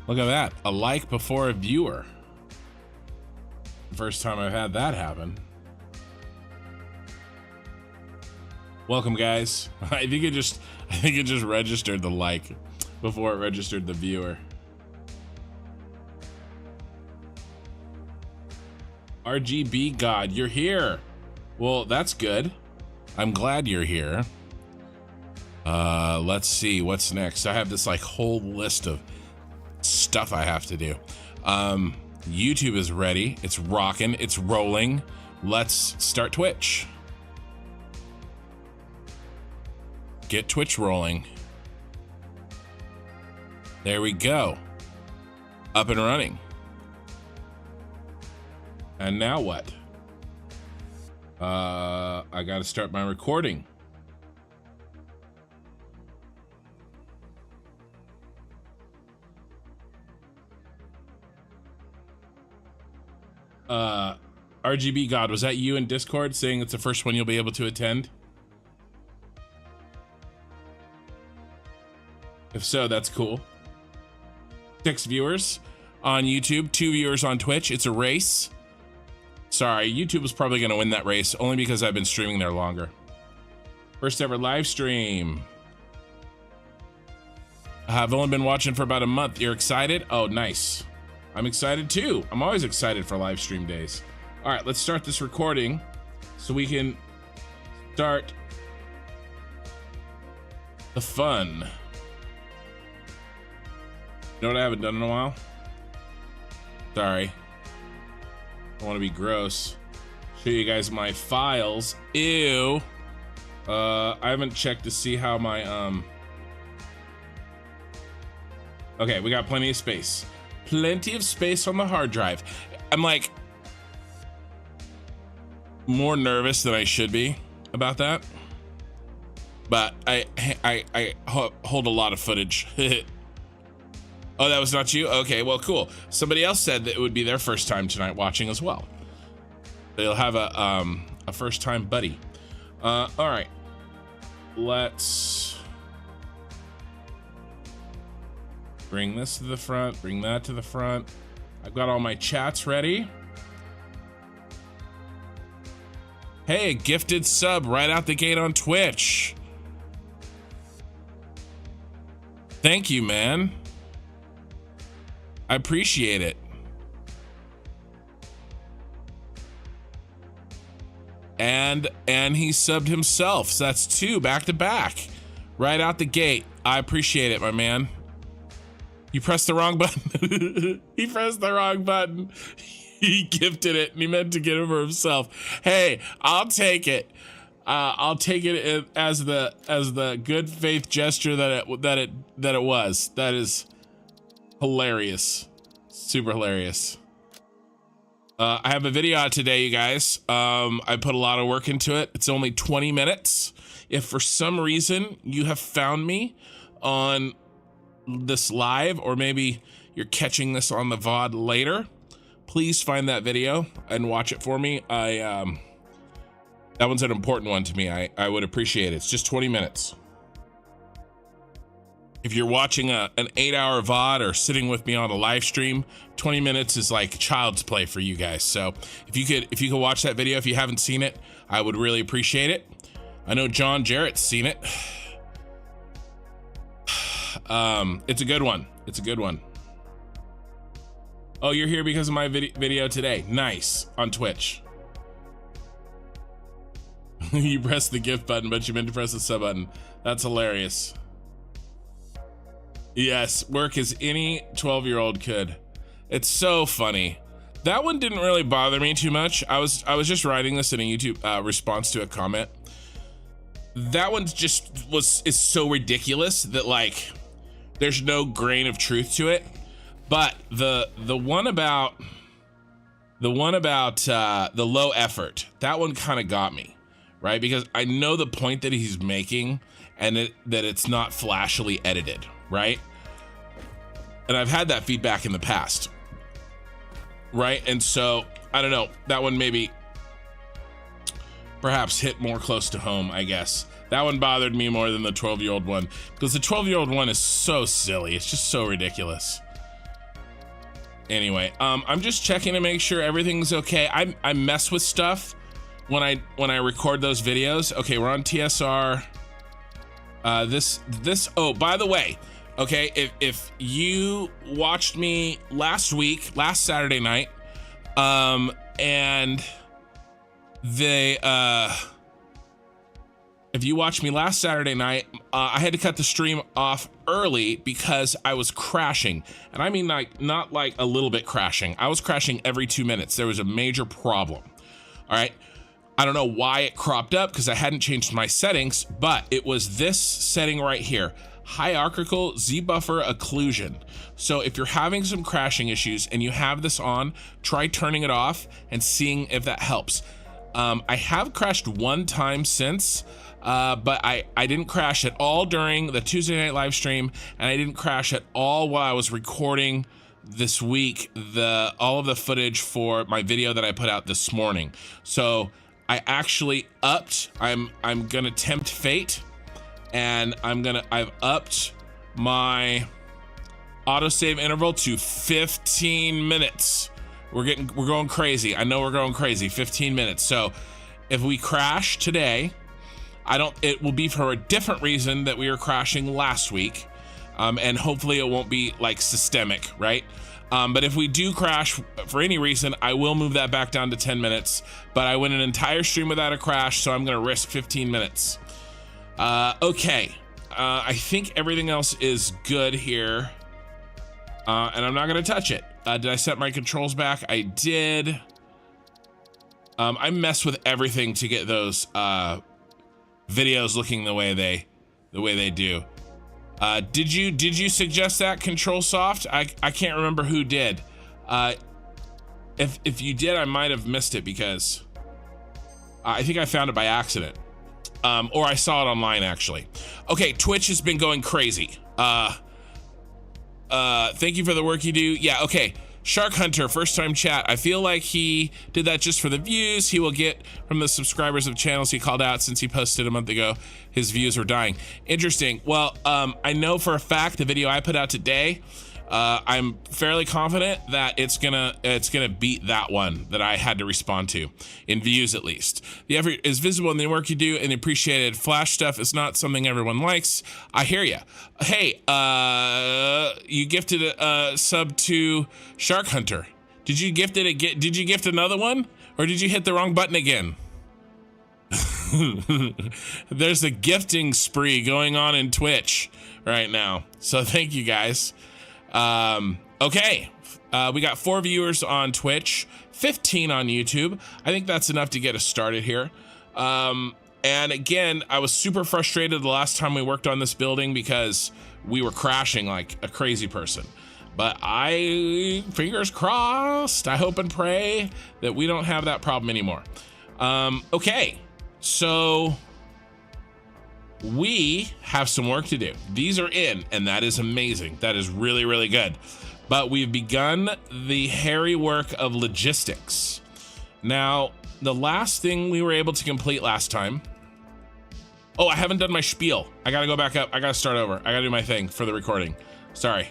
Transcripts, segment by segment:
Look at that, a like before a viewer. First time I've had that happen. Welcome, guys. I think it just registered the like before it registered the viewer. RGB God, you're here. Well, that's good. I'm glad you're here. Let's see what's next. I have this like whole list of stuff I have to do. YouTube is ready. It's rocking. It's rolling. Let's start Twitch. Get Twitch rolling. There we go. Up and running. And now what? I gotta start my recording. RGB God, was that you in Discord saying it's the first one you'll be able to attend? If so, that's cool. 6 viewers on YouTube, 2 viewers on Twitch. It's a race. Sorry, YouTube was probably going to win that race only because I've been streaming there longer. First ever live stream. I've only been watching for about a month. You're excited? Oh, nice. I'm excited too. I'm always excited for live stream days. All right, let's start this recording so we can start the fun. You know what I haven't done in a while? Sorry. I want to be gross. Show you guys my files. Ew. I haven't checked to see how my okay, we got plenty of space. Plenty of space on the hard drive. I'm like more nervous than I should be about that. But I hold a lot of footage. Oh, that was not you? Okay, well, cool. Somebody else said that it would be their first time tonight watching as well. They'll have a first time buddy. All right, let's bring this to the front, bring that to the front. I've got all my chats ready. Hey, gifted sub right out the gate on Twitch. Thank you, man. I appreciate it. And he subbed himself, so that's 2 back to back right out the gate. I appreciate it, my man. You pressed the wrong button. He pressed the wrong button. He gifted it and he meant to get it for himself. Hey, I'll take it. I'll take it as the good faith gesture that it was. That is hilarious. Super hilarious. I have a video out today, you guys. I put a lot of work into it. It's only 20 minutes. If for some reason you have found me on this live, or maybe you're catching this on the VOD later, please find that video and watch it for me. That one's an important one to me. I would appreciate it. It's just 20 minutes. If you're watching an 8-hour VOD or sitting with me on a live stream, 20 minutes is like child's play for you guys. So if you could watch that video, if you haven't seen it, I would really appreciate it. I know John Jarrett's seen it. It's a good one. It's a good one. Oh, you're here because of my video today. Nice. On Twitch. You pressed the gift button, but you meant to press the sub button. That's hilarious. Yes, work as any 12-year-old could. It's so funny. That one didn't really bother me too much. I was just writing this in a YouTube response to a comment. That one just is so ridiculous that like there's no grain of truth to it. But the one about the low effort, that one kind of got me, right? Because I know the point that he's making and that it's not flashily edited, right? And I've had that feedback in the past, right? And so I don't know, that one maybe perhaps hit more close to home, I guess. That one bothered me more than the 12-year-old one, because the 12-year-old one is so silly. It's just so ridiculous. Anyway, I'm just checking to make sure everything's okay. I mess with stuff when I record those videos. Okay, we're on TSR. Oh, by the way, okay, if you watched me last Saturday night, and if you watched me last Saturday night, I had to cut the stream off early because I was crashing. And I mean, like, not like a little bit crashing. I was crashing every 2 minutes. There was a major problem. All right. I don't know why it cropped up because I hadn't changed my settings, but it was this setting right here. Hierarchical Z buffer occlusion. So if you're having some crashing issues and you have this on, try turning it off and seeing if that helps. I have crashed one time since, but I didn't crash at all during the Tuesday night live stream, and I didn't crash at all while I was recording this week all of the footage for my video that I put out this morning. So I actually upped. I'm gonna tempt fate, and I've upped my autosave interval to 15 minutes. We're going crazy. I know we're going crazy. 15 minutes. So if we crash today, it will be for a different reason that we were crashing last week. And hopefully it won't be like systemic, right? But if we do crash for any reason, I will move that back down to 10 minutes, but I went an entire stream without a crash, so I'm gonna risk 15 minutes. Okay, I think everything else is good here, and I'm not gonna touch it. Did I set my controls back? I did. I mess with everything to get those videos looking the way they do. Did you suggest that, Control Soft? I can't remember who did. If you did, I might have missed it because I think I found it by accident. Or I saw it online actually. Okay, Twitch has been going crazy. Thank you for the work you do. Yeah, okay. Shark Hunter, first time chat. I feel like he did that just for the views he will get from the subscribers of channels he called out since he posted a month ago. His views were dying. Interesting. Well, I know for a fact the video I put out today, I'm fairly confident that it's gonna beat that one that I had to respond to, in views at least. The effort is visible in the work you do and appreciated. Flash stuff is not something everyone likes. I hear ya. Hey, you gifted a sub to Shark Hunter. Did you gift another one, or did you hit the wrong button again? There's a gifting spree going on in Twitch right now, so thank you guys. Okay, we got 4 viewers on Twitch, 15 on YouTube. I think that's enough to get us started here. And again, I was super frustrated the last time we worked on this building because we were crashing like a crazy person. But fingers crossed, I hope and pray that we don't have that problem anymore. Okay, so we have some work to do. These are in, and that is amazing. That is really, really good. But we've begun the hairy work of logistics. Now, the last thing we were able to complete last time. Oh, I haven't done my spiel. I gotta go back up. I gotta start over. I gotta do my thing for the recording. Sorry.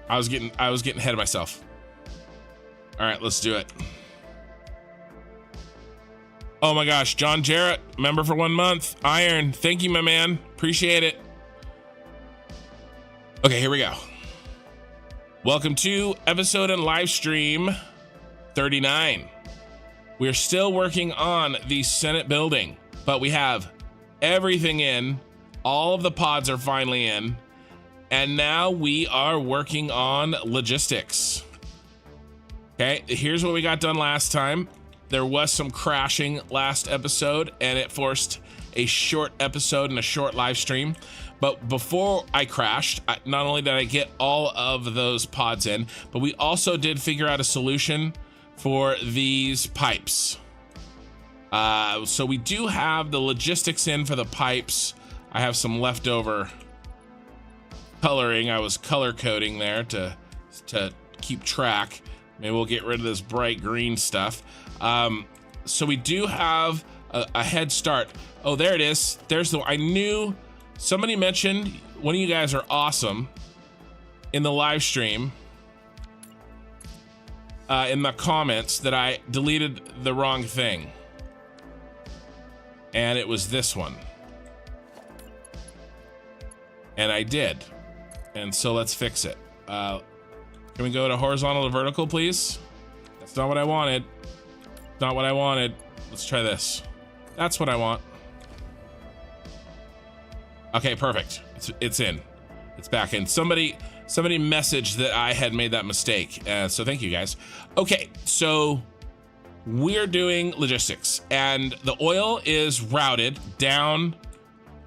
I was getting ahead of myself. All right, let's do it. Oh my gosh, John Jarrett, member for 1 month. Iron, thank you, my man. Appreciate it. Okay, here we go. Welcome to episode and live stream 39. We're still working on the Senate building, but we have everything in. All of the pods are finally in. And now we are working on logistics. Okay, here's what we got done last time. There was some crashing last episode, and it forced a short episode and a short live stream. But before I crashed, not only did I get all of those pods in, but we also did figure out a solution for these pipes. So we do have the logistics in for the pipes. I have some leftover coloring. I was color coding there to keep track. Maybe we'll get rid of this bright green stuff. So we do have a head start. Oh, there it is. I knew somebody mentioned, one of you guys are awesome in the live stream. in the comments that I deleted the wrong thing. And it was this one. And I did. And so let's fix it. Can we go to horizontal to vertical, please? That's not what I wanted. Not what I wanted. Let's try this. That's what I want. Okay, perfect. It's in. It's back in. Somebody messaged that I had made that mistake. So thank you guys. Okay, so we're doing logistics, and the oil is routed down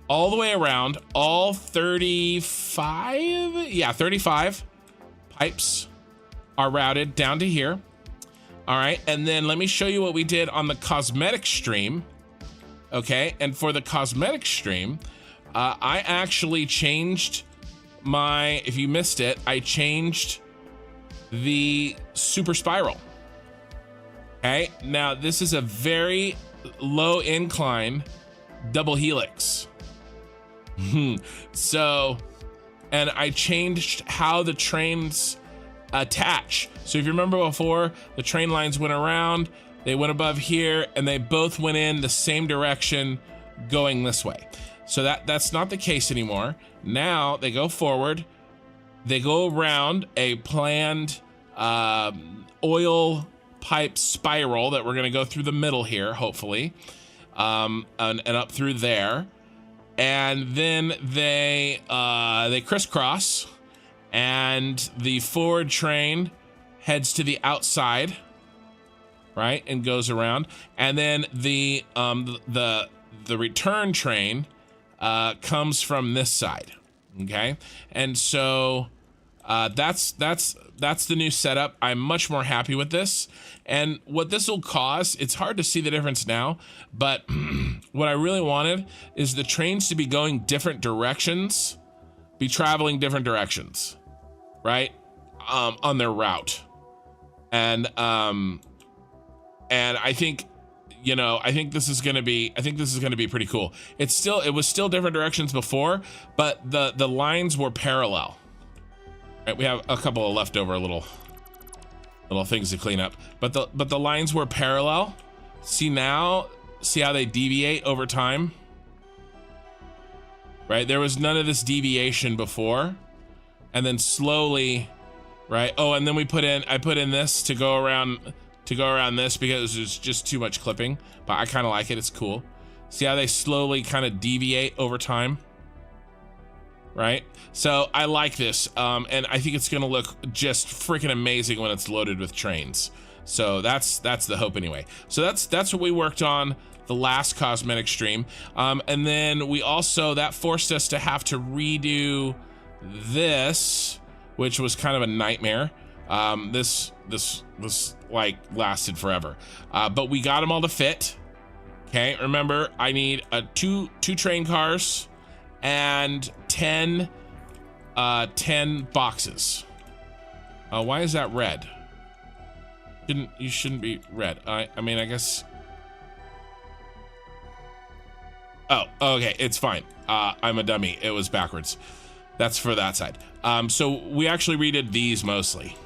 all the way around. All 35? Yeah, 35 pipes are routed down to here. All right, and then let me show you what we did on the cosmetic stream. Okay, and for the cosmetic stream, I actually changed my, if you missed it, I changed the super spiral. Okay, now this is a very low incline double helix. So, and I changed how the trains attach. So if you remember before, the train lines went around, they went above here, and they both went in the same direction going this way. So that's not the case anymore. Now they go forward, they go around a planned oil pipe spiral that we're gonna go through the middle here, hopefully, and up through there. And then they crisscross, and the forward train heads to the outside, right, and goes around. And then the return train comes from this side. Okay, and so that's the new setup. I'm much more happy with this, and what this will cause, it's hard to see the difference now, but what I really wanted is the trains to be going different directions, be traveling different directions, right, on their route. And I think, you know, I think this is gonna be pretty cool. It was still different directions before, but the lines were parallel. Right, we have a couple of leftover little things to clean up, but the lines were parallel. See how they deviate over time? Right, there was none of this deviation before, and then slowly, right? Oh, and then I put in this to go around this because there's just too much clipping, but I kind of like it. It's cool. See how they slowly kind of deviate over time, right? So I like this, and I think it's gonna look just freaking amazing when it's loaded with trains. So that's the hope anyway. So that's what we worked on the last cosmetic stream, and then we also, that forced us to have to redo this, which was kind of a nightmare. This like lasted forever, but we got them all to fit. Okay, remember, I need two train cars and 10 boxes. Why is that red? You shouldn't be red. I mean, I guess. Oh, okay, it's fine. I'm a dummy. It was backwards. That's for that side. So we actually redid these mostly.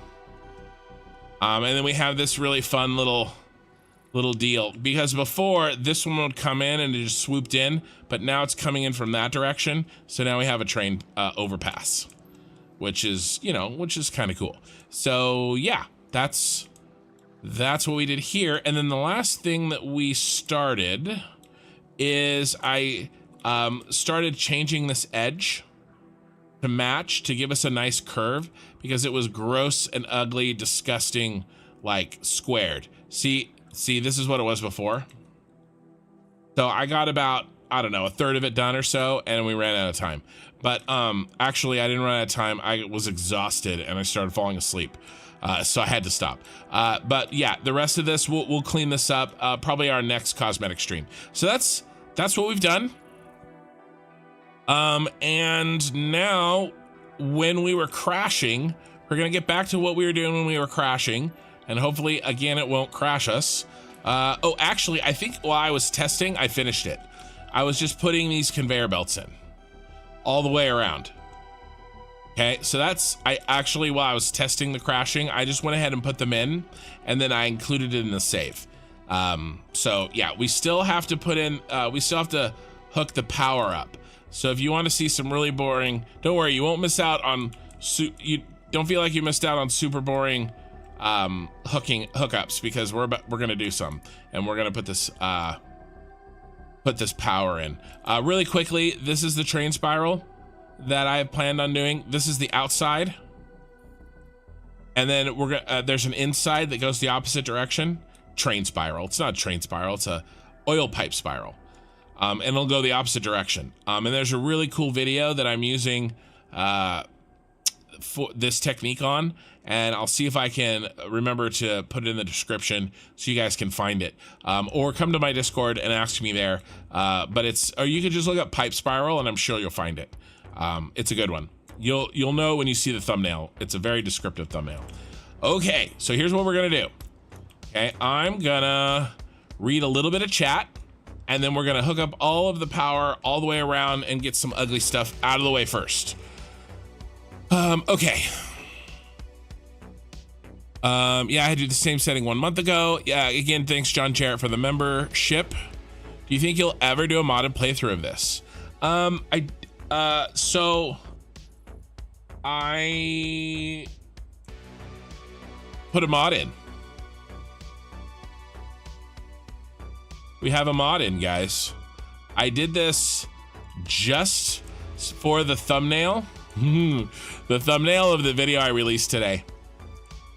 And then we have this really fun little deal, because before this one would come in and it just swooped in, but now it's coming in from that direction. So now we have a train overpass, which is kind of cool. So yeah, that's what we did here. And then the last thing that we started is I started changing this edge to match, to give us a nice curve, because it was gross and ugly, disgusting, like squared. See, this is what it was before. So I got about, I don't know, a third of it done or so, and we ran out of time. But actually, I didn't run out of time. I was exhausted and I started falling asleep. So I had to stop. But yeah, the rest of this, we'll clean this up, probably our next cosmetic stream. So that's what we've done. And now when we were crashing, we're gonna get back to what we were doing when we were crashing, and hopefully again it won't crash us. Oh, actually, I think while I was testing, I finished it. I was just putting these conveyor belts in all the way around. Okay, so that's, I actually, while I was testing the crashing, I just went ahead and put them in, and then I included it in the save. So yeah, we still have to put in, we still have to hook the power up. So if you want to see some really boring, don't worry, you won't miss out on, you don't feel like you missed out on super boring hookups, because we're gonna do some, and we're gonna put this power in. Really quickly, this is the train spiral that I have planned on doing. This is the outside, and then we're gonna there's an inside that goes the opposite direction. Train spiral. It's not a train spiral, it's a oil pipe spiral. And it'll go the opposite direction. And there's a really cool video that I'm using for this technique on, and I'll see if I can remember to put it in the description so you guys can find it, or come to my Discord and ask me there. But it's, or you can just look up pipe spiral and I'm sure you'll find it. It's a good one. You'll know when you see the thumbnail. It's a very descriptive thumbnail. Okay, so here's what we're gonna do. Okay, I'm gonna read a little bit of chat, and then we're gonna hook up all of the power all the way around and get some ugly stuff out of the way first. Okay. Yeah, I did the same setting 1 month ago. Yeah, again, thanks John Jarrett for the membership. Do you think you'll ever do a modded playthrough of this? So I put a mod in. We have a mod in, guys. I did this just for the thumbnail. The thumbnail of the video I released today.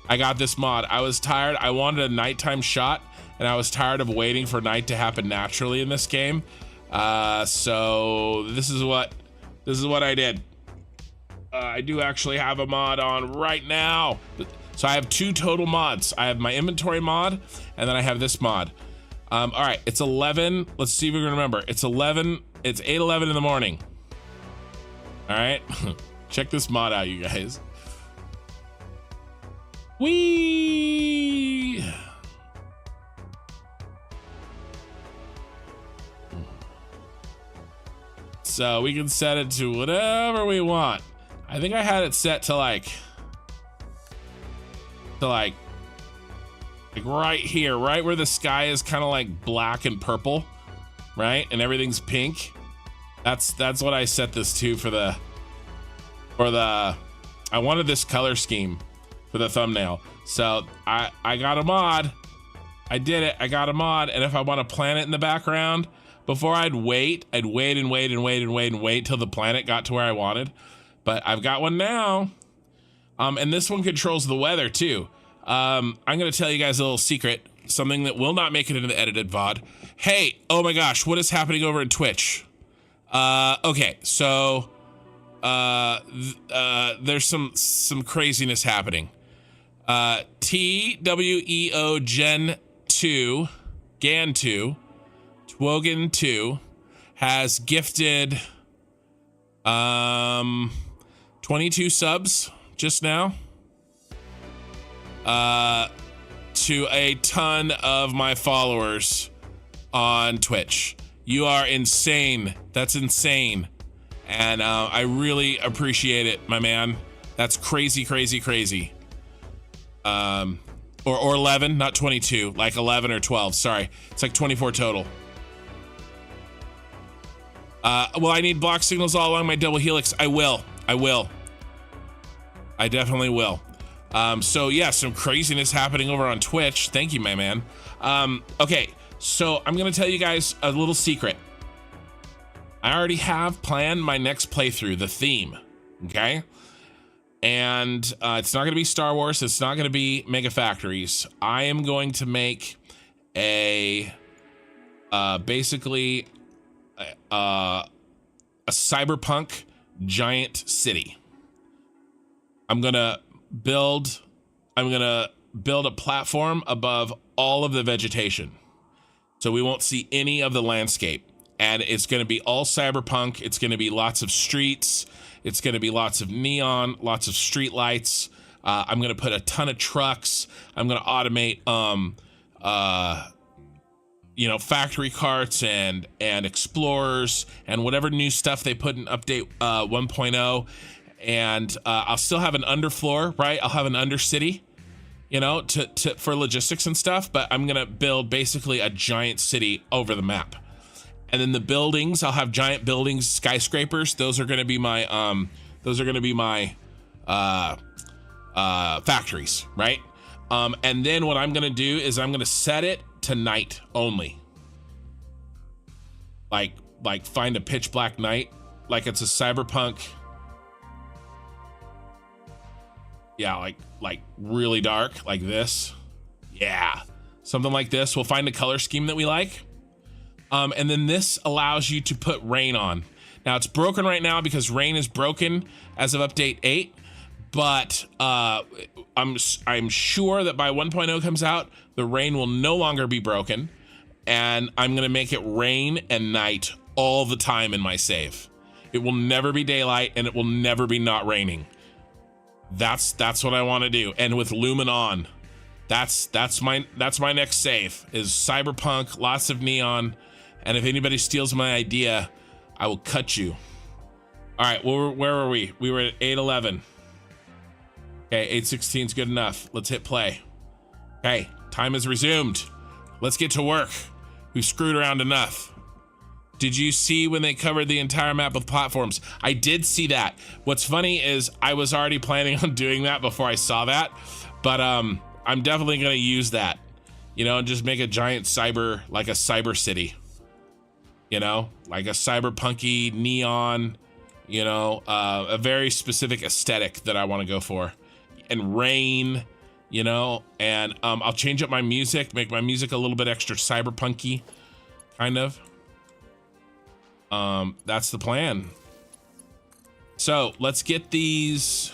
I got this mod. I was tired. I wanted a nighttime shot, and I was tired of waiting for night to happen naturally in this game. So this is what I did. I do actually have a mod on right now. So I have 2 total mods. I have my inventory mod, and then I have this mod. All right, it's 11. Let's see if we can remember. It's 11. It's 8:11 in the morning. All right, check this mod out, you guys. Whee! So we can set it to whatever we want. I think I had it set to like right here, right where the sky is kind of like black and purple, right? And everything's pink. That's what I set this to for the I wanted this color scheme for the thumbnail. So I got a mod. I did it. I got a mod, and if I want a planet in the background, before I'd wait till the planet got to where I wanted. But I've got one now. And this one controls the weather too. I'm gonna tell you guys a little secret, something that will not make it into the edited VOD. Hey, oh my gosh, what is happening over in Twitch? Okay, so there's some craziness happening. TWEO Gen 2, Gan 2, Twogan 2 has gifted 22 subs just now to a ton of my followers on Twitch. You are insane. That's insane. And I really appreciate it, my man. That's crazy, crazy, crazy. Or 11, not 22, like 11 or 12. Sorry, it's like 24 total. Well, I need block signals all along my double helix. I will. I definitely will. So yeah, some craziness happening over on Twitch. Thank you, my man. Okay, so I'm gonna tell you guys a little secret. I already have planned my next playthrough, the theme, okay? And it's not gonna be Star Wars, it's not gonna be Mega Factories. I am going to make a, basically, a cyberpunk giant city. I'm gonna build a platform above all of the vegetation, so we won't see any of the landscape. And it's going to be all cyberpunk. It's going to be lots of streets. It's going to be lots of neon, lots of street lights. I'm going to put a ton of trucks. I'm going to automate, you know, factory carts and explorers and whatever new stuff they put in update 1.0. and I'll still have an underfloor, right? I'll have an undercity, you know, for logistics and stuff, but I'm gonna build basically a giant city over the map. And then the buildings, I'll have giant buildings, skyscrapers. Those are gonna be my factories, right? And then what I'm gonna do is I'm gonna set it to night only. Like find a pitch black night, like it's a cyberpunk. Yeah, like really dark, like this. Yeah, something like this. We'll find a color scheme that we like. And then this allows you to put rain on. Now it's broken right now because rain is broken as of update 8, but I'm sure that by 1.0 comes out, the rain will no longer be broken, and I'm gonna make it rain and night all the time in my save. It will never be daylight, and it will never be not raining. That's what I want to do. And with Lumen on, that's my next save is cyberpunk, lots of neon. And if anybody steals my idea, I will cut you. All right, where were we? We were at 8:11. Okay, 8:16 is good enough. Let's hit play. Okay, time is resumed. Let's get to work. We've screwed around enough. Did you see when they covered the entire map with platforms? I did see that. What's funny is I was already planning on doing that before I saw that, but I'm definitely gonna use that, you know, and just make a giant like a cyber city, you know, like a cyberpunky neon, you know, a very specific aesthetic that I want to go for, and rain, you know, and I'll change up my music, make my music a little bit extra cyberpunky, kind of. That's the plan. So let's get these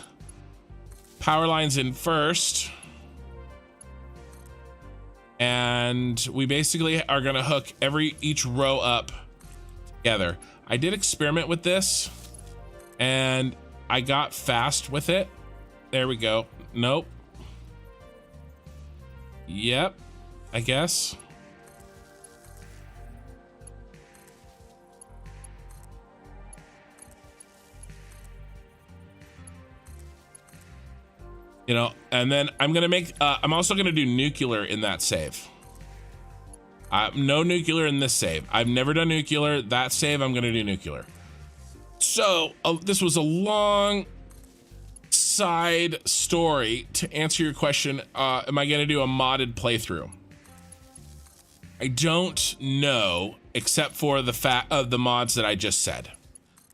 power lines in first. And we basically are gonna hook each row up together. I did experiment with this and I got fast with it. There we go. Nope. Yep, I guess. You know, and then I'm gonna make, I'm also gonna do nuclear in that save. No nuclear in this save. I've never done nuclear. That save, I'm gonna do nuclear. So this was a long side story to answer your question. Am I gonna do a modded playthrough? I don't know, except for the mods that I just said.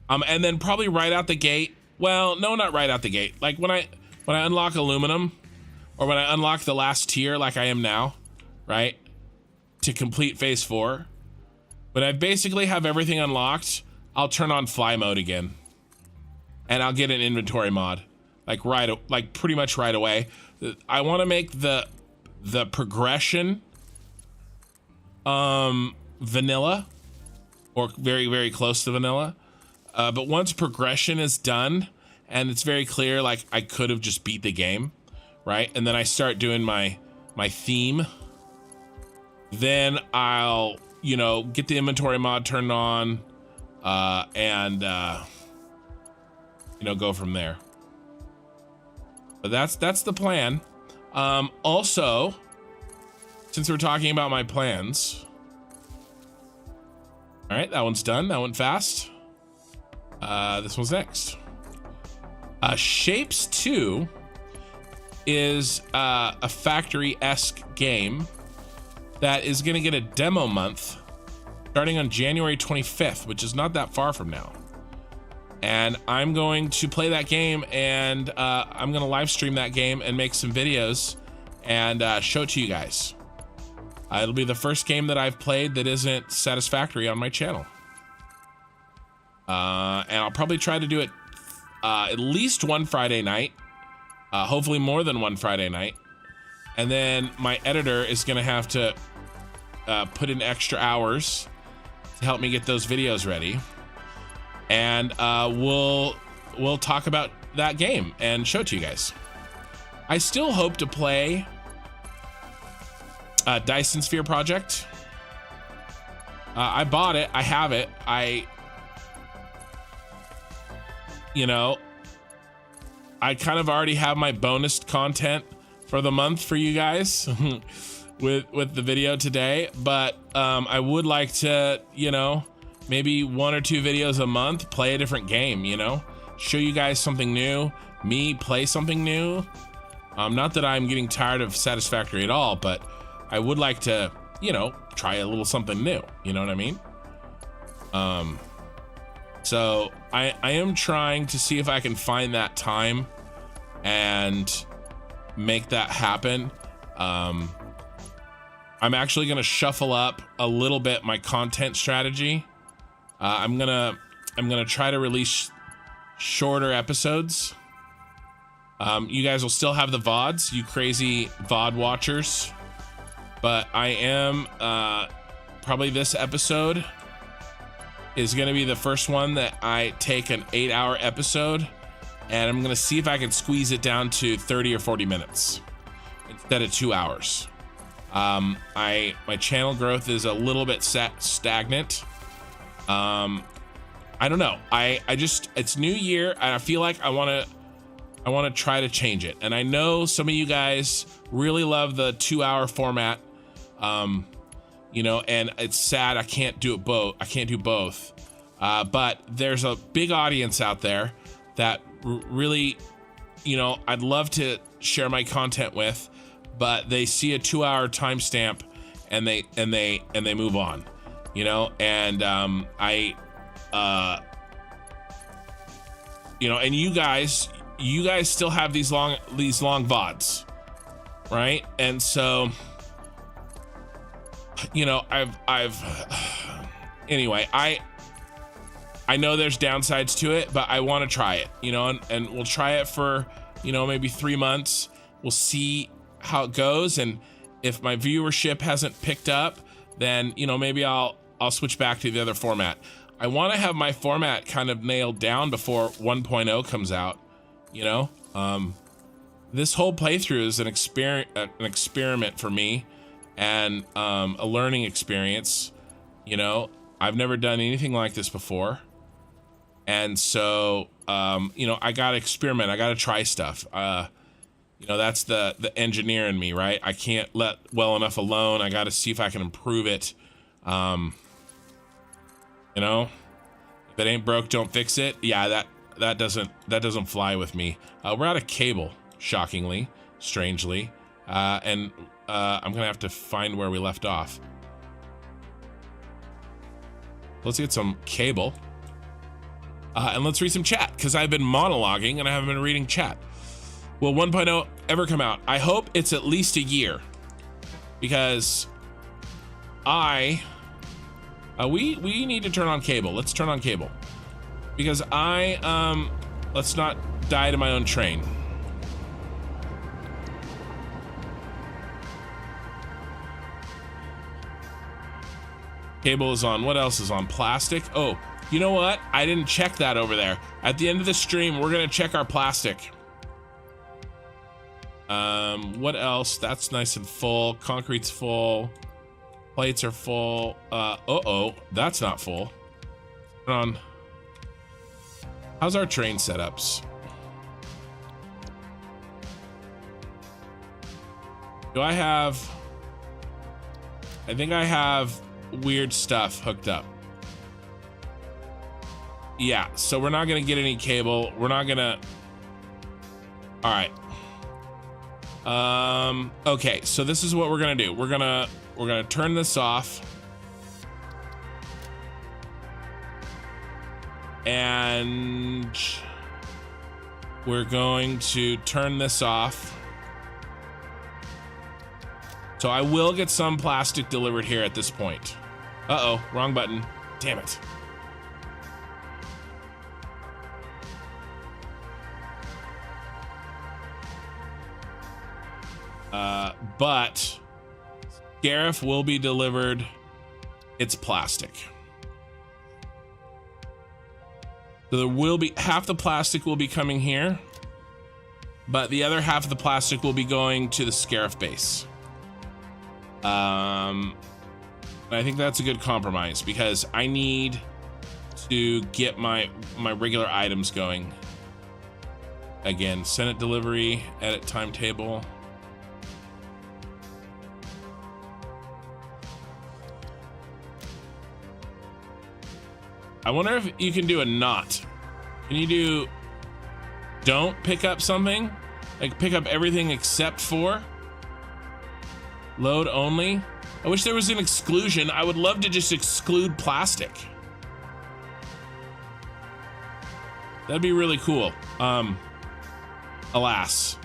And then probably right out the gate. Well, no, not right out the gate. Like when I unlock aluminum, or when I unlock the last tier like I am now, right, to complete phase 4, when I basically have everything unlocked, I'll turn on fly mode again, and I'll get an inventory mod, like pretty much right away. I want to make the progression vanilla, or very, very close to vanilla, but once progression is done, and it's very clear, like I could have just beat the game, right? And then I start doing my theme. Then I'll, you know, get the inventory mod turned on, and you know, go from there. But that's the plan. Also, since we're talking about my plans, all right, that one's done. That went fast. This one's next. Shapes 2 is a factory-esque game that is going to get a demo month starting on January 25th, which is not that far from now. And I'm going to play that game, and I'm going to live stream that game and make some videos and show it to you guys. It'll be the first game that I've played that isn't Satisfactory on my channel. And I'll probably try to do it at least one Friday night, hopefully more than one Friday night. And then my editor is gonna have to put in extra hours to help me get those videos ready. And we'll talk about that game and show it to you guys. I still hope to play Dyson Sphere Project. I bought it, I have it. You know, I kind of already have my bonus content for the month for you guys with the video today, but I would like to, you know, maybe 1 or 2 videos a month, play a different game, you know, show you guys something new, me play something new. Not that I'm getting tired of Satisfactory at all, but I would like to, you know, try a little something new, you know what I mean? So I am trying to see if I can find that time and make that happen. I'm actually gonna shuffle up a little bit my content strategy. I'm gonna try to release shorter episodes. You guys will still have the VODs, you crazy VOD watchers, but I am probably this episode is gonna be the first one that I take an 8-hour episode, and I'm gonna see if I can squeeze it down to 30 or 40 minutes instead of 2 hours. My channel growth is a little bit stagnant. I don't know. I just, it's new year and I feel like I want to try to change it. And I know some of you guys really love the 2-hour format. You know, and it's sad I can't do it both. I can't do both. But there's a big audience out there that really, you know, I'd love to share my content with, but they see a 2-hour timestamp and they move on, you know. And you know, and you guys still have these long VODs, right? And so, you know, anyway, I know there's downsides to it, but I want to try it, you know, and we'll try it for, you know, maybe 3 months. We'll see how it goes, and if my viewership hasn't picked up, then, you know, maybe I'll switch back to the other format. I want to have my format kind of nailed down before 1.0 comes out, you know. This whole playthrough is an experiment for me, and a learning experience. You know, I've never done anything like this before, and so you know, I gotta experiment. I gotta try stuff. You know, that's the engineer in me, right? I can't let well enough alone. I gotta see if I can improve it. You know, if it ain't broke, don't fix it. Yeah, that doesn't fly with me. We're out of cable, shockingly, strangely, and I'm gonna have to find where we left off. Let's get some cable, and let's read some chat, because I've been monologuing and I haven't been reading chat. Will 1.0 ever come out? I hope it's at least a year, because we need to turn on cable. Let's turn on cable, because let's not die to my own train. Cable is on. What else is on? Plastic. Oh, you know what? I didn't check that over there. At the end of the stream, we're gonna check our plastic. What else? That's nice and full. Concrete's full. Plates are full. That's not full. Turn on. How's our train setups? I think I have weird stuff hooked up. Yeah, so we're not gonna get any cable. We're not gonna. All right. Okay, so this is what we're gonna do. We're gonna turn this off, and we're going to turn this off. So I will get some plastic delivered here at this point. Uh-oh, wrong button. Damn it. But Scarif will be delivered. It's plastic. So there will be half the plastic will be coming here, but the other half of the plastic will be going to the Scarif base. I think that's a good compromise, because I need to get my regular items going. again, Senate delivery, edit timetable. I wonder if you can do a not. Can you do don't pick up something? Like pick up everything except for load only? I wish there was an exclusion. I would love to just exclude plastic. That'd be really cool. Alas.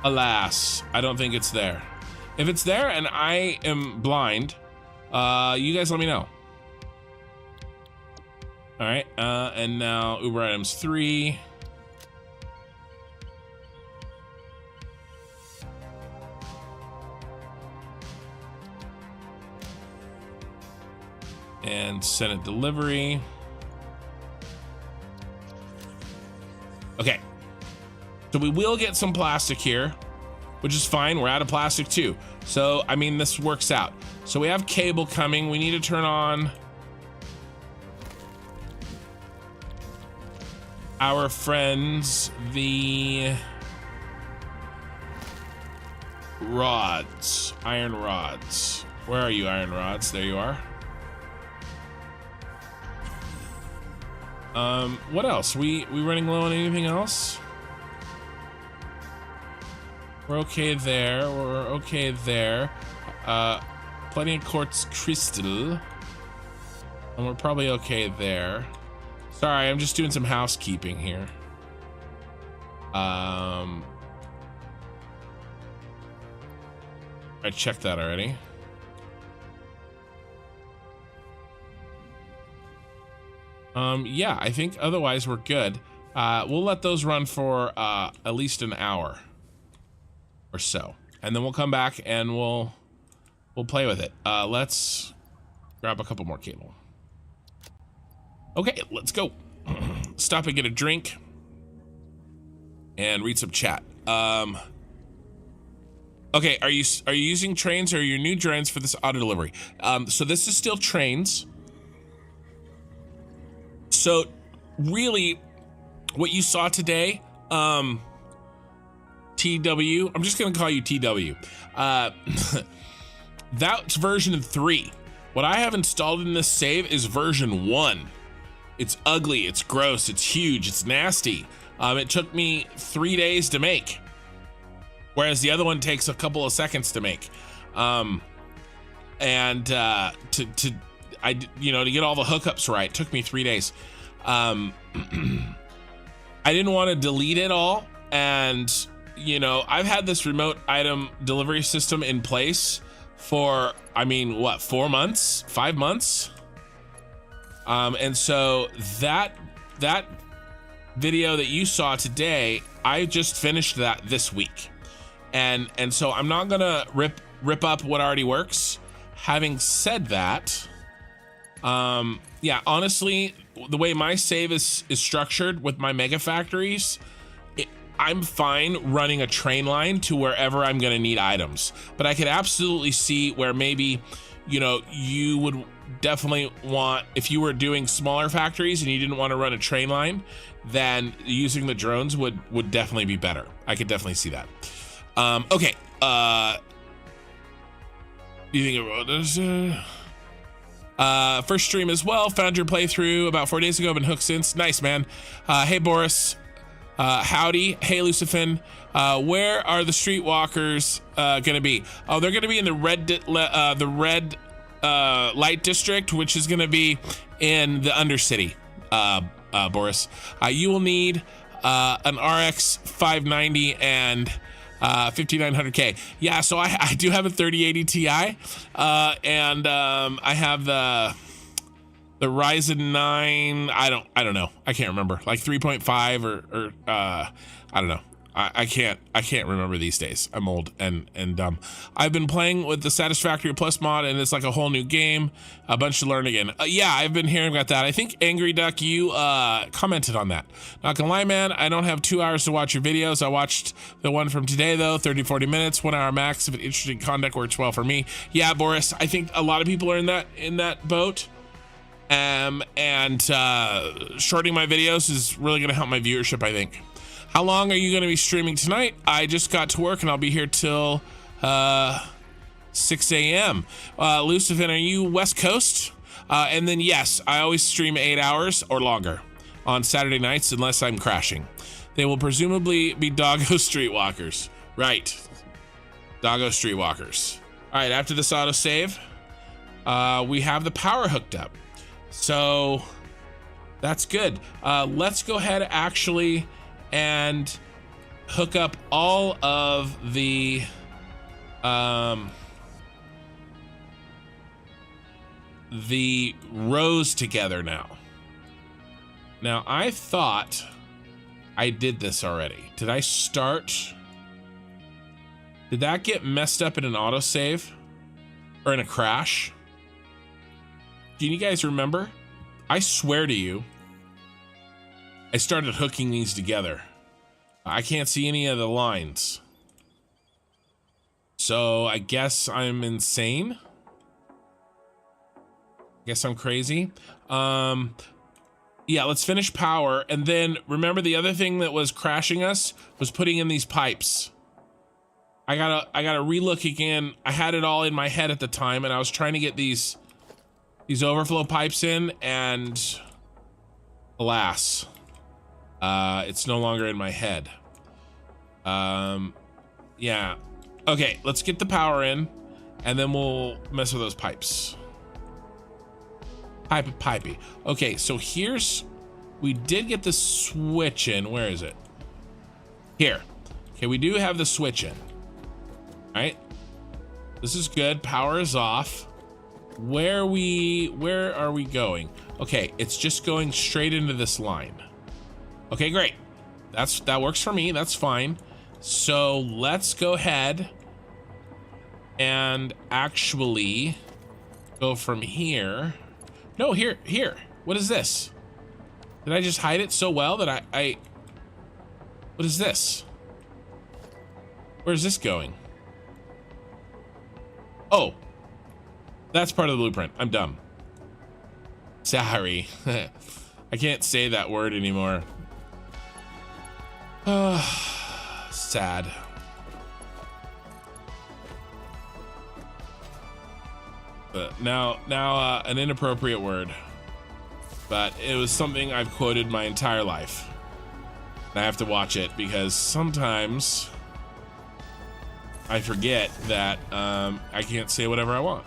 Alas, I don't think it's there. If it's there and I am blind, you guys let me know. All right, and now Uber items 3. And Senate delivery. Okay, so we will get some plastic here, which is fine. We're out of plastic too. So, I mean, this works out. So we have cable coming. We need to turn on our friends, the rods, iron rods. Where are you, iron rods? There you are. What else? We running low on anything else? We're okay there. We're okay there. Plenty of quartz crystal. And we're probably okay there. Sorry, I'm just doing some housekeeping here. I checked that already. Yeah, I think otherwise we're good. We'll let those run for at least an hour or so, and then we'll come back and we'll play with it. Let's grab a couple more cable. Okay, let's go. Stop and get a drink and read some chat. Okay, are you using trains or your new drones for this auto delivery? So this is still trains. So really what you saw today, TW, I'm just gonna call you TW. That's version 3. What I have installed in this save is version 1. It's ugly, it's gross, it's huge, it's nasty. It took me 3 days to make, whereas the other one takes a couple of seconds to make. To get all the hookups right took me 3 days. I didn't want to delete it all, and I've had this remote item delivery system in place for, I mean, what, 4 months, 5 months? And so that video that you saw today, I just finished that this week. And so I'm not gonna rip up what already works. Having said that, yeah, honestly, the way my save is structured with my mega factories, I'm fine running a train line to wherever I'm gonna need items. But I could absolutely see where maybe, you would definitely want, if you were doing smaller factories and you didn't want to run a train line, then using the drones would definitely be better. I could definitely see that. Okay. You think about this? First stream as well. Found your playthrough about 4 days ago. Been hooked since. Nice, man. Hey, Boris. Howdy. Hey, Lucifin. Where are the streetwalkers gonna be? Oh, they're gonna be in the red light district, which is gonna be in the Undercity. Boris. You will need an RX 590 and 5900K. Yeah, so I do have a 3080 Ti, and I have the Ryzen 9. I don't know. I can't remember. Like 3.5 or I don't know. I can't remember these days. I'm old and dumb. I've been playing with the Satisfactory Plus mod, and it's like a whole new game, a bunch to learn again. Yeah, I've been hearing about that. I think Angry Duck, you commented on that. Not gonna lie, man, I don't have 2 hours to watch your videos. I watched the one from today though, 30-40 minutes, 1 hour max. If interesting content works well for me. Yeah, Boris, I think a lot of people are in that boat. And shortening my videos is really going to help my viewership, I think. How long are you going to be streaming tonight? I just got to work and I'll be here till 6 a.m. Lucifin, are you West Coast? And then yes, I always stream 8 hours or longer on Saturday nights unless I'm crashing. They will presumably be doggo streetwalkers. Right. Doggo streetwalkers. All right, after this autosave, we have the power hooked up. So that's good. Let's go ahead actually and hook up all of the rows together now. Now I thought I did this already. Did I start? Did that get messed up in an autosave or in a crash? Do you guys remember? I swear to you, I started hooking these together. I can't see any of the lines. So I guess I'm insane. Guess I'm crazy. Yeah, let's finish power. And then remember the other thing that was crashing us was putting in these pipes. I gotta relook again. I had it all in my head at the time and I was trying to get these overflow pipes in, and alas, it's no longer in my head. Yeah. Okay, let's get the power in and then we'll mess with those pipes. Pipey. Okay, so we did get the switch in. Where is it? Here. Okay, we do have the switch in. All right. This is good. Power is off. Where are we going? Okay, it's just going straight into this line. Okay, great. That works for me. That's fine. So let's go ahead and actually go from here. No, here. What is this? Did I just hide it so well that I what is this? Where's this going? Oh, that's part of the blueprint. I'm dumb. Sorry. I can't say that word anymore. Sad. But now an inappropriate word. But it was something I've quoted my entire life. And I have to watch it because sometimes I forget that I can't say whatever I want.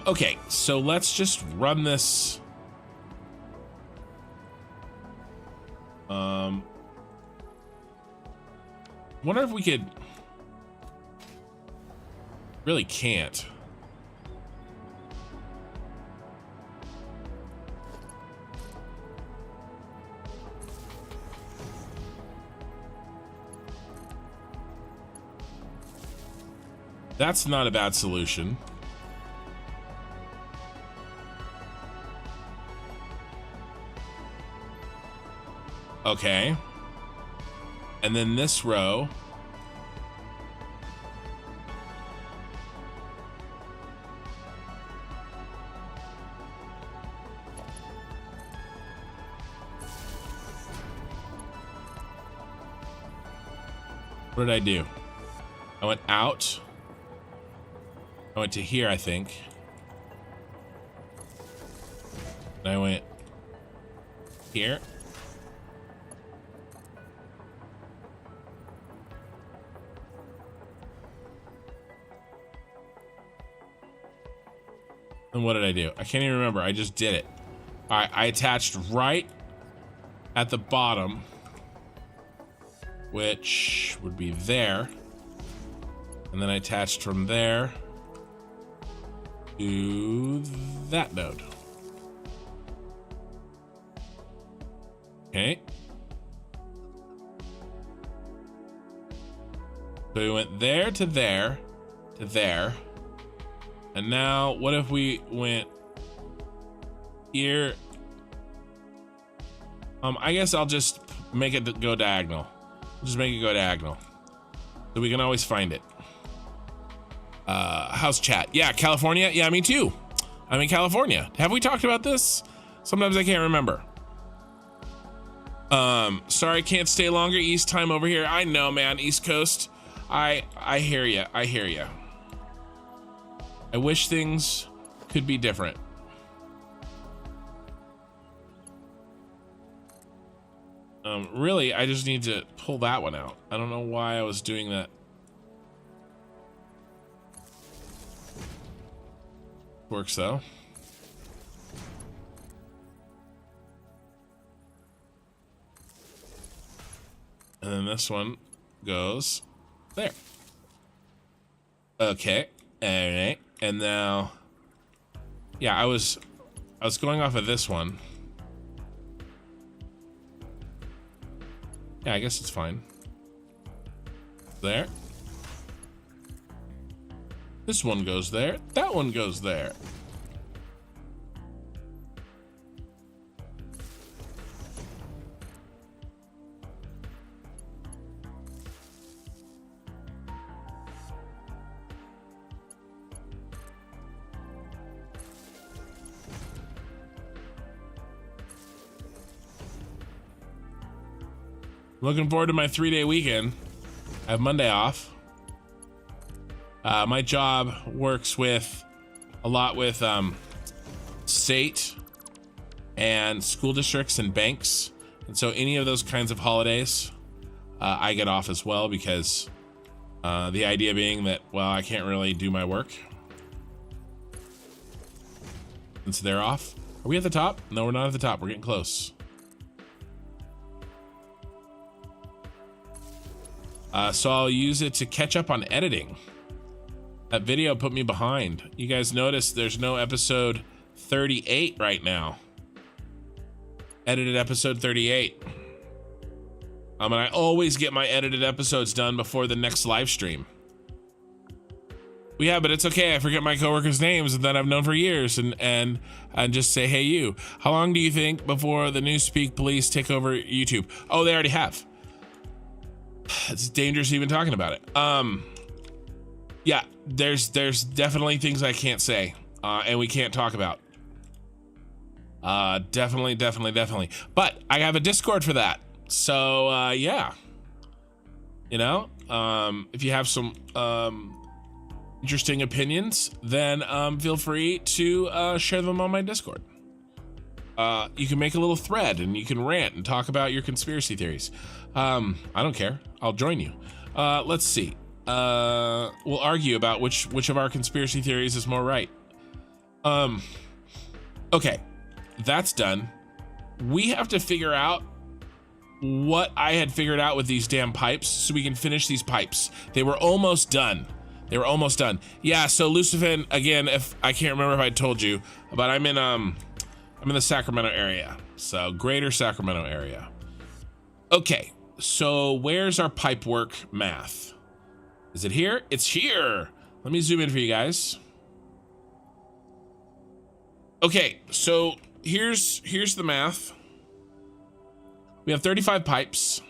Okay, so let's just run this. Wonder if we could. Really can't. That's not a bad solution. Okay. And then this row. What did I do? I went out. I went to here, I think. And I went here. And what did I do? I can't even remember. I just did it. All right, I attached right at the bottom, which would be there. And then I attached from there to that node. Okay. So we went there to there to there. And now what if we went here? I guess I'll just make it go diagonal. Just make it go diagonal. So we can always find it. How's chat? Yeah, California. Yeah, me too. I'm in California. Have we talked about this? Sometimes I can't remember. Sorry, can't stay longer. East time over here. I know, man. East Coast. I hear you. I hear you. I wish things could be different. Really, I just need to pull that one out. I don't know why I was doing that. Works though. And then this one goes there. Okay. All right. And now, yeah, I was going off of this one. Yeah, I guess it's fine. There. This one goes there. That one goes there. Looking forward to my 3-day weekend. I have Monday off. My job works with a lot with state and school districts and banks. And so any of those kinds of holidays, I get off as well, because the idea being that, well, I can't really do my work since they're off. Are we at the top? No, we're not at the top. We're getting close. So I'll use it to catch up on editing. That video put me behind. You guys notice there's no episode 38 right now. Edited episode 38. And I always get my edited episodes done before the next live stream. Yeah, but it's okay. I forget my coworkers' names that I've known for years, and just say, hey, you. How long do you think before the Newspeak police take over YouTube? Oh, they already have. It's dangerous even talking about it. Yeah, there's definitely things I can't say, and we can't talk about. Definitely. But I have a Discord for that. So, yeah. You know, if you have some interesting opinions, then feel free to share them on my Discord. You can make a little thread and you can rant and talk about your conspiracy theories. I don't care. I'll join you. Let's see. We'll argue about which of our conspiracy theories is more right. Okay, that's done. We have to figure out what I had figured out with these damn pipes so we can finish these pipes. They were almost done. Yeah, so Lucifin, again, if I can't remember if I told you, but I'm in the Sacramento area. So greater Sacramento area. Okay, so where's our pipe work math? Is it here? It's here. Let me zoom in for you guys. Okay, so here's the math. We have 35 pipes.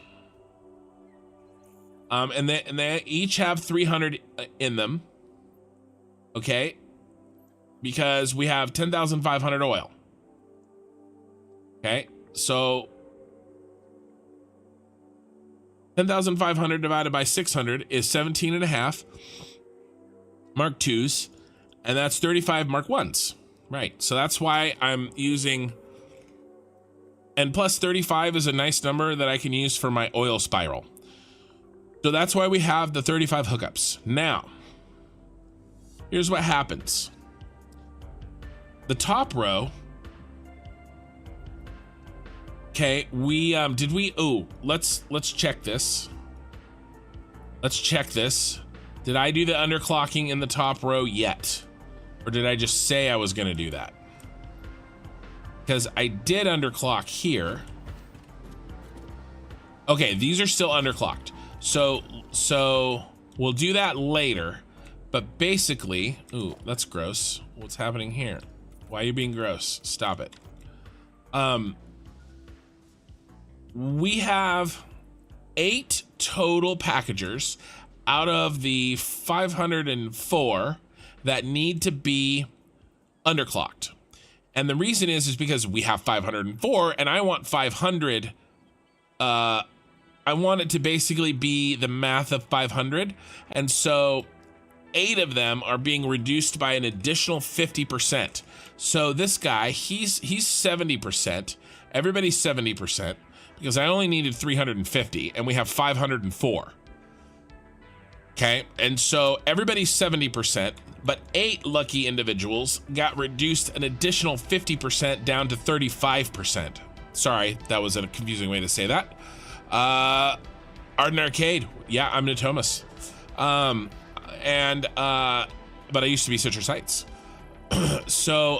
And they each have 300 in them. Okay? Because we have 10,500 oil. Okay? So 10,500 divided by 600 is 17 and a half Mark IIs, and that's 35 Mark Is. Right. So that's why I'm using, and plus 35 is a nice number that I can use for my oil spiral. So that's why we have the 35 hookups. Now, here's what happens. The top row. Okay, let's check this. Let's check this. Did I do the underclocking in the top row yet? Or did I just say I was gonna do that? Because I did underclock here. Okay, these are still underclocked. So we'll do that later. But basically, ooh, that's gross. What's happening here? Why are you being gross? Stop it. We have 8 total packagers out of the 504 that need to be underclocked. And the reason is because we have 504 and I want 500. I want it to basically be the math of 500. And so 8 of them are being reduced by an additional 50%. So this guy, he's 70%. Everybody's 70% because I only needed 350 and we have 504. Okay, and so everybody's 70%, but 8 lucky individuals got reduced an additional 50% down to 35%. Sorry, that was a confusing way to say that. Art and Arcade, yeah, I'm Natomas. But I used to be Citrus Heights. So,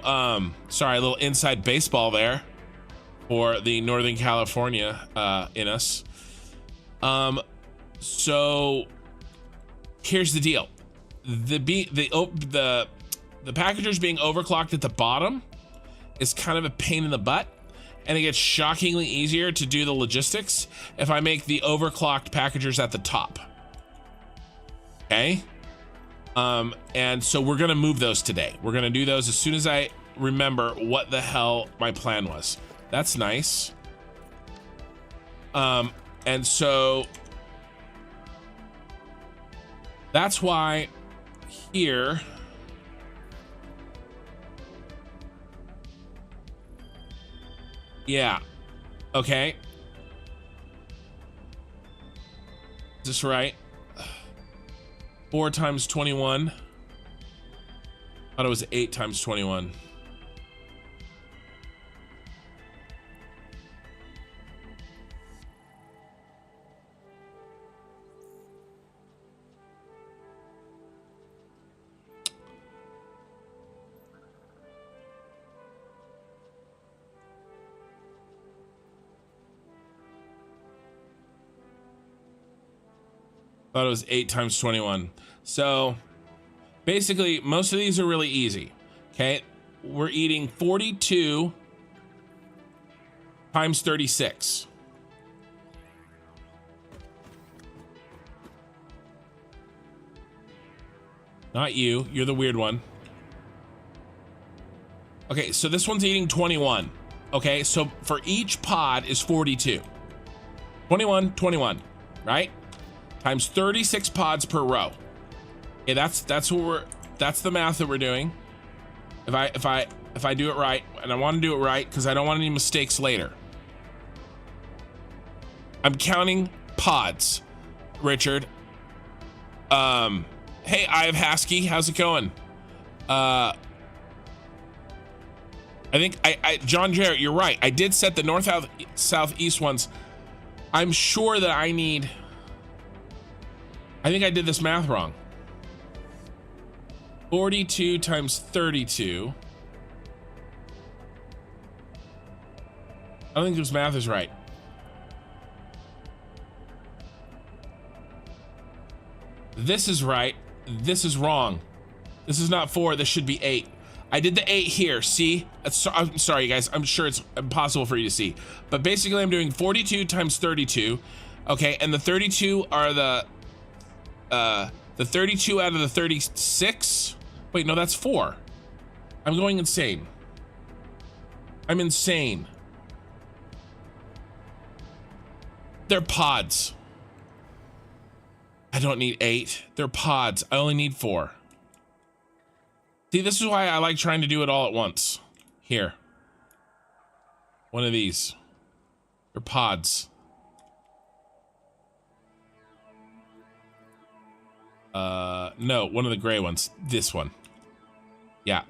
sorry, a little inside baseball there for the Northern California in us. So here's the deal. The packagers being overclocked at the bottom is kind of a pain in the butt, and it gets shockingly easier to do the logistics if I make the overclocked packagers at the top. Okay? And so we're gonna move those today. We're gonna do those as soon as I remember what the hell my plan was. That's nice. And so that's why here yeah, okay, is this right? 4 times 21. Thought it was 8 times 21. Thought it was 8 times 21. So basically most of these are really easy. Okay, we're eating 42 times 36. Not you, you're the weird one. Okay, so this one's eating 21. Okay, so for each pod is 42. 21, 21, right? Times 36 pods per row. Okay, that's the math that we're doing. If I do it right, and I want to do it right because I don't want any mistakes later. I'm counting pods, Richard. Hey, I have Hasky, how's it going? I think John Jarrett, you're right. I did set the north, south, east ones. I'm sure that I think I did this math wrong. 42 times 32. I don't think this math is right. This is right. This is wrong. This is not 4. This should be 8. I did the 8 here. See? I'm sorry, you guys. I'm sure it's impossible for you to see. But basically, I'm doing 42 times 32. Okay, and the 32 are the 32 out of the 36. Wait, no, that's 4. I'm going insane. I'm insane. They're pods. I don't need 8. They're pods. I only need 4. See, this is why I like trying to do it all at once. Here. One of these. They're pods. No, one of the gray ones. This one. Yeah.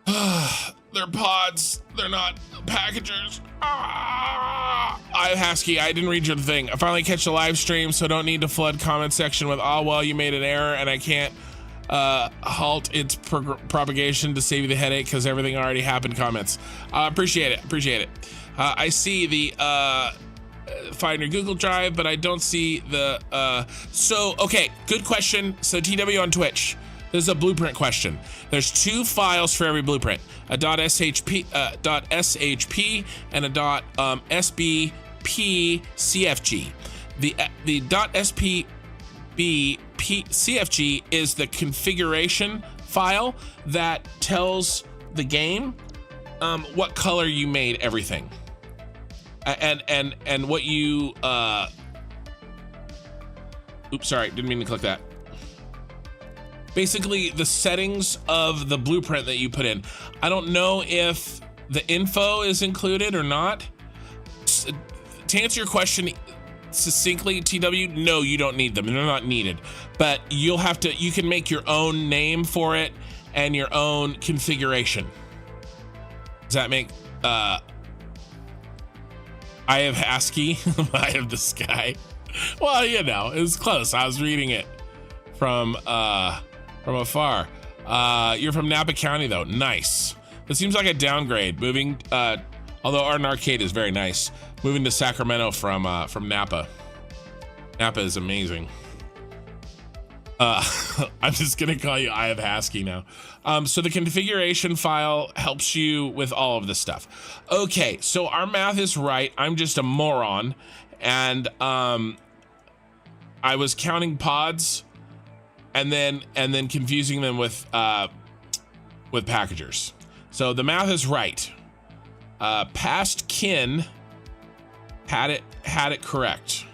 They're pods. They're not packagers. I have Hasky. I didn't read your thing. I finally catch the live stream, so don't need to flood comment section with, oh, well, you made an error and I can't halt its propagation to save you the headache because everything already happened comments. Appreciate it. Appreciate it. I see the find your Google Drive, but I don't see the so okay, good question. So TW on Twitch, this is a blueprint question. There's 2 files for every blueprint, a .shp .shp and a .sbp cfg. The CFG is the configuration file that tells the game what color you made everything, and what you oops, sorry, didn't mean to click that. Basically the settings of the blueprint that you put in. I don't know if the info is included or not. To answer your question succinctly, TW, no, you don't need them. They're not needed, but you can make your own name for it and your own configuration. Does that make, I have ASCII, I have the sky. Well, you know, it was close. I was reading it from afar. You're from Napa County though. Nice. It seems like a downgrade moving, although Art Arcade is very nice. Moving to Sacramento from Napa. Napa is amazing. I'm just gonna call you I have ASCII now. So the configuration file helps you with all of this stuff. Okay, so our math is right. I'm just a moron, and I was counting pods and then confusing them with packagers. So the math is right. Past kin had it correct.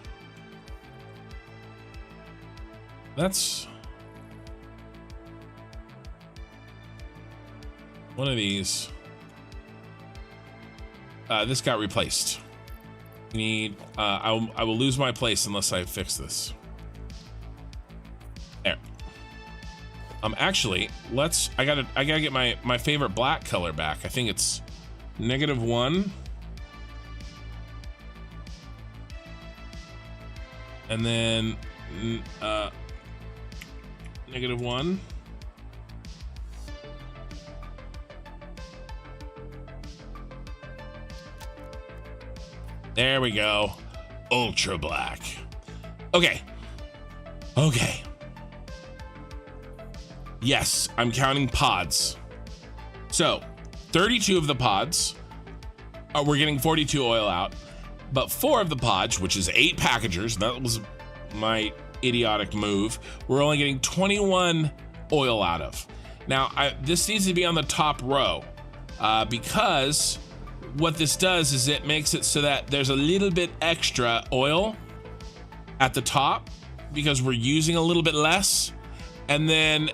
That's one of these. This got replaced. We need, I will lose my place unless I fix this. There. Actually, I gotta get my favorite black color back. I think it's -1. And then, -1. There we go. Ultra black. Okay. Okay. Yes, I'm counting pods. So 32 of the pods, we're getting 42 oil out, but 4 of the pods, which is 8 packagers, that was my idiotic move, we're only getting 21 oil out of. Now, this needs to be on the top row because what this does is it makes it so that there's a little bit extra oil at the top because we're using a little bit less, and then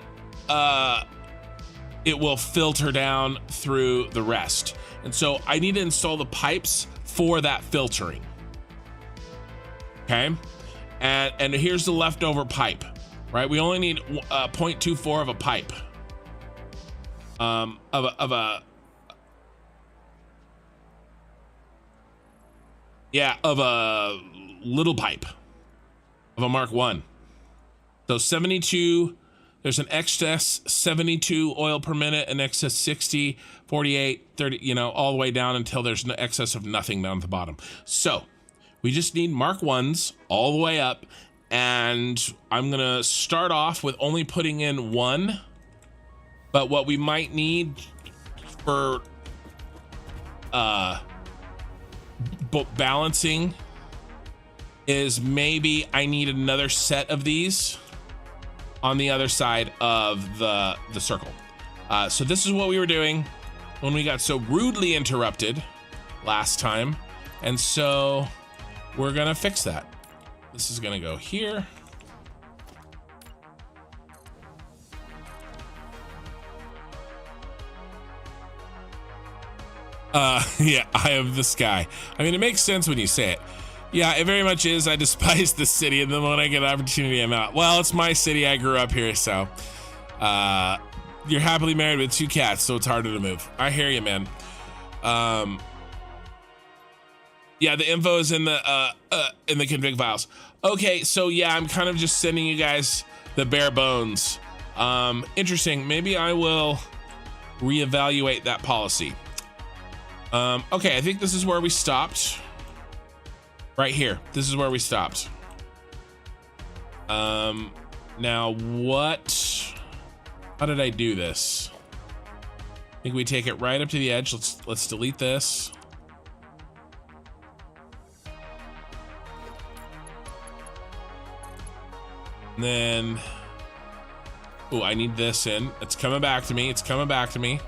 it will filter down through the rest. And so I need to install the pipes for that filtering. Okay, and here's the leftover pipe, right? We only need 0.24 of a pipe, of a little pipe, of a Mark 1. So 72, there's an excess 72 oil per minute, an excess 60, 48, 30, you know, all the way down until there's no excess of nothing down at the bottom. So we just need Mark 1s all the way up, and I'm gonna start off with only putting in 1, but what we might need for balancing is maybe I need another set of these on the other side of the circle. So this is what we were doing when we got so rudely interrupted last time, and so we're gonna fix that. This is gonna go here. Yeah, I have the sky. I mean, it makes sense when you say it. Yeah, it very much is. I despise the city, and then when I get an opportunity, I'm out. Well, it's my city. I grew up here, so you're happily married with 2 cats, so it's harder to move. I hear you, man. Yeah, the info is in the config files. Okay, so yeah, I'm kind of just sending you guys the bare bones. Interesting. Maybe I will reevaluate that policy. Okay, I think this is where we stopped. Right here. This is where we stopped. Now how did I do this? I think we take it right up to the edge. Let's delete this. And then, oh, I need this in. It's coming back to me. It's coming back to me.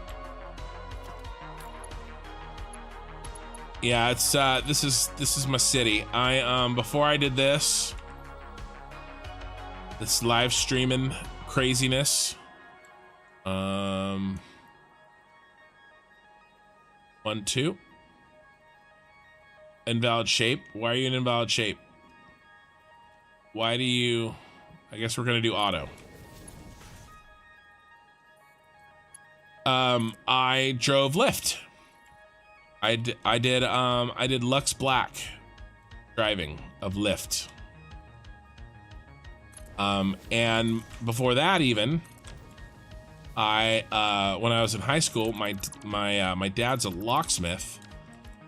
Yeah, it's this is my city. Before I did this live streaming craziness. 1, 2. Invalid shape. Why are you in invalid shape? Why do you? I guess we're gonna do auto. I drove Lyft. I did Lux Black driving of Lyft. And before that, even when I was in high school, my dad's a locksmith,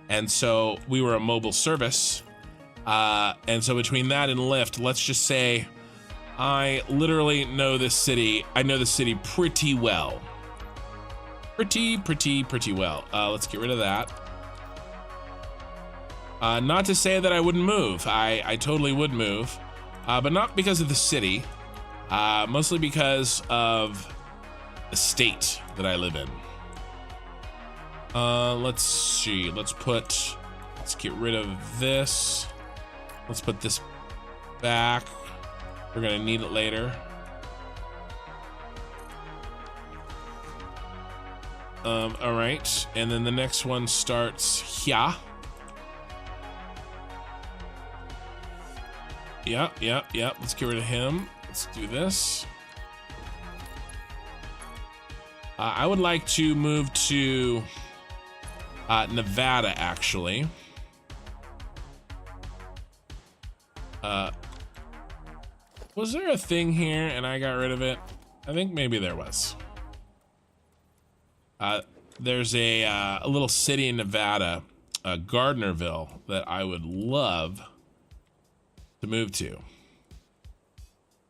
and so we were a mobile service. And so between that and Lyft, let's just say I literally know this city. I know the city pretty well. Pretty well. Let's get rid of that. Not to say that I wouldn't move. I totally would move, but not because of the city, mostly because of the state that I live in. Let's see. Let's get rid of this. Let's put this back. We're gonna need it later. All right, and then the next one starts here. Yeah. Let's get rid of him. Let's do this. I would like to move to Nevada, actually. Was there a thing here and I got rid of it? I think maybe there was. There's a little city in Nevada, Gardnerville, that I would love to move to.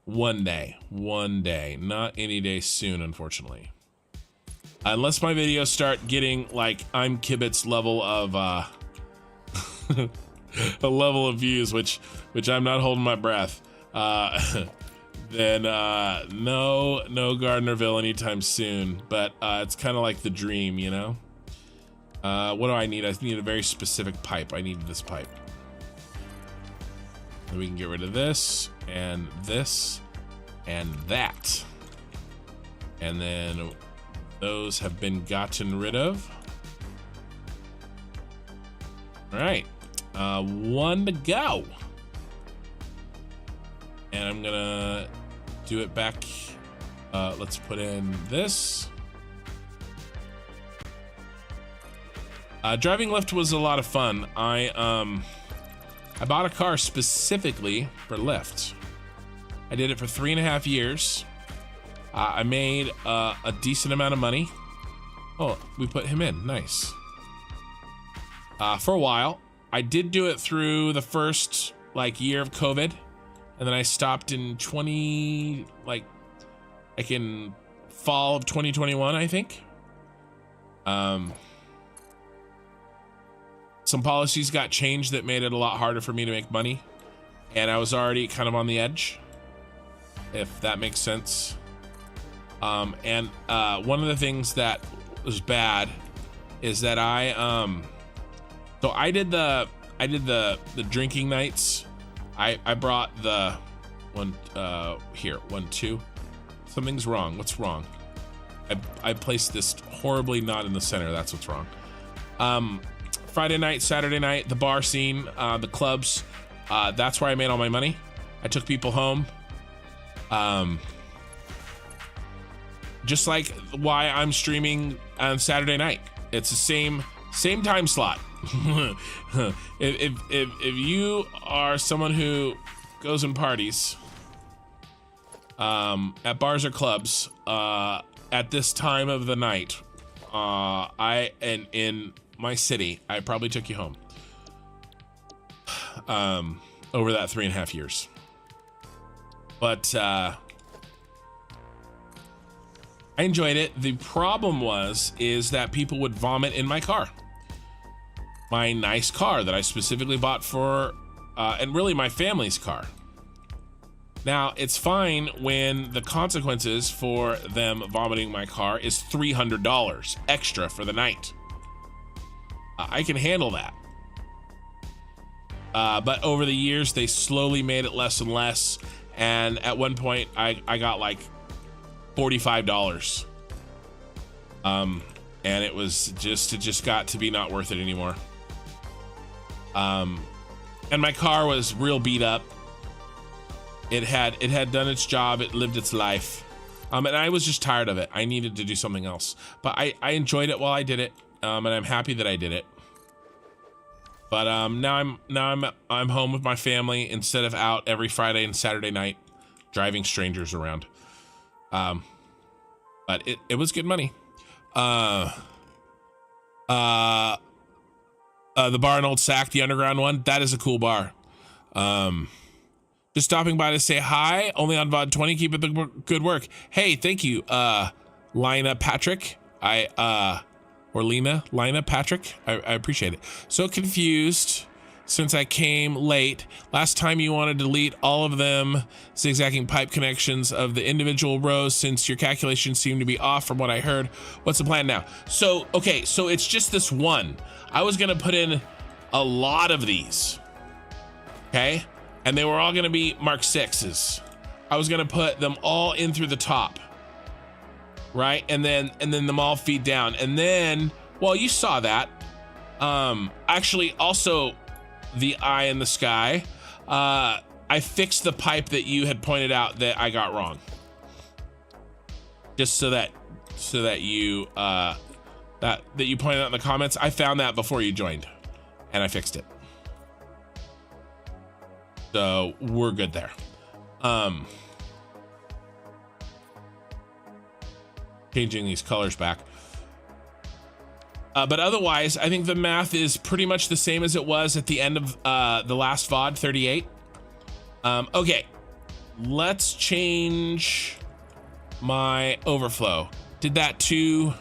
One day, not any day soon, unfortunately. Unless my videos start getting like I'm Kibit's level of a level of views, which I'm not holding my breath. Then no Gardnerville anytime soon. But it's kind of like the dream, you know. What do I need? I need a very specific pipe. I need this pipe. And we can get rid of this and that. And then those have been gotten rid of. All right, 1 to go. And I'm gonna do it back. Let's put in this. Driving Lyft was a lot of fun. I bought a car specifically for Lyft. I did it for 3.5 years. I made a decent amount of money. Oh, we put him in, nice. For a while, I did do it through the first year of COVID, and then I stopped in in fall of 2021, I think. Some policies got changed that made it a lot harder for me to make money, and I was already kind of on the edge, if that makes sense. And one of the things that was bad is that I did the drinking nights. I brought the one here, 1, 2. Something's wrong. What's wrong? I placed this horribly not in the center. That's what's wrong. Friday night, Saturday night, the bar scene, the clubs. That's where I made all my money. I took people home. Just like why I'm streaming on Saturday night. It's the same time slot. if you are someone who goes and parties at bars or clubs at this time of the night, in my city, I probably took you home over that 3.5 years. But I enjoyed it. The problem is that people would vomit in my car. My nice car that I specifically bought for, and really my family's car. Now, it's fine when the consequences for them vomiting my car is $300 extra for the night. I can handle that. But over the years, they slowly made it less and less. And at one point, I got like $45. And it just got to be not worth it anymore. And my car was real beat up. It had done its job. It lived its life. And I was just tired of it. I needed to do something else. But I enjoyed it while I did it. And I'm happy that I did it. But now I'm home with my family instead of out every Friday and Saturday night driving strangers around. But it was good money. The bar in Old Sac, the underground one, that is a cool bar. Just stopping by to say hi, only on VOD 20, keep up the good work. Hey, thank you, Lina Patrick. Lina Patrick, I appreciate it. So confused since I came late. Last time you wanted to delete all of them zigzagging pipe connections of the individual rows since your calculations seem to be off from what I heard. What's the plan now? So, okay, so it's just this one. I was gonna put in a lot of these, okay? And they were all gonna be Mark 6s. I was gonna put them all in through the top, right? And then them all feed down. And then, well, you saw that. Actually, also the eye in the sky. I fixed the pipe that you had pointed out that I got wrong. Just so that you that you pointed out in the comments. I found that before you joined, and I fixed it. So we're good there. Changing these colors back. But otherwise, I think the math is pretty much the same as it was at the end of the last VOD, 38. Okay, let's change my overflow. Did that too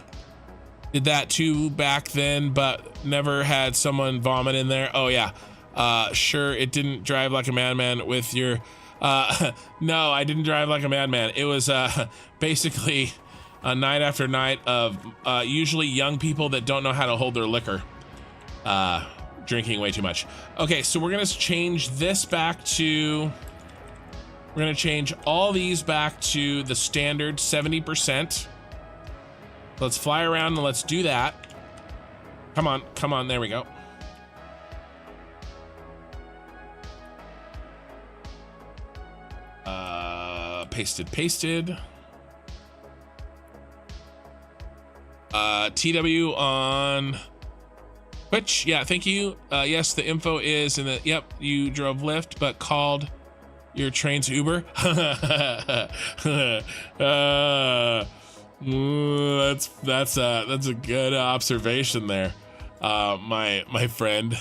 back then, but never had someone vomit in there. Oh yeah, sure, it didn't drive like a madman with your, no, I didn't drive like a madman. It was basically a night after night of usually young people that don't know how to hold their liquor, drinking way too much. Okay, so we're gonna change this back to, we're gonna change all these back to the standard 70%. Let's fly around and let's do that. Come on, there we go. Pasted. TW on Twitch. Yeah, thank you. Yes, the info is in the, yep, you drove Lyft, but called your trains Uber. That's a good observation there, my friend.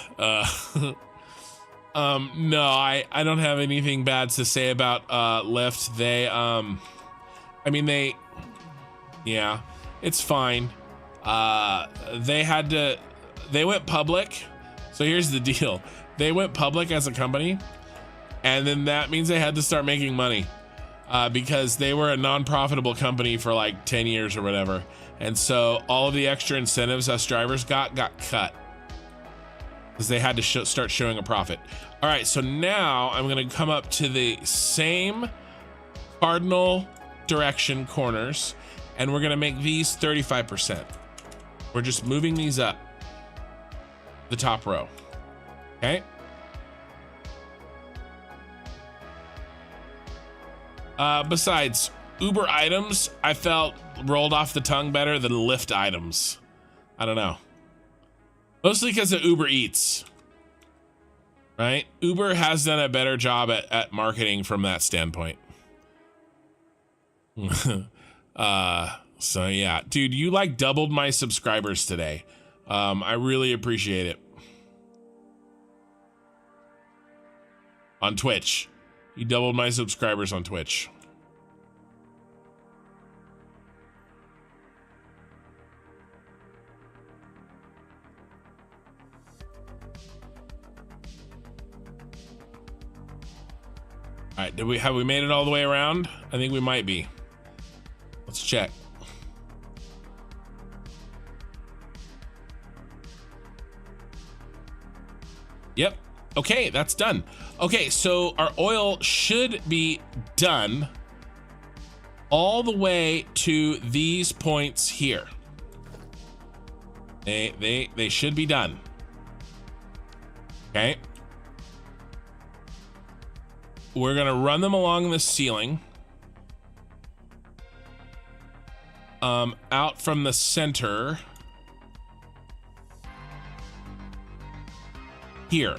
No, I don't have anything bad to say about Lyft. They I mean, yeah, it's fine. They went public. So here's the deal. They went public as a company, and then that means they had to start making money, because they were a non-profitable company for like 10 years or whatever. And so all of the extra incentives us drivers got cut because they had to start showing a profit. All right, so now I'm gonna come up to the same cardinal direction corners, and we're gonna make these 35%. We're just moving these up the top row, okay? Besides, Uber items, I felt rolled off the tongue better than Lyft items. I don't know. Mostly because of Uber Eats, right? Uber has done a better job at marketing from that standpoint. So yeah, dude, you like doubled my subscribers today. I really appreciate it. On Twitch. You doubled my subscribers on Twitch. All right, have we made it all the way around? I think we might be. Let's check. Yep. Okay, that's done. Okay, so our oil should be done all the way to these points here. They should be done. Okay. We're gonna run them along the ceiling. Out from the center. Here.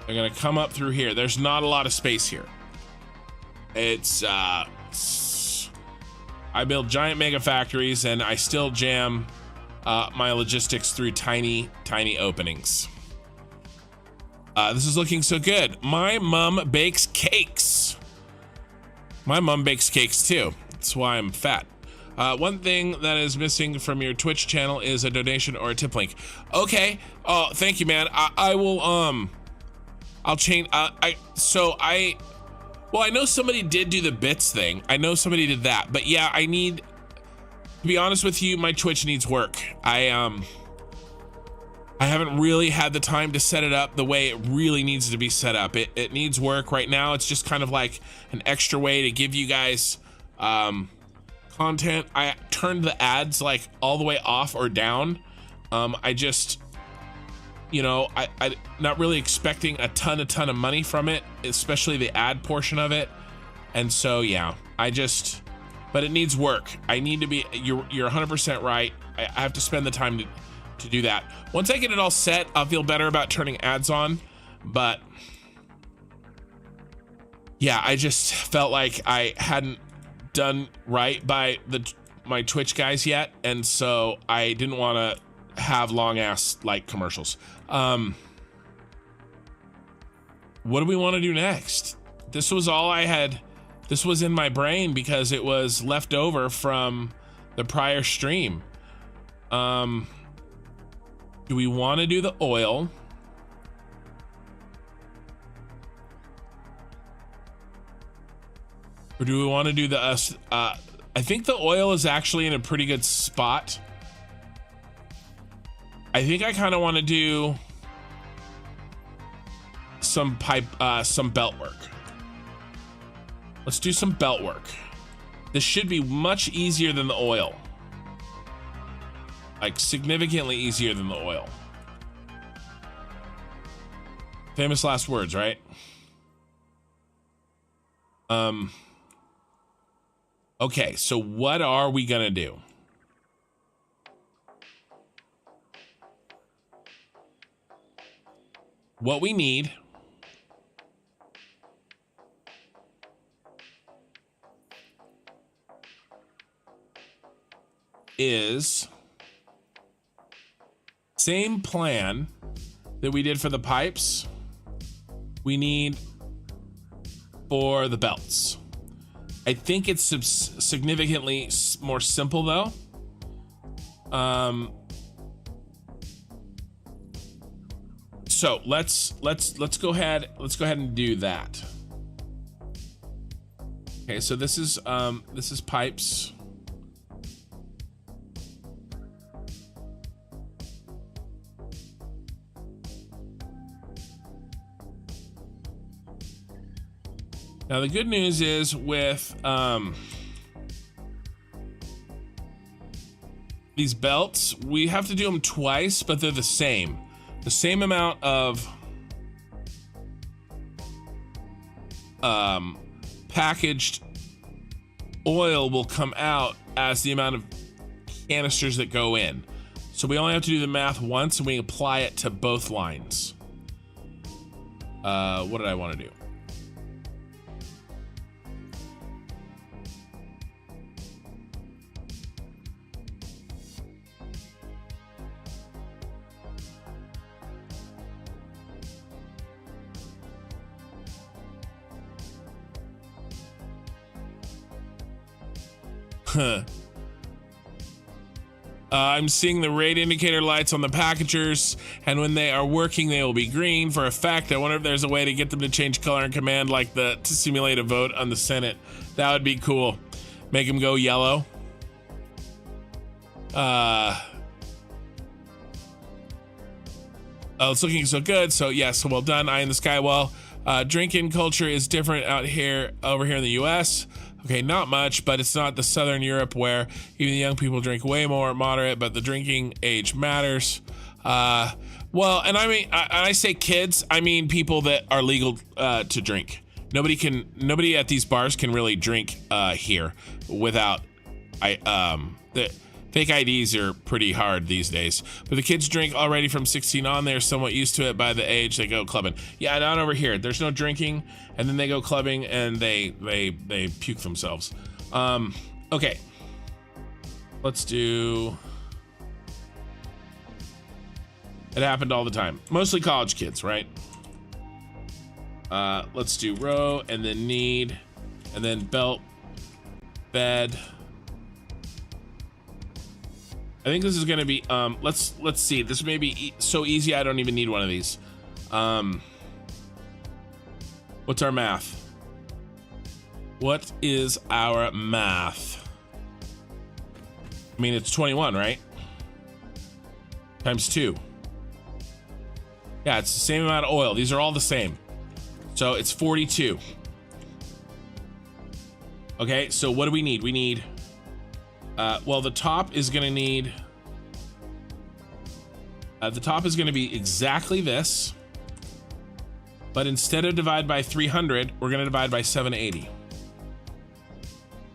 They're gonna come up through here. There's not a lot of space here. It's I build giant mega factories and I still jam my logistics through tiny openings. This is looking so good. My mom bakes cakes. My mom bakes cakes too. That's why I'm fat. One thing that is missing from your Twitch channel is a donation or a tip link. Okay. Oh, thank you, man. I will, I'll change. Well, I know somebody did do the bits thing. I know somebody did that, but yeah, to be honest with you, my Twitch needs work. I haven't really had the time to set it up the way it really needs to be set up. It needs work right now. It's just kind of like an extra way to give you guys content. I turned the ads like all the way off or down. I just, you know, I not really expecting a ton of money from it, especially the ad portion of it. And so, yeah, but it needs work. I need to be, you're 100% right. I have to spend the time to do that. Once I get it all set, I'll feel better about turning ads on. But yeah, I just felt like I hadn't done right by my Twitch guys yet. And so I didn't want to have long ass like commercials. What do we want to do next? This was all I had. This was in my brain because it was left over from the prior stream. Do we want to do the oil? Or do we want to do the I think the oil is actually in a pretty good spot. I think I kind of want to do some belt work. Let's do some belt work. This should be much easier than the oil. Like significantly easier than the oil. Famous last words, right? Okay, so what are we gonna do? What we need is same plan that we did for the pipes. We need for the belts. I think it's significantly more simple though. So let's go ahead and do that. Okay, so this is pipes. Now the good news is with these belts, we have to do them twice, but they're the same. The same amount of packaged oil will come out as the amount of canisters that go in. So we only have to do the math once and we apply it to both lines. What did I want to do? I'm seeing the rate indicator lights on the packagers, and when they are working, they will be green for effect. I wonder if there's a way to get them to change color in command, like to simulate a vote on the Senate. That would be cool. Make them go yellow. Oh, it's looking so good. So yes, well done. Eye in the sky. Well, drinking culture is different over here in the US. Okay, not much, but it's not the Southern Europe where even the young people drink way more moderate, but the drinking age matters. Well, and I mean, I say kids, I mean people that are legal to drink. Nobody at these bars can really drink here without the fake IDs are pretty hard these days. But the kids drink already from 16 on. They're somewhat used to it by the age they go clubbing. Yeah, not over here. There's no drinking, and then they go clubbing and they puke themselves. Okay. Let's do. It happened all the time. Mostly college kids, right? Let's do row and then need and then belt, bed. I think this is gonna be let's see. This may be so easy I don't even need one of these. What's our math? What is our math? I mean, it's 21, right? Times 2. Yeah, it's the same amount of oil. These are all the same. So it's 42. Okay, so what do we need? We need well, the top is gonna need the top is gonna be exactly this, but instead of divide by 300, we're gonna divide by 780.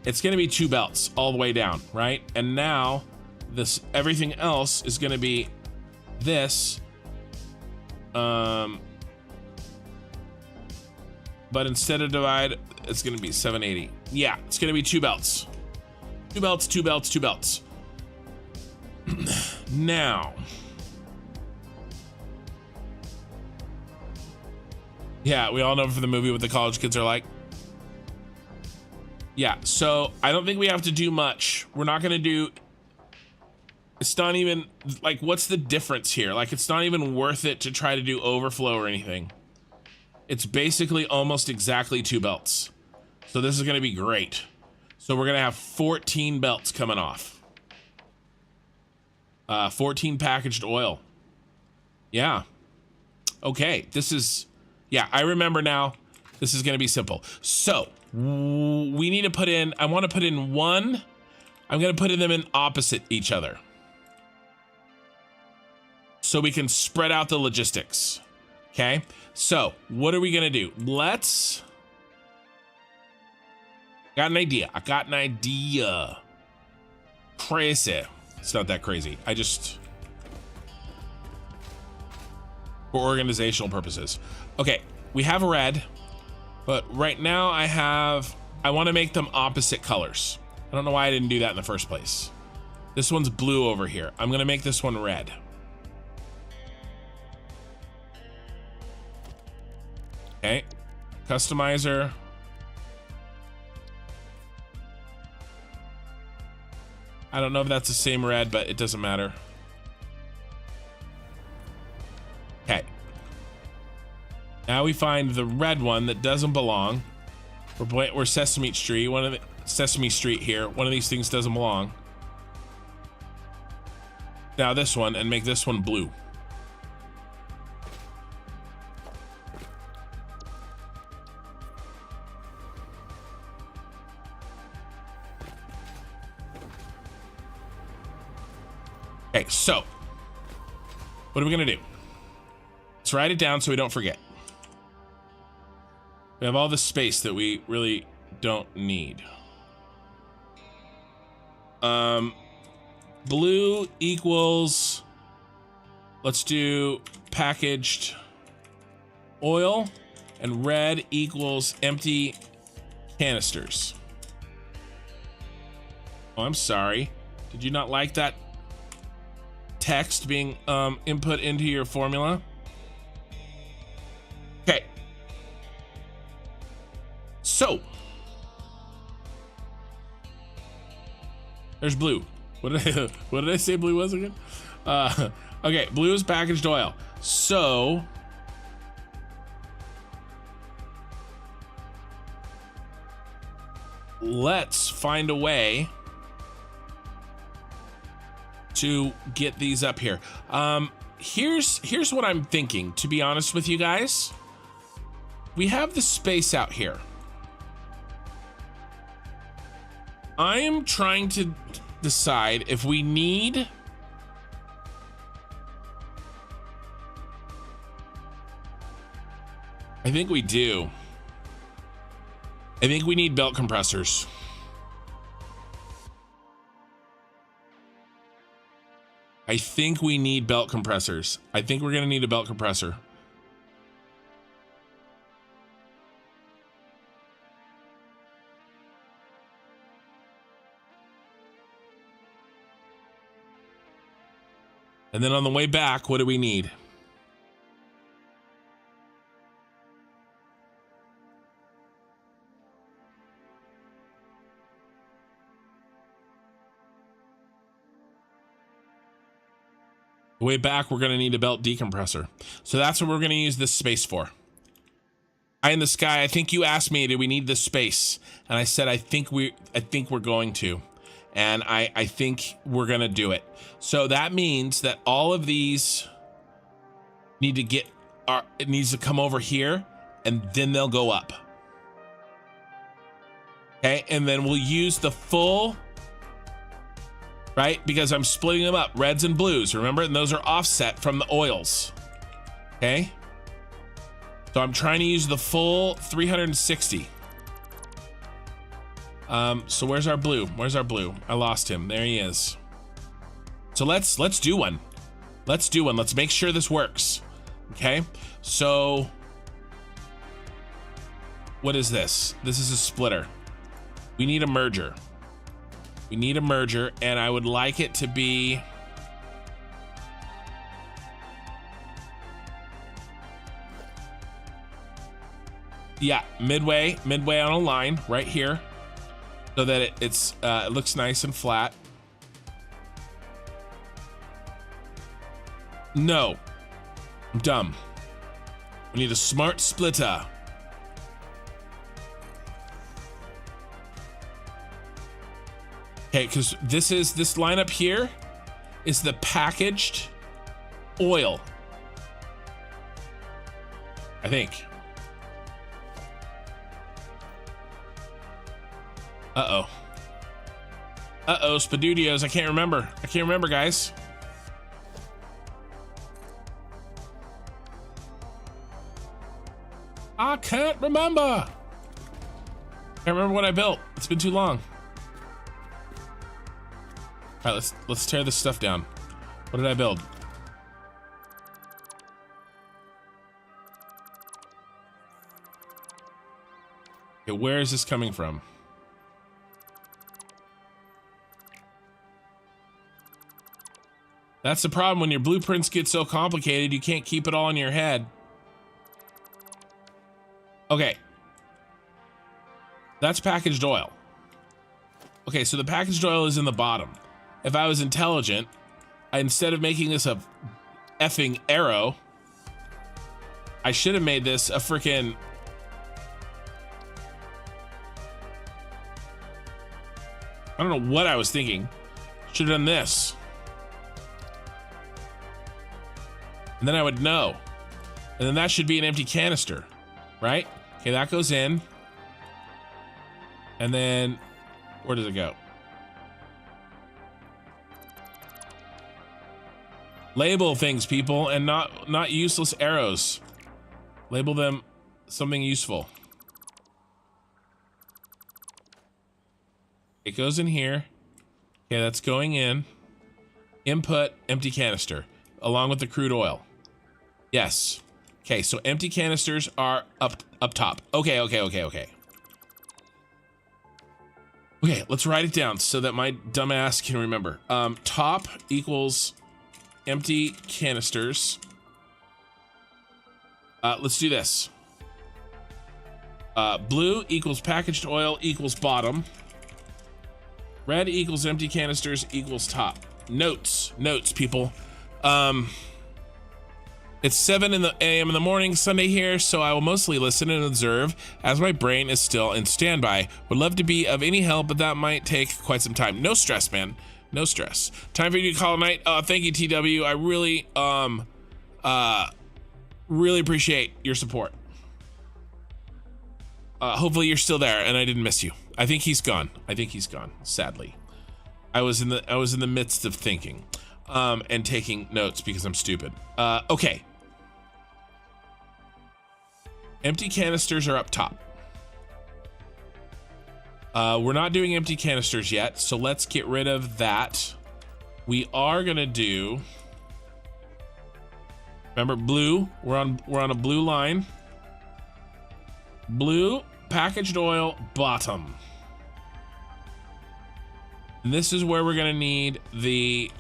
It's gonna be 2 belts all the way down, right? And now this everything else is gonna be this, but instead of divide, it's gonna be 780. Yeah, it's gonna be 2 belts. 2 belts, 2 belts, 2 belts. Now. Yeah, we all know from the movie what the college kids are like. Yeah, so I don't think we have to do much. We're not gonna do, it's not even, like, what's the difference here? Like, it's not even worth it to try to do overflow or anything. It's basically almost exactly 2 belts. So this is gonna be great. So we're gonna have 14 belts coming off. 14 packaged oil. Yeah. Okay, this is, yeah, I remember now. This is gonna be simple. So we need to put in, I wanna put in one. I'm gonna put them in opposite each other, so we can spread out the logistics. Okay, so what are we gonna do? Let's, got an idea. I got an idea. Crazy. It's not that crazy. I just, for organizational purposes. Okay, we have red, but right now I want to make them opposite colors. I don't know why I didn't do that in the first place. This one's blue over here. I'm gonna make this one red. Okay, customizer. I don't know if that's the same red, but it doesn't matter. Okay. Now we find the red one that doesn't belong. We're Sesame Street. One of the Sesame Street here. One of these things doesn't belong. Now this one, and make this one blue. Okay, so what are we gonna do? Let's write it down so we don't forget. We have all this space that we really don't need. Blue equals, let's do packaged oil, and red equals empty canisters. Oh, I'm sorry. Did you not like that text being input into your formula? Okay. So there's blue. what did I say blue was again? Okay, blue is packaged oil. So let's find a way to get these up here. Here's what I'm thinking, to be honest with you guys. We have the space out here. I am trying to decide if we need I think we do. I think we need belt compressors. I think we need belt compressors. I think we're gonna need a belt compressor. And then on the way back, what do we need? The way back, we're gonna need a belt decompressor. So that's what we're gonna use this space for. Eye in the sky, I think you asked me, do we need this space? And I said, I think we're going to. And I think we're gonna do it. So that means that all of these need to get, it needs to come over here and then they'll go up. Okay, and then we'll use the full, right? Because I'm splitting them up, reds and blues, remember? And those are offset from the oils, okay? So I'm trying to use the full 360. So where's our blue? Where's our blue? I lost him. There he is. So let's do one. Let's do one. Let's make sure this works. Okay. So what is this? This is a splitter. We need a merger. We need a merger, and I would like it to be midway on a line right here. So that it looks nice and flat. No, I'm dumb. We need a smart splitter. Okay, because this lineup here is the packaged oil, I think. Uh-oh, Spadudios, I can't remember, guys. I can't remember. Can't remember what I built. It's been too long. All right, let's tear this stuff down. What did I build? Okay, where is this coming from? That's the problem when your blueprints get so complicated, you can't keep it all in your head. Okay. That's packaged oil. Okay, so the packaged oil is in the bottom. If I was intelligent, instead of making this a effing arrow, I should have made this a freaking... I don't know what I was thinking. Should have done this. And then I would know. And then that should be an empty canister, right? Okay, that goes in. And then, where does it go? Label things, people, and not useless arrows. Label them something useful. It goes in here. Okay, that's going in. Input, empty canister, along with the crude oil. Yes. Okay, so empty canisters are up top. Okay. Okay, let's write it down so that my dumbass can remember. Top equals empty canisters. Let's do this. Blue equals packaged oil equals bottom. Red equals empty canisters equals top. Notes, people. It's 7 a.m. in the morning, Sunday here, so I will mostly listen and observe as my brain is still in standby. Would love to be of any help, but that might take quite some time. No stress, man. No stress. Time for you to call it night. Thank you, TW. I really appreciate your support. Hopefully you're still there and I didn't miss you. I think he's gone. Sadly. I was in the midst of thinking and taking notes because I'm stupid. Okay. Empty canisters are up top. We're not doing empty canisters yet, so let's get rid of that. We are gonna do, remember, blue. We're on a blue line. Blue, packaged oil, bottom. And this is where we're gonna need the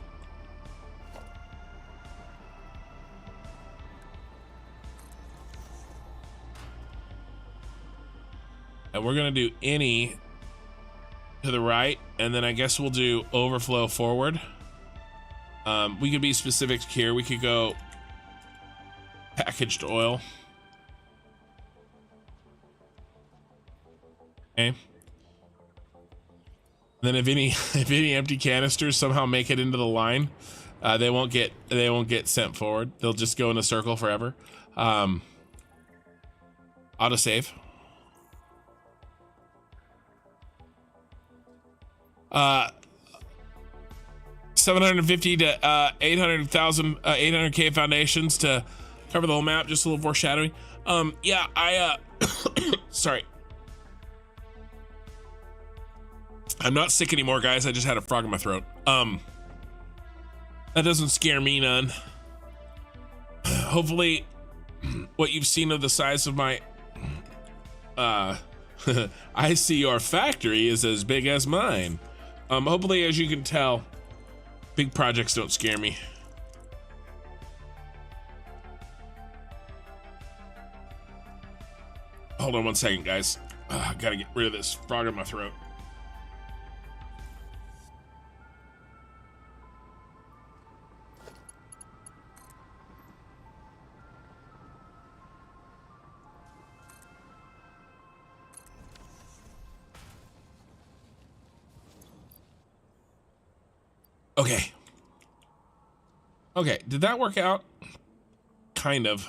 and we're gonna do any to the right, and then I guess we'll do overflow forward. We could be specific here. We could go packaged oil. Okay. Then if any empty canisters somehow make it into the line, they won't get sent forward. They'll just go in a circle forever. Autosave. 750 to 800,000 800k foundations to cover the whole map. Just a little foreshadowing. Yeah, I sorry, I'm not sick anymore, guys. I just had a frog in my throat. That doesn't scare me none. Hopefully what you've seen of the size of my I see your factory is as big as mine. Hopefully, as you can tell, big projects don't scare me. Hold on one second, guys. I gotta get rid of this frog in my throat. Okay, did that work out? Kind of.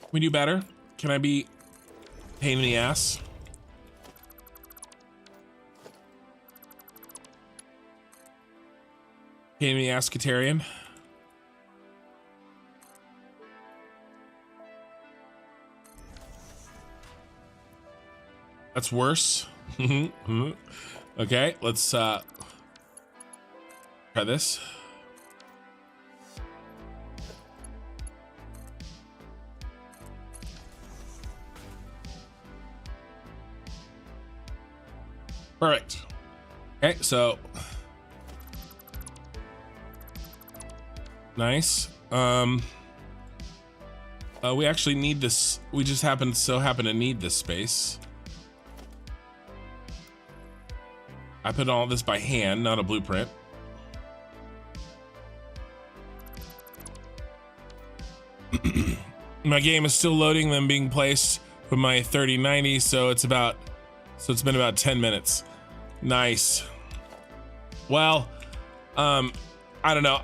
Can we do better? Can I be pain in the ass? Pain in the ass, Katarian. That's worse. Okay, let's try this. Perfect. Okay, so nice. We actually need this. We just happen to need this space. I put all this by hand, not a blueprint. My game is still loading, them being placed with my 3090, so it's been about 10 minutes. Nice. Well, I don't know.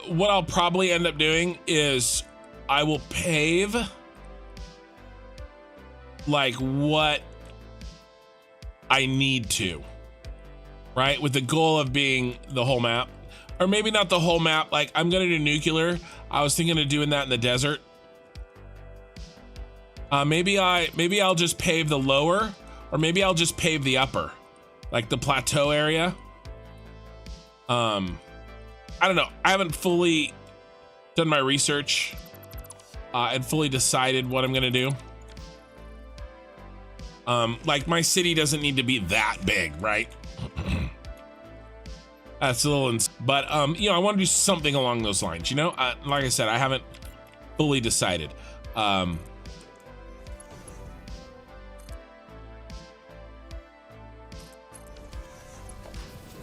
What I'll probably end up doing is I will pave like what I need to, right? With the goal of being the whole map, or maybe not the whole map. Like I'm gonna do nuclear. I was thinking of doing that in the desert. Maybe I'll just pave the lower, or maybe I'll just pave the upper, like the plateau area. I don't know. I haven't fully done my research and fully decided what I'm gonna do. Like my city doesn't need to be that big, right? That's a little, but you know, I want to do something along those lines. You know, like I said, I haven't fully decided.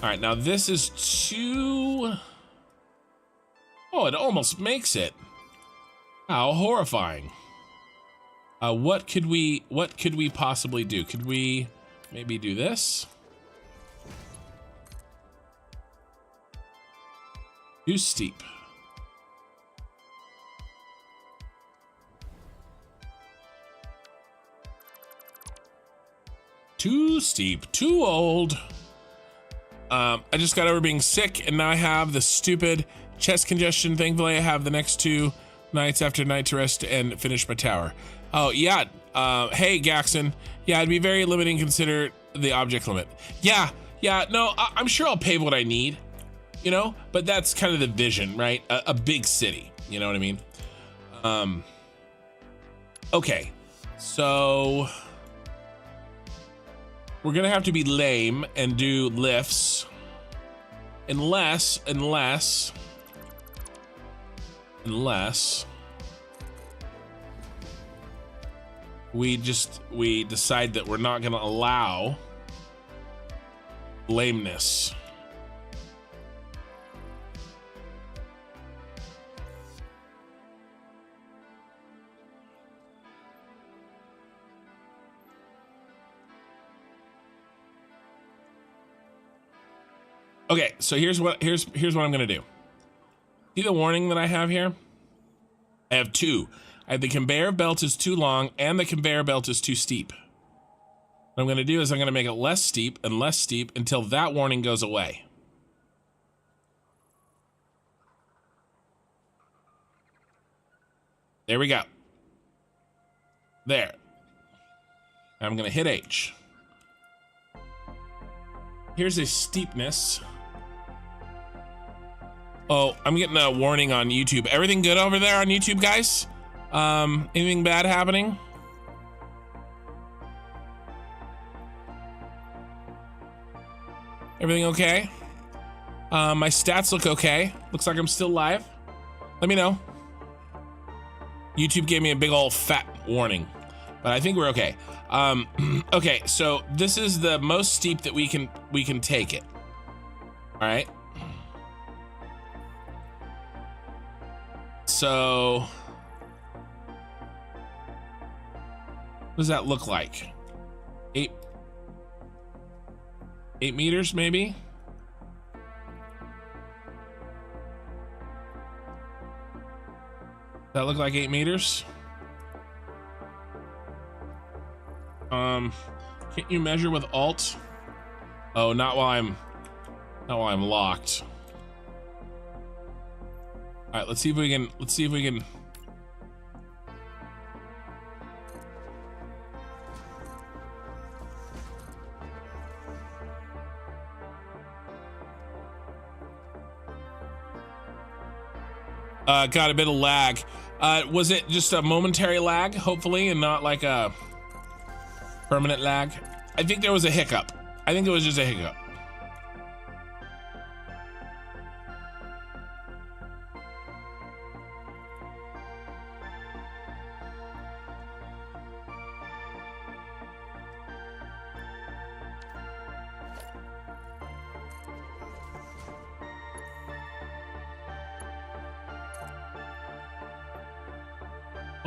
All right, now this is too... Oh, it almost makes it. How horrifying. What could we possibly do? Could we maybe do this? Too steep. Too steep, too old. I just got over being sick and now I have the stupid chest congestion. Thankfully I have the next 2 nights after night to rest and finish my tower. Oh yeah, hey Gaxon. Yeah, I'd be very limiting, consider the object limit. Yeah, no, I'm sure I'll pave what I need, you know, but that's kind of the vision, right? A big city, you know what I mean? Okay, so we're gonna have to be lame and do lifts unless we decide that we're not gonna allow lameness. Okay, so here's what I'm gonna do. See the warning that I have here? I have 2. I have the conveyor belt is too long and the conveyor belt is too steep. What I'm gonna do is I'm gonna make it less steep and less steep until that warning goes away. There we go. There. I'm gonna hit H. Here's a steepness. Oh, I'm getting a warning on YouTube. Everything good over there on YouTube, guys? Anything bad happening? Everything okay? My stats look okay. Looks like I'm still live. Let me know. YouTube gave me a big old fat warning, but I think we're okay. Okay, so this is the most steep that we can take it. All right. So what does that look like? 8 meters, maybe? Does that look like 8 meters? Can't you measure with Alt? Oh, not while I'm locked. All right, let's see if we can. Got a bit of lag. Was it just a momentary lag, hopefully, and not like a permanent lag? I think there was a hiccup. I think it was just a hiccup.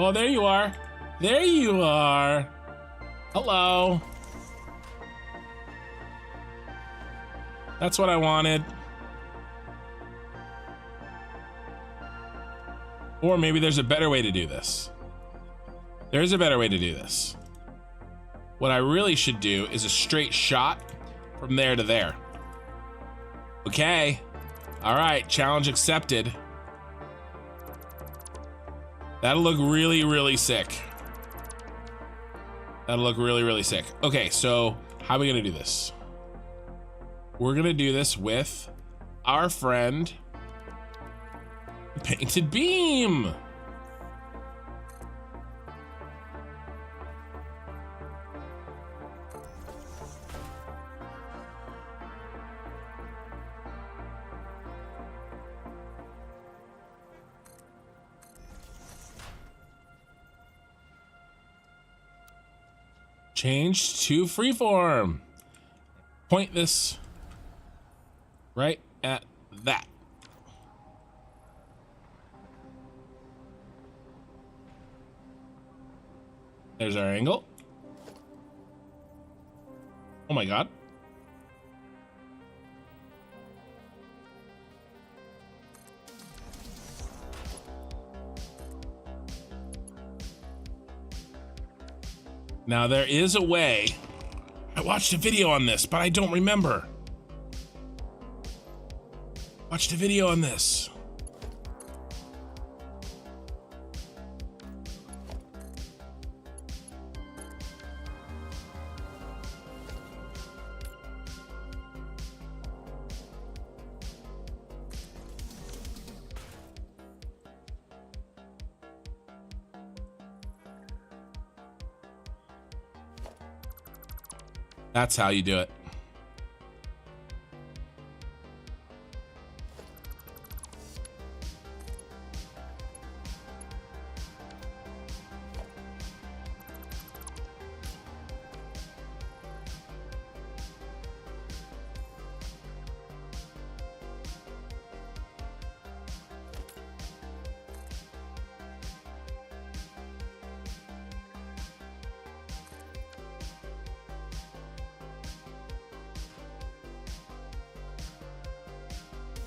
Oh, there you are. There you are. Hello. That's what I wanted. Or maybe there's a better way to do this. There's a better way to do this. What I really should do is a straight shot from there to there. Okay. All right, challenge accepted. That'll look really, really sick. That'll look really, really sick. Okay, so how are we gonna do this? We're gonna do this with our friend, Painted Beam. Change to freeform. Point this. Right at that. There's our angle. Oh my God. Now there is a way. I watched a video on this, but I don't remember. Watched a video on this. That's how you do it.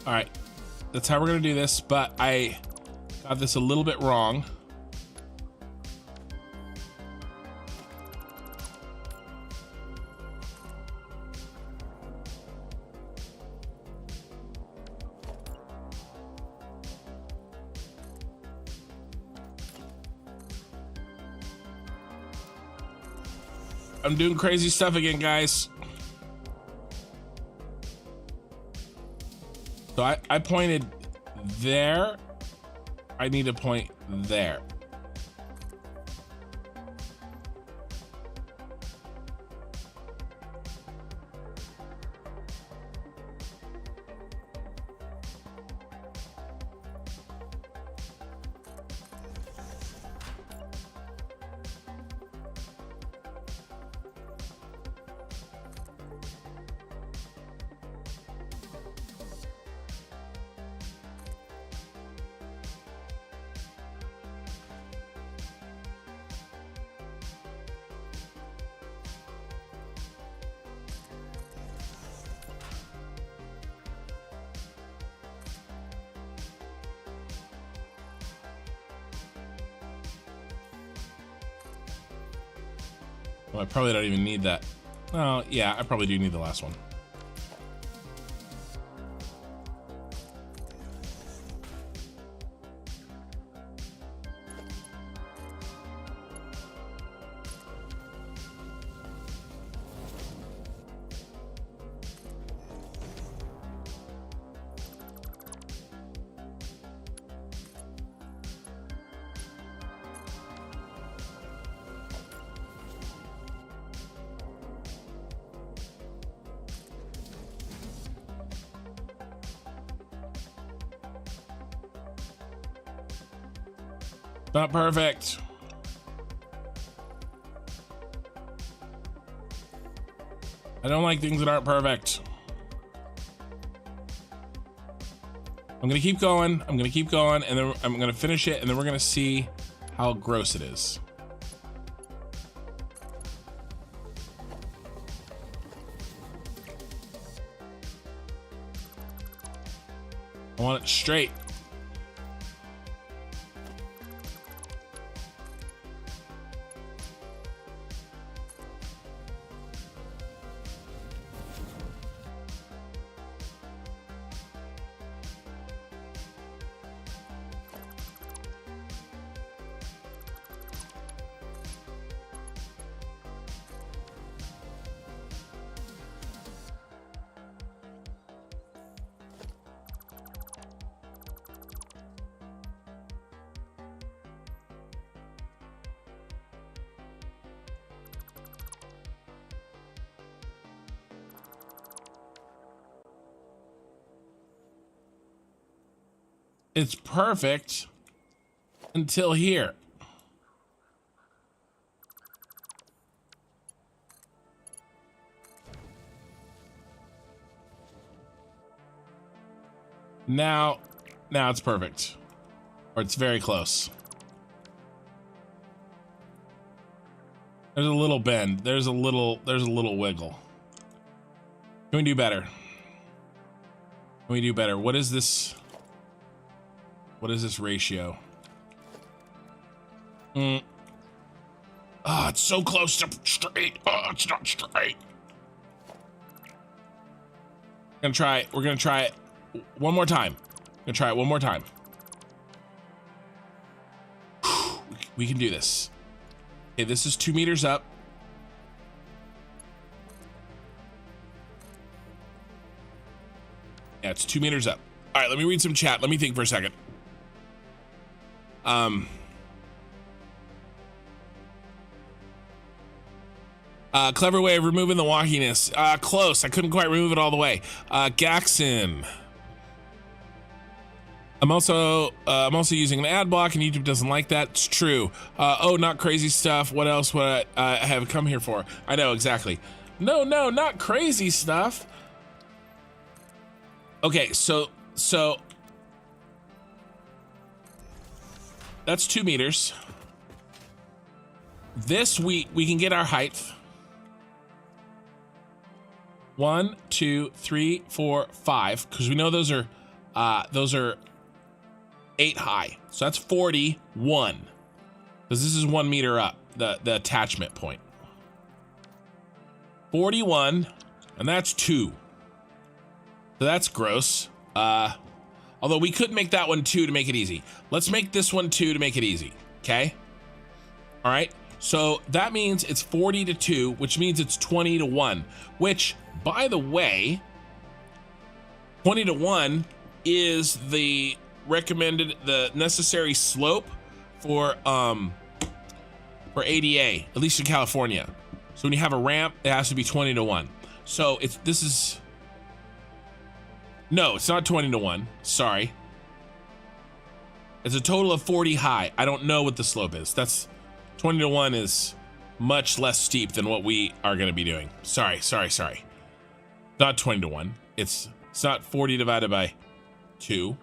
All right, that's how we're gonna do this, but I got this a little bit wrong. I'm doing crazy stuff again, guys. So I pointed there. I need to point there. Well, I probably don't even need that. Oh, yeah, I probably do need the last one. Not perfect. I don't like things that aren't perfect. I'm gonna keep going. I'm gonna keep going, and then I'm gonna finish it, and then we're gonna see how gross it is. I want it straight. It's perfect until here. Now it's perfect. Or it's very close. There's a little bend. There's a little wiggle. Can we do better? Can we do better? What is this? What is this ratio? Oh, it's so close to straight. Oh, it's not straight. We're gonna try it one more time. We're gonna try it one more time. We can do this. Okay, this is 2 meters up. Yeah, it's 2 meters up. All right, let me read some chat. Let me think for a second. Clever way of removing the wonkiness. Close. I couldn't quite remove it all the way. Gaxon. I'm also using an ad block, and YouTube doesn't like that. It's true. Oh, not crazy stuff. What else would I have come here for? I know exactly. No, not crazy stuff. Okay, so that's 2 meters. This we can get our height. 1, 2, 3, 4, 5, because we know those are 8 high. So that's 41. Because this is 1 meter up, the attachment point. 41, and that's 2. So that's gross. Although we could make that one 2 to make it easy. Let's make this one 2 to make it easy. Okay. All right. So that means it's 40 to 2, which means it's 20 to 1, which, by the way, 20 to 1 is the recommended, the necessary slope for ADA, at least in California. So when you have a ramp, it has to be 20 to 1. So no, it's not 20 to 1. Sorry. It's a total of 40 high. I don't know what the slope is. That's 20 to 1 is much less steep than what we are going to be doing. Sorry. Not 20 to 1. It's not 40 divided by 2.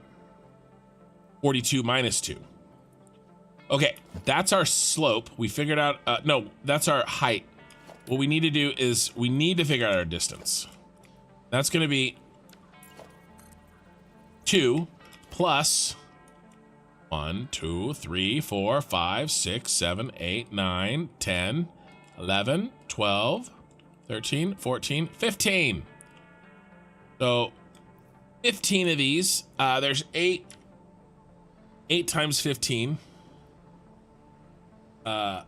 42 minus 2. Okay, that's our slope. We figured out, no, that's our height. What we need to do is we need to figure out our distance. That's going to be 2 plus 1, 2, 3, 4, 5, 6, 7, 8, 9, 10, 11, 12, 13, 14, 15. So 15 of these, there's 8 times 15. 8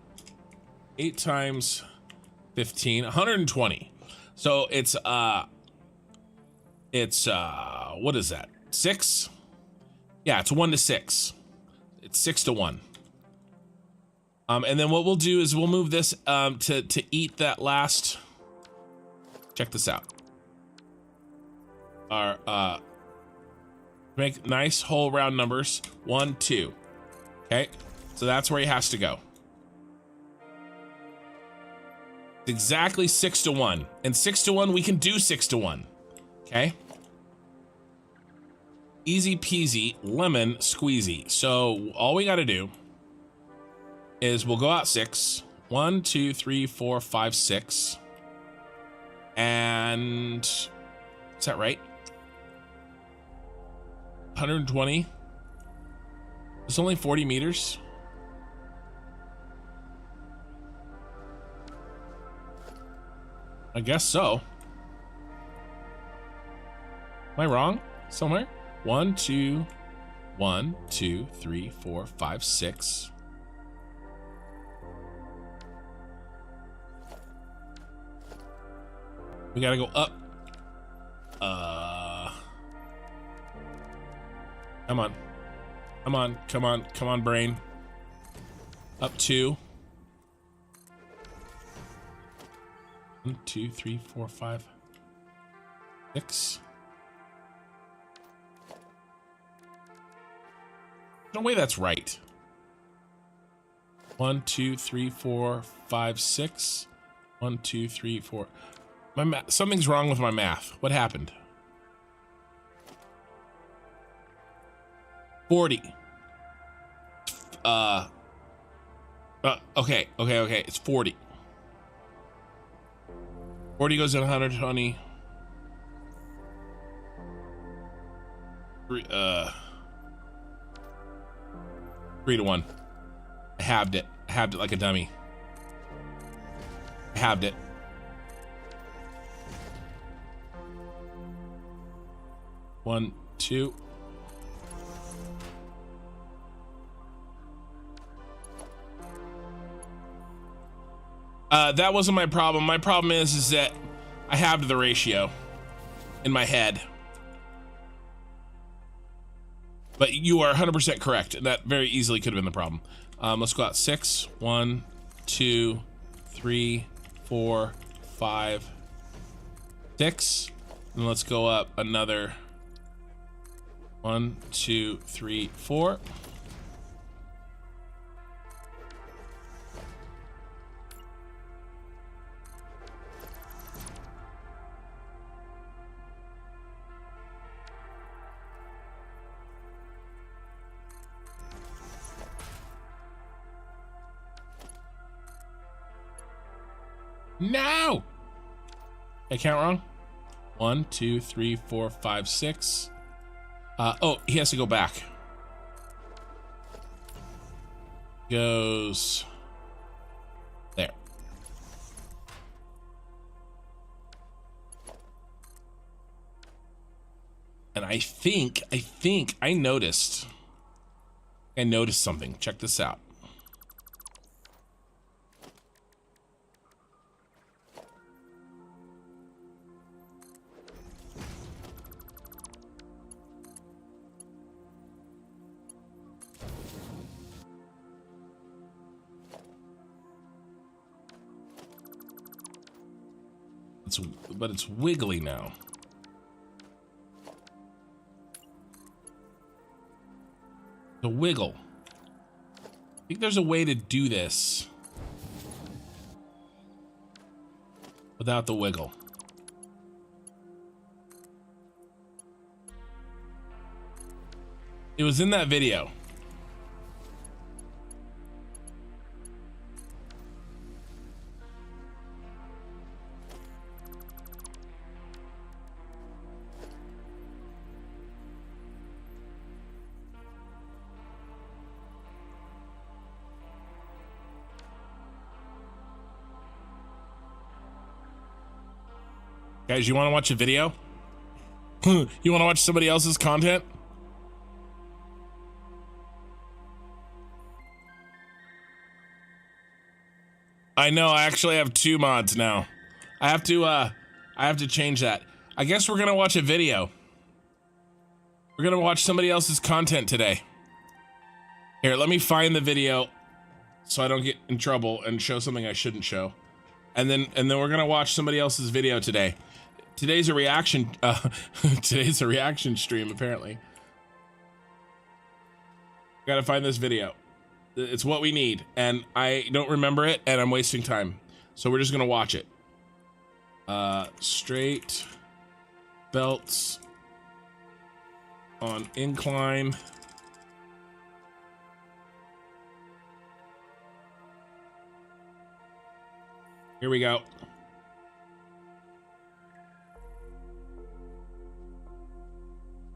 times 15, 120. So it's what is that? 6? Yeah, it's 1 to 6. It's 6 to 1. And then what we'll do is we'll move this to eat that last. Check this out. Our make nice whole round numbers. 1, 2. Okay, so that's where he has to go. It's exactly 6 to 1, and 6 to 1 we can do 6 to 1. Okay. Easy peasy, lemon squeezy. So all we got to do is we'll go out 6. 1, 2, 3, 4, 5, 6. And is that right? 120. It's only 40 meters. I guess so. Am I wrong somewhere? 1, 2, 1, 2, 3, 4, 5, 6. We gotta go up. Come on, brain. Up 2. 1, 2, 3, 4, 5, 6. No way that's right. 1, 2, 3, 4, 5, 6. 1, 2, 3, 4. Something's wrong with my math. What happened? 40. Okay. It's 40. 40 goes in 120. 3 to 1. I halved it. I halved it like a dummy. I halved it. One, two. That wasn't my problem. My problem is that I halved the ratio in my head. But you are 100% correct. That very easily could have been the problem. Let's go out 6. 1, 2, 3, 4, 5, 6. And let's go up another 1, 2, 3, 4. No! I count wrong. 1, 2, 3, 4, 5, 6. Oh, he has to go back. Goes there. And I think I noticed something. Check this out. But it's wiggly now. The wiggle. I think there's a way to do this without the wiggle. It was in that video. Guys, you want to watch a video? You want to watch somebody else's content? I know, I actually have 2 mods now. I have to change that. I guess we're gonna watch a video. We're gonna watch somebody else's content today. Here, let me find the video so I don't get in trouble and show something I shouldn't show. And then we're gonna watch somebody else's video today. Today's a reaction stream, apparently. Gotta find this video. It's what we need, and I don't remember it, and I'm wasting time. So we're just gonna watch it. Straight belts on incline. Here we go.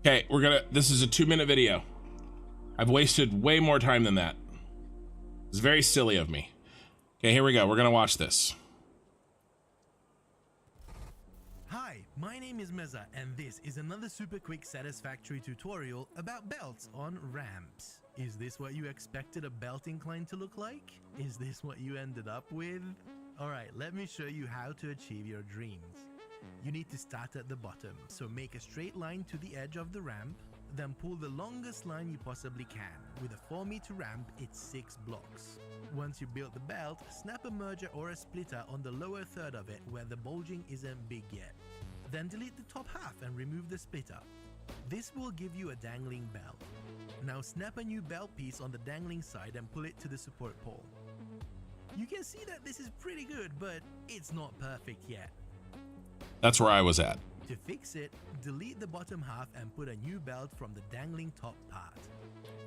Okay, this is a 2-minute video. I've wasted way more time than that. It's very silly of me. Okay, here we go. We're gonna watch this. Hi, my name is Meza, and this is another super quick Satisfactory tutorial about belts on ramps. Is this what you expected a belt incline to look like? Is this what you ended up with? Alright, let me show you how to achieve your dreams. You need to start at the bottom, so make a straight line to the edge of the ramp, then pull the longest line you possibly can. With a 4-meter ramp, it's 6 blocks. Once you build the belt, snap a merger or a splitter on the lower third of it where the bulging isn't big yet. Then delete the top half and remove the splitter. This will give you a dangling belt. Now snap a new belt piece on the dangling side and pull it to the support pole. You can see that this is pretty good, but it's not perfect yet. That's where I was at. To fix it, delete the bottom half and put a new belt from the dangling top part.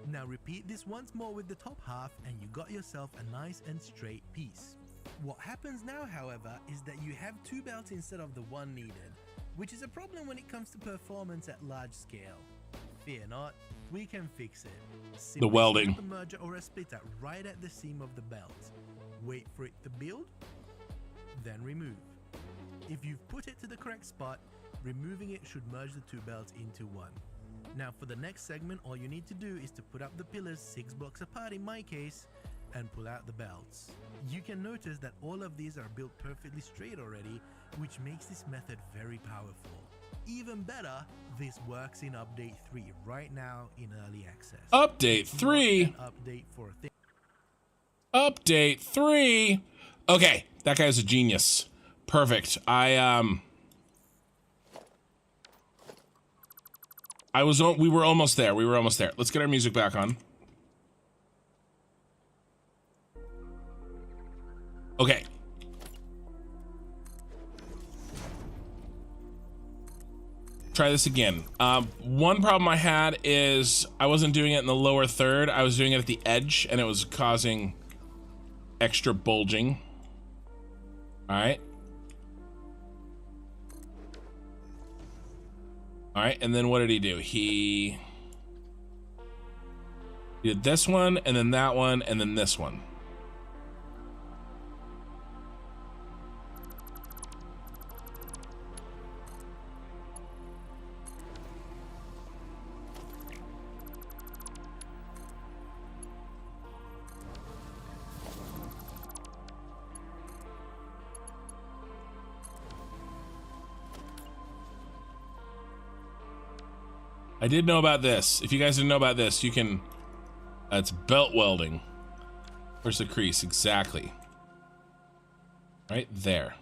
Now repeat this once more with the top half and you got yourself a nice and straight piece. What happens now, however, is that you have 2 belts instead of the one needed, which is a problem when it comes to performance at large scale. Fear not, we can fix it. Simply The welding. snap a merger or a splitter right at the seam of the belt. Wait for it to build, then remove. If you've put it to the correct spot, removing it should merge the 2 belts into one. Now for the next segment, all you need to do is to put up the pillars 6 blocks apart in my case, and pull out the belts. You can notice that all of these are built perfectly straight already, which makes this method very powerful. Even better, this works in update 3 right now in early access. Update 3. Update for things. Update 3. Okay, that guy's a genius. Perfect. We were almost there. Let's get our music back on. Okay. Try this again. One problem I had is I wasn't doing it in the lower third. I was doing it at the edge and it was causing extra bulging. All right. All right, and then what did he do? He did this one, and then that one, and then this one. I did know about this. If you guys didn't know about this, you can... That's belt welding. Where's the crease? Exactly. Right there.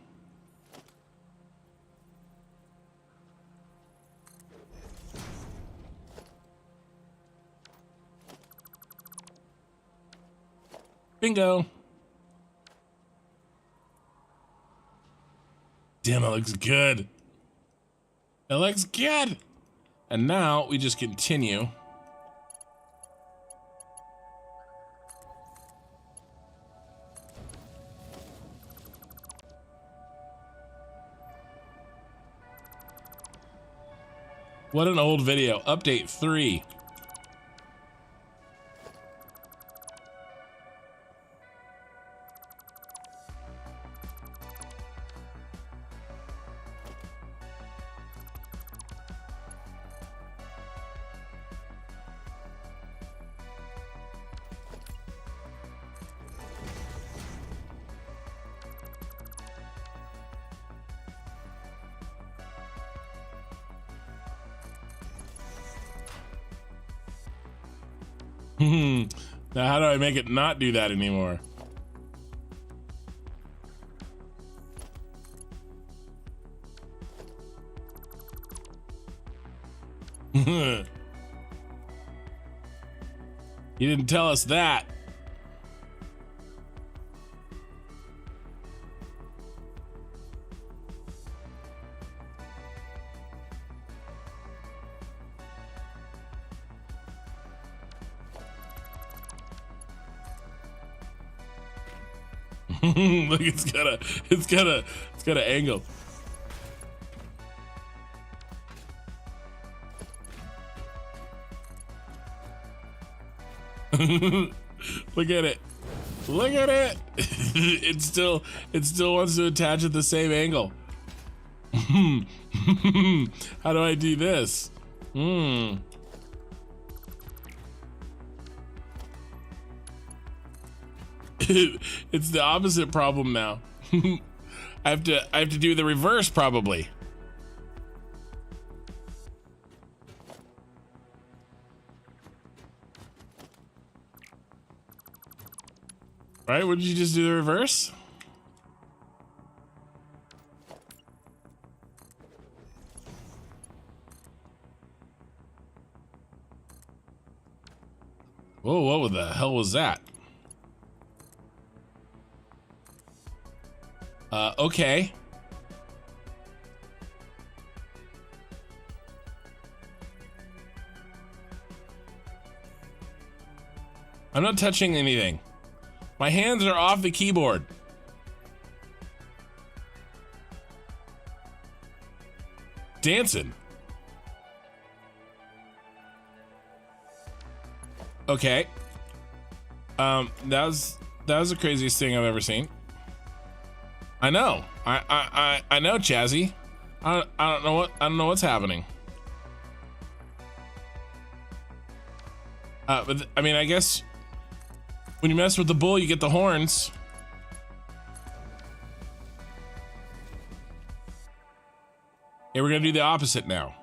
Bingo. Damn, that looks good. That looks good. And now we just continue. What an old video. Update 3. Now how do I make it not do that anymore? You didn't tell us that. Look, it's got an angle. Look at it. Look at it. It still wants to attach at the same angle. How do I do this? It's the opposite problem now. I have to do the reverse probably. Right? What did you just do the reverse? Whoa, what the hell was that? Okay. I'm not touching anything. My hands are off the keyboard. Dancing. Okay. That was the craziest thing I've ever seen. I know. I know, Chazzy. I don't know what's happening. But I mean, I guess when you mess with the bull, you get the horns. Yeah, we're gonna do the opposite now.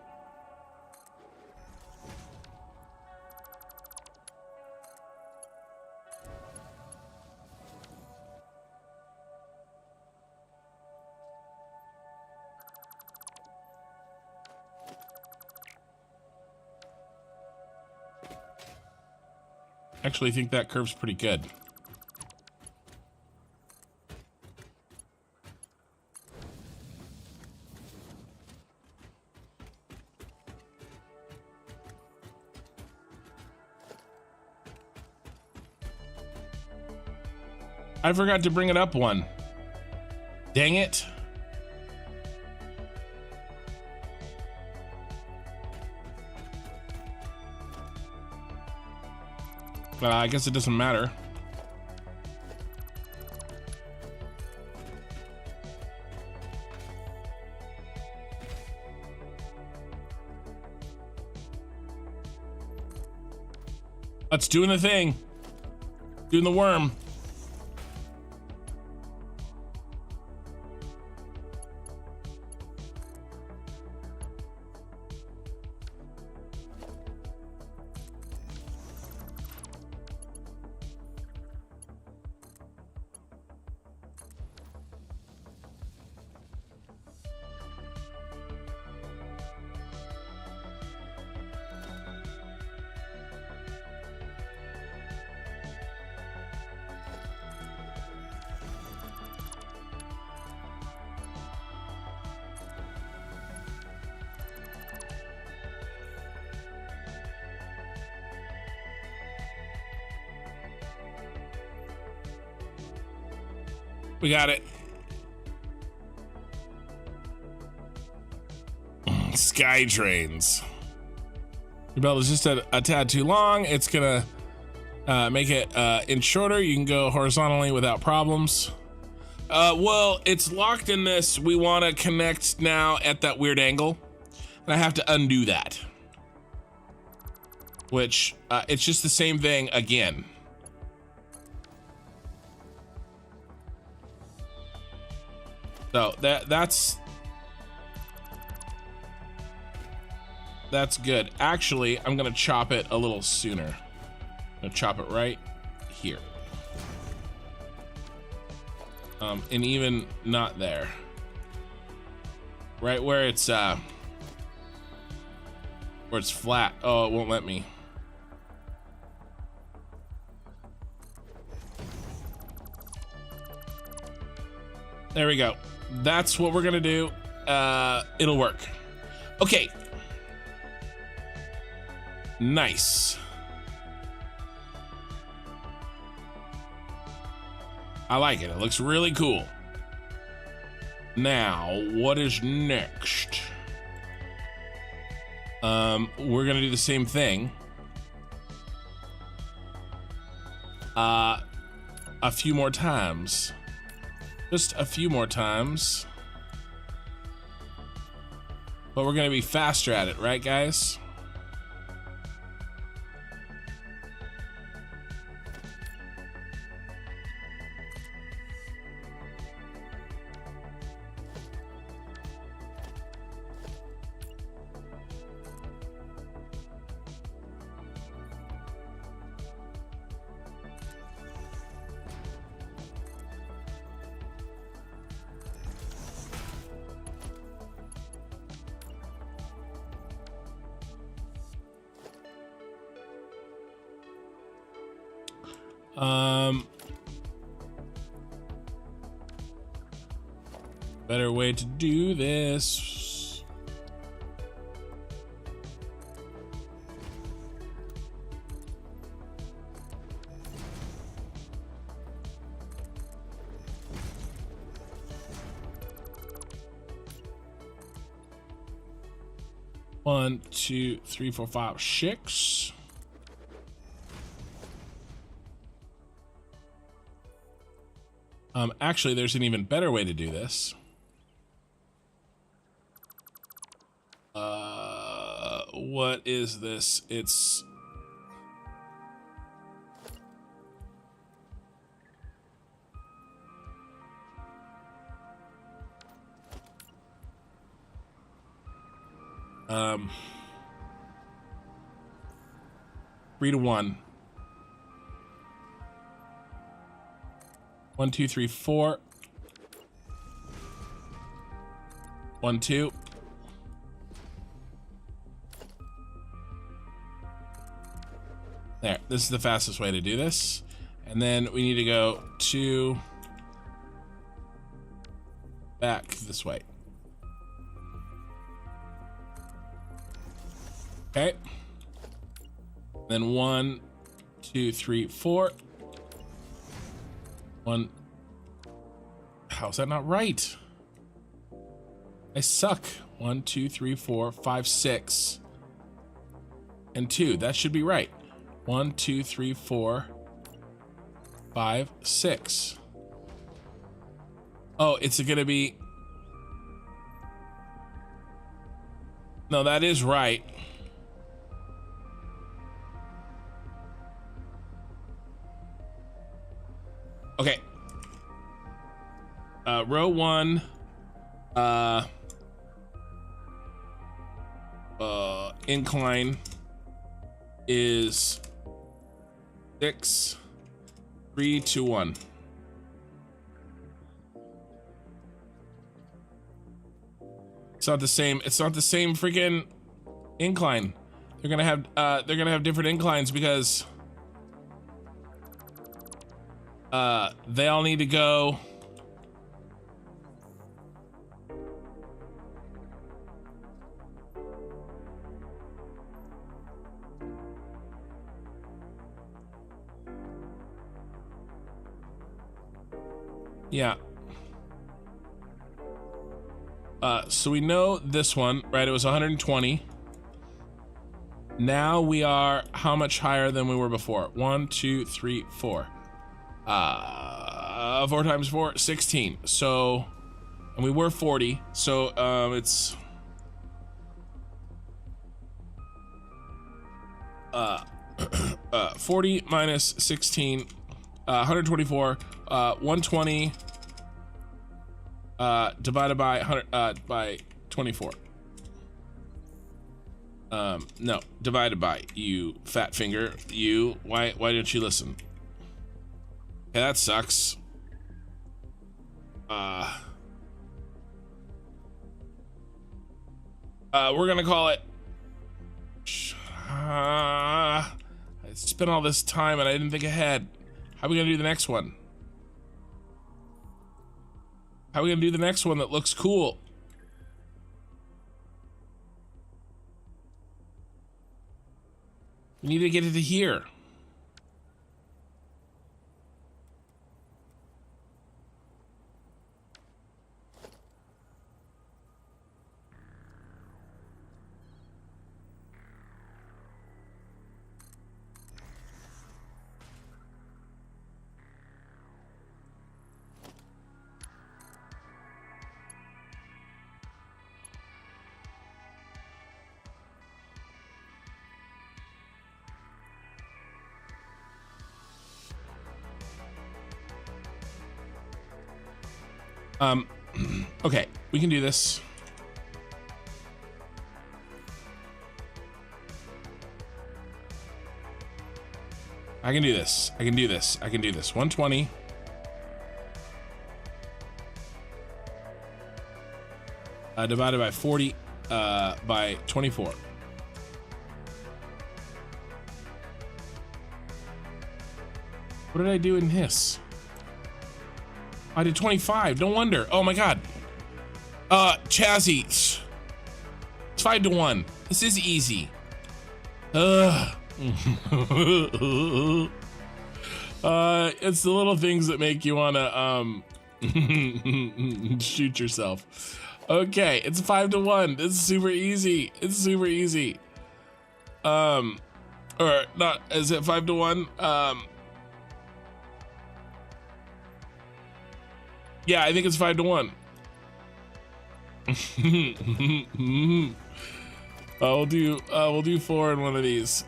Actually, think that curve's pretty good. I forgot to bring it up one. Dang it. I guess it doesn't matter. Let's doing the thing. Doing the worm. We got it. Sky trains. Your belt is just a tad too long. It's gonna make it inch shorter. You can go horizontally without problems. Well, it's locked in this. We want to connect now at that weird angle, and I have to undo that. Which it's just the same thing again. So that's good. Actually, I'm gonna chop it a little sooner. I'm gonna chop it right here. And even not there. Right where it's flat. Oh, it won't let me. There we go. That's what we're gonna do. It'll work. Okay. Nice. I like it. It looks really cool. Now, what is next? We're gonna do the same thing. A few more times. Just a few more times. But we're gonna be faster at it, right, guys? Better way to do this. 1, 2, 3, 4, 5, 6. Actually, there's an even better way to do this. What is this? It's three to one. 1, 2, 3, 4. 1, 2. There, this is the fastest way to do this. And then we need to go 2 back this way. Okay. Then 1, 2, 3, 4. 1. How's that not right? I suck. 1, 2, 3, 4, 5, 6. And 2. That should be right. 1, 2, 3, 4, 5, 6. Oh, it's gonna be. No, that is right. Okay. Row 1. Incline is 6, 3, 2, 1. It's not the same. It's not the same freaking incline. They're gonna have different inclines because they all need to go. Yeah. So we know this one, right? It was 120. Now we are how much higher than we were before? 1, 2, 3, 4. 4 times 4, 16. So, and we were 40. So, it's 40 minus 16, 124. 120 divided by 100 by 24. No, divided by, you fat finger. You, why don't you listen? Okay, that sucks. We're gonna call it. I spent all this time and I didn't think ahead. How are we gonna do the next one? How are we gonna do the next one that looks cool? We need to get it to here. Okay, we can do this. I can do this. I can do this. I can do this. 120. Divided by 40 by 24. What did I do in this? I did 25. No wonder. Oh my god. Chazzy. It's 5 to 1. This is easy. It's the little things that make you wanna shoot yourself. Okay, it's 5-1. It's super easy. It's super easy. Or not, is it 5-1? Yeah, I think it's 5-1. We'll do 4 in one of these.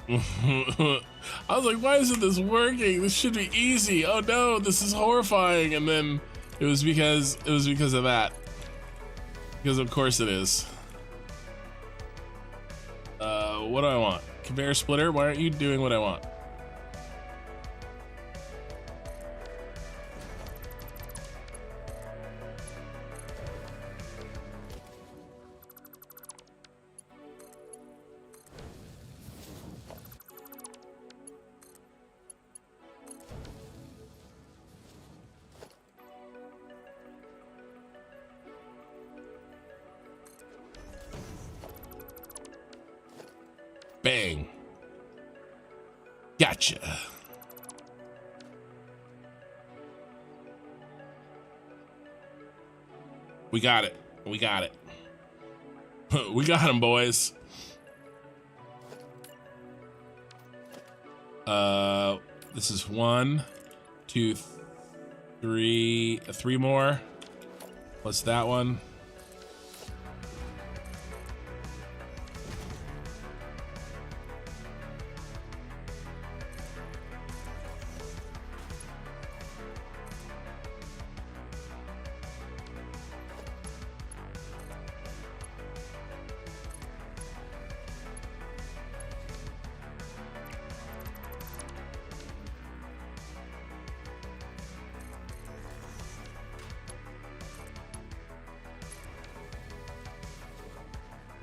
I was like, why isn't this working? This should be easy. Oh no, this is horrifying. And then it was because of that. Because of course it is. What do I want? Conveyor splitter? Why aren't you doing what I want? Bang. Gotcha. We got it. We got it. We got him, boys. This is 1, 2, 3, 3 more. What's that one?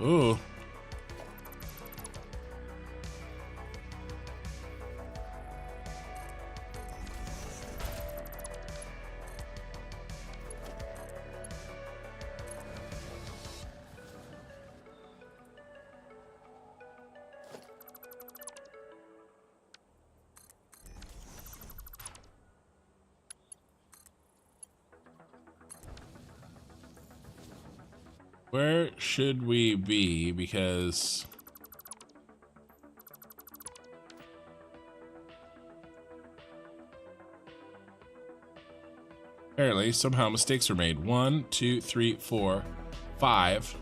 Ooh. Where should we be? Because apparently somehow mistakes were made. 1, 2, 3, 4, 5.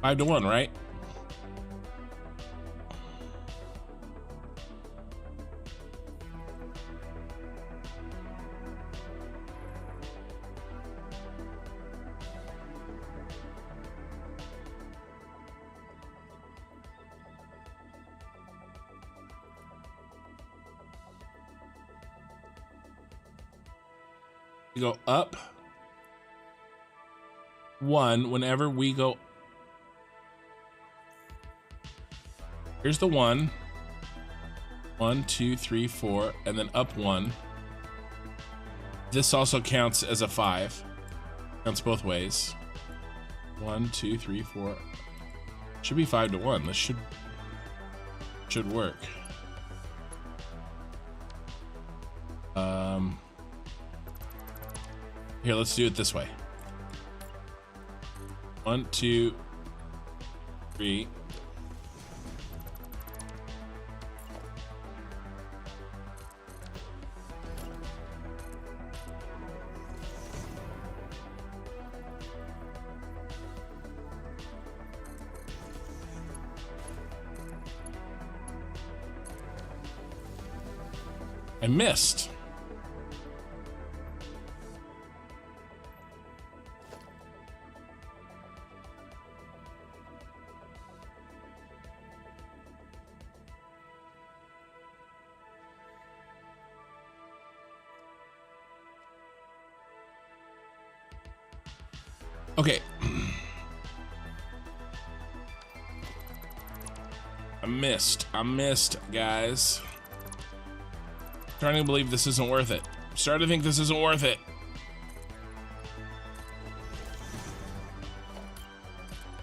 5-1, right? You go up 1 whenever we go. Here's the 1. 1, 2, 3, 4, and then up 1. This also counts as a 5. Counts both ways. 1, 2, 3, 4. Should be 5-1. This should work. Here, let's do it this way. 1, 2, 3. I missed. Okay. I missed, guys. Starting to believe this isn't worth it. Starting to think this isn't worth it.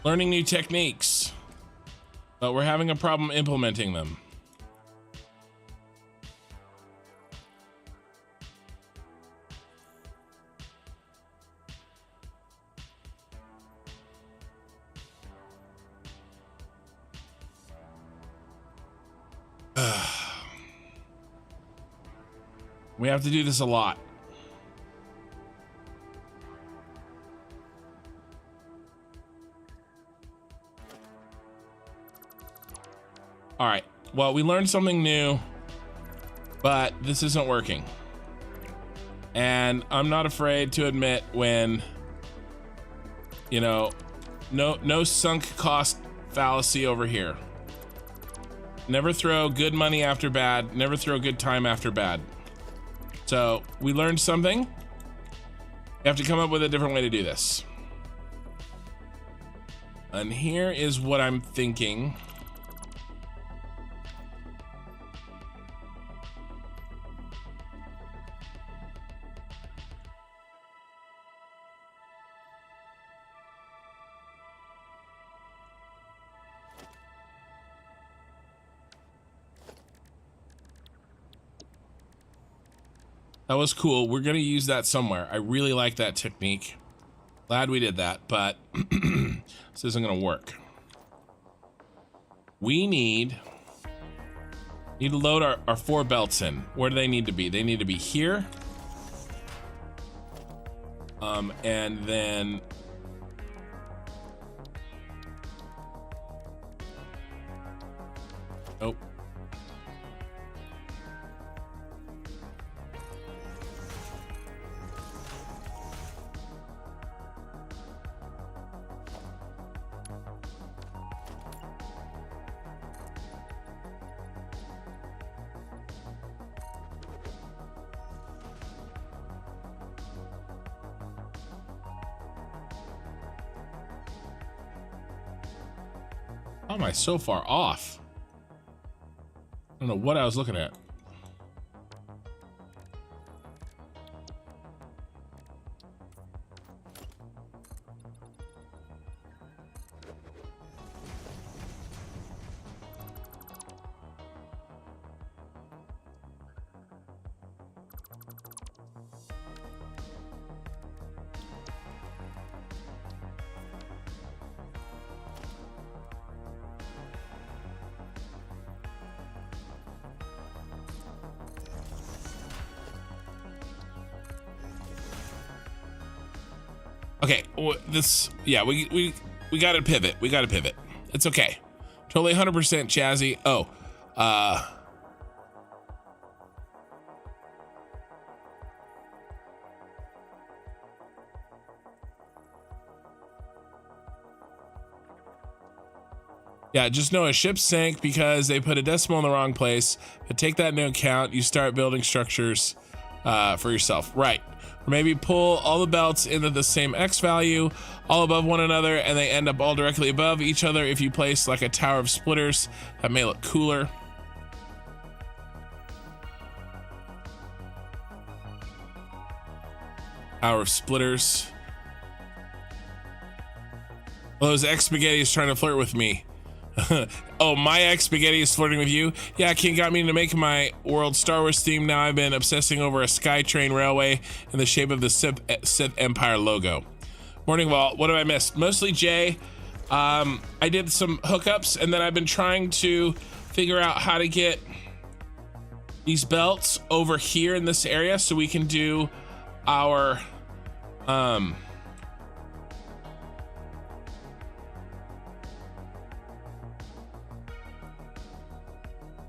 Learning new techniques, but we're having a problem implementing them. We have to do this a lot. All right. Well, we learned something new, but this isn't working. And I'm not afraid to admit when, you know, no sunk cost fallacy over here. Never throw good money after bad. Never throw good time after bad. So we learned something. We have to come up with a different way to do this. And here is what I'm thinking. That was cool. We're gonna use that somewhere. I really like that technique. Glad we did that, but this isn't gonna work. We need to load our 4 belts in. Where do they need to be? They need to be here. And then nope. How am I so far off? I don't know what I was looking at. Okay, yeah, we got to pivot. We got to pivot. It's okay. Totally 100% Chazzy. Oh, yeah, just know a ship sank because they put a decimal in the wrong place. But take that into account. You start building structures for yourself. Right. Or maybe pull all the belts into the same X value, all above one another, and they end up all directly above each other. If you place like a tower of splitters, that may look cooler. Tower of splitters. Well, those X spaghetti is trying to flirt with me. Oh, my X spaghetti is flirting with you? Yeah, King got me to make my world Star Wars theme. Now I've been obsessing over a SkyTrain railway in the shape of the Sith Empire logo. Morning Vault, what have I missed? Mostly Jay. I did some hookups, and then I've been trying to figure out how to get these belts over here in this area so we can do our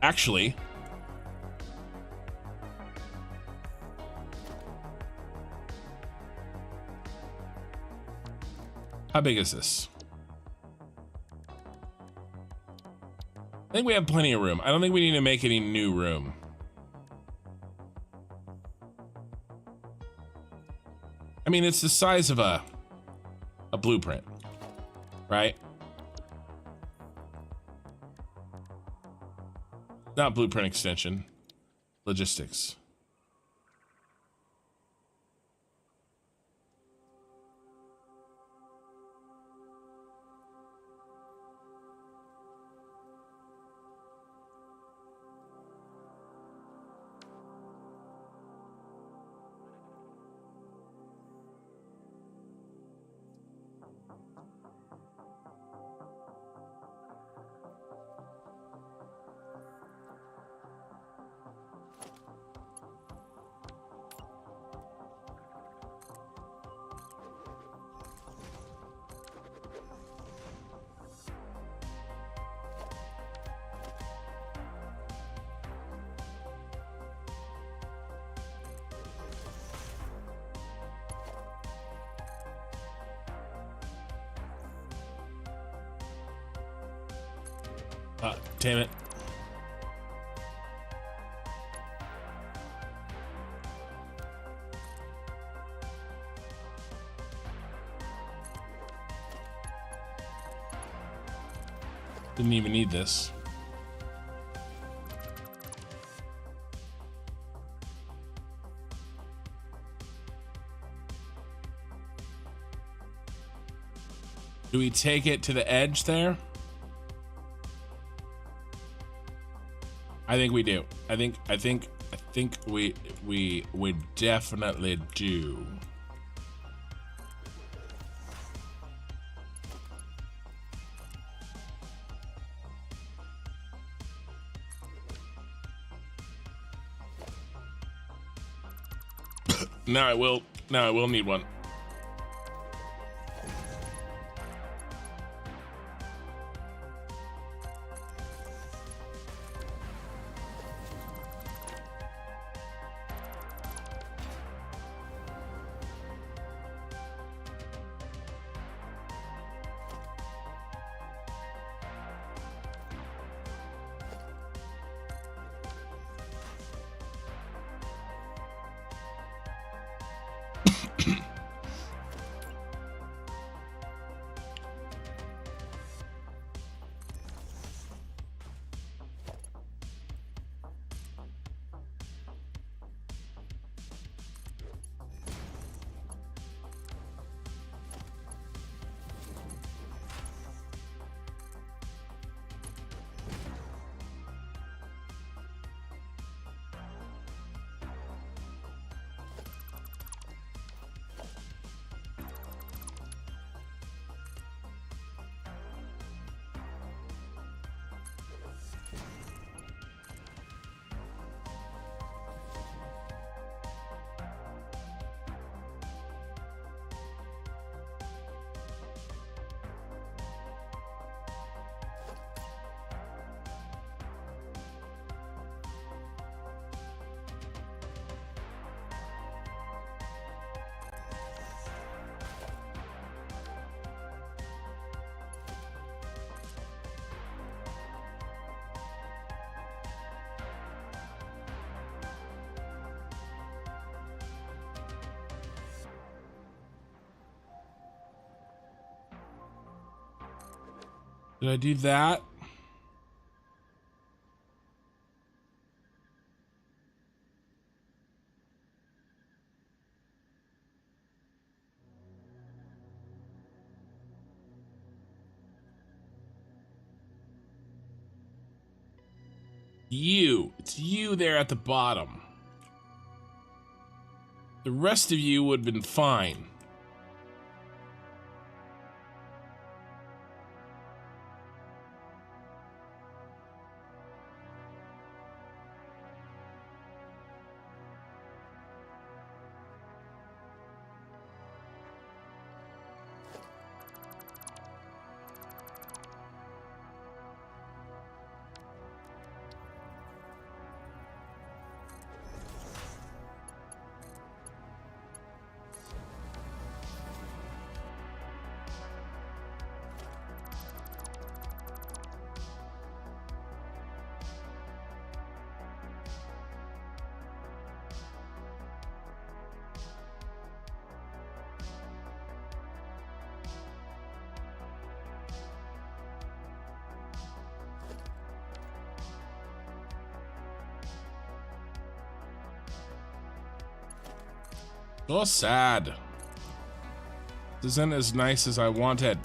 actually, how big is this? I think we have plenty of room. I don't think we need to make any new room. I mean, it's the size of a blueprint, right? Not blueprint extension, logistics. Damn it. Didn't even need this. Do we take it to the edge there? I think we do. I think we definitely do. Now I will need one. Did I do that? It's you there at the bottom. The rest of you would have been fine. So sad. This isn't as nice as I wanted.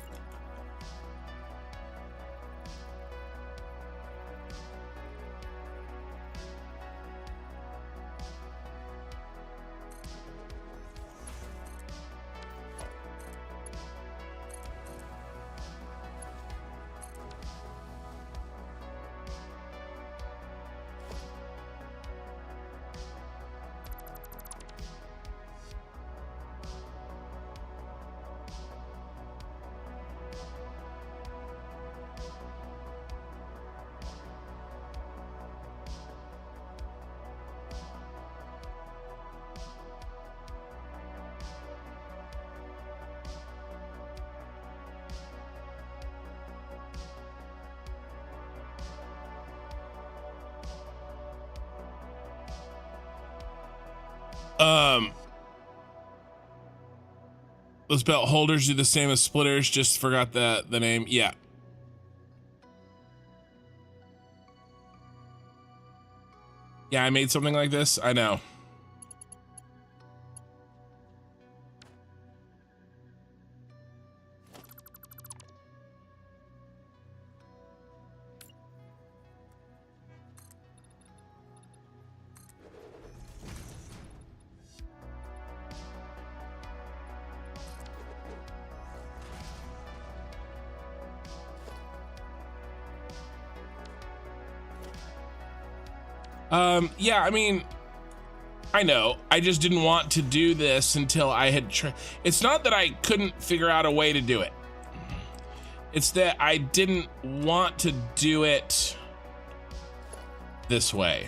Um, those belt holders do the same as splitters. Just forgot the name. Yeah. Yeah, I made something like this. I know. Yeah, I mean, I know. I just didn't want to do this until I had it's not that I couldn't figure out a way to do it. It's that I didn't want to do it this way.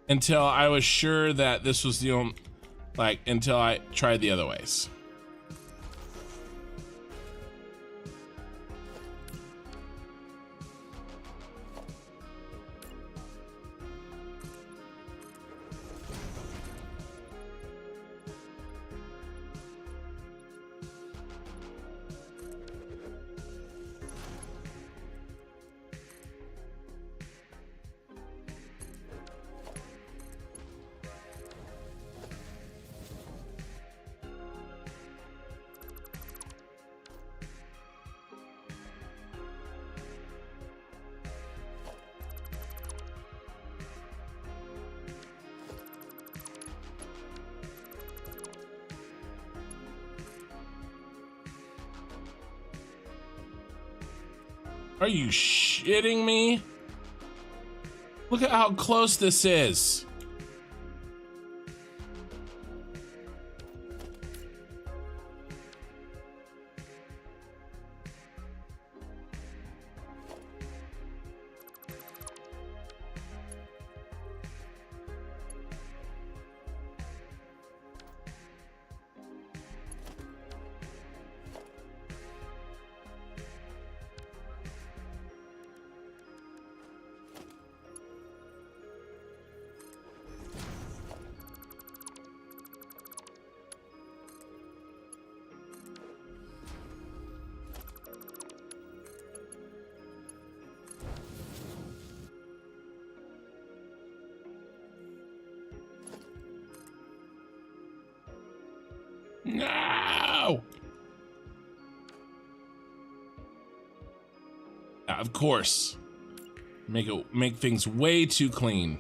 Until I was sure that this was the only, like, until I tried the other ways. Are you shitting me? Look at how close this is. No! Of course. Make things way too clean.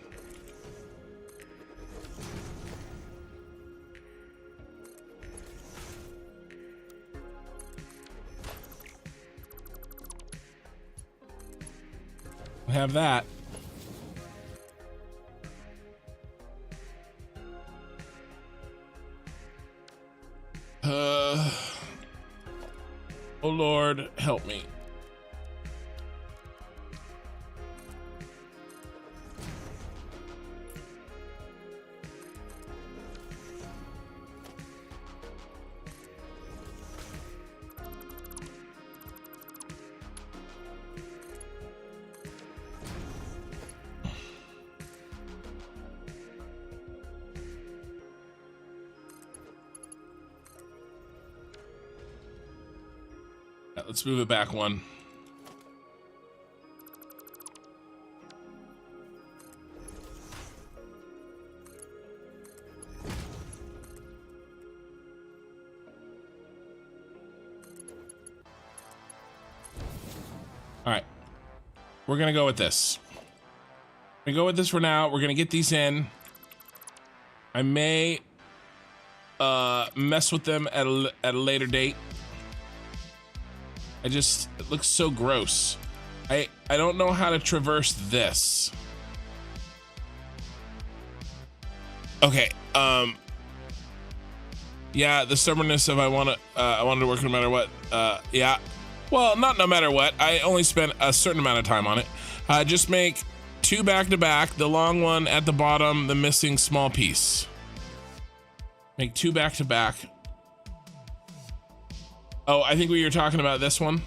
Have that. Oh Lord, help me. Let's move it back one. All right. We're going to go with this. We're going to go with this for now. We're going to get these in. I may mess with them at a later date. It looks so gross. I don't know how to traverse this. Okay, yeah, the stubbornness of I wanted to work no matter what. Yeah, well, not no matter what. I only spent a certain amount of time on it. Just make 2 back to back, the long one at the bottom, the missing small piece. Make 2 back to back. Oh, I think we were talking about this one.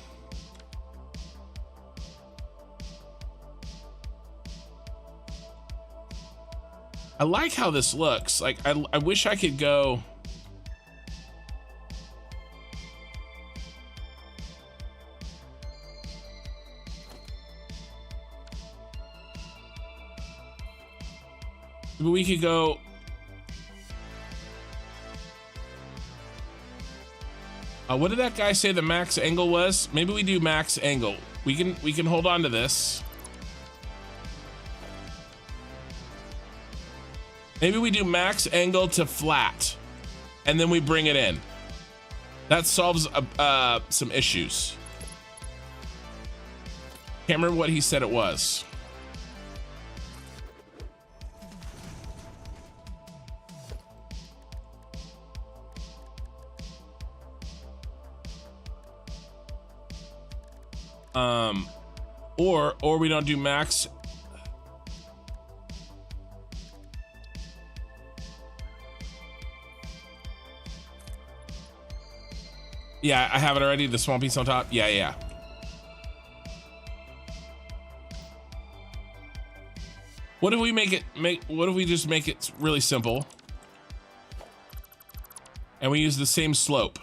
I like how this looks. Like, I wish I could go. But we could go. What did that guy say the max angle was? Maybe we do max angle. We can hold on to this. Maybe we do max angle to flat, and then we bring it in. That solves some issues. Can't remember what he said it was. Or we don't do max. Yeah, I have it already. The small piece on top. Yeah. What if we what if we just make it really simple? And we use the same slope.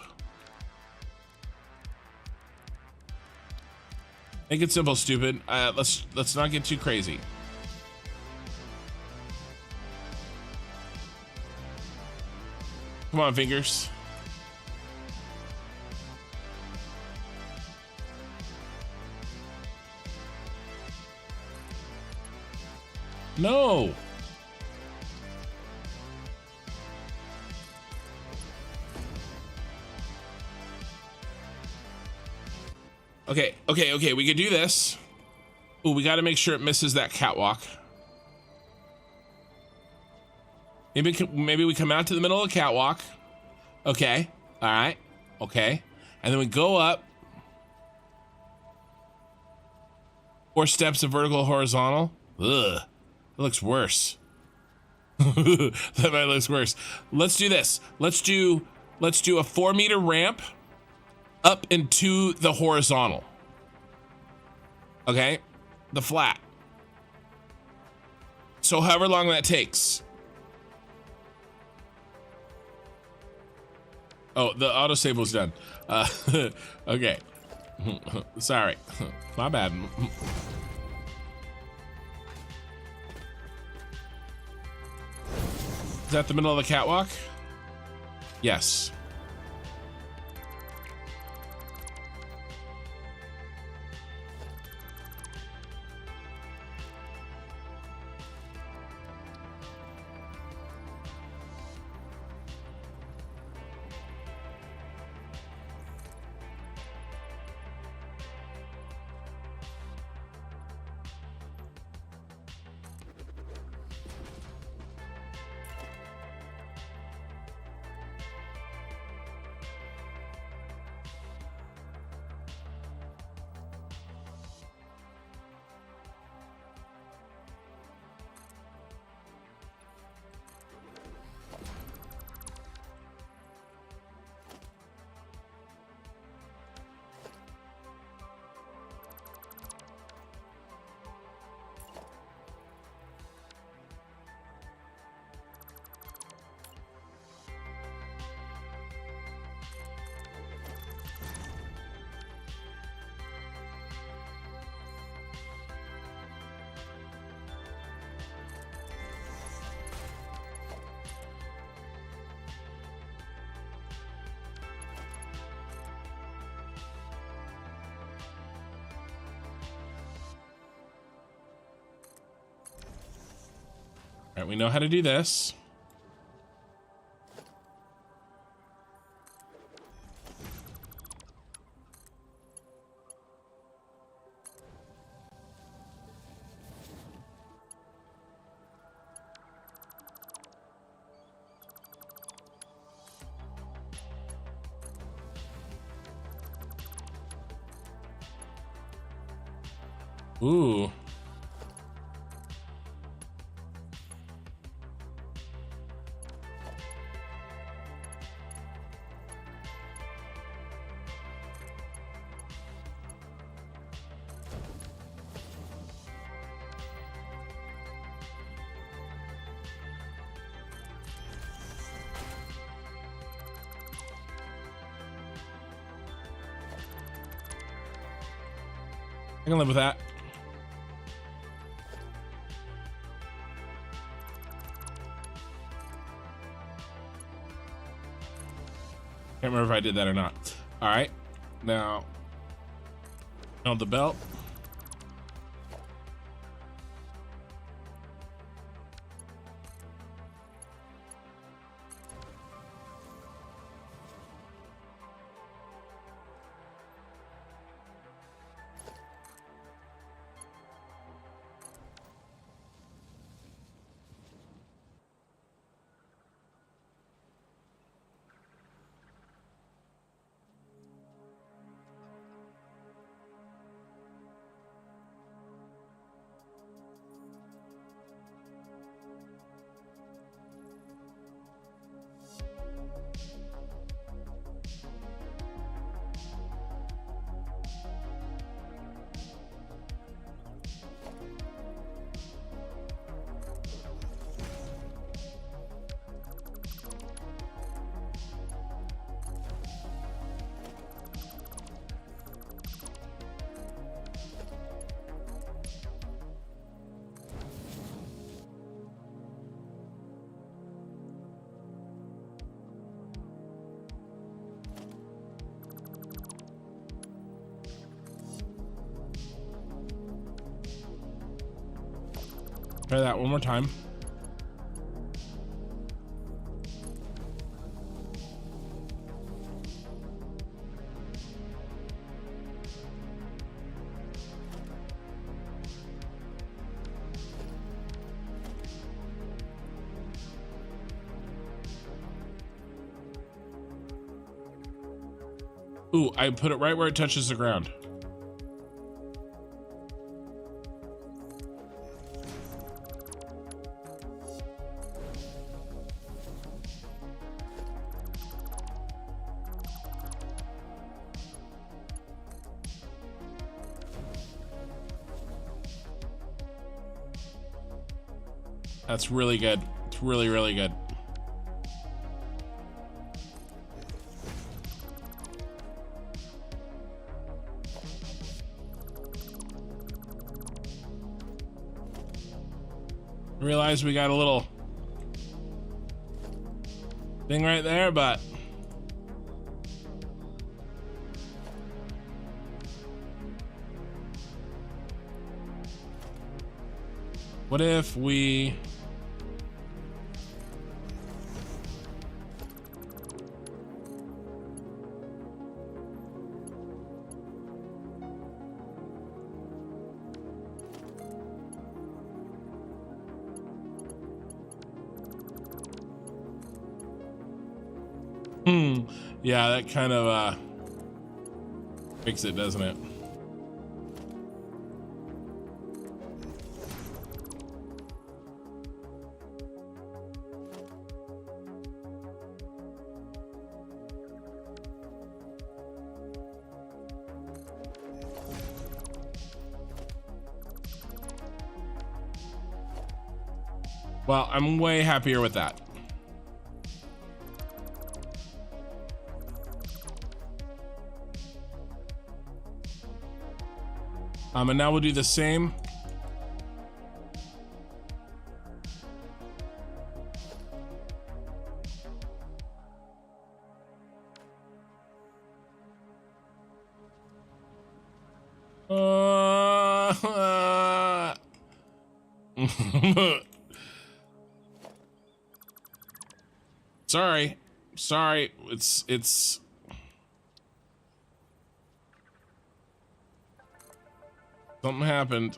Make it simple, stupid. Let's not get too crazy. Come on, fingers. No. Okay, we can do this. Ooh, we got to make sure it misses that catwalk. Maybe we come out to the middle of the catwalk. Okay, all right, okay. And then we go up. 4 steps of vertical, horizontal. Ugh, that looks worse. That might looks worse. Let's do this. Let's do a 4-meter ramp up into the horizontal. Okay, the flat. So however long that takes. Oh, the autosave was done. Okay. Sorry. My bad. Is that the middle of the catwalk? Yes. All right, we know how to do this. Ooh. I can live with that. Can't remember if I did that or not. All right, now on the belt. Try that one more time. Ooh, I put it right where it touches the ground. That's really good. It's really, really good. Realize we got a little thing right there, but what if we yeah, that kind of makes it, doesn't it? Well, I'm way happier with that. And now we'll do the same. Sorry, it's something happened.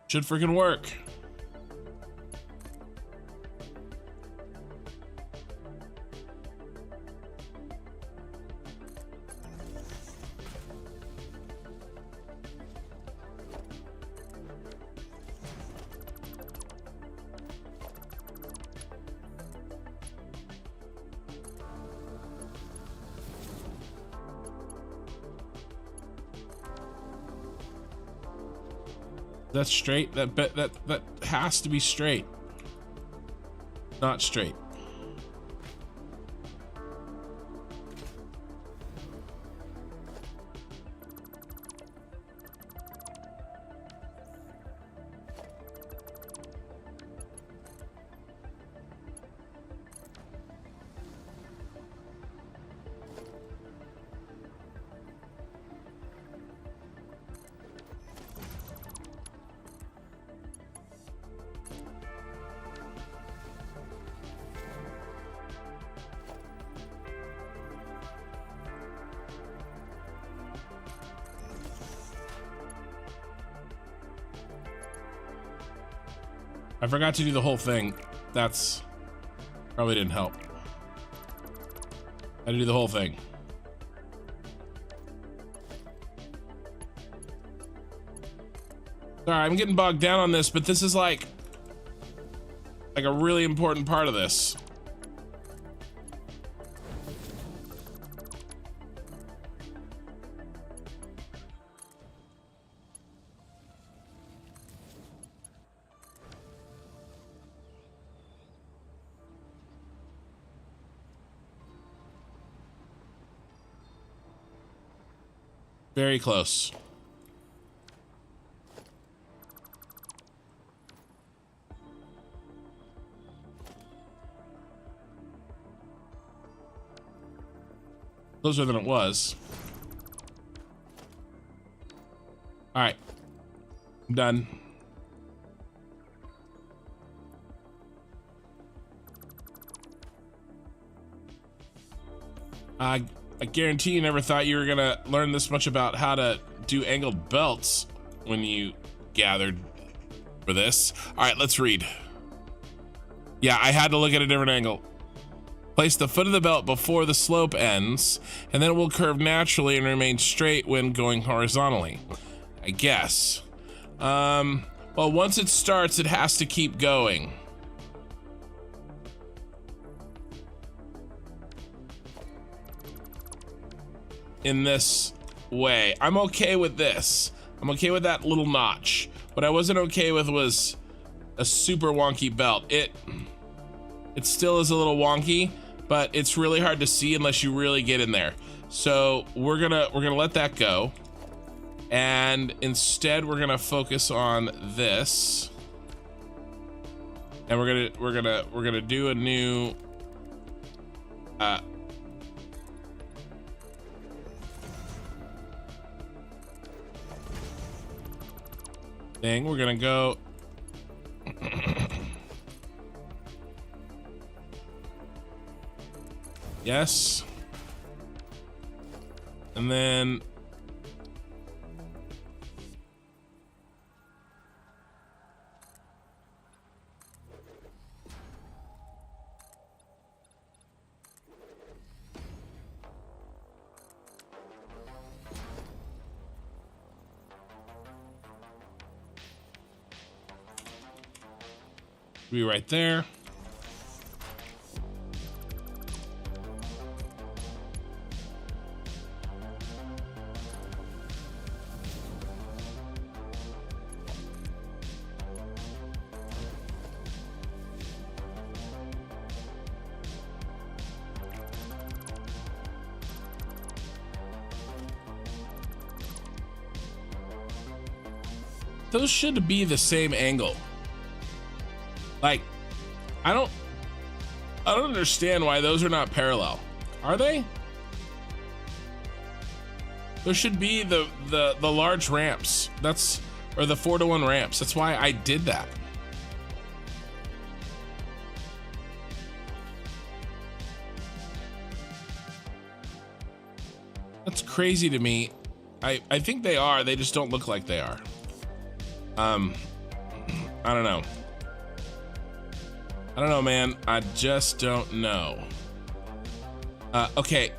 Should freaking work. That's straight. That has to be straight. Not straight. I forgot to do the whole thing. That's probably didn't help. I had to do the whole thing. Sorry, I'm getting bogged down on this, but this is like a really important part of this. Very close. Closer than it was. All right. I'm done. I guarantee you never thought you were gonna learn this much about how to do angled belts when you gathered for this. All right, let's read. Yeah, I had to look at a different angle. Place the foot of the belt before the slope ends, and then it will curve naturally and remain straight when going horizontally, I guess. Well, once it starts, it has to keep going. In this way. I'm okay with this. I'm okay with that little notch. What I wasn't okay with was a super wonky belt. It still is a little wonky, but it's really hard to see unless you really get in there. So we're gonna let that go, and instead we're gonna focus on this, and we're gonna do a new thing. We're gonna go yes, and then be right there. Those should be the same angle. Like, I don't understand why those are not parallel. Are they? There should be the large ramps. That's, or the 4-to-1 ramps. That's why I did that. That's crazy to me. I think they are. They just don't look like they are. I don't know. I don't know, man. I just don't know. Okay.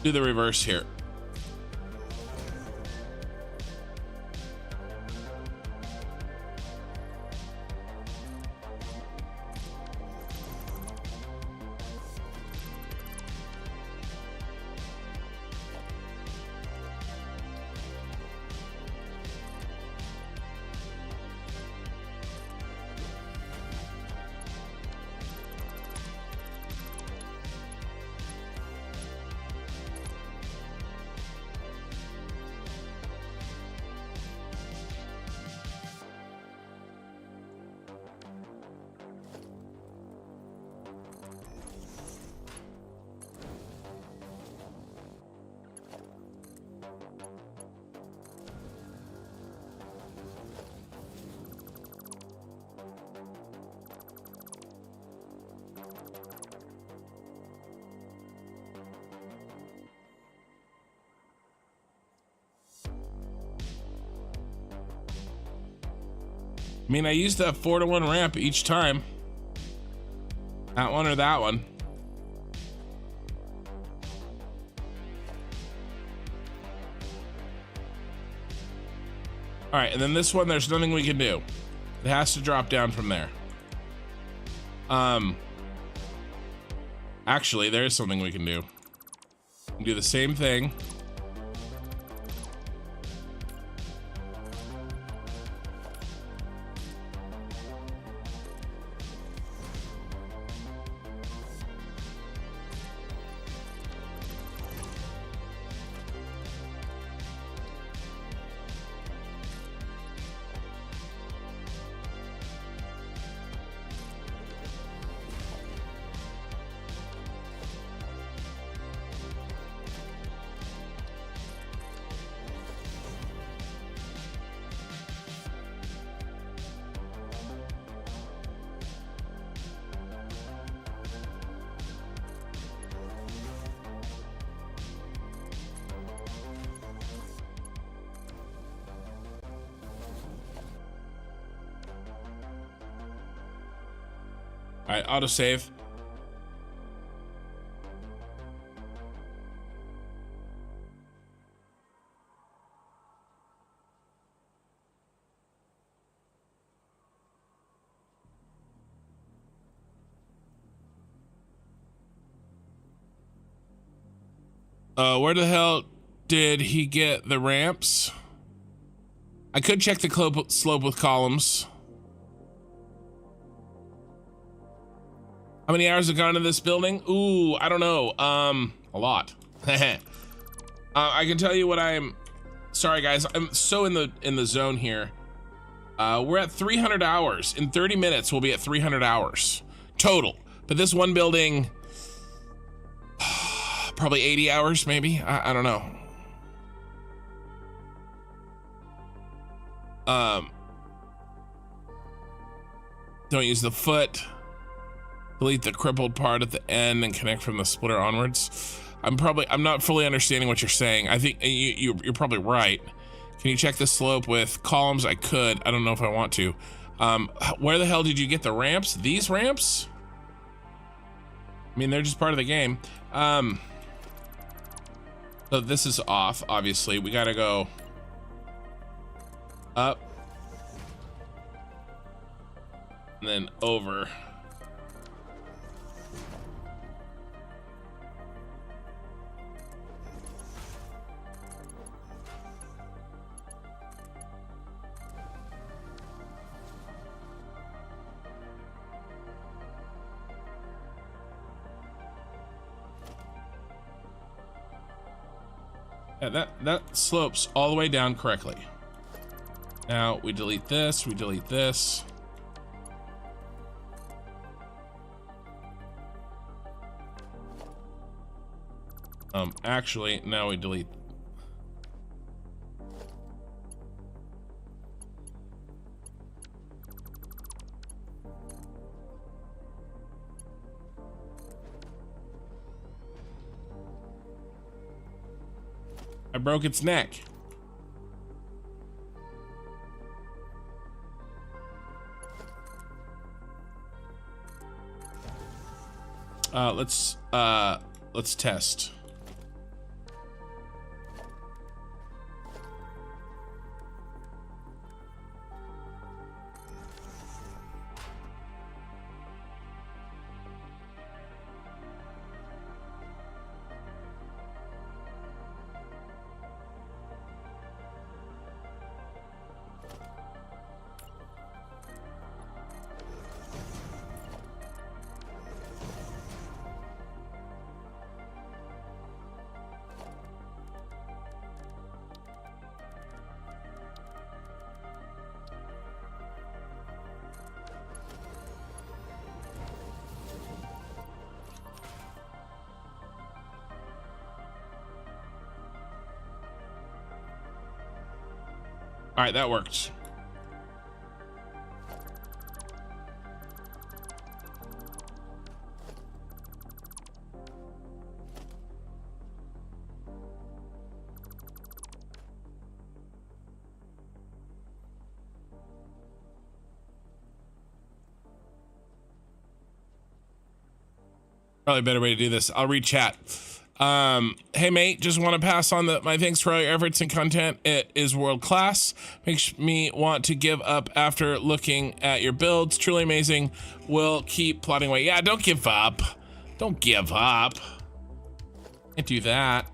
Do the reverse here. I mean, I used that 4-to-1 ramp each time. That one or that one. All right, and then this one, there's nothing we can do. It has to drop down from there. Actually, there is something we can do. We can do the same thing. All right, autosave. Where the hell did he get the ramps? I could check the slope with columns. How many hours have gone into this building? Ooh, I don't know. A lot. I can tell you what sorry guys, I'm so in the zone here. We're at 300 hours. In 30 minutes, we'll be at 300 hours total. But this one building, probably 80 hours, maybe. I don't know. Don't use the foot. Delete the crippled part at the end and connect from the splitter onwards. I'm not fully understanding what you're saying. I think you're probably right. Can you check the slope with columns? I could. I don't know if I want to. Where the hell did you get the ramps? These ramps? I mean, they're just part of the game. So this is off, obviously. We gotta go up and then over. Yeah, that slopes all the way down correctly. Now we delete this, we delete this. Actually, now we delete. I broke its neck. Let's test. All right, that worked. Probably a better way to do this. I'll read chat. Hey mate, just want to pass on my thanks for all your efforts and content. It is world class. Makes me want to give up after looking at your builds. Truly amazing. We'll keep plodding away. Yeah, don't give up. Don't give up. Can't do that.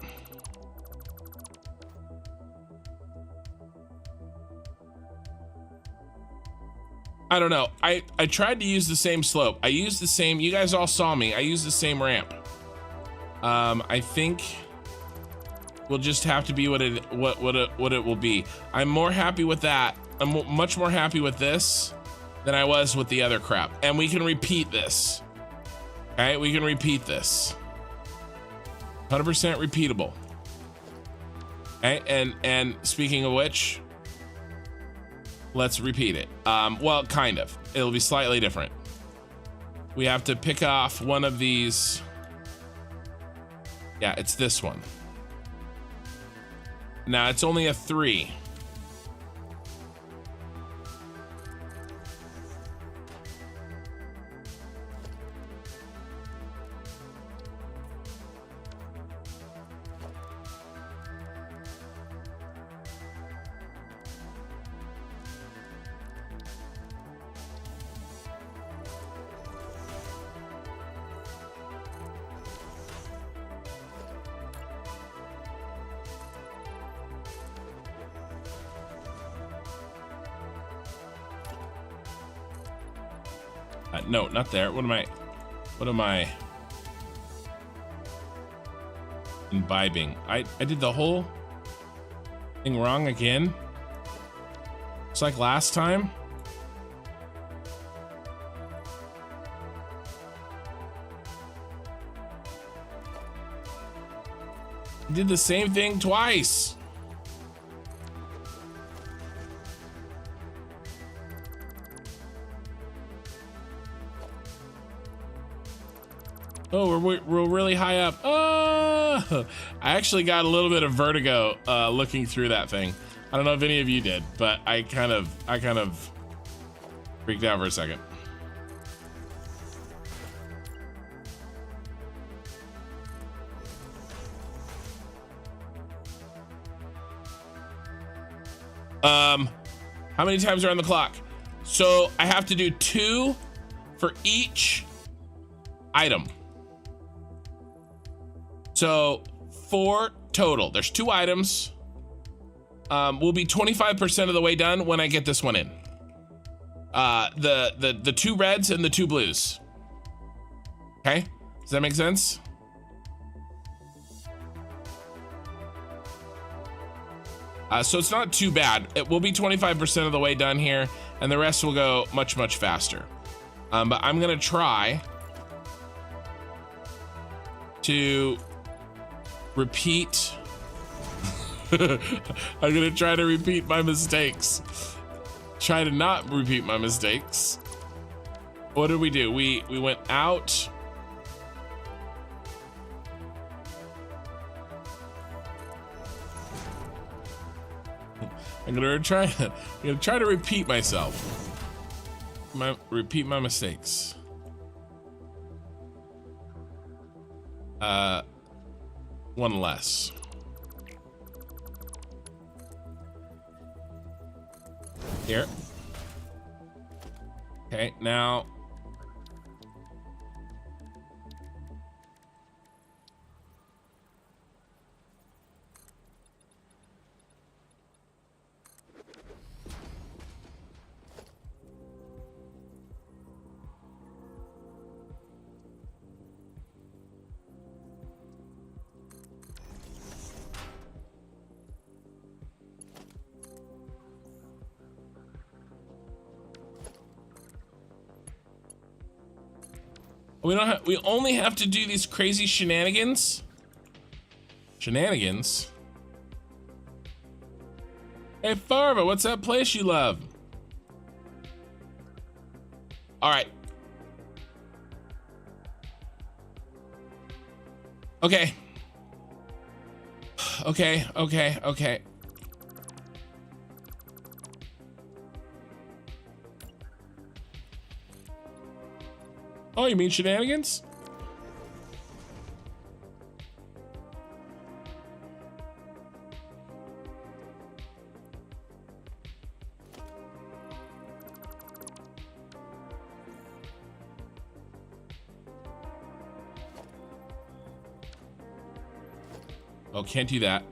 I don't know. I tried to use the same slope. I used the same, you guys all saw me. I used the same ramp. I think we'll just have to be what it will be. I'm more happy with that. I'm much more happy with this than I was with the other crap. And we can repeat this. Okay, we can repeat this. 100% repeatable. Okay, and speaking of which, let's repeat it. Well, kind of. It'll be slightly different. We have to pick off one of these. Yeah, it's this one. Now it's only a 3. No, not there. What am I imbibing? I did the whole thing wrong again. It's like last time. I did the same thing twice. Oh, we're really high up. Oh, I actually got a little bit of vertigo looking through that thing. I don't know if any of you did, but I kind of freaked out for a second. How many times are on the clock? So I have to do 2 for each item. So 4 total. There's 2 items. We'll be 25% of the way done when I get this one in. The 2 reds and the 2 blues. Okay, does that make sense? So it's not too bad. It will be 25% of the way done here, and the rest will go much, much faster. But I'm gonna try to repeat. I'm gonna try to repeat my mistakes. Try to not repeat my mistakes. What did we do? We went out. I'm gonna try to repeat myself. Repeat my mistakes. One less. Here. Okay, now. We only have to do these crazy shenanigans. Shenanigans? Hey Farva, what's that place you love? All right. Okay. Okay. Oh, you mean shenanigans? Oh, can't do that.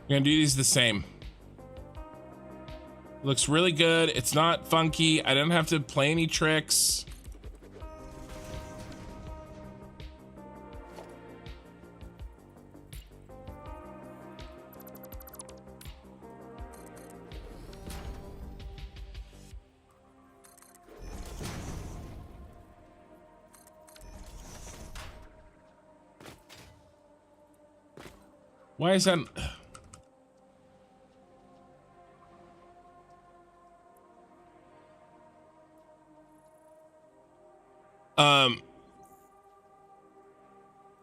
We're gonna do these the same. Looks really good. It's not funky. I don't have to play any tricks. Why is that?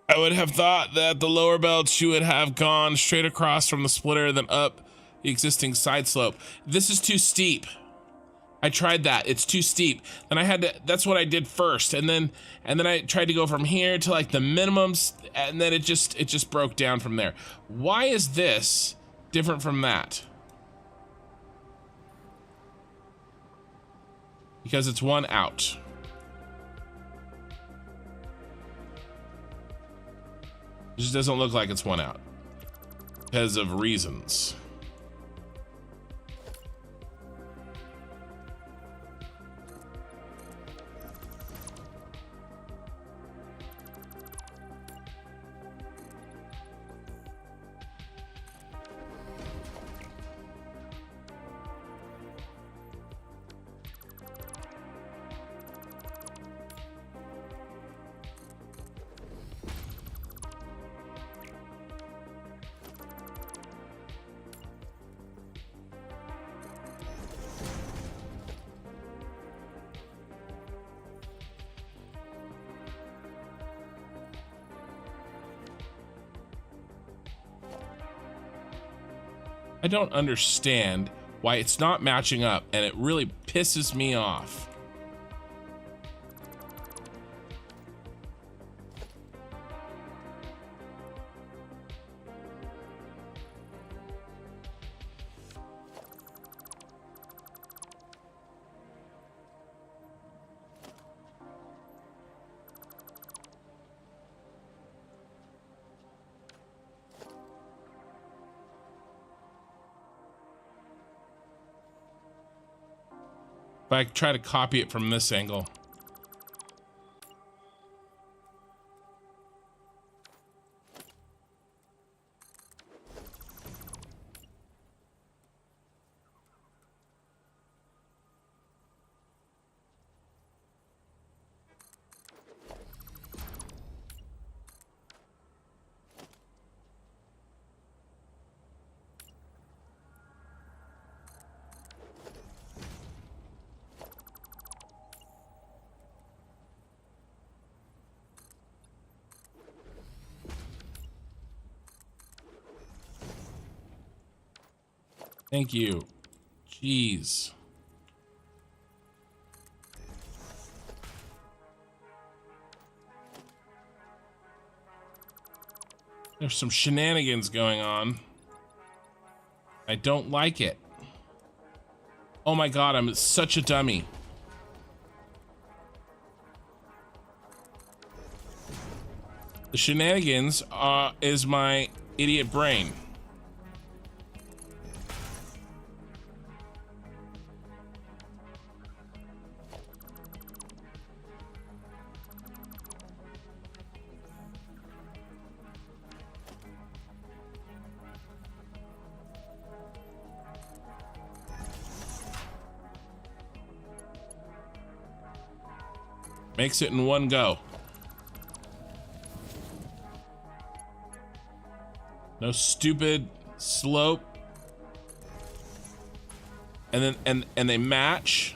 I would have thought that the lower belts you would have gone straight across from the splitter, then up the existing side slope. This is too steep. I tried that. It's too steep. And I had to. That's what I did first, and then I tried to go from here to like the minimums, and then it just broke down from there. Why is this different from that? Because it's one out. It just doesn't look like it's one out because of reasons. I don't understand why it's not matching up, and it really pisses me off. If I try to copy it from this angle. Thank you. Jeez. There's some shenanigans going on. I don't like it. Oh my god, I'm such a dummy. The shenanigans is my idiot brain. Makes it in one go. No stupid slope. And then and they match.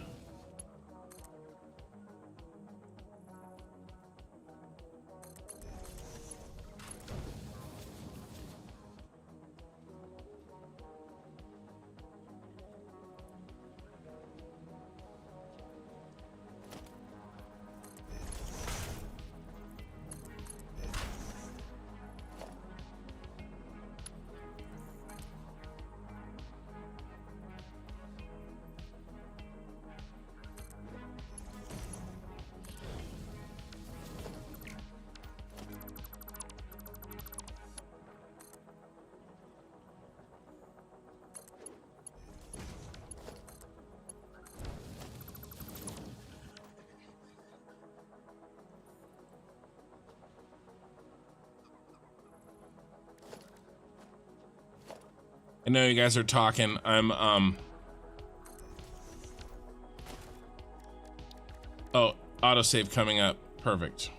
I know you guys are talking. I'm oh, autosave coming up. Perfect.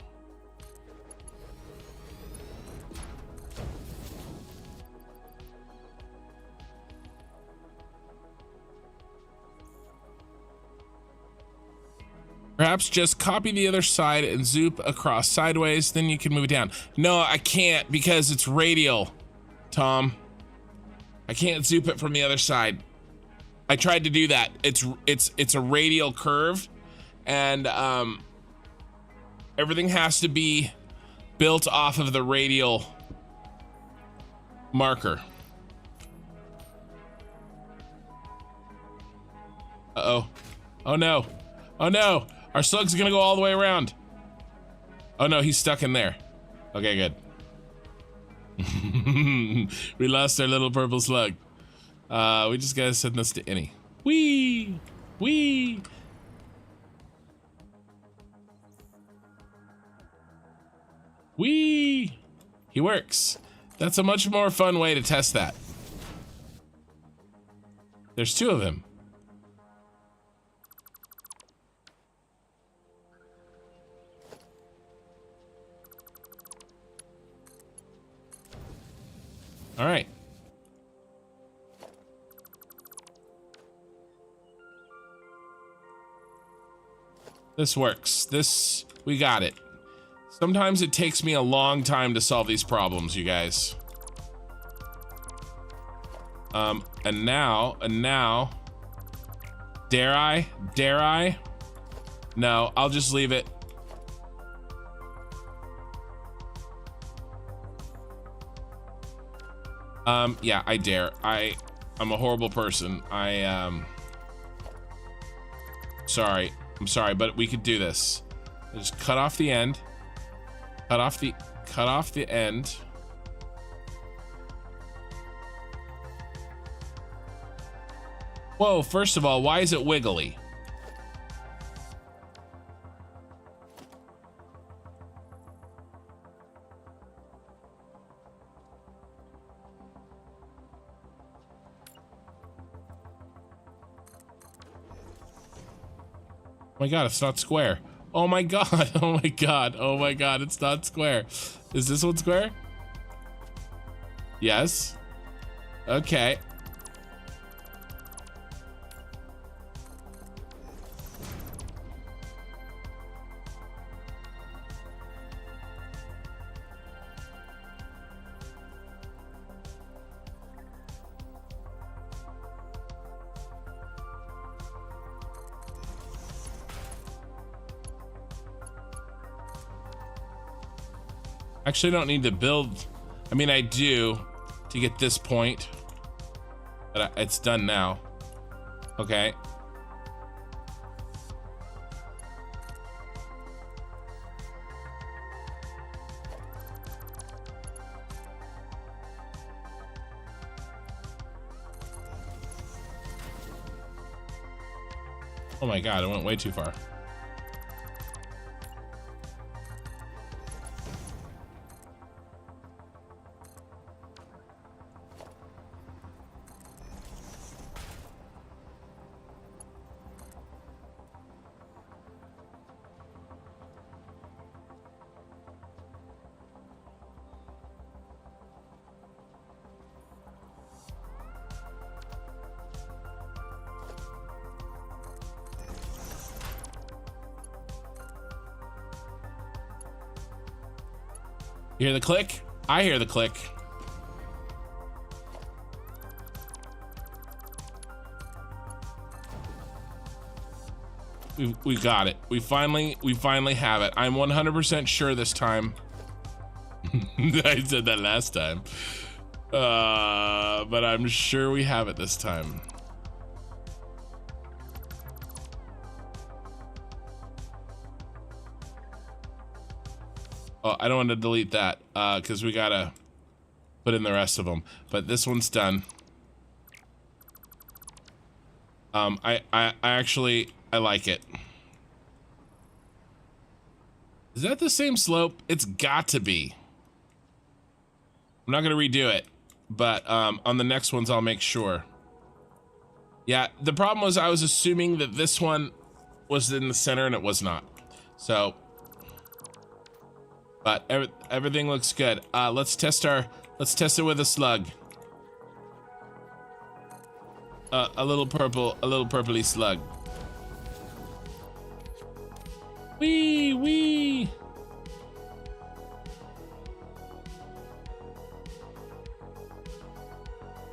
Perhaps just copy the other side and zoop across sideways, then you can move it down. No, I can't because it's radial, Tom. I can't zoop it from the other side. I tried to do that. It's a radial curve, and everything has to be built off of the radial marker. Uh-oh. Oh no. Oh no. Our slug's gonna go all the way around. Oh no, he's stuck in there. Okay, good. We lost our little purple slug. We just gotta send this to Innie. Whee! Whee! Whee! He works. That's a much more fun way to test that. There's two of him. All right. This works. This, we got it. Sometimes it takes me a long time to solve these problems, you guys. And now, dare I? No, I'll just leave it. Yeah, I dare. I'm a horrible person. Sorry. I'm sorry, but we could do this. Just cut off the end. Cut off the end. Whoa, first of all, why is it wiggly? Oh my god, it's not square. Oh my god, oh my god, oh my god, it's not square. Is this one square? Yes. Okay. Actually, I don't need to build. I mean, I do to get this point, but it's done now. Okay. Oh my god, I went way too far. You hear the click? I hear the click. We got it. We finally have it. I'm 100% sure this time. I said that last time. But I'm sure we have it this time. Oh, I don't want to delete that because we gotta put in the rest of them. But this one's done. I actually like it. Is that the same slope? It's got to be. I'm not gonna redo it, but on the next ones I'll make sure. Yeah, the problem was I was assuming that this one was in the center and it was not. So. But everything looks good. Let's test it with a slug. A little purpley slug. Wee.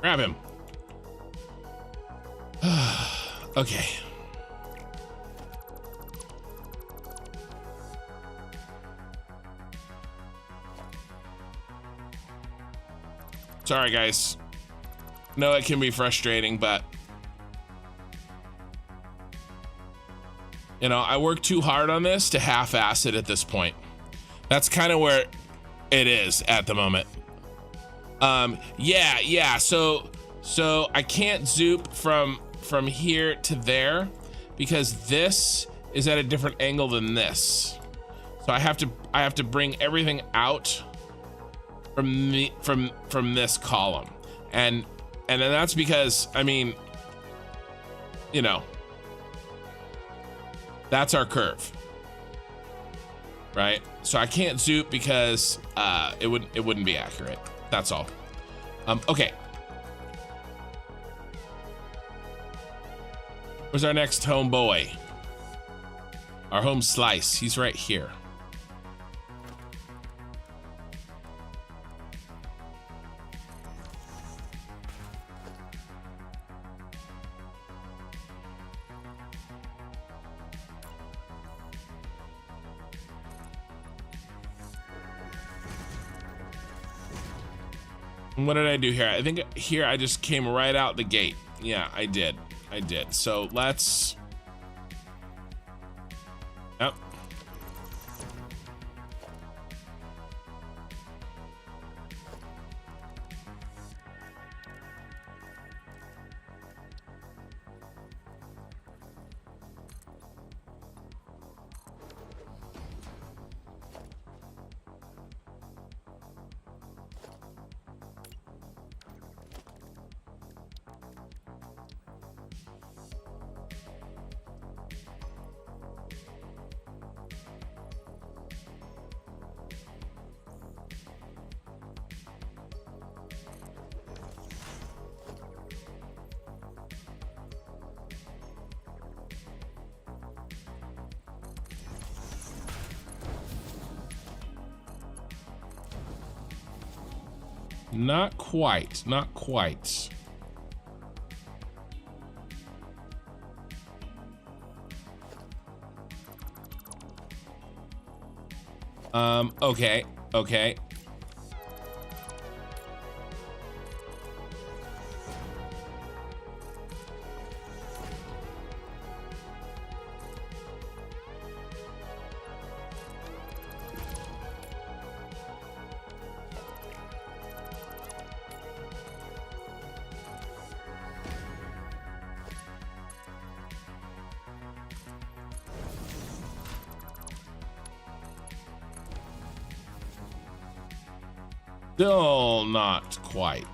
Grab him. Okay. Sorry, guys. No, it can be frustrating, but you know, I worked too hard on this to half-ass it at this point. That's kind of where it is at the moment. Yeah. So I can't zoop from here to there because this is at a different angle than this. So I have to bring everything out from this column, and then that's because, I mean, you know, that's our curve, right? So I can't zoop because it wouldn't be accurate. That's all. Okay. Where's our next homeboy? Our home slice. He's right here. What did I do here? I think here I just came right out the gate. Yeah, I did. So let's... Yep. Not quite, not quite. Okay, okay. Still not quite.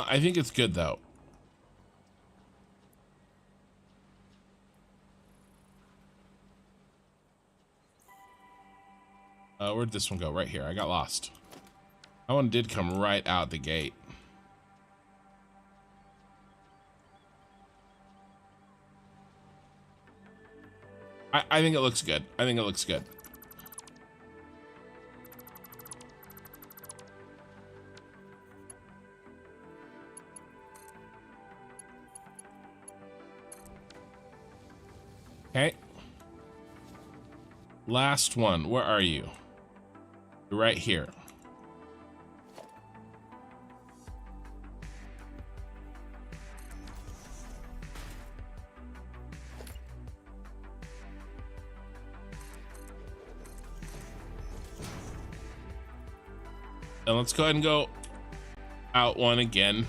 I think it's good though. Where'd this one go? Right here. I got lost. That one did come right out the gate. I think it looks good. I think it looks good. Okay. Last one. Where are you? You're right here. And let's go ahead and go out one again.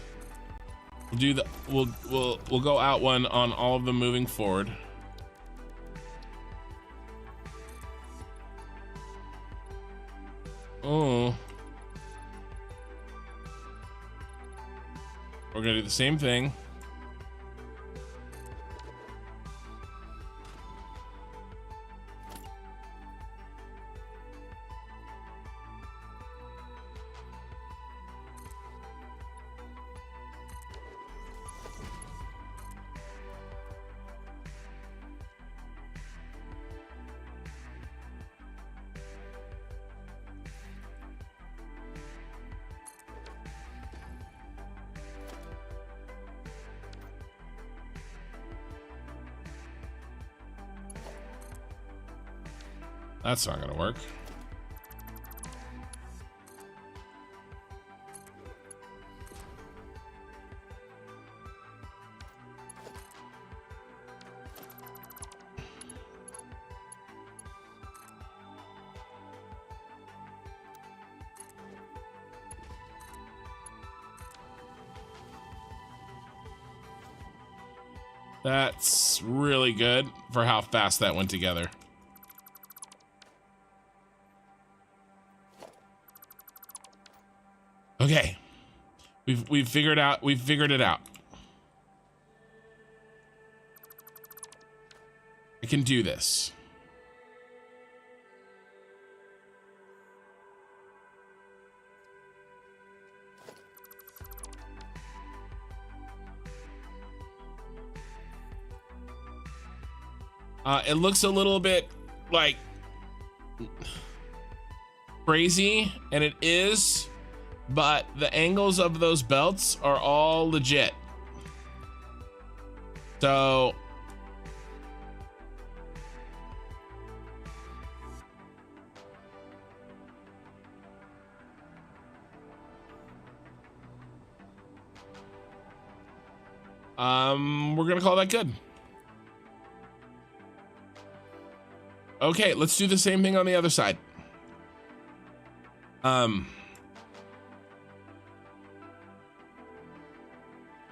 We'll do the we'll go out one on all of them moving forward. Oh. We're gonna do the same thing. That's not gonna work. That's really good for how fast that went together. Okay, we've figured it out. I can do this. It looks a little bit like crazy, and it is. But the angles of those belts are all legit. So we're gonna call that good. Okay, let's do the same thing on the other side.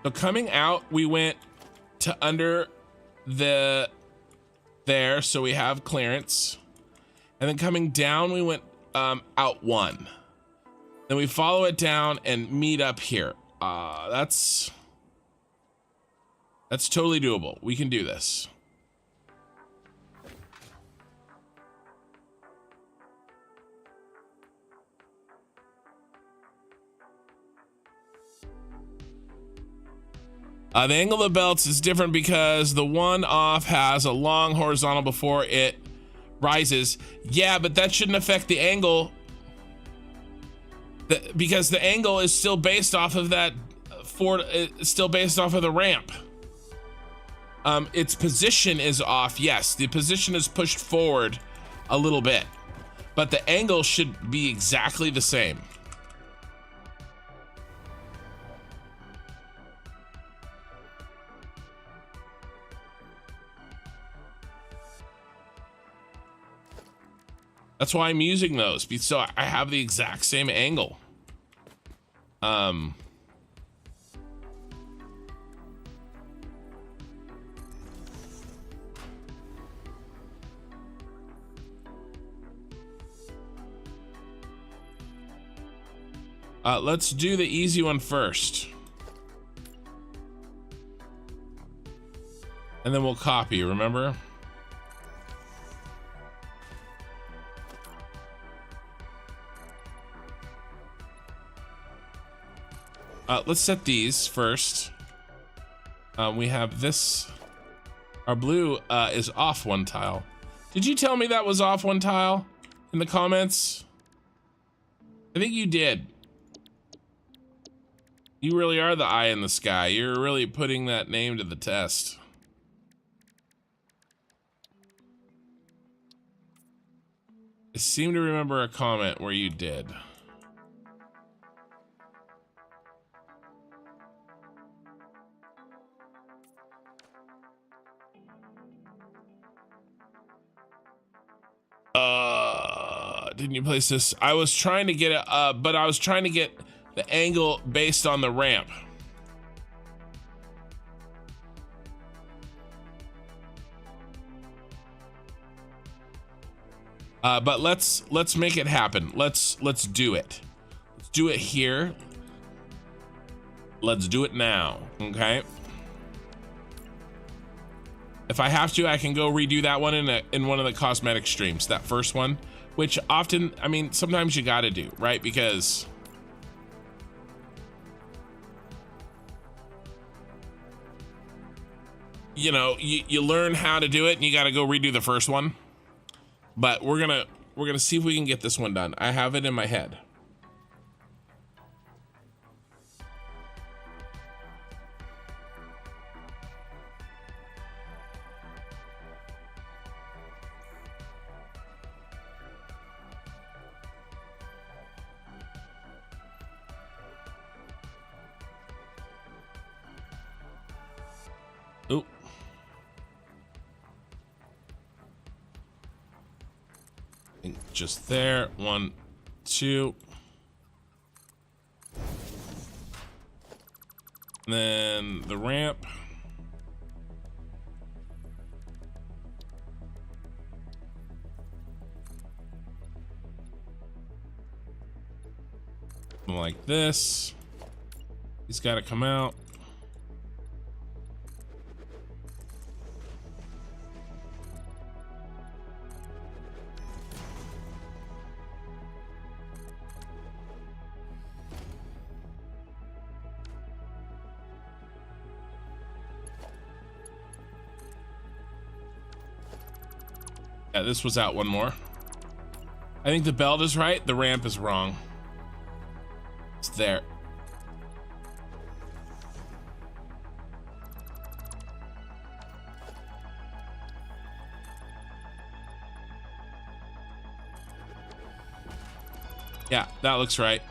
So coming out, we went to under there, so we have clearance. And then coming down, we went out one. Then we follow it down and meet up here. That's That's totally doable. We can do this. The angle of the belts is different because the one off has a long horizontal before it rises. Yeah, but that shouldn't affect the angle because the angle is still based off of that still based off of the ramp. Its position is off. Yes, the position is pushed forward a little bit, but the angle should be exactly the same. That's why I'm using those, so I have the exact same angle. Let's do the easy one first. And then we'll copy, remember? Let's set these first. We have this. Our blue is off one tile. Did you tell me that was off one tile in the comments? I think you did. You really are the eye in the sky. You're really putting that name to the test. I seem to remember a comment where you did. Didn't you place this? I was trying to get it, but I was trying to get the angle based on the ramp. But let's make it happen. Let's do it. Let's do it here. Let's do it now. Okay. If I have to, I can go redo that one in one of the cosmetic streams. That first one, which often, I mean, sometimes you got to do, right? Because you know, you learn how to do it, and you got to go redo the first one. But we're gonna see if we can get this one done. I have it in my head. Oop. Just there. 1, 2. And then the ramp. Like this. He's got to come out. Yeah, this was out one more. I think the belt is right. The ramp is wrong. It's there. Yeah, that looks right.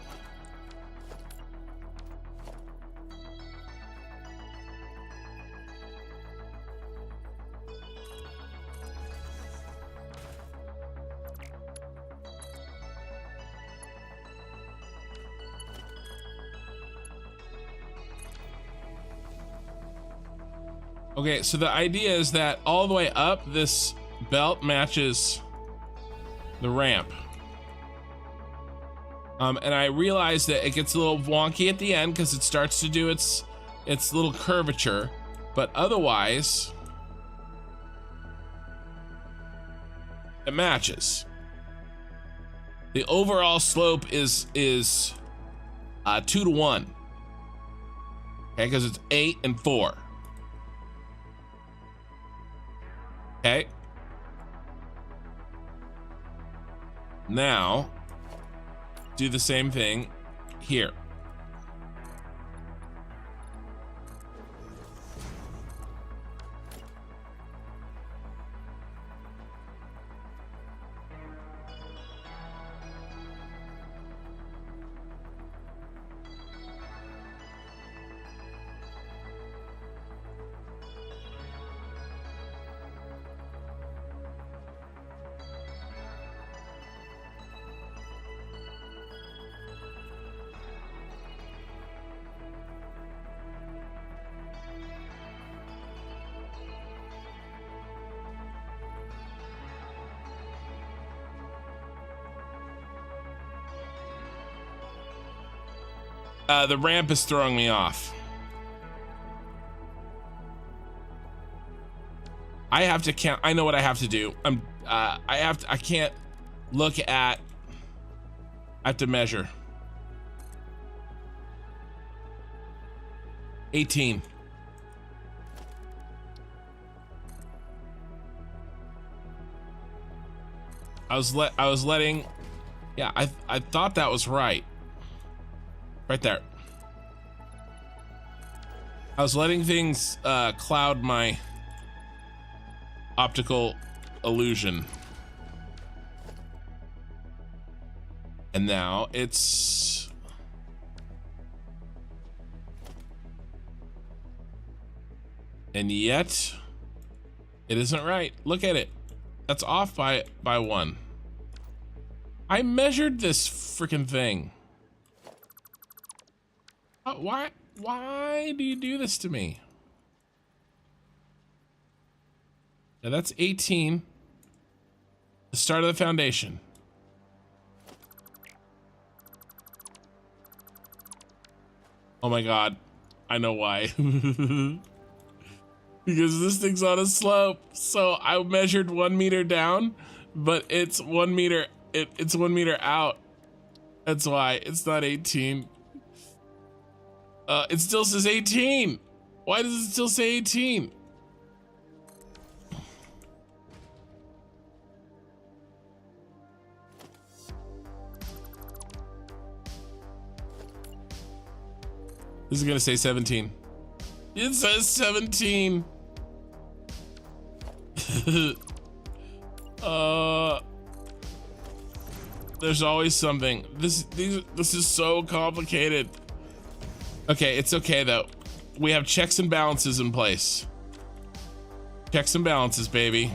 Okay, so the idea is that all the way up, this belt matches the ramp. And I realize that it gets a little wonky at the end because it starts to do its little curvature. But otherwise, it matches. The overall slope is 2 to 1. Okay, because it's 8 and 4. Okay. Now, do the same thing here. The ramp is throwing me off. I have to count. I know what I have to do. I can't look at. I have to measure. 18. I was letting. Yeah, I thought that was right. Right there. I was letting things cloud my optical illusion. And now it's... And yet, it isn't right. Look at it. That's off by 1. I measured this freaking thing. Why do you do this to me? Now that's 18. The start of the foundation. Oh my God, I know why. Because this thing's on a slope. So I measured 1 meter down, but it's 1 meter, it's 1 meter out. That's why it's not 18. It still says 18. Why does it still say 18? This is gonna say 17. It says 17. There's always something. This is so complicated. Okay, it's okay though. We have checks and balances in place. Checks and balances, baby.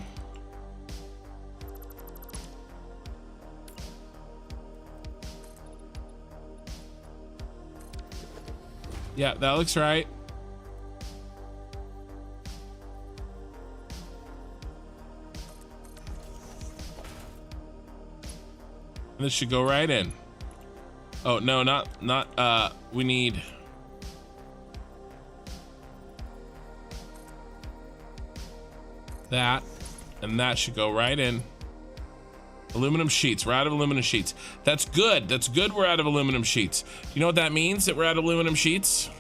Yeah, that looks right. And this should go right in. Oh, no, not, we need... that, and that should go right in. Aluminum sheets. We're out of aluminum sheets. That's good. That's good. We're out of aluminum sheets. Do you know what that means, that we're out of aluminum sheets?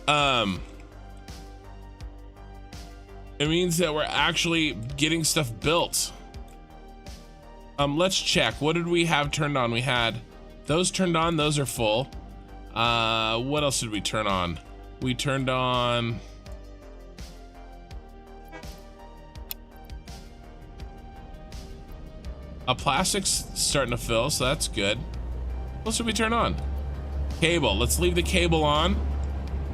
It means that we're actually getting stuff built. Let's check. What did we have turned on? We had those turned on. Those are full. What else did we turn on? We turned on... a plastic's starting to fill, so that's good. What else should we turn on? Cable. Let's leave the cable on,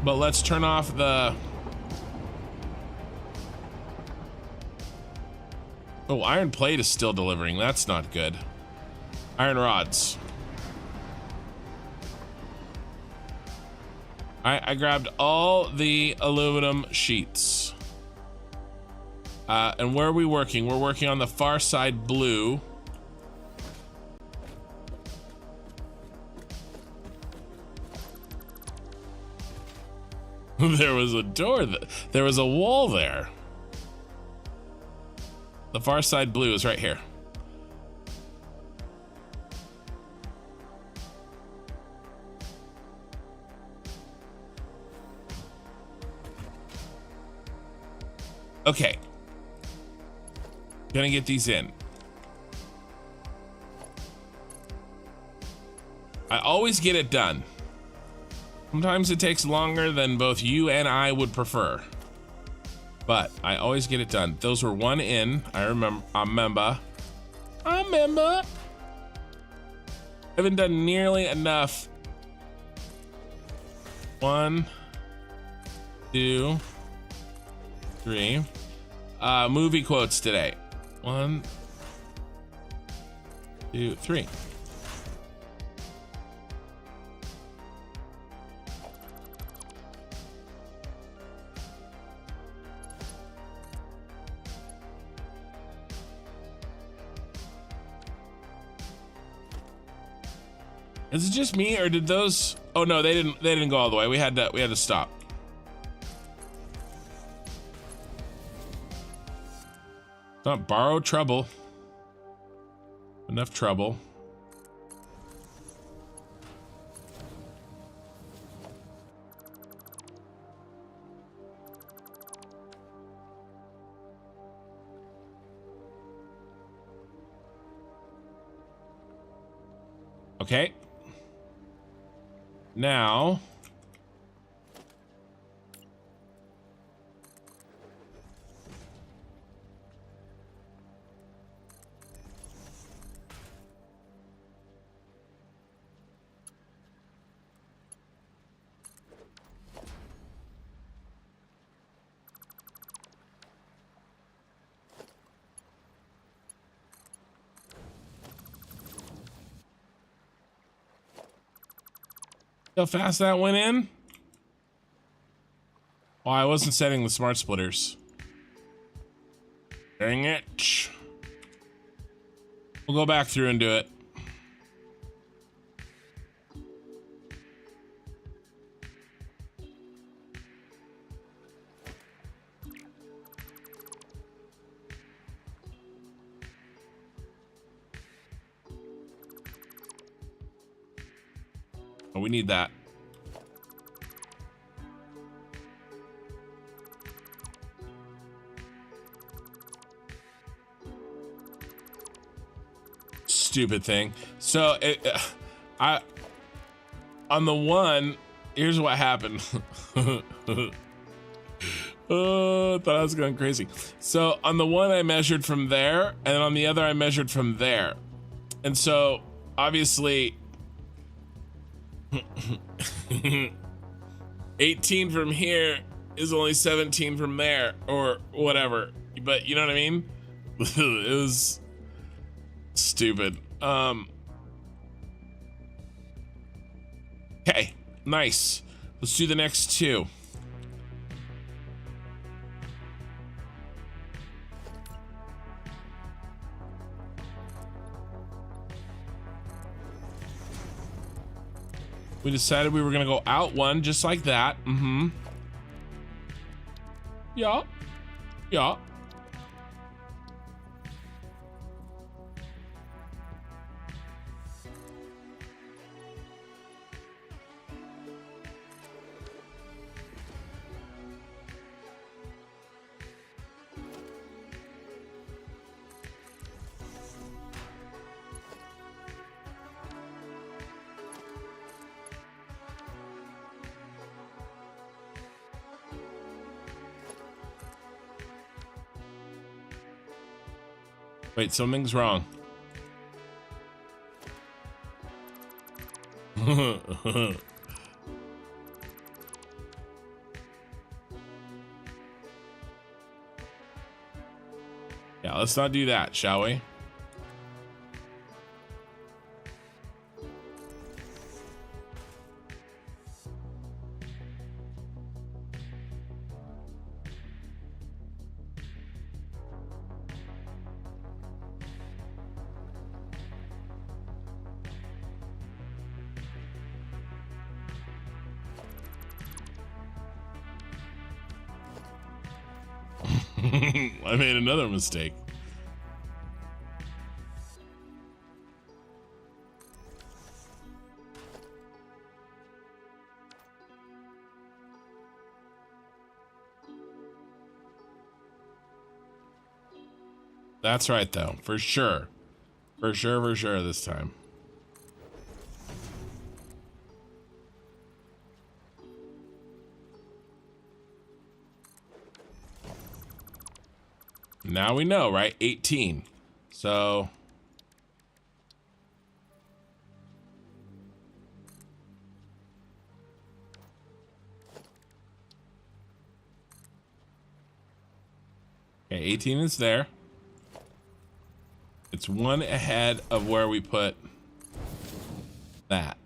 but let's turn off the... Oh, iron plate is still delivering. That's not good. Iron rods. I grabbed all the aluminum sheets. And where are we working? We're working on the far side blue. There was a door. There was a wall there. The far side blue is right here. Okay. Gonna get these in. I always get it done. Sometimes it takes longer than both you and I would prefer. But I always get it done. Those were one in. I remember. I haven't done nearly enough. 1, 2, 3. Movie quotes today. 1, 2, 3. Is it just me, or did those? Oh no, they didn't go all the way. We had to stop. Not borrow trouble. Enough trouble. Okay. Now, how fast that went in? Oh, I wasn't setting the smart splitters. Dang it. We'll go back through and do it. Oh, we need that. Stupid thing. So on the one, here's what happened. Oh, I thought I was going crazy. So on the one I measured from there, and on the other I measured from there. And so obviously 18 from here is only 17 from there, or whatever. But you know what I mean? It was stupid. Okay, nice. Let's do the next two. We decided we were gonna go out one just like that. Mm-hmm. Yeah. Yeah. Wait, something's wrong. Yeah, let's not do that, shall we? I made another mistake. That's right, though. For sure. For sure this time. Now we know, right? 18. So... okay, 18 is there. It's one ahead of where we put that.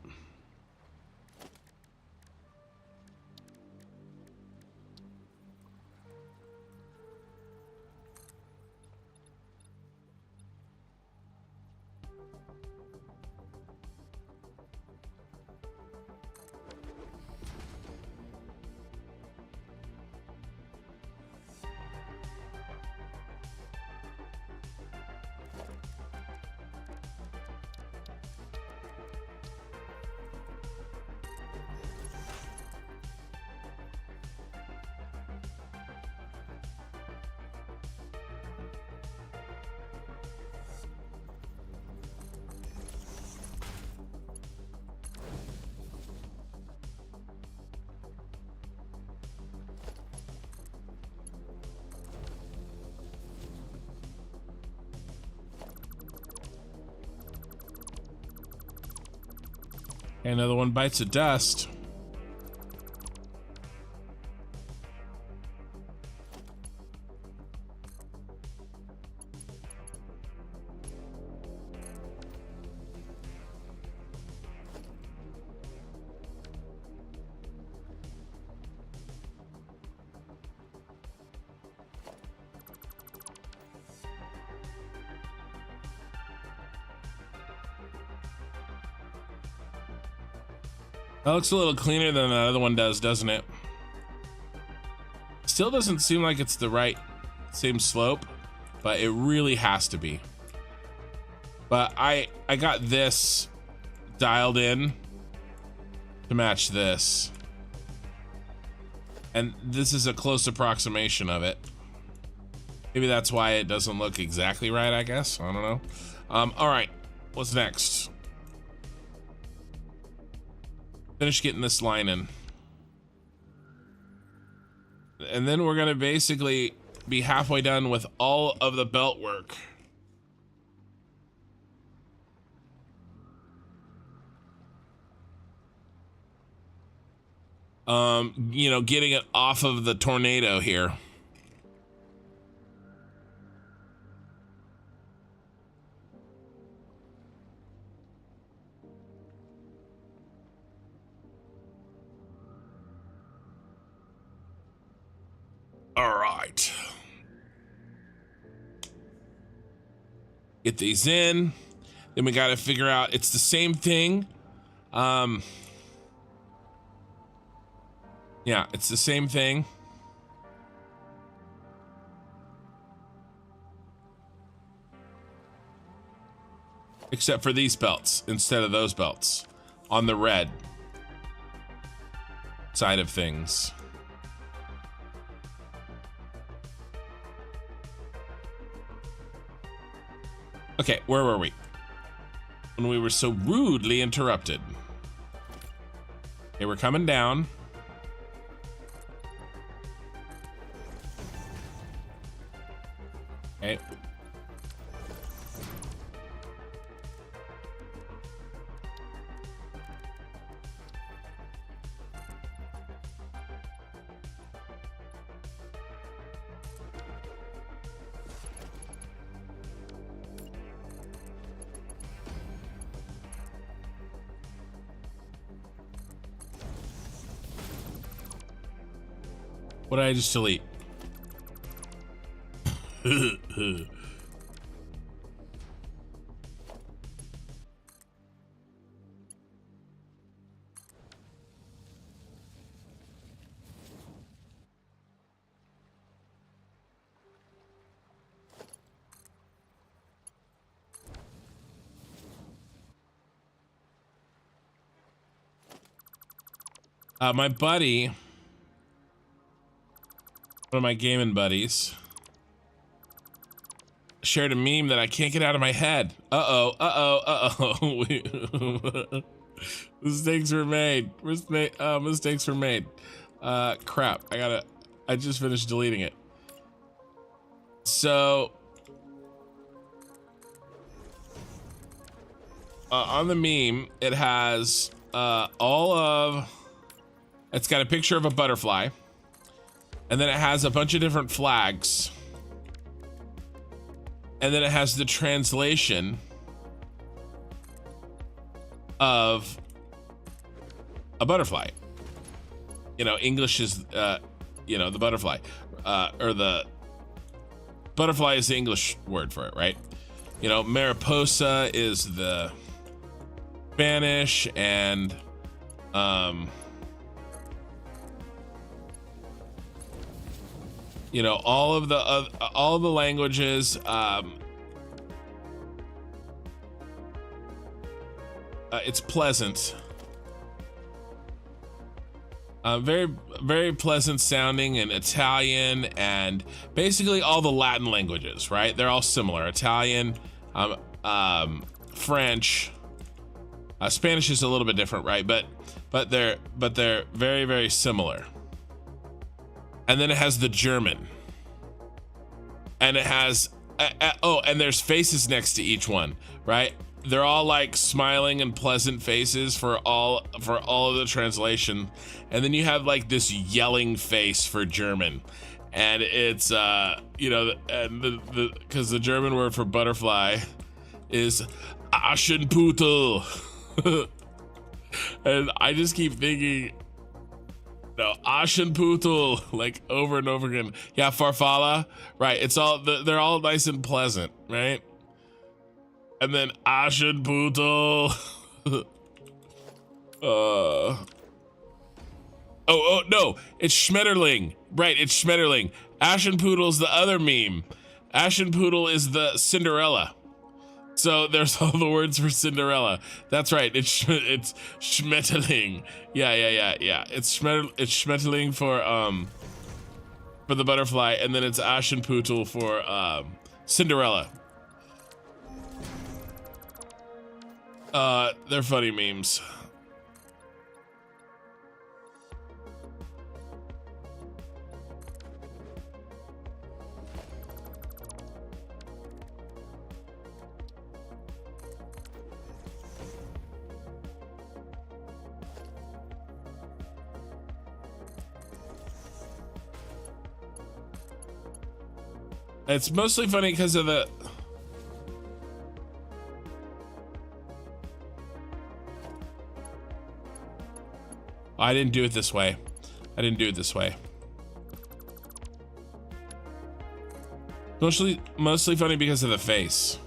Another one bites the dust. That looks a little cleaner than the other one does, doesn't it? Still doesn't seem like it's the right same slope, but it really has to be. But I got this dialed in to match this. And this is a close approximation of it. Maybe that's why it doesn't look exactly right, I guess. I don't know. All right, what's next? Finish getting this line in. And then we're gonna basically be halfway done with all of the belt work. You know, getting it off of the tornado here. All right. Get these in. Then we got to figure out, it's the same thing. Yeah, it's the same thing. Except for these belts instead of those belts on the red side of things. Okay, where were we? When we were so rudely interrupted. Okay, we're coming down. Okay. What did I just delete? My buddy, one of my gaming buddies, shared a meme that I can't get out of my head. Mistakes were made. Mistakes were made. Crap. I just finished deleting it. So, on the meme, it has it's got a picture of a butterfly, and then it has a bunch of different flags, and then it has the translation of a butterfly. You know, English is, you know, the butterfly, or the butterfly is the English word for it, right? You know, mariposa is the Spanish, and you know, all of the languages, it's pleasant, very, very pleasant sounding in Italian, and basically all the Latin languages, right? They're all similar. Italian, French, Spanish is a little bit different, right? But they're very, very similar. And then it has the German, and it has and there's faces next to each one, right? They're all like smiling and pleasant faces for all of the translation, and then you have like this yelling face for German, and it's you know, and because the German word for butterfly is Aschenputtel. And I just keep thinking, no, Aschenputtel, like over and over again. Yeah, Farfalla, right? It's all they're all nice and pleasant, right? And then Aschenputtel. Oh no, it's Schmetterling, right? It's Schmetterling. Aschenputtel's the other meme. Aschenputtel is the Cinderella. So there's all the words for Cinderella. That's right. It's Schmetterling. Yeah. It's Schmetterling for the butterfly, and then it's Aschenputtel for Cinderella. They're funny memes. It's mostly funny because of the... I didn't do it this way. Mostly funny because of the face.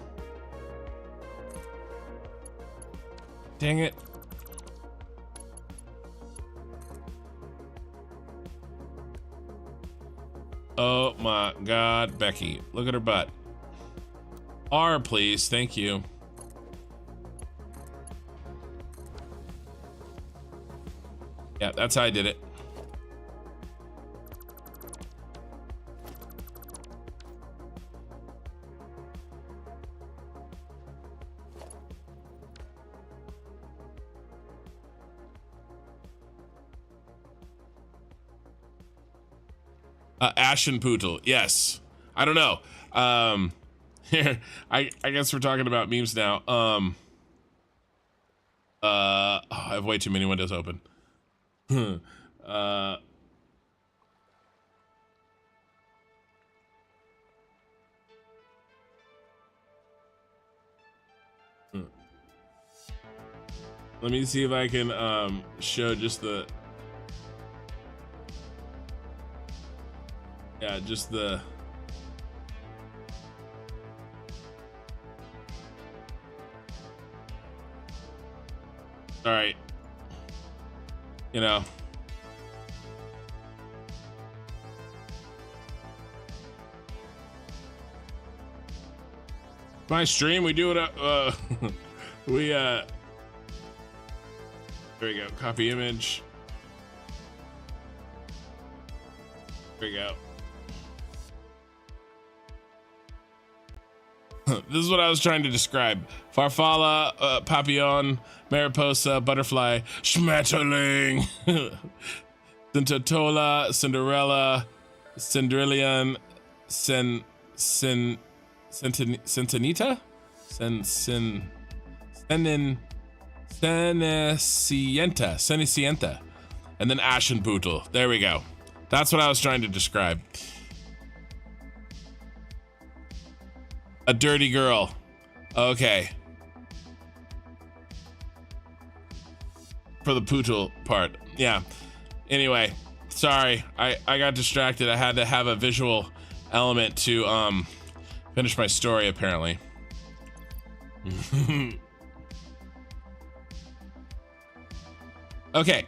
Dang it. Oh my God, Becky, look at her butt. R, please, thank you. Yeah, that's how I did it. Aschenputtel, yes. I don't know. Here, I guess we're talking about memes now. I have way too many windows open. Let me see if I can show just the... Yeah, just the... All right. You know. My stream, we do it we there we go. Copy image. we go. This is what I was trying to describe. Farfalla, papillon, mariposa, butterfly, schmetterling, Cintotola, Cinderella, Cendrillon, Sentinita? Cenicienta. And then Ashenbootle. There we go. That's what I was trying to describe. A dirty girl. Okay. For the pootle part. Yeah. Anyway, sorry. I got distracted. I had to have a visual element to finish my story apparently. Okay.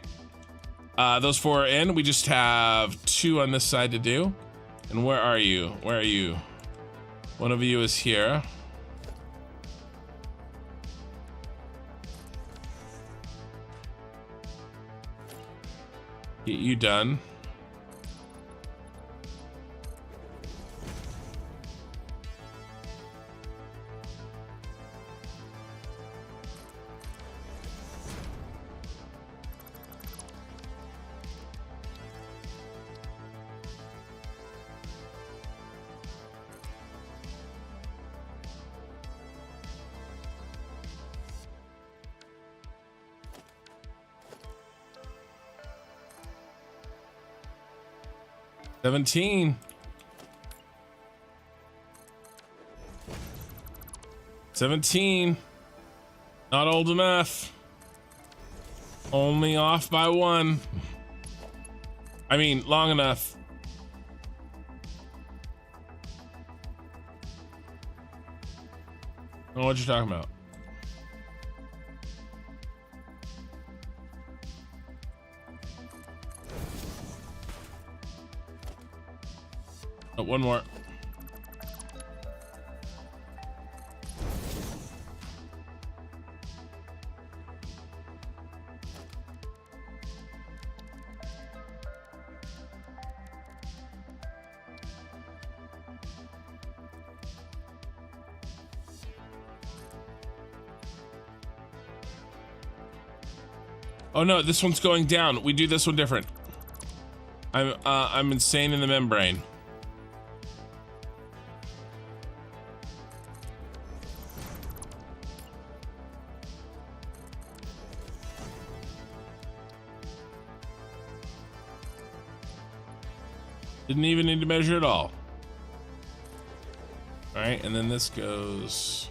Those 4 are in. We just have 2 on this side to do. And where are you? Where are you? One of you is here. Get you done. $17. Not old enough. Only off by 1. I mean, long enough. I don't know what you're talking about. Oh, 1 more. Oh no, this one's going down. We do this one different. I'm insane in the membrane. Didn't even need to measure at all. All right, and then this goes.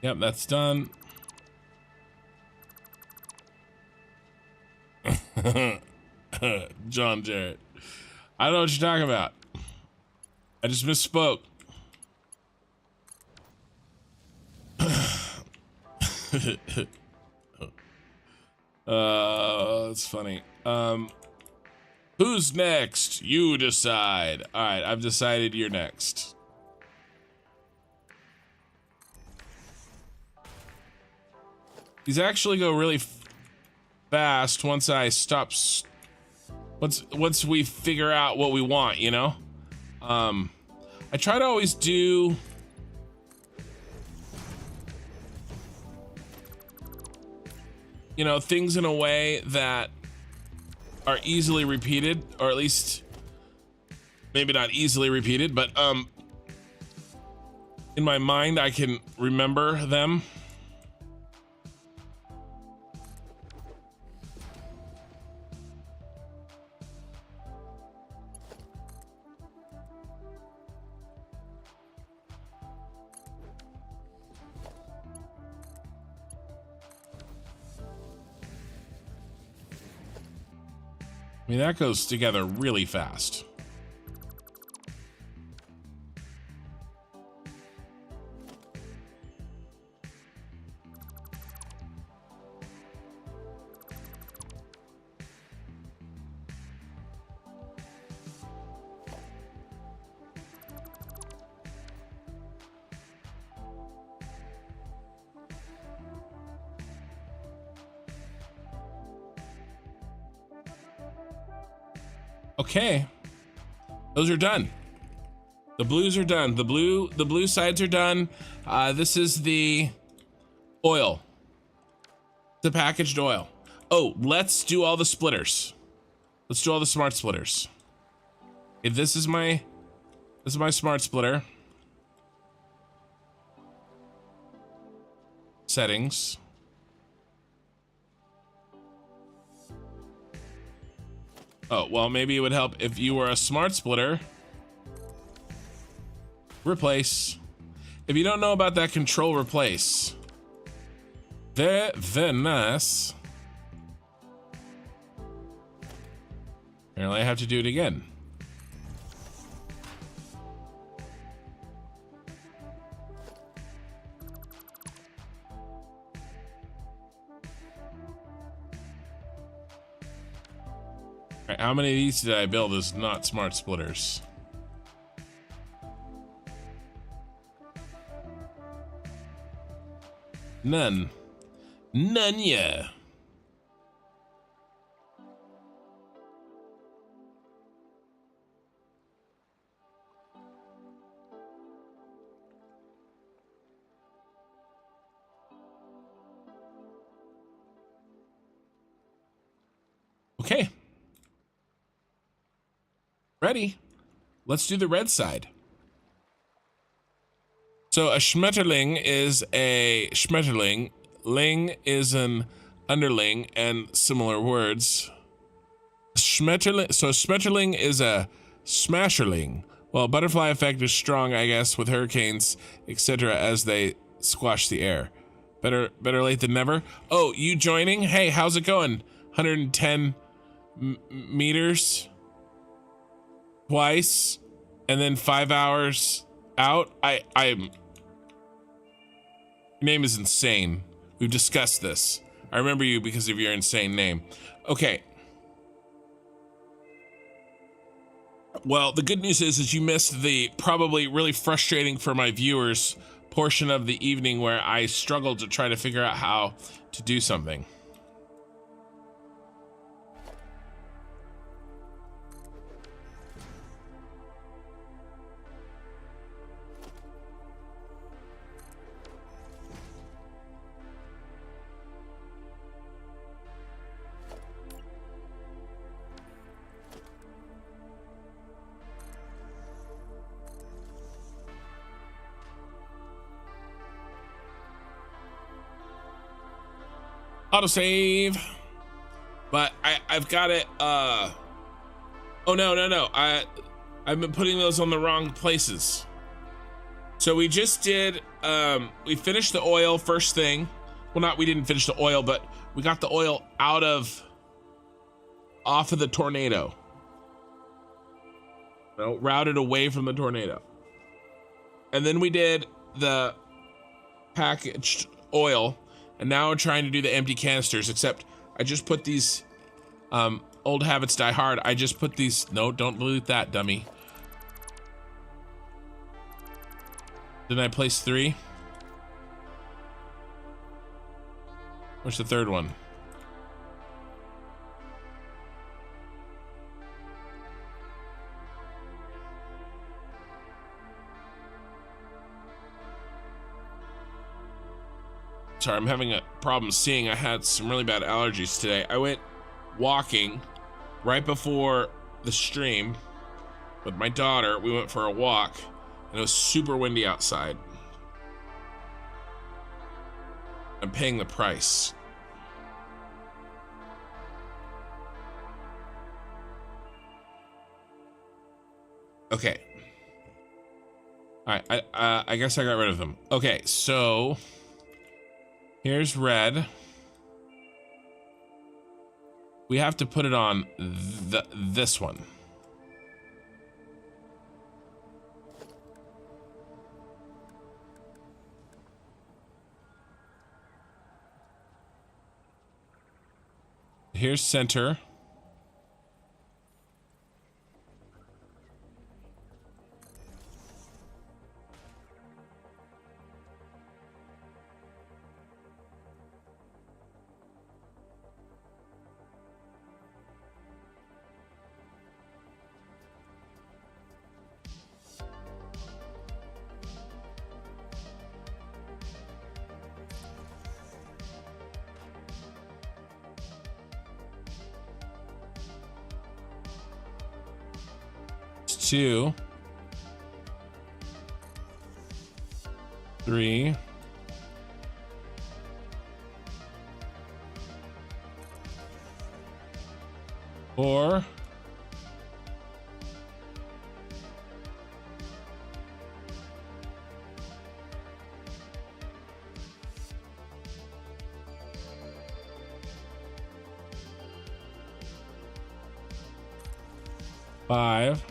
Yep, that's done. John Jarrett. I don't know what you're talking about. I just misspoke. That's funny. Who's next? You decide. All right, I've decided you're next. These actually go really fast once I stop. Once we figure out what we want, you know. I try to always do. You know, things in a way that are easily repeated, or at least maybe not easily repeated, but in my mind I can remember them. I mean, that goes together really fast. Okay. Those are done. The blues are done. The blue sides are done. This is the oil. The packaged oil. Oh, let's do all the splitters. Let's do all the smart splitters. Okay, this is my smart splitter. Settings. Oh, well, maybe it would help if you were a smart splitter. Replace. If you don't know about that control replace, very nice. Apparently I have to do it again. All right, how many of these did I build as not smart splitters? None. None, yeah. Okay. Ready. Let's do the red side. So a schmetterling is a schmetterling. Ling is an underling and similar words. Schmetterling, so schmetterling is a smasherling. Well, butterfly effect is strong, I guess, with hurricanes, etc. as they squash the air. Better late than never. Oh, you joining? Hey, how's it going? 110 meters twice, and then 5 hours out. I'm. Your name is insane. We've discussed this. I remember you because of your insane name. Okay. Well, the good news is you missed the probably really frustrating for my viewers portion of the evening where I struggled to try to figure out how to do something. Autosave. But I've got it. Oh no. I've been putting those on the wrong places. So we just did. We finished the oil first thing. Well, we didn't finish the oil, but we got the oil off of the tornado. No, routed away from the tornado. And then we did the packaged oil. And now we're trying to do the empty canisters, except I just put these, old habits die hard. I just put these, no, don't delete that, dummy. Didn't I place 3? Where's the third one? Sorry, I'm having a problem seeing. I had some really bad allergies today. I went walking right before the stream with my daughter. We went for a walk and it was super windy outside. I'm paying the price. Okay. All right, I guess I got rid of them. Okay, so here's red. We have to put it on this one. Here's center. 2, 3, 4, 5,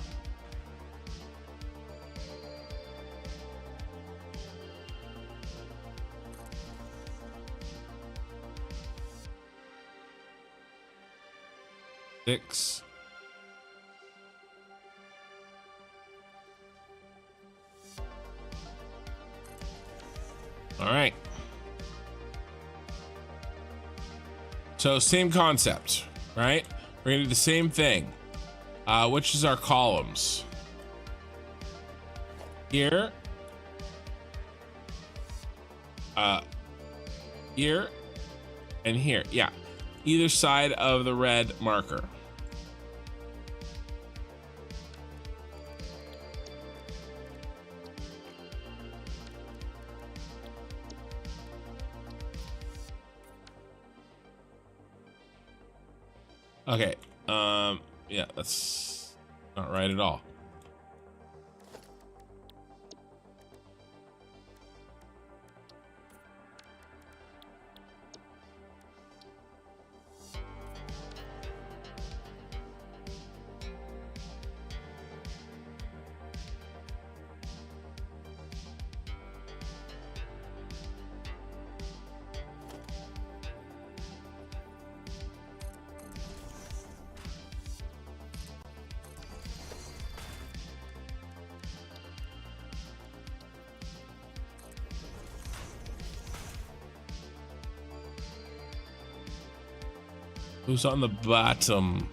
6, 'All right. So same concept, right? We're gonna do the same thing. Which is our columns? Here. Here. And here. Yeah. Either side of the red marker. Okay. Yeah, that's not right at all. Who's on the bottom?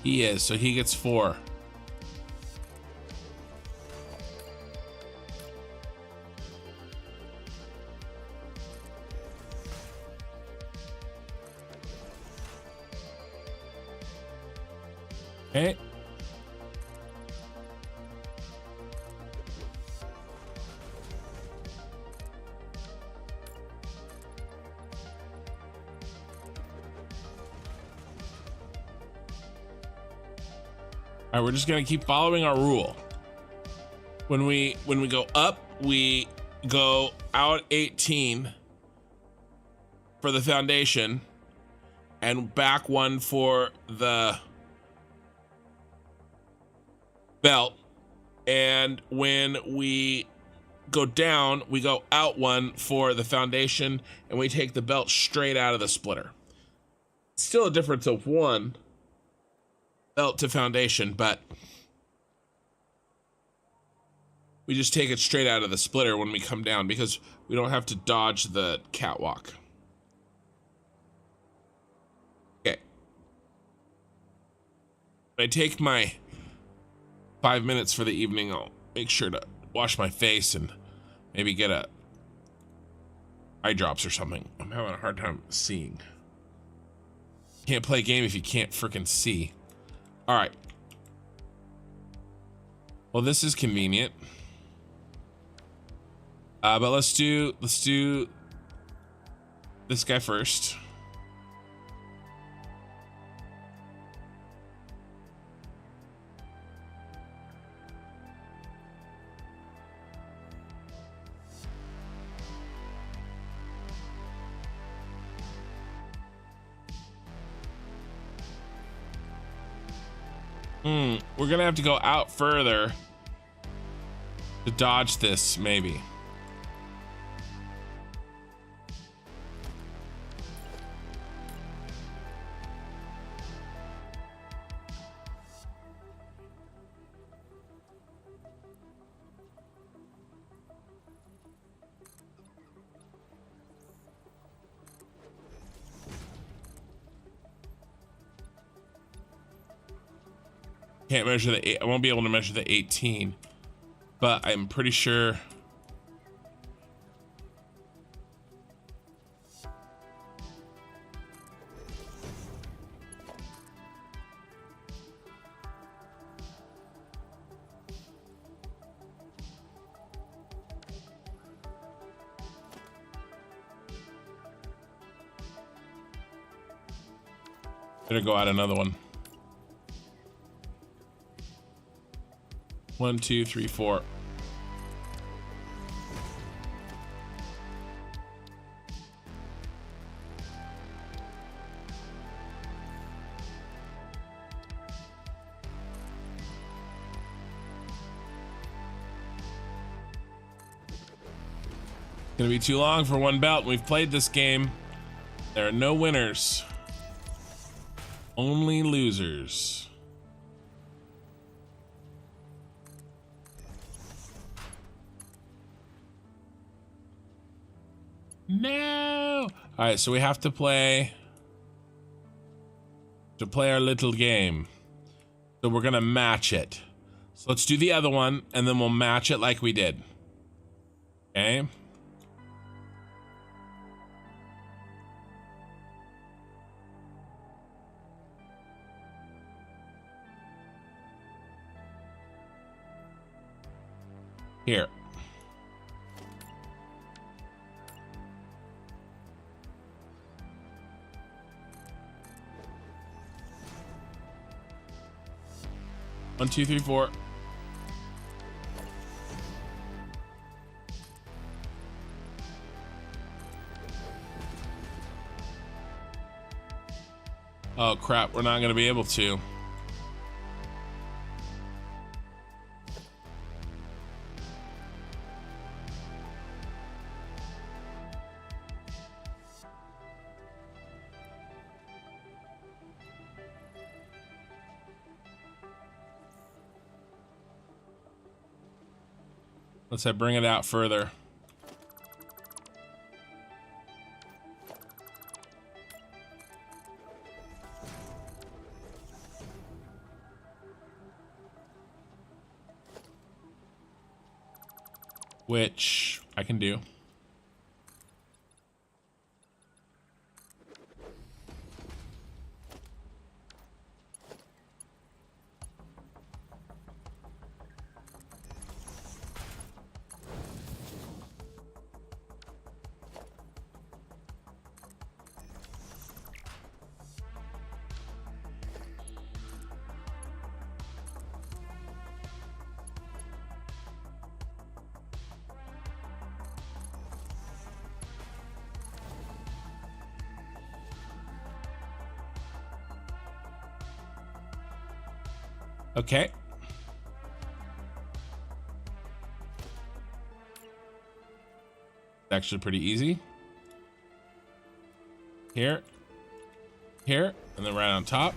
He is, so he gets 4. Okay. All right, we're just gonna keep following our rule. When we go up, we go out 18 for the foundation and back 1 for the belt. And when we go down, we go out 1 for the foundation and we take the belt straight out of the splitter. Still a difference of 1 belt to foundation, but we just take it straight out of the splitter when we come down because we don't have to dodge the catwalk. Okay. When I take my 5 minutes for the evening, I'll make sure to wash my face and maybe get a eye drops or something. I'm having a hard time seeing. Can't play a game if you can't freaking see. All right. Well, this is convenient. But let's do this guy first. We're gonna have to go out further to dodge this, maybe. Can't measure the 8. I won't be able to measure the 18, but I'm pretty sure. Better go out another one. 1, 2, 3, 4. Gonna be too long for one belt. We've played this game. There are no winners, only losers. No. All right, so we have to play our little game. So we're gonna match it. So let's do the other one, and then we'll match it like we did. Okay. Here. One, two, three, four. Oh crap, we're not gonna be able to. Let's bring it out further. Which I can do. Okay. It's actually pretty easy. Here, here, and then right on top.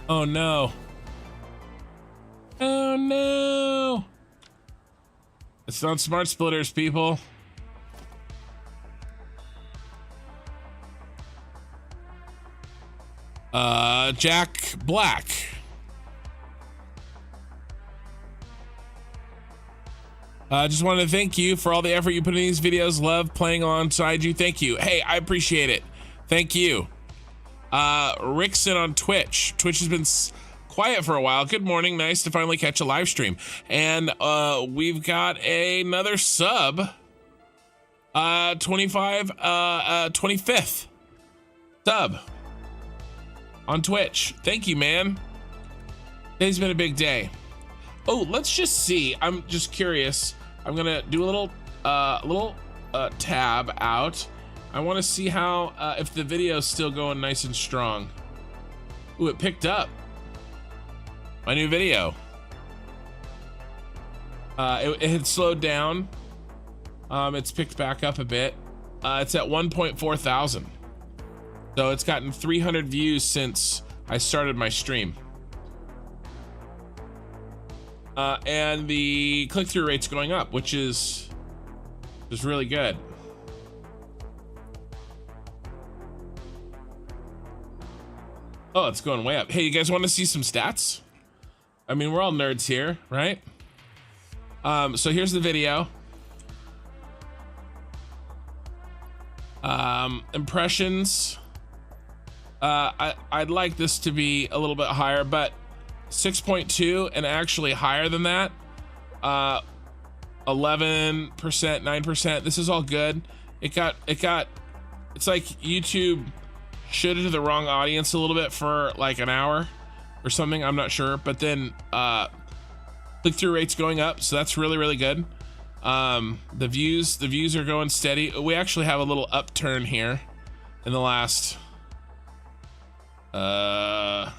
Oh no. Oh no. It's not smart splitters, people. Jack Black. I just wanted to thank you for all the effort you put in these videos. Love playing alongside you. Thank you. Hey, I appreciate it. Thank you. Rickson on Twitch. Twitch has been quiet for a while. Good morning. Nice to finally catch a live stream. And we've got another sub. 25th sub on Twitch. Thank you, man. Today's been a big day. Oh, let's just see. I'm just curious. I'm gonna do a little tab out. I want to see how if the video is still going nice and strong. Ooh, it picked up. My new video. It had slowed down. It's picked back up a bit. It's at 1.4 thousand. So it's gotten 300 views since I started my stream. And the click-through rate's going up, which is really good. Oh, it's going way up. Hey, you guys want to see some stats? I mean, we're all nerds here, right? So here's the video. Impressions. I'd like this to be a little bit higher, but 6.2 and actually higher than that. 11%, 9%. This is all good. It's like YouTube showed it to the wrong audience a little bit for like an hour or something. I'm not sure, but then click-through rate's going up, so that's really, really good. The views are going steady. We actually have a little upturn here in the last hour,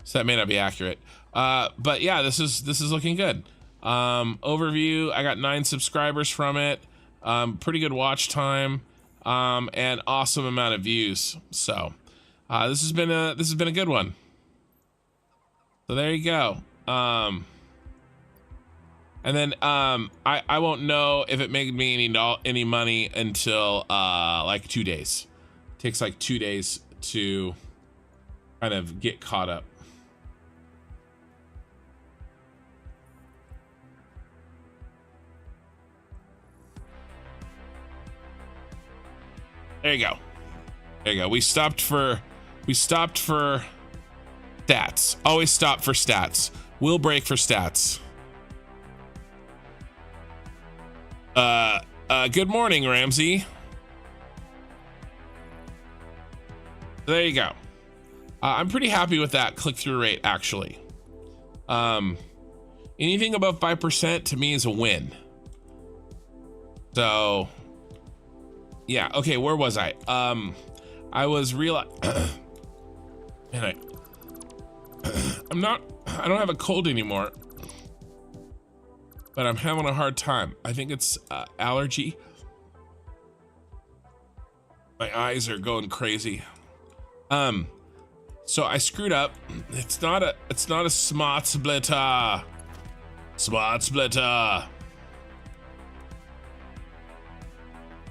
so that may not be accurate. But yeah, this is looking good. Overview, I got 9 subscribers from it. Pretty good watch time, and awesome amount of views. So this has been a good one. So there you go. And then I won't know if it made me any money until like 2 days. It takes like 2 days to kind of get caught up. There you go. There you go. We stopped for stats. Always stop for stats. We'll break for stats. Good morning, Ramsey. There you go. I'm pretty happy with that click-through rate, actually. Anything above 5% to me is a win. So, yeah. Okay, where was I? I was man, I don't have a cold anymore, but I'm having a hard time. I think it's allergy. My eyes are going crazy. So I screwed up. It's not a smart splitter. Smart splitter.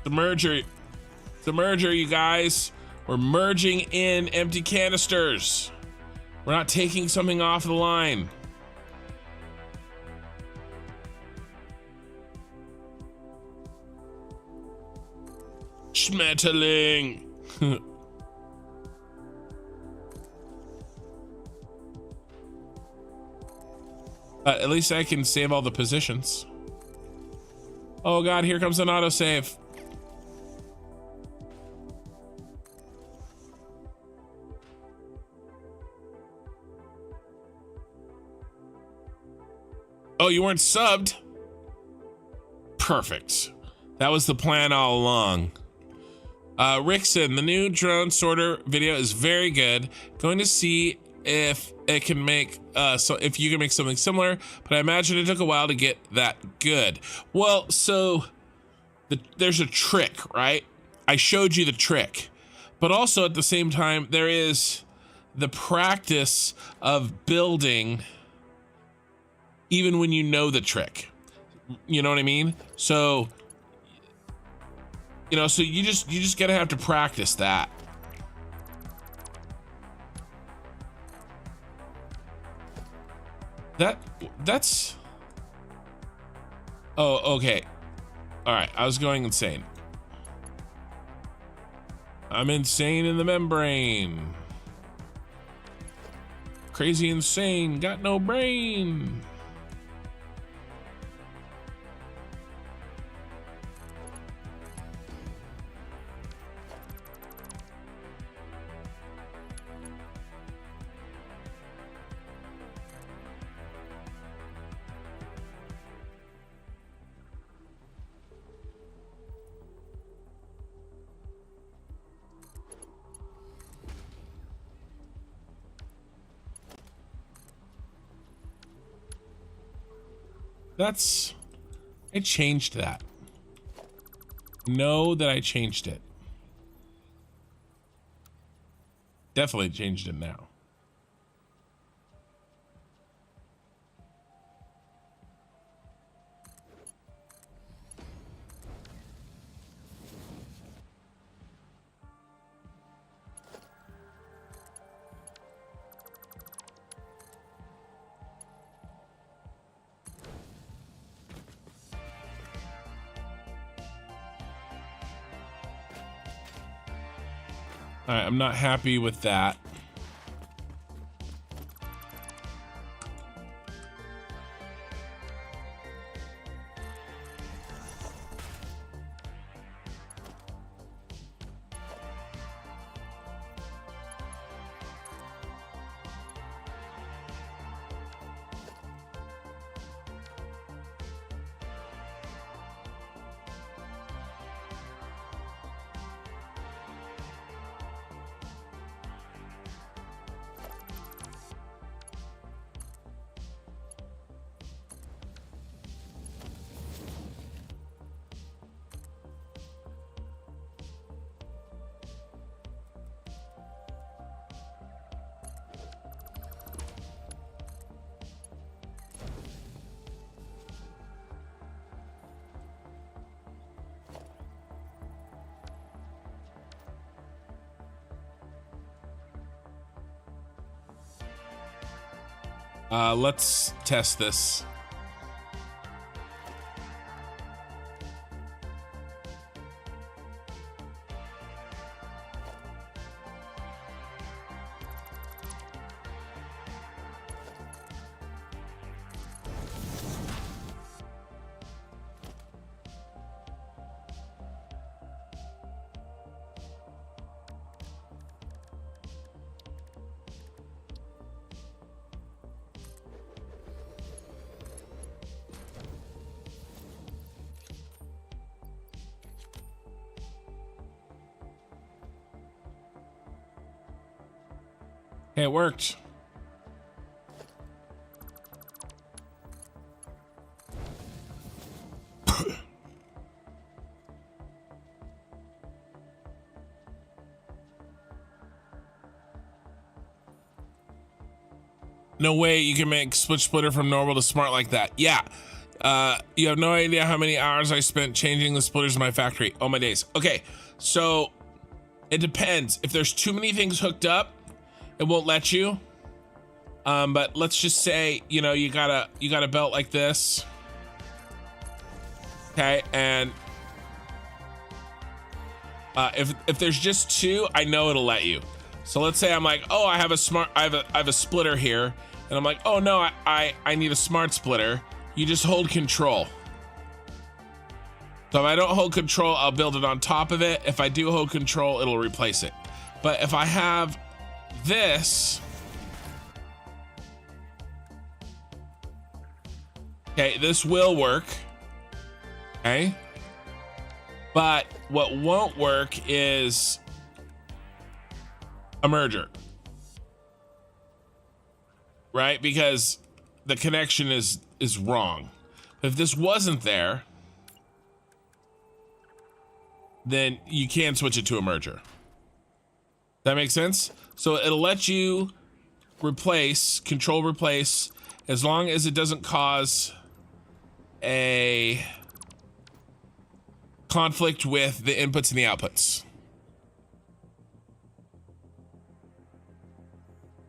The merger, you guys. We're merging in empty canisters. We're not taking something off the line. Schmetterling. At least I can save all the positions. Oh God, here comes an autosave. Oh, you weren't subbed? Perfect. That was the plan all along. Rickson, the new drone sorter video is very good. Going to see if it can make if you can make something similar, but I imagine it took a while to get that good. Well, so there's a trick, right? I showed you the trick, but also at the same time there is the practice of building even when you know the trick. You know what I mean? So so you just gotta have to practice that. That's oh, okay. All right, I was going insane. I'm insane in the membrane. Crazy insane, got no brain. I changed that. Know that I changed it. Definitely changed it now. All right, I'm not happy with that. Let's test this. Hey, it worked. No way you can make switch splitter from normal to smart like that. Yeah. You have no idea how many hours I spent changing the splitters in my factory. Oh my days. Okay, so it depends. If there's too many things hooked up, it won't let you. But let's just say, you know, you got a belt like this. Okay, and if there's just two, I know it'll let you. So let's say I'm like, oh, I have a splitter here, and I'm like, oh no, I need a smart splitter. You just hold control. So if I don't hold control, I'll build it on top of it. If I do hold control, it'll replace it. But if I have this, okay, this will work. Okay. But what won't work is a merger. Right? Because the connection is wrong. If this wasn't there, then you can switch it to a merger. That makes sense? So it'll let you control replace, as long as it doesn't cause a conflict with the inputs and the outputs.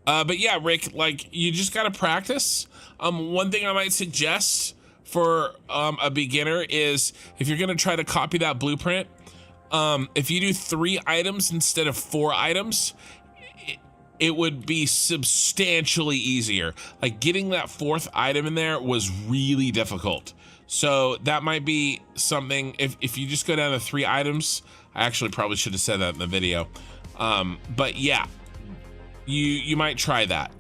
But yeah, Rick, like, you just gotta practice. One thing I might suggest for a beginner is, if you're gonna try to copy that blueprint, if you do 3 items instead of 4 items, it would be substantially easier. Like, getting that 4th item in there was really difficult. So that might be something. If you just go down to 3 items, I actually probably should have said that in the video. But yeah, you might try that.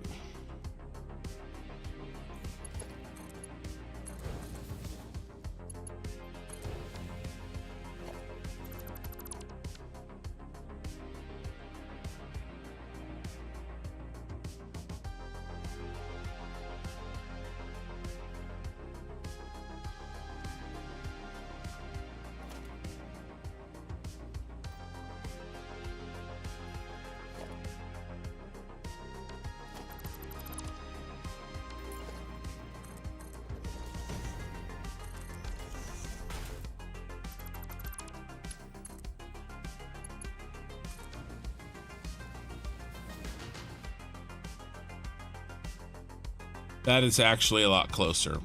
That is actually a lot closer.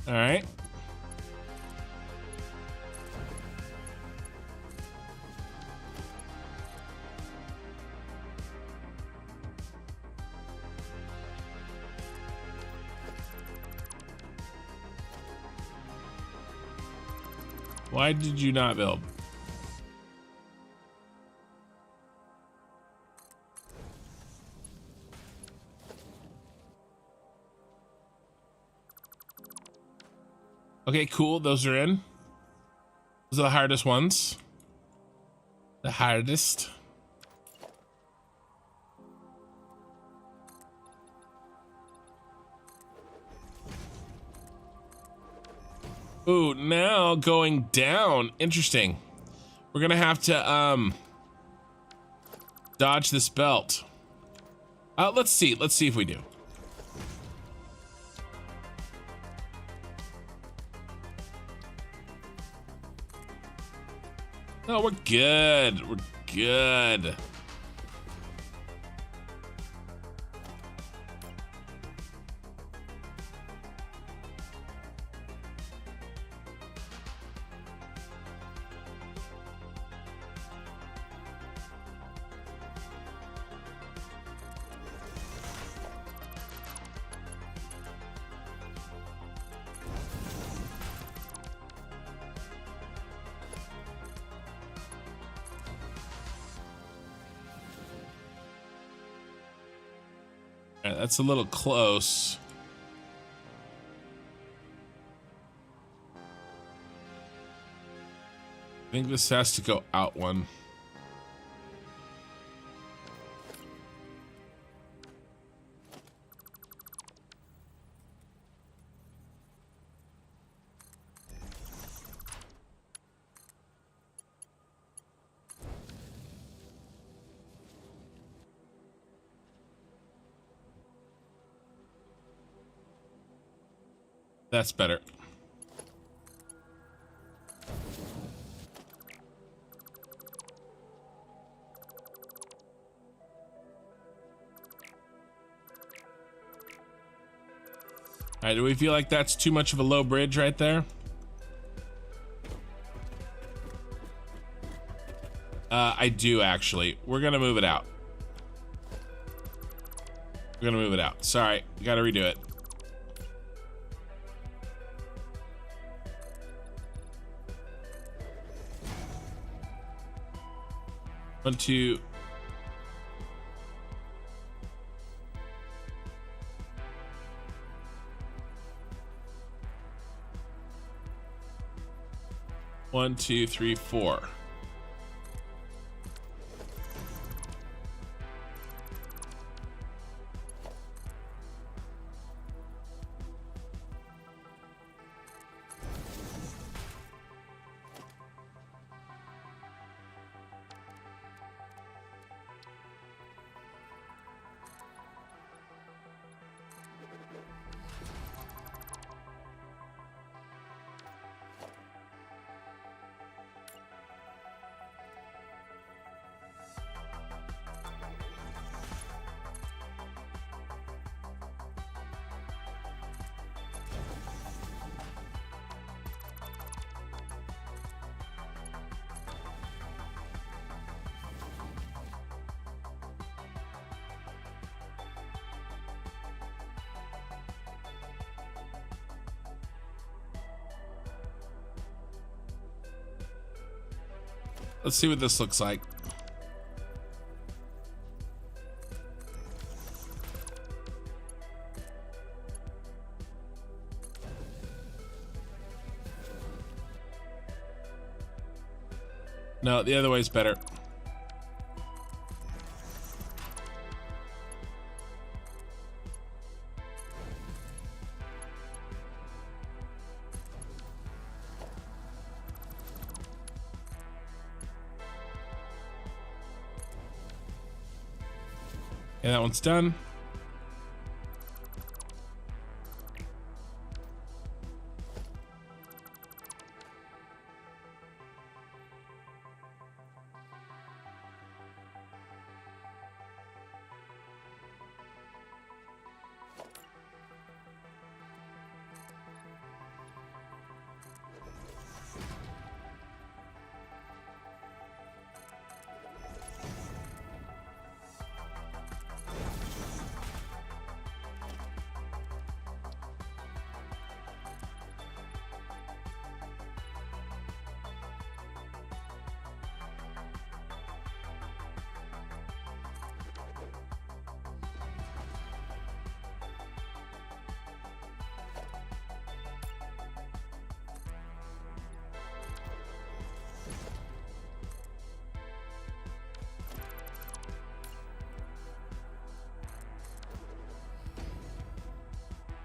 All right. Why did you not build? Okay, cool. Those are in. Those are the hardest ones. The hardest. Ooh, now going down. Interesting. We're gonna have to dodge this belt. Let's see. Let's see if we do. Oh, we're good. We're good. All right, that's a little close. I think this has to go out one. That's better. All right, do we feel like that's too much of a low bridge right there? I do actually. We're gonna move it out. We're gonna move it out. Sorry, gotta redo it. One, two. One, two, three, four. Let's see what this looks like. No, the other way's better. And that one's done.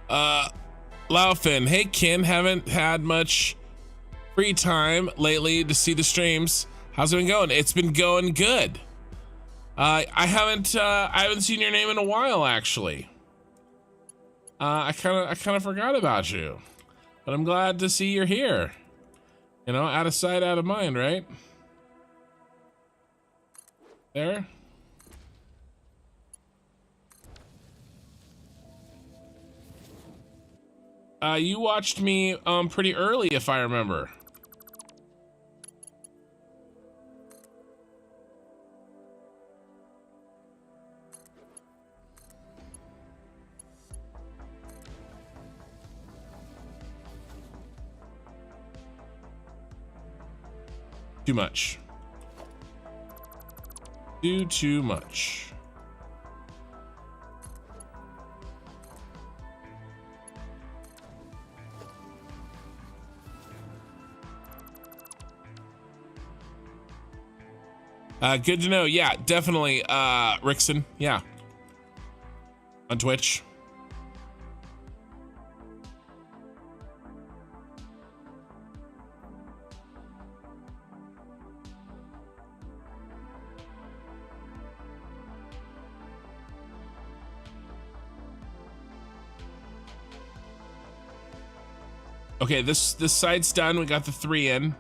Laufin, hey Ken, haven't had much free time lately to see the streams. How's it been going? It's been going good. I haven't seen your name in a while, actually. I kind of forgot about you, but I'm glad to see you're here. You know, out of sight, out of mind, right? There. You watched me pretty early, if I remember. Too much. Too much. Good to know. Yeah, definitely, Rickson. Yeah. On Twitch. Okay, this side's done. We got the 3 in.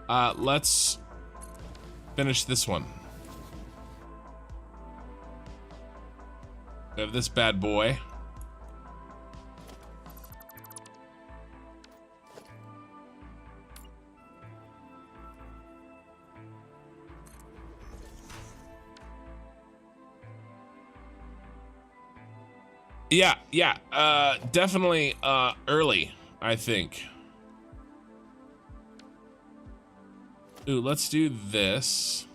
Let's finish this one. We have this bad boy. Yeah, definitely early, I think. Ooh, let's do this.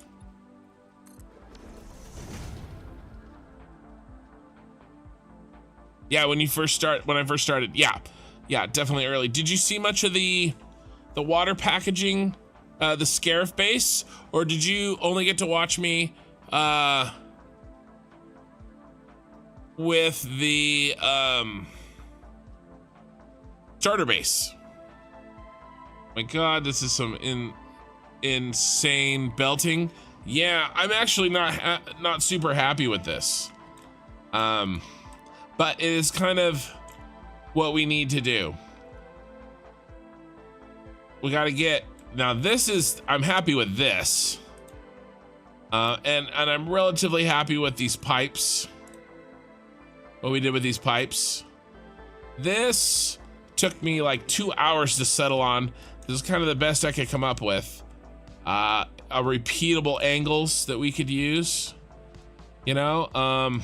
Yeah, when I first started, yeah, definitely early. Did you see much of the water packaging, the Scarif base, or did you only get to watch me with the starter base? My God, this is some insane belting. Yeah, I'm actually not super happy with this. But it is kind of what we need to do. We got to get, now this is, I'm happy with this. And I'm relatively happy with these pipes. What we did with these pipes. This took me like 2 hours to settle on. This is kind of the best I could come up with. A repeatable angles that we could use, you know.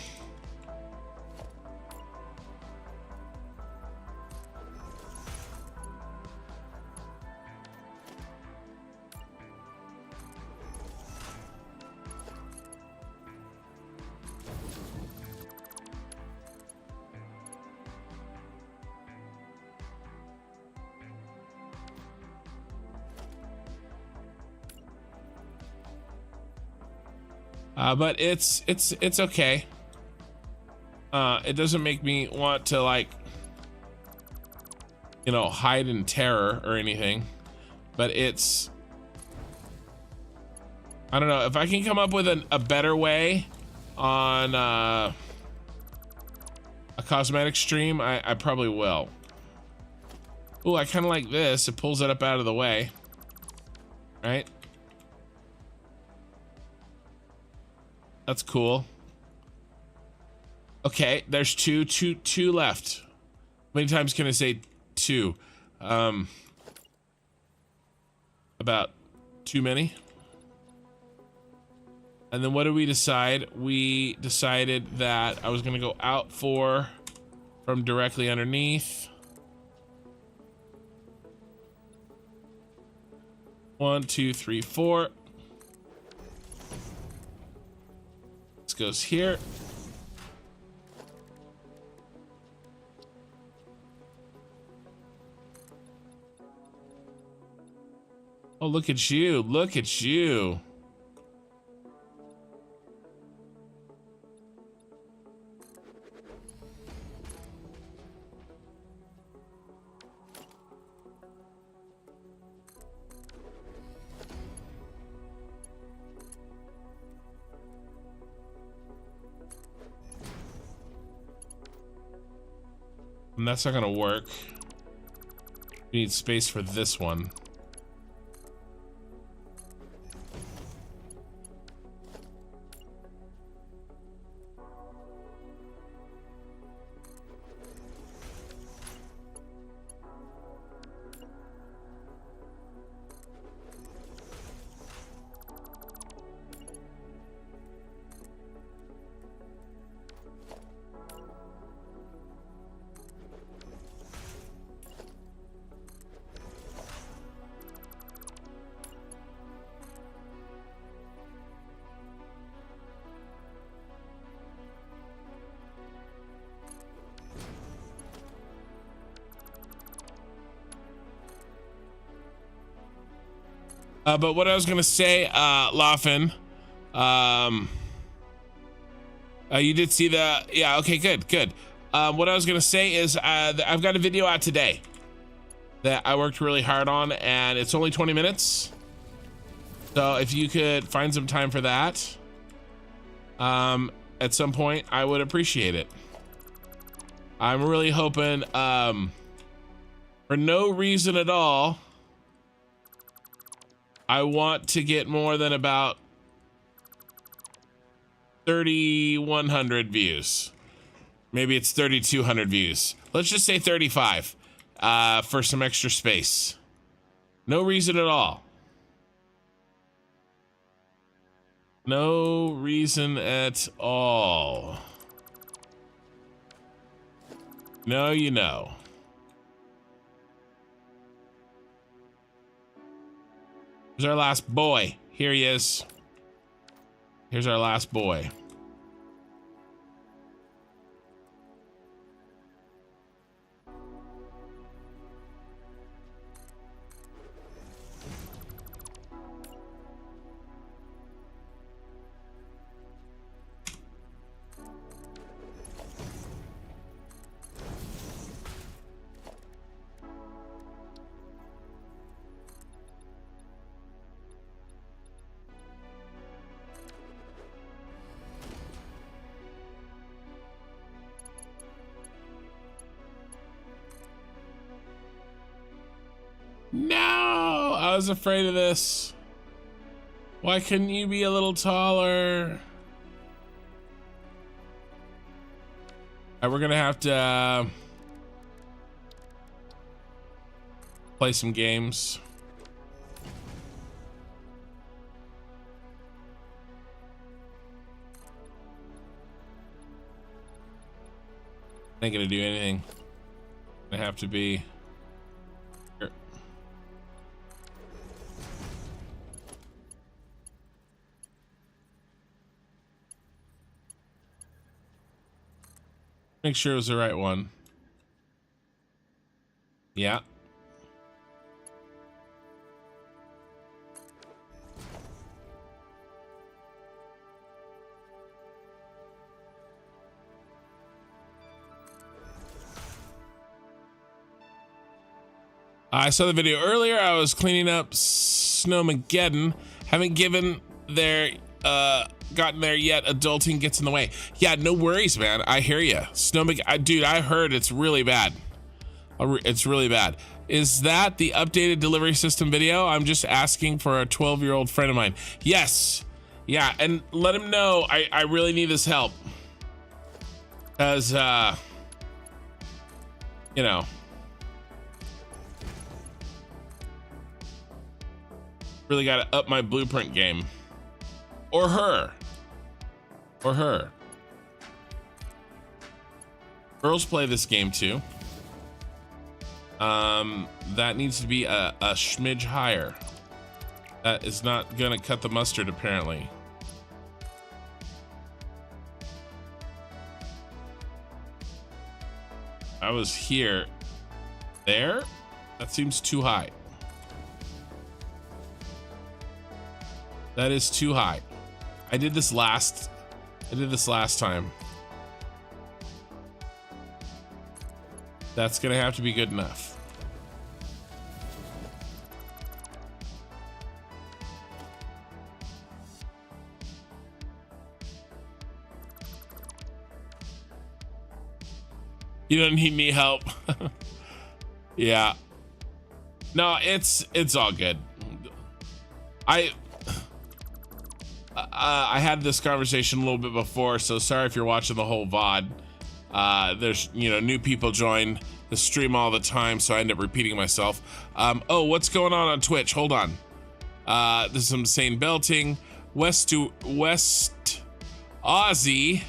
But it's okay. It doesn't make me want to, like, you know, hide in terror or anything, but it's, I don't know, if I can come up with a better way on a cosmetic stream, I probably will. Ooh, I kind of like this. It pulls it up out of the way, right? That's cool. Okay, there's two left. How many times can I say two? About too many. And then what did we decide? We decided that I was gonna go out from directly underneath. 1, 2, 3, 4. This goes here. Oh, look at you. Look at you. And that's not gonna work. We need space for this one. But what I was gonna say, Laughin, you did see the, yeah, okay, good. What I was gonna say is, I've got a video out today that I worked really hard on, and it's only 20 minutes. So if you could find some time for that, at some point, I would appreciate it. I'm really hoping, for no reason at all, I want to get more than about 3,100 views. Maybe it's 3,200 views. Let's just say 35 for some extra space. No reason at all. No reason at all. No, you know. Here's our last boy. Here he is. Here's our last boy. No, I was afraid of this. Why couldn't you be a little taller? All right, we're gonna have to play some games. Ain't gonna do anything. Gonna have to be. Make sure it was the right one. Yeah. I saw the video earlier. I was cleaning up Snowmageddon. Haven't gotten there yet. Adulting gets in the way. Yeah, no worries, man. I hear you. Dude, I heard it's really bad. It's really bad. Is that the updated delivery system video? I'm just asking for a 12-year-old friend of mine. Yes. Yeah, and let him know I really need his help. Because, you know. Really got to up my blueprint game. Or her. Or her. Girls play this game too. That needs to be a smidge higher. That is not gonna cut the mustard, apparently. I was here. There? That seems too high. That is too high. I did this last time. That's gonna have to be good enough. You don't need any help. Yeah. No, it's all good. I had this conversation a little bit before, so sorry if you're watching the whole VOD. There's, you know, new people join the stream all the time, so I end up repeating myself. Oh, what's going on Twitch? Hold on. This is some insane belting. West Aussie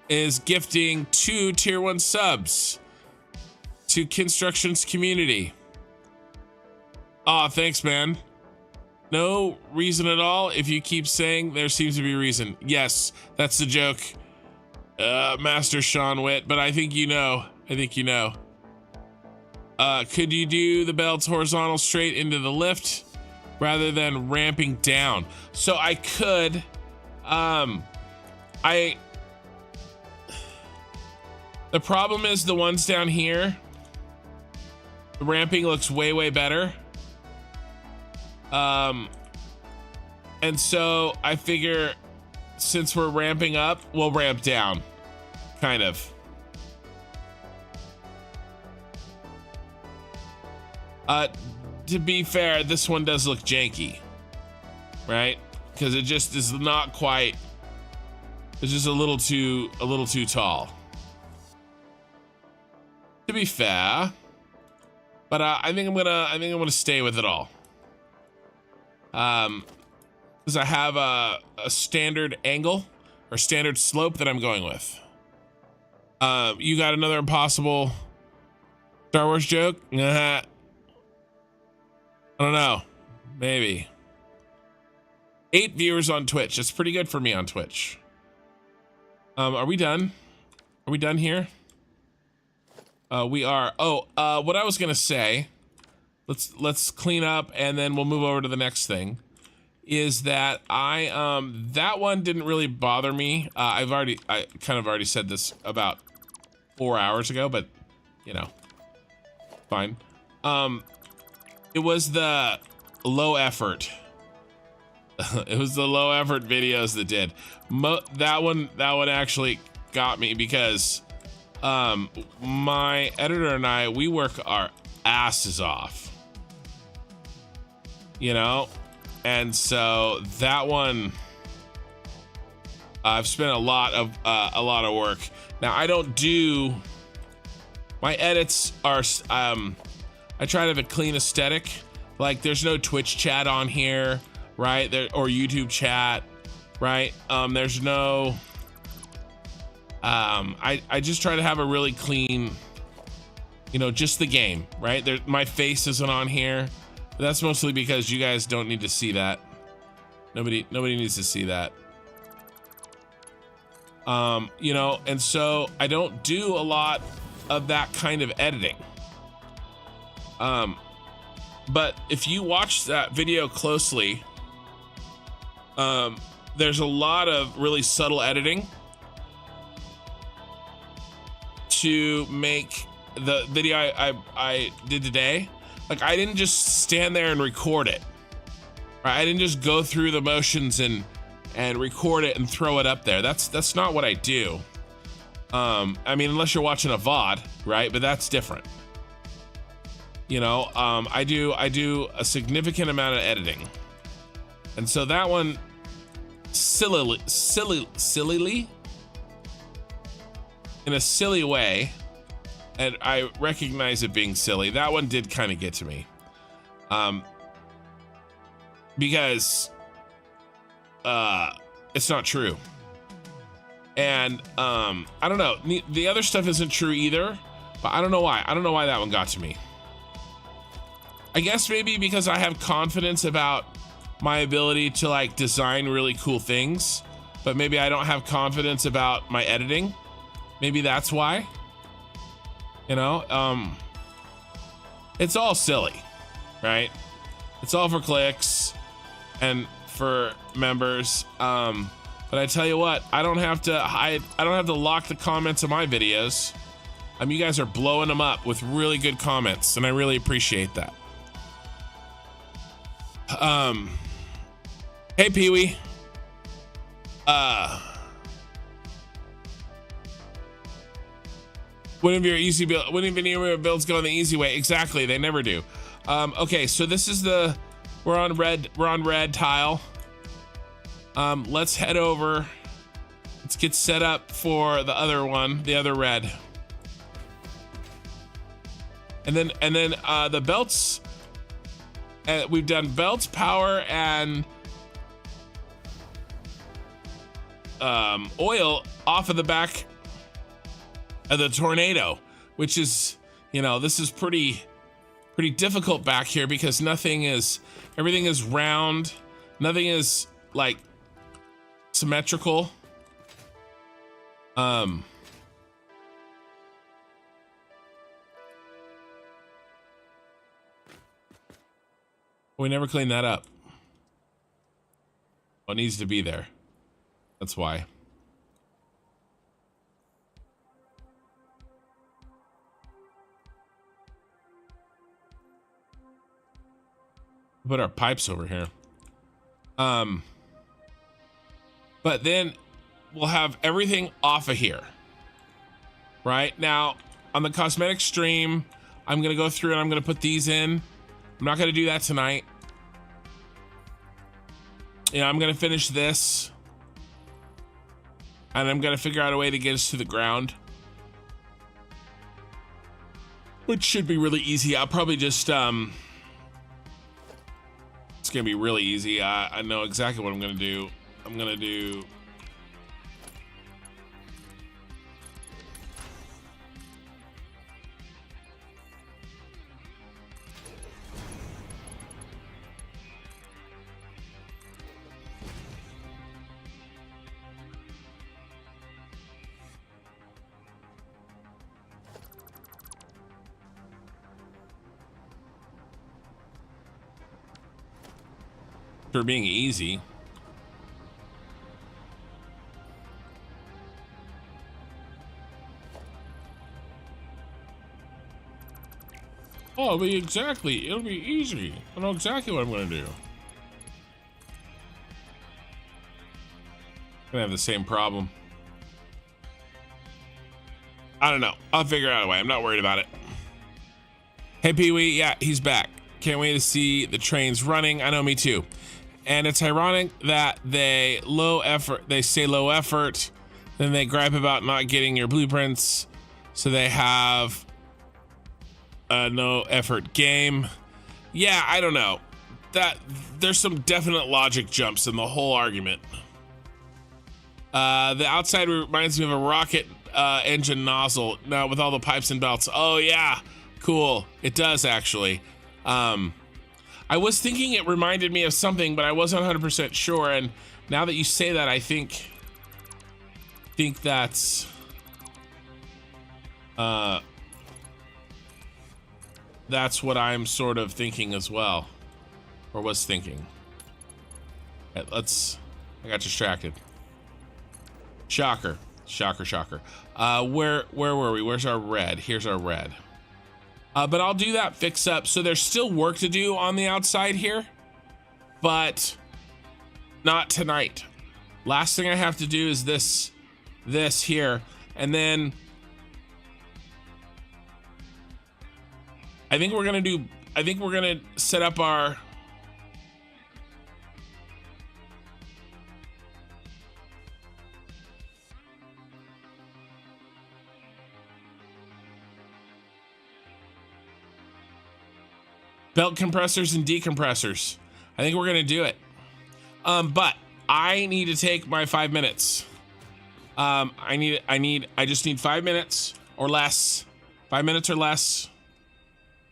is gifting 2 tier 1 subs to Constructions Community. Aw, thanks, man. No reason at all. If you keep saying there seems to be a reason. Yes, that's the joke. Master Sean Witt, but I think you know. Could you do the belts horizontal straight into the lift rather than ramping down? So I could, the problem is the ones down here, the ramping looks way better. And so I figure since we're ramping up, we'll ramp down, kind of. To be fair, this one does look janky, right? Because it just is not quite, it's just a little too tall. To be fair, but I think I'm gonna stay with it all. Because I have a standard angle or standard slope that I'm going with. You got another impossible Star Wars joke? I don't know, maybe. 8 viewers on Twitch. That's pretty good for me on Twitch. Are we done? Are we done here? We are. Oh, what I was gonna say, let's clean up and then we'll move over to the next thing. Is that that one didn't really bother me. I kind of already said this about 4 hours ago, but you know, fine. It was the low effort. It was the low effort videos that did. That one actually got me because my editor and I, we work our asses off, you know, and so that one I've spent a lot of work. Now I don't do my edits are I try to have a clean aesthetic. Like there's no Twitch chat on here, right? There or YouTube chat, right? There's no I just try to have a really clean, you know, just the game, right? My face isn't on here, but that's mostly because you guys don't need to see that. Nobody needs to see that. You know, and so I don't do a lot of that kind of editing. But if you watch that video closely, there's a lot of really subtle editing to make the video I did today. Like I didn't just stand there and record it, right? I didn't just go through the motions and record it and throw it up there. That's not what I do. I mean, unless you're watching a VOD, right? But that's different. You know, I do a significant amount of editing, and so that one, sillily, in a silly way, and I recognize it being silly. That one did kind of get to me, because it's not true, and I don't know. The other stuff isn't true either, but I don't know why. I don't know why that one got to me. I guess maybe because I have confidence about my ability to like design really cool things, but maybe I don't have confidence about my editing. Maybe that's why, you know, it's all silly, right? It's all for clicks and for members. But I tell you what, I don't have to hide. I don't have to lock the comments of my videos. You guys are blowing them up with really good comments, and I really appreciate that. Hey Pee-wee. One of your builds go the easy way. Exactly, they never do. Okay, so this is we're on red tile. Let's head over. Let's get set up for the other one, the other red. And then the belts. We've done belts, power, and oil off of the back of the tornado, which is, this is pretty difficult back here because everything is round, nothing is like symmetrical. We never cleaned that up. Well, it needs to be there. That's why. Put our pipes over here. But then we'll have everything off of here. Right now on the cosmetic stream, I'm gonna go through and I'm gonna put these in. I'm not gonna do that tonight. I'm gonna finish this. And I'm gonna figure out a way to get us to the ground. Which should be really easy. I'll probably just, it's gonna be really easy. I know exactly what I'm gonna do. I'm gonna do... For being easy. Oh, it'll be easy. I know exactly what I'm gonna do. Gonna have the same problem. I don't know. I'll figure out a way. I'm not worried about it. Hey, Pee-wee. Yeah, he's back. Can't wait to see the trains running. I know, me too. And it's ironic that they say low effort, then they gripe about not getting your blueprints. So they have a no effort game. Yeah, I don't know. There's some definite logic jumps in the whole argument. The outside reminds me of a rocket engine nozzle. Now with all the pipes and belts. Oh yeah, cool. It does actually. I was thinking it reminded me of something, but I wasn't 100% sure. And now that you say that, I think that's what I'm sort of thinking as well, or was thinking. I got distracted. Shocker. Where were we? Where's our red? Here's our red. But I'll do that fix up. So there's still work to do on the outside here, but not tonight. Last thing I have to do is this here. And then I think we're gonna set up our belt compressors and decompressors. I think we're gonna do it. But I need to take my 5 minutes. I just need 5 minutes or less. 5 minutes or less.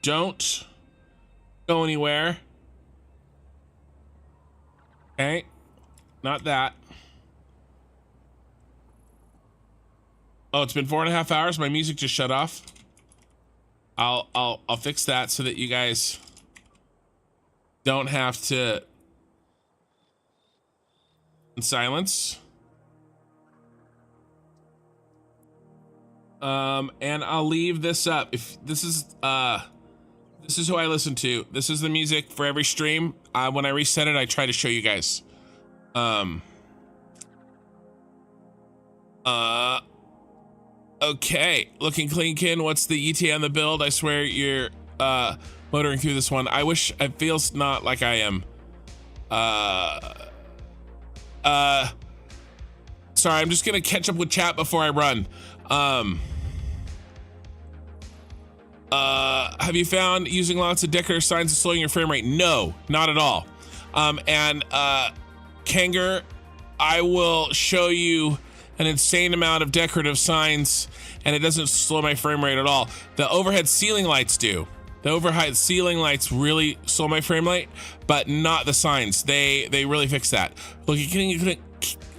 Don't go anywhere. Okay, not that. Oh, it's been 4.5 hours. My music just shut off. I'll fix that so that you guys don't have to in silence. And I'll leave this up. If this is who I listen to. This is the music for every stream. When I reset it, I try to show you guys. Okay, looking clean, Kin. What's the ETA on the build? I swear you're motoring through this one. I wish it feels not like I am. Sorry, I'm just gonna catch up with chat before I run. Have you found using lots of decorative signs is slowing your frame rate? No, not at all. Kanger, I will show you an insane amount of decorative signs and it doesn't slow my frame rate at all. The overhead ceiling lights do. The overhead ceiling lights really slow my frame rate, but not the signs. They really fix that.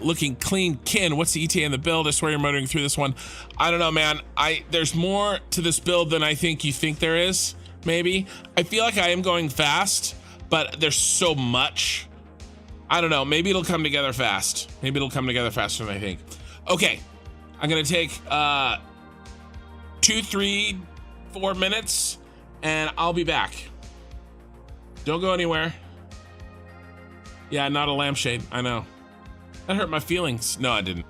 Looking clean, Kin. What's the ETA in the build? I swear you're motoring through this one. I don't know, man. There's more to this build than I think you think there is. Maybe I feel like I am going fast, but there's so much. I don't know. Maybe it'll come together fast. Maybe it'll come together faster than I think. Okay, I'm gonna take 2, 3, 4 minutes, and I'll be back. Don't go anywhere. Yeah, not a lampshade. I know. That hurt my feelings. No, I didn't.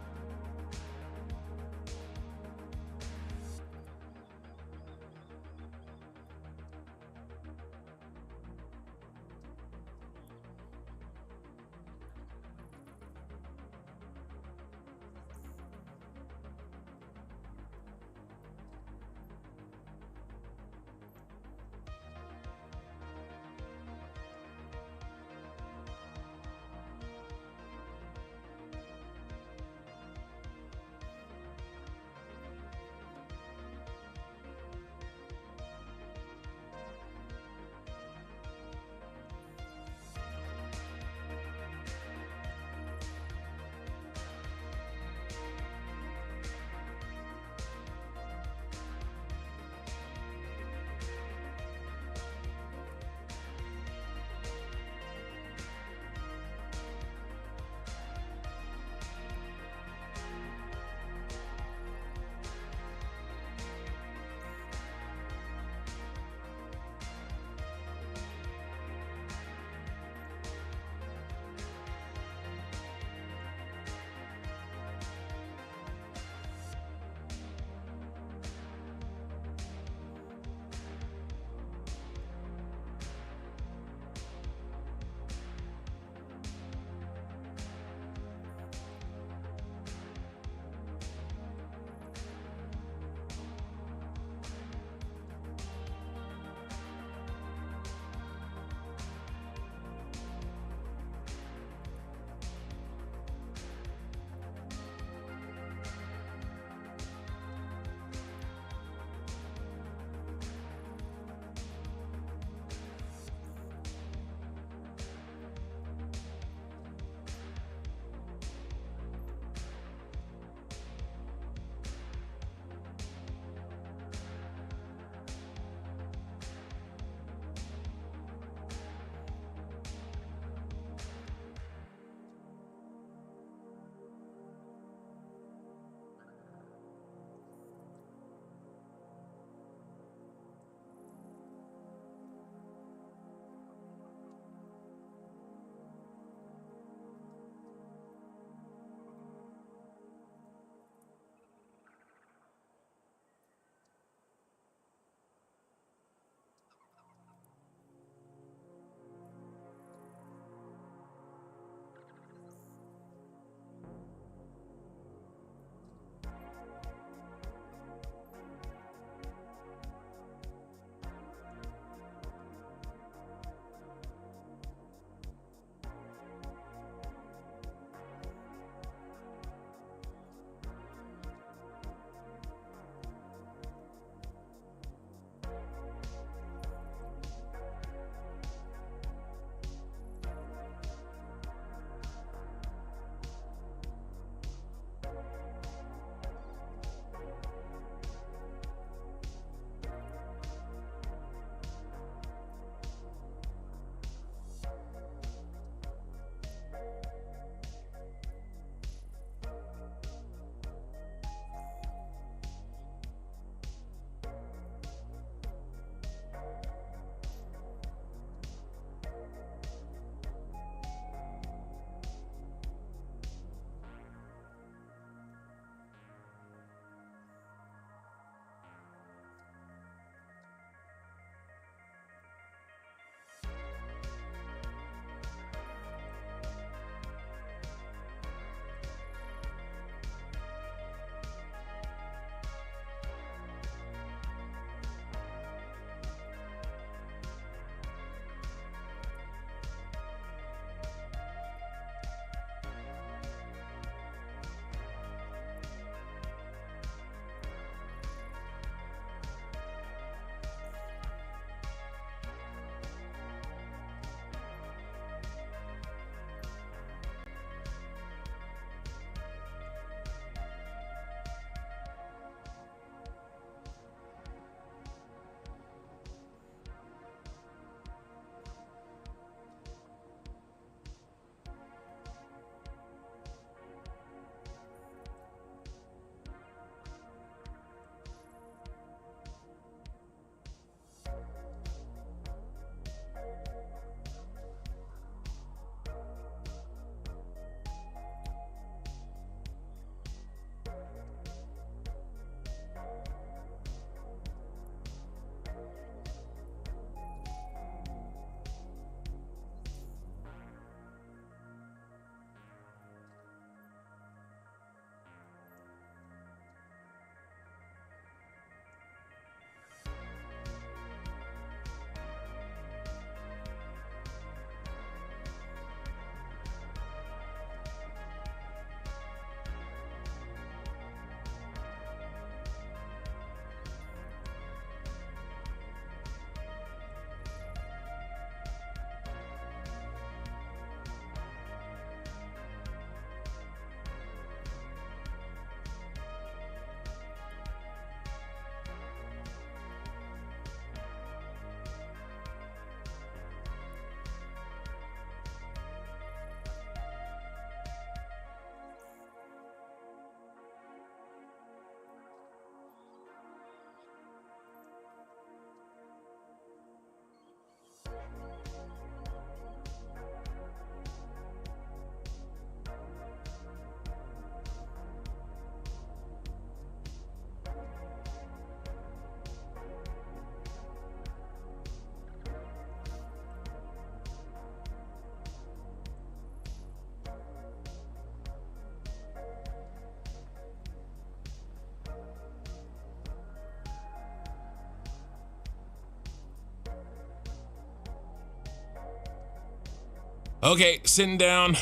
Okay, sitting down.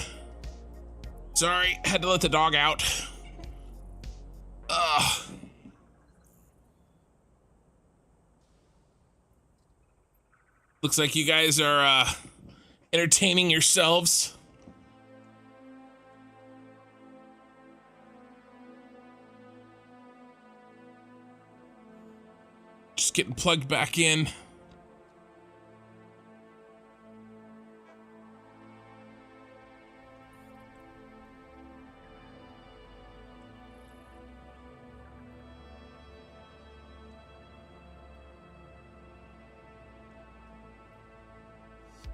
Sorry, had to let the dog out. Ugh. Looks like you guys are entertaining yourselves. Just getting plugged back in.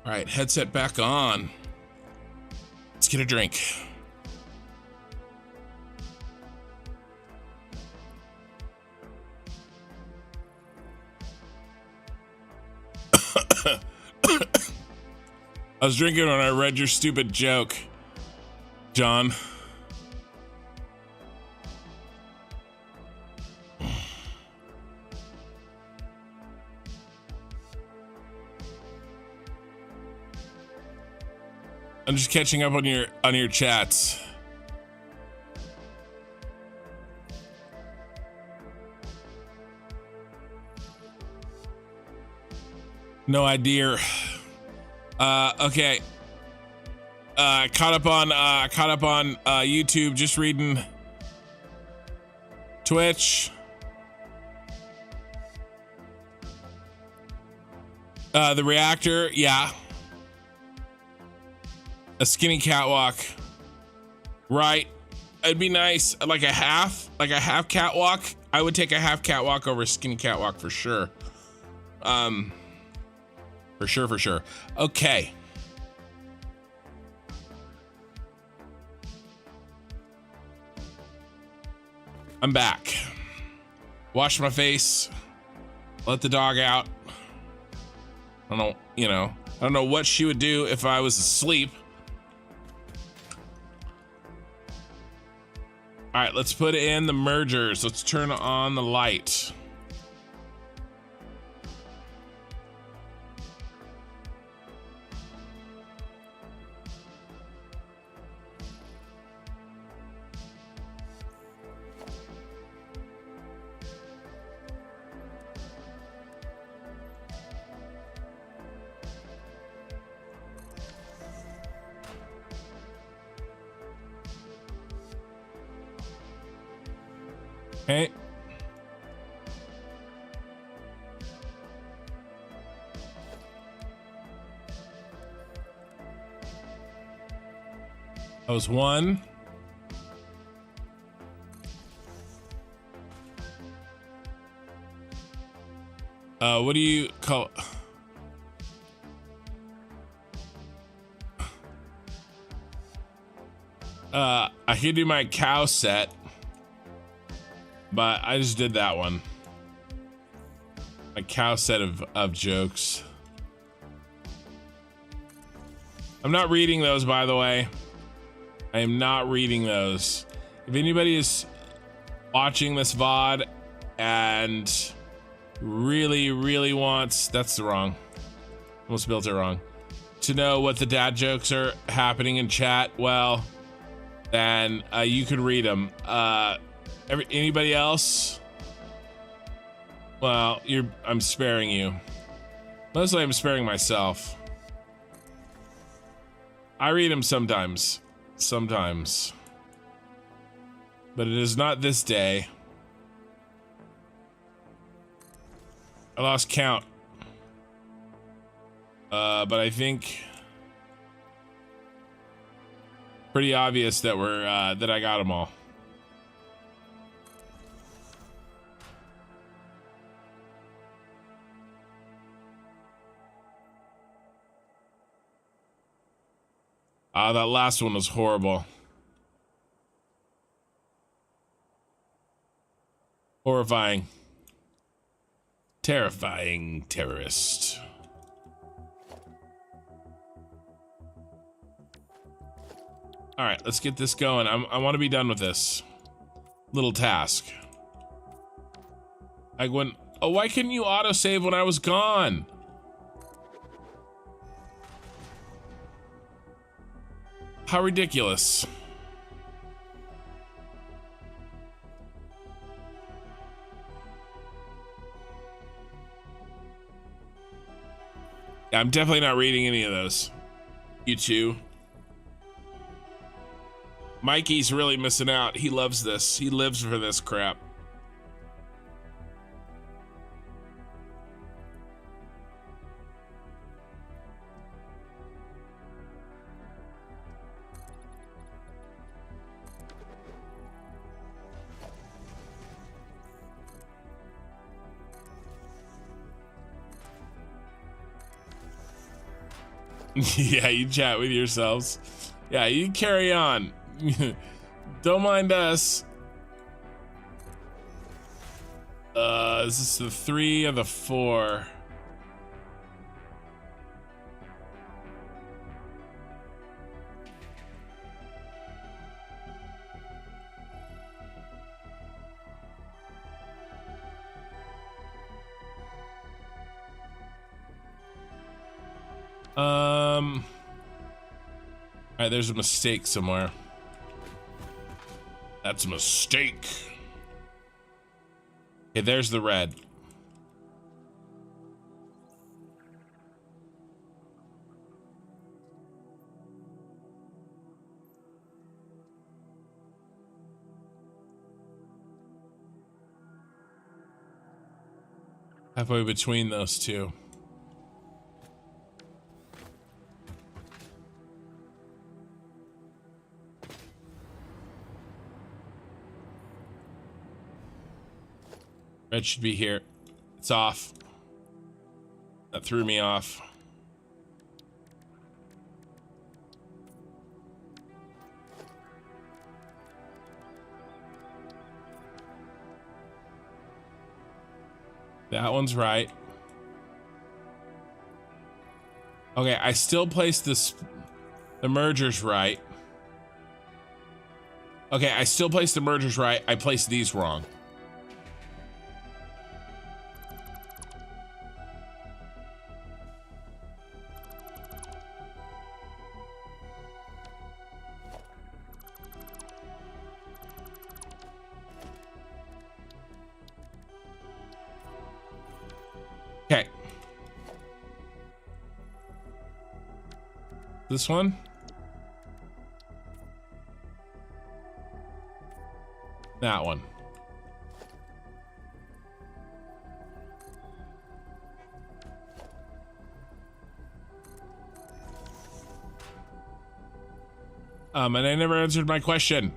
All right, headset back on. Let's get a drink. I was drinking when I read your stupid joke, John. I'm just catching up on your chats. No idea. Okay. Caught up on YouTube, just reading Twitch. The reactor, yeah. A skinny catwalk. Right. It'd be nice, like a half catwalk. I would take a half catwalk over a skinny catwalk for sure. For sure. Okay. I'm back. Washed my face. Let the dog out. I don't know what she would do if I was asleep. All right, let's put in the mergers. Let's turn on the light. Okay. That was one. What do you call? I could do my cow set. But I just did that one. A cow set of jokes. I'm not reading those, by the way. I am not reading those. If anybody is watching this VOD and really wants, that's the wrong. Almost built it wrong. To know what the dad jokes are happening in chat, well, then you can read them. Anybody else? Well, I'm sparing you. Mostly I'm sparing myself. I read them sometimes. But it is not this day. I lost count. But I think pretty obvious that that I got them all. That last one was horrible. Horrifying. Terrifying terrorist. All right, let's get this going. I want to be done with this little task. Oh, why couldn't you autosave when I was gone? How ridiculous. Yeah, I'm definitely not reading any of those. You two. Mikey's really missing out. He loves this. He lives for this crap. Yeah, you chat with yourselves. Yeah, you carry on. Don't mind us. This is the 3 or the 4. All right, there's a mistake somewhere. That's a mistake. Okay, there's the red. Halfway between those two. Red should be here. It's off. That threw me off. That one's right. Okay, I still placed this. The mergers right. Okay, I still placed the mergers right. I placed these wrong. Okay. This one? That one. And I never answered my question,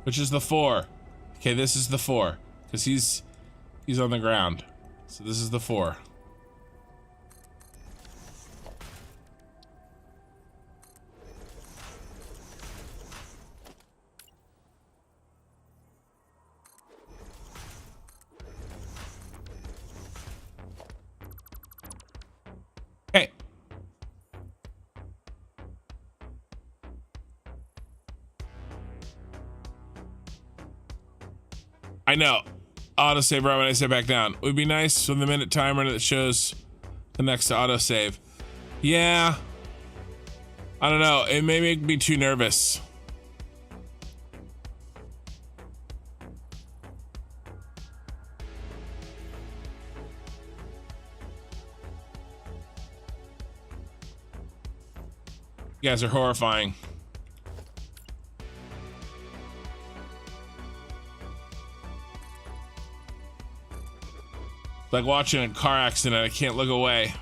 which is the 4. Okay, this is the 4, because he's on the ground. So this is the 4. Okay. I know. Autosave right when I sit back down. It would be nice with the minute timer that shows the next autosave. Yeah. I don't know. It may make me too nervous. You guys are horrifying. Like watching a car accident, I can't look away.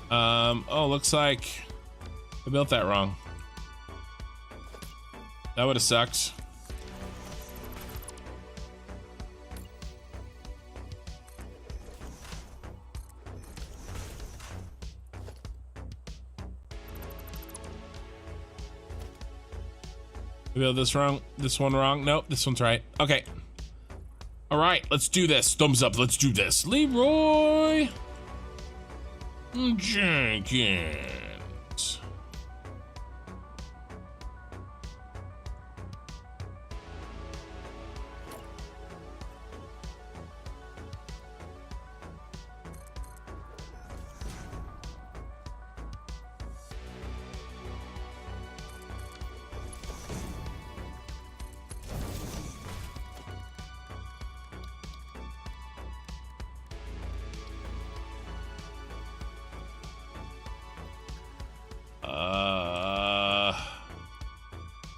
Oh, looks like I built that wrong. That would have sucked. I built this wrong. This one wrong. Nope, this one's right. Okay. All right, let's do this. Thumbs up. Let's do this. Leroy Jenkins.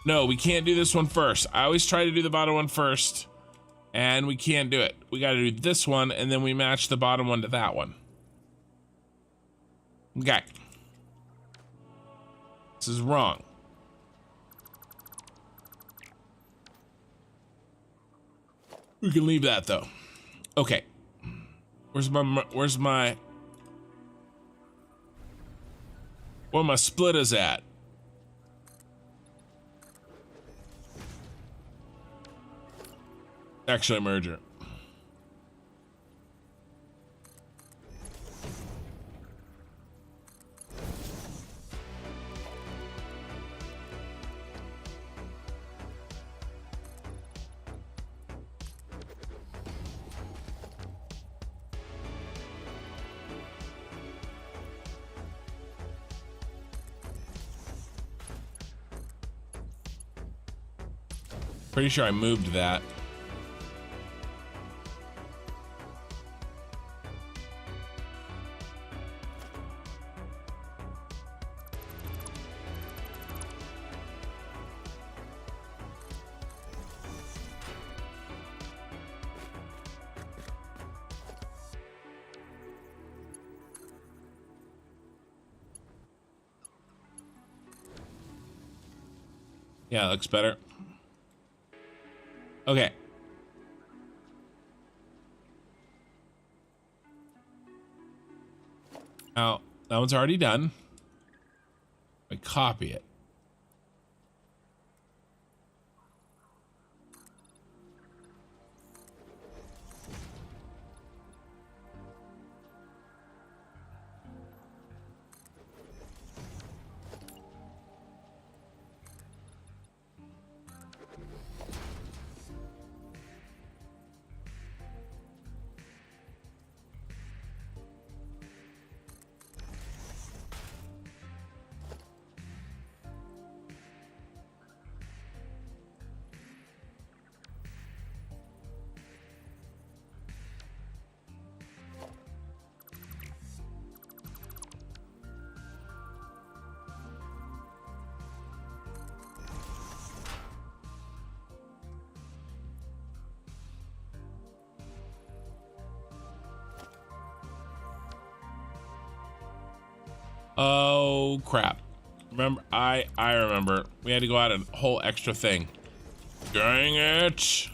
No, we can't do this one first. I always try to do the bottom one first, and we can't do it. We got to do this one, and then we match the bottom one to that one. Okay. This is wrong. We can leave that though. Okay. Where my splitters at? Actually, merger. Pretty sure I moved that. Yeah, looks better. Okay. Now, that one's already done. I copy it. Oh crap. Remember, I remember. We had to go out a whole extra thing. Dang it.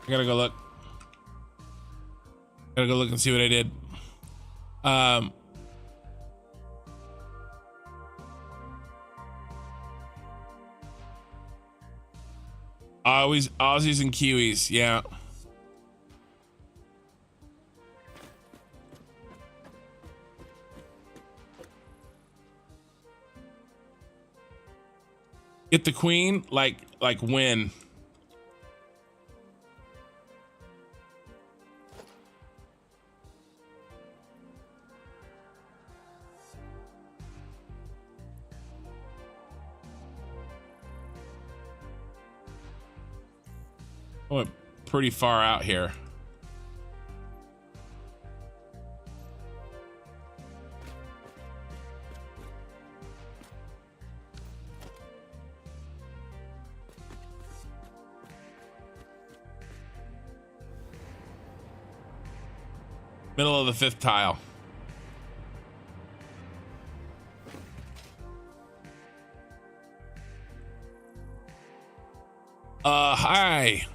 I gotta go look. Gotta go look and see what I did. Aussies and Kiwis, yeah. Get the queen, like win. I went pretty far out here. Middle of the 5th tile. Hi.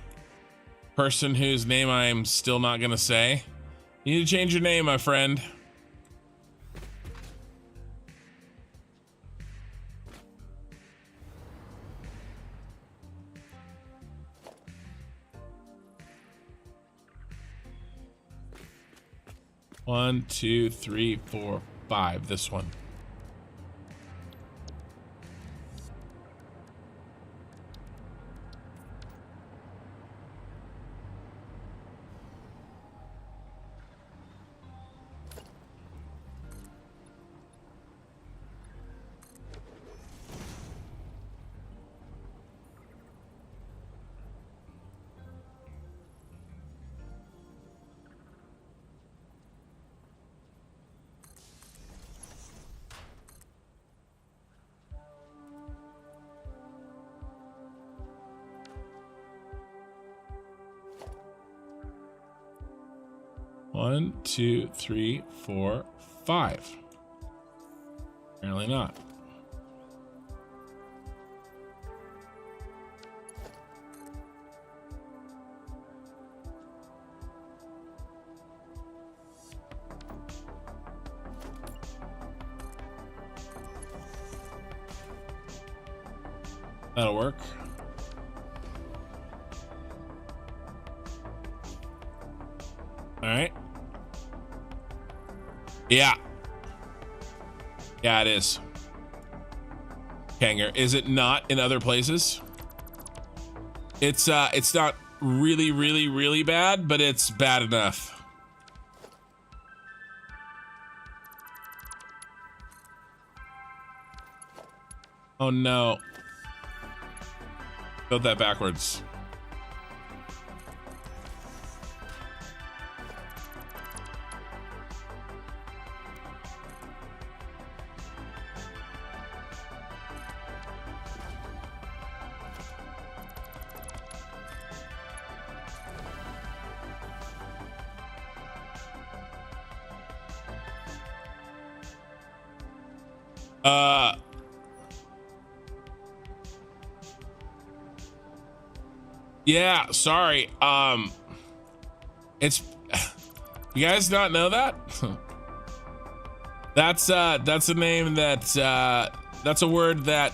Person whose name I'm still not gonna say. You need to change your name, my friend. 1, 2, 3, 4, 5. This one. One, 2, 3, 4, 5. Apparently not. That'll work. All right. Yeah. Yeah, it is. Kanger, is it not in other places? It's not really, really, really bad, but it's bad enough. Oh no. Built that backwards. Yeah, sorry. It's you guys not know that? That's a name that's a word that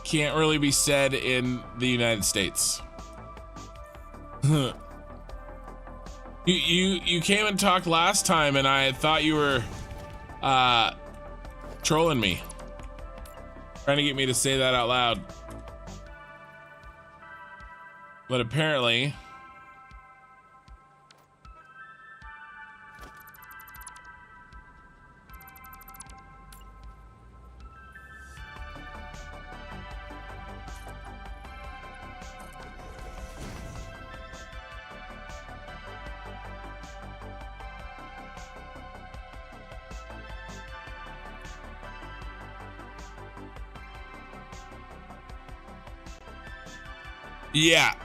can't really be said in the United States. You came and talked last time and I thought you were trolling me, trying to get me to say that out loud. But apparently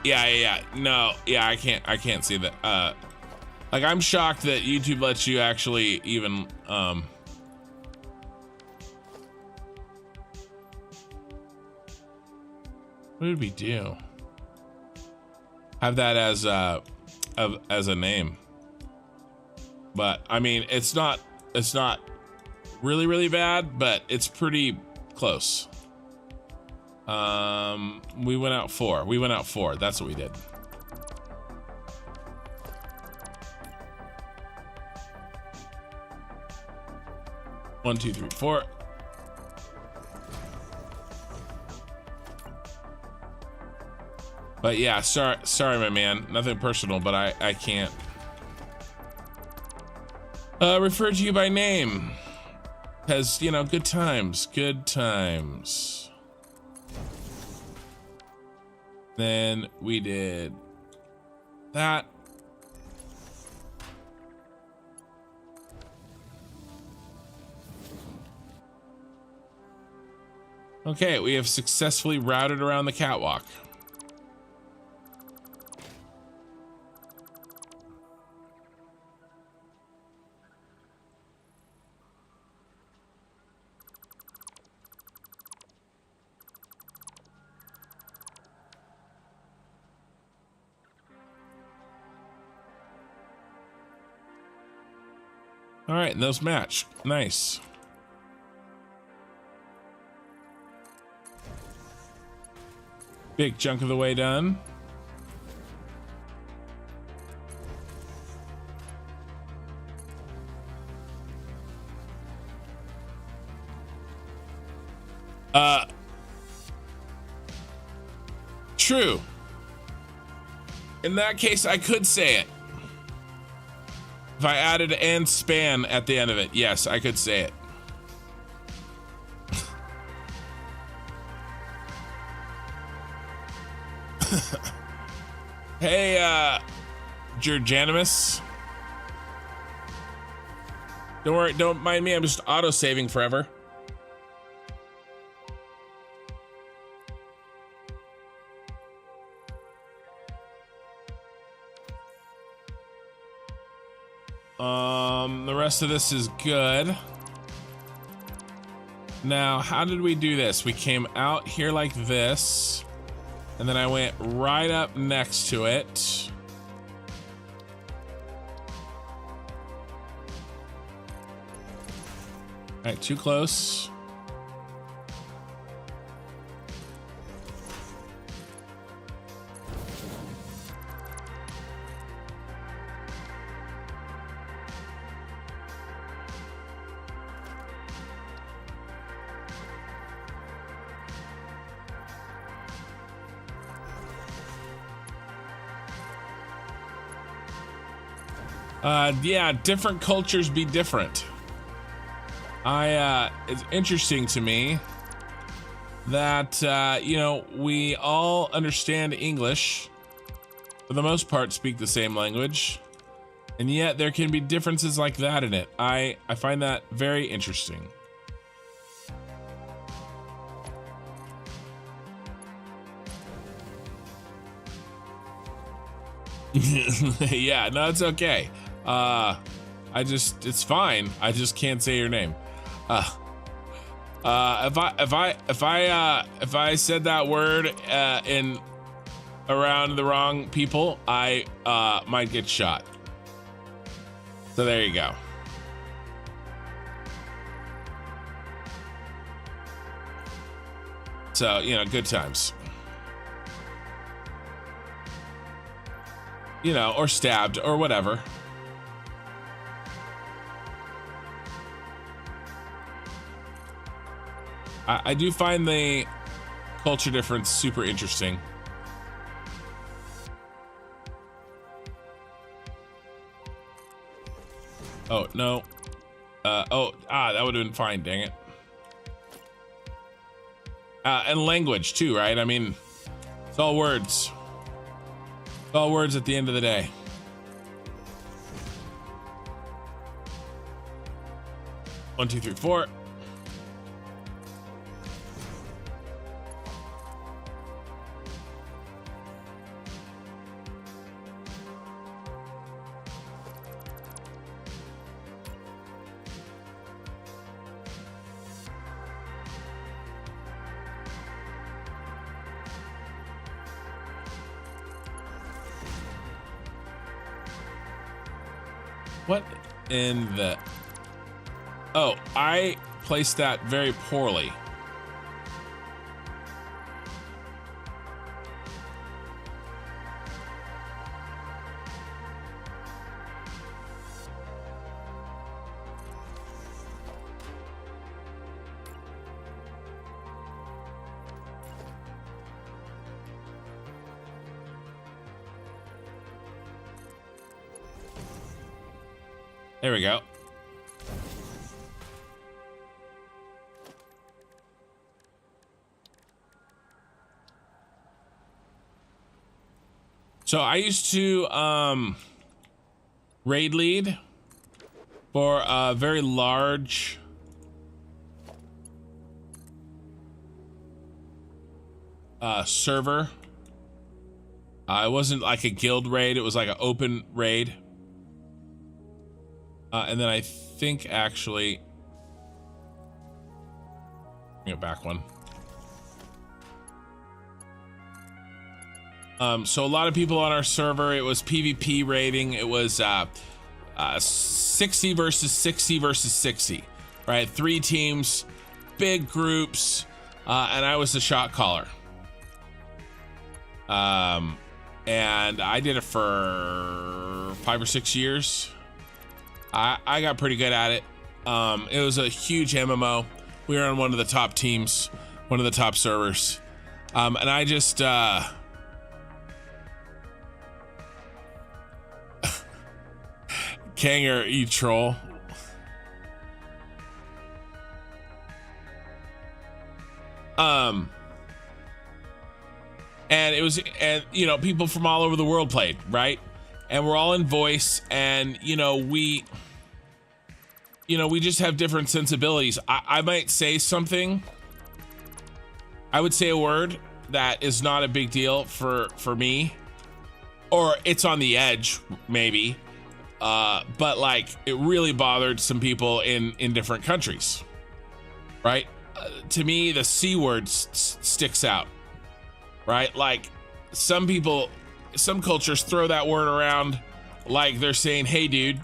yeah. No, yeah, I can't see that. Like, I'm shocked that YouTube lets you actually even what did we do? Have that as a name. But I mean, it's not really, really bad, but it's pretty close. We went out 4. That's what we did. One, 2, 3, 4. But yeah, sorry, my man. Nothing personal, but I can't refer to you by name. Because, you know, good times. Then we did that. Okay, we have successfully routed around the catwalk. All right, and those match. Nice. Big chunk of the way done. True. In that case, I could say it. If I added and span at the end of it, yes, I could say it. Hey, Gerganimus. Don't worry, don't mind me. I'm just auto-saving forever. The rest of this is good. Now, how did we do this? We came out here like this, and then I went right up next to it. All right, too close. Yeah, different cultures be different. It's interesting to me that, you know, we all understand English, for the most part speak the same language, and yet there can be differences like that in it. I find that very interesting. Yeah, no, it's okay. It's fine. I just can't say your name. If I said that word in around the wrong people, I might get shot. So there you go. So, you know, good times. You know, or stabbed or whatever. I do find the culture difference super interesting. Oh, no. That would have been fine, dang it. And language too, right? I mean, it's all words. It's all words at the end of the day. One, two, three, four. What in the... Oh, I placed that very poorly. There we go. So I used to raid lead for a very large server. It wasn't like a guild raid, it was like an open raid. And then I think actually, back one. So a lot of people on our server, it was PvP raiding. It was 60 versus 60 versus 60, right? 3 teams, big groups, and I was the shot caller. And I did it for 5 or 6 years. I got pretty good at it. It was a huge MMO. We were on one of the top teams. one of the top servers. And I just Kanger, you troll. And it was, and you know, people from all over the world played, right? And we're all in voice, and you know, we just have different sensibilities. I might say something, I would say a word that is not a big deal for me, or it's on the edge maybe, but like it really bothered some people in different countries, right? To me, the C word sticks out, right? Like some people, some cultures throw that word around like they're saying, hey dude,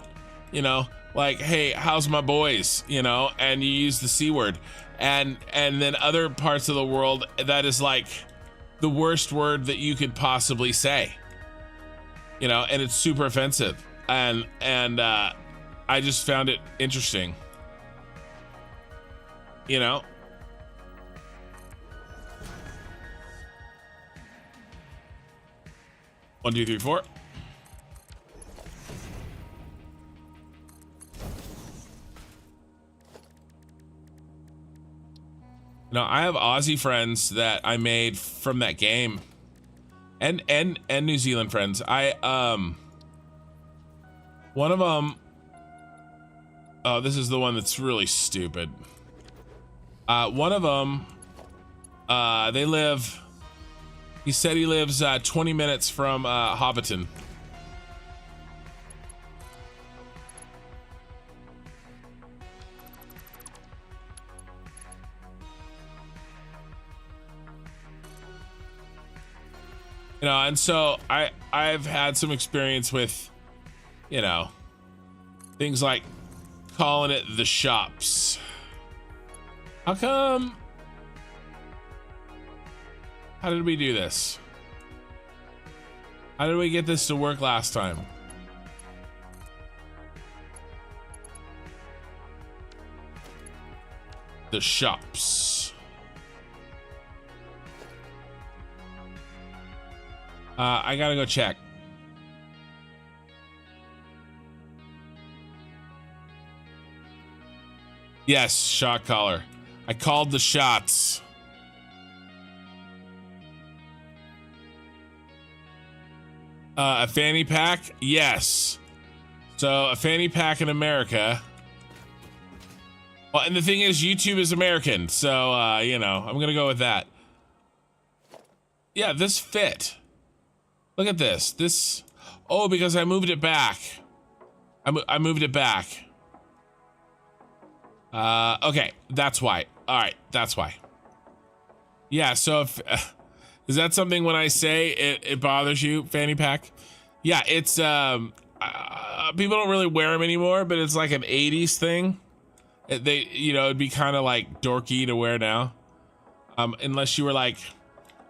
you know, like, hey, how's my boys, you know, and you use the C word. And then other parts of the world, that is like the worst word that you could possibly say, you know, and it's super offensive. And I just found it interesting, you know. One, two, three, four. Now I have Aussie friends that I made from that game, and New Zealand friends. One of them. Oh, this is the one that's really stupid. One of them. They live. He said he lives 20 minutes from Hobbiton. You know, and so I've had some experience with, you know, things like calling it the shops. How come? How did we do this? How did we get this to work last time? The shops. I gotta go check. Yes, shot caller. I called the shots. A fanny pack? Yes. So a fanny pack in America. Well, and the thing is, YouTube is American, so you know, I'm gonna go with that. Yeah, this fit. Look at this. This. Oh, because I moved it back. I moved it back. Okay, that's why. All right, that's why. Yeah. So if is that something when I say it bothers you, fanny pack? Yeah, it's people don't really wear them anymore, but it's like an 80s thing. They, you know, it'd be kind of like dorky to wear now, unless you were like,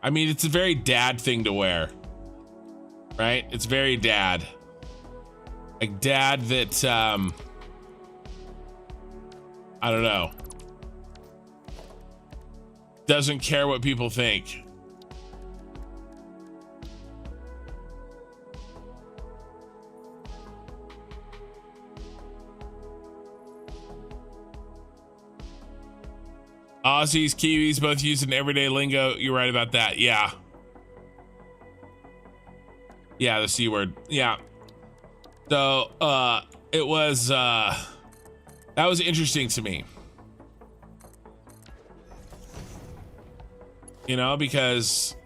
I mean, it's a very dad thing to wear, right? It's very dad, like dad that I don't know, doesn't care what people think. Aussies, Kiwis, both using everyday lingo. You're right about that. Yeah. Yeah, the C word. Yeah. So, it was, that was interesting to me. You know, because,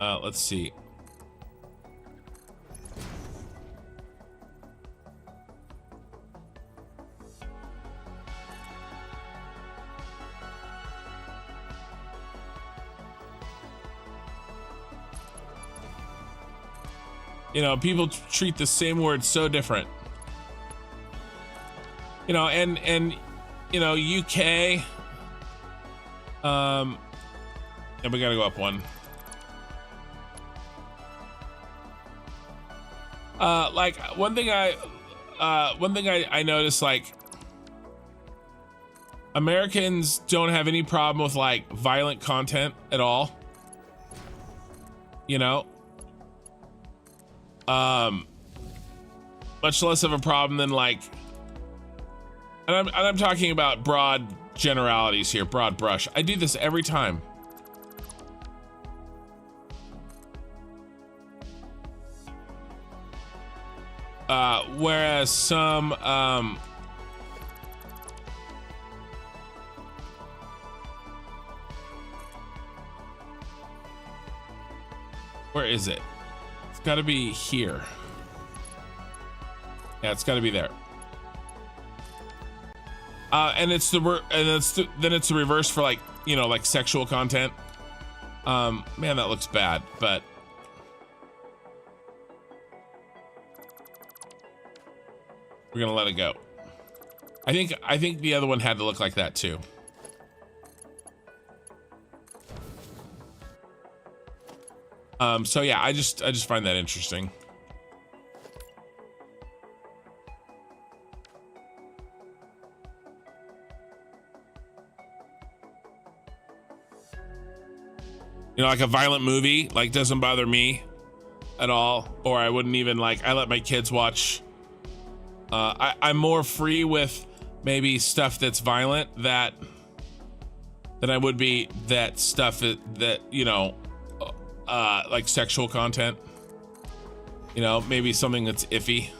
let's see. You know, people treat the same word so different. You know, and you know, UK. And we gotta go up one. Like one thing I noticed, like, Americans don't have any problem with like violent content at all. You know, much less of a problem than like, and I'm talking about broad generalities here, broad brush. I do this every time. Whereas some, where is it? It's got to be here. Yeah, it's got to be there. And it's then it's the reverse for like, you know, like sexual content. Man, that looks bad, but we're gonna let it go. I think the other one had to look like that too. So yeah, I just find that interesting. You know, like a violent movie, like doesn't bother me at all. Or I wouldn't even like, I let my kids watch. I'm more free with maybe stuff that's violent than I would be that stuff that, you know, like sexual content. You know, maybe something that's iffy.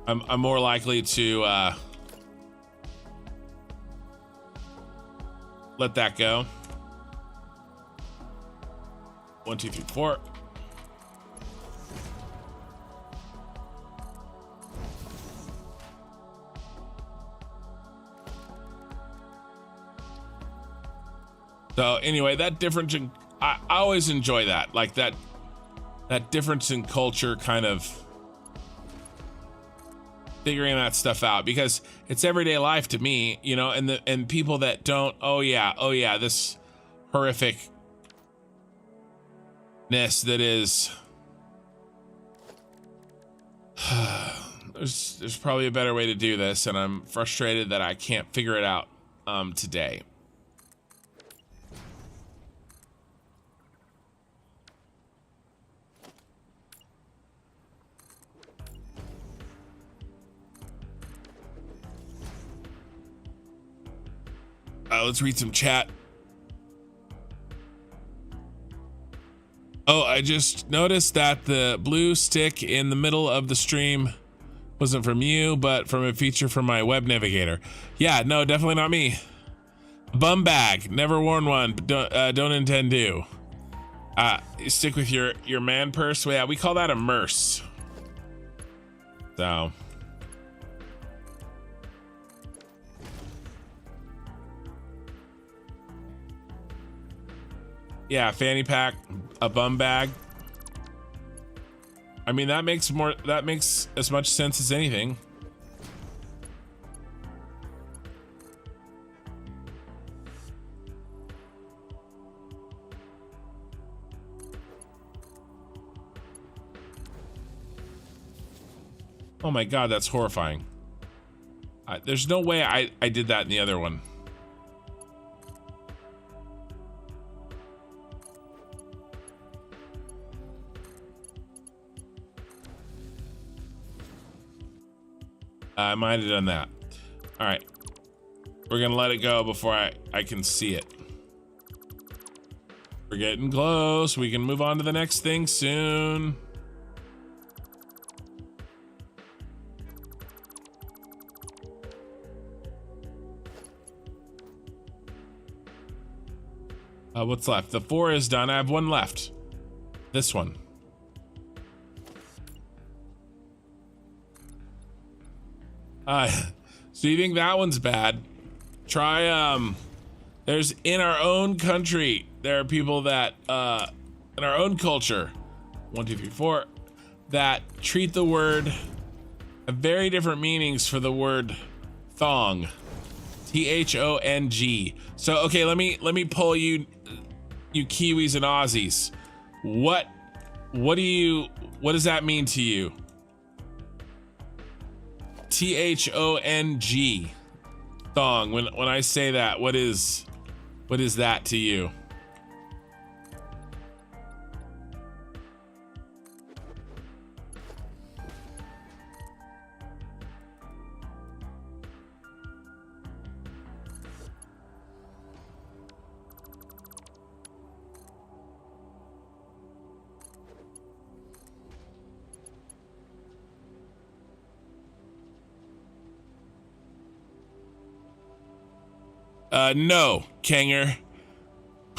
I'm more likely to let that go. 1, 2, 3, 4. So anyway, that difference in, I always enjoy that, like that difference in culture, kind of figuring that stuff out, because it's everyday life to me, you know, and people that don't, oh yeah, this horrific that is there's probably a better way to do this, and I'm frustrated that I can't figure it out today. Let's read some chat. Oh, I just noticed that the blue stick in the middle of the stream wasn't from you, but from a feature from my web navigator. Yeah, no, definitely not me. Bum bag, never worn one, but don't intend to. Stick with your man purse. Yeah, we call that a merce. So. Yeah, fanny pack, a bum bag. I mean, that makes as much sense as anything. Oh my God, that's horrifying. There's no way I did that in the other one. I might have done that. All right, we're gonna let it go before I can see it. We're getting close. We can move on to the next thing soon. What's left? The 4 is done. I have 1 left. This one. So you think that one's bad? Try, there's in our own country, there are people that, in our own culture, 1, 2, 3, 4, that treat the word, have very different meanings for the word thong. Thong. So, okay, let me pull you Kiwis and Aussies. What does that mean to you? Thong. Thong, when I say that, what is that to you? No, Kanger.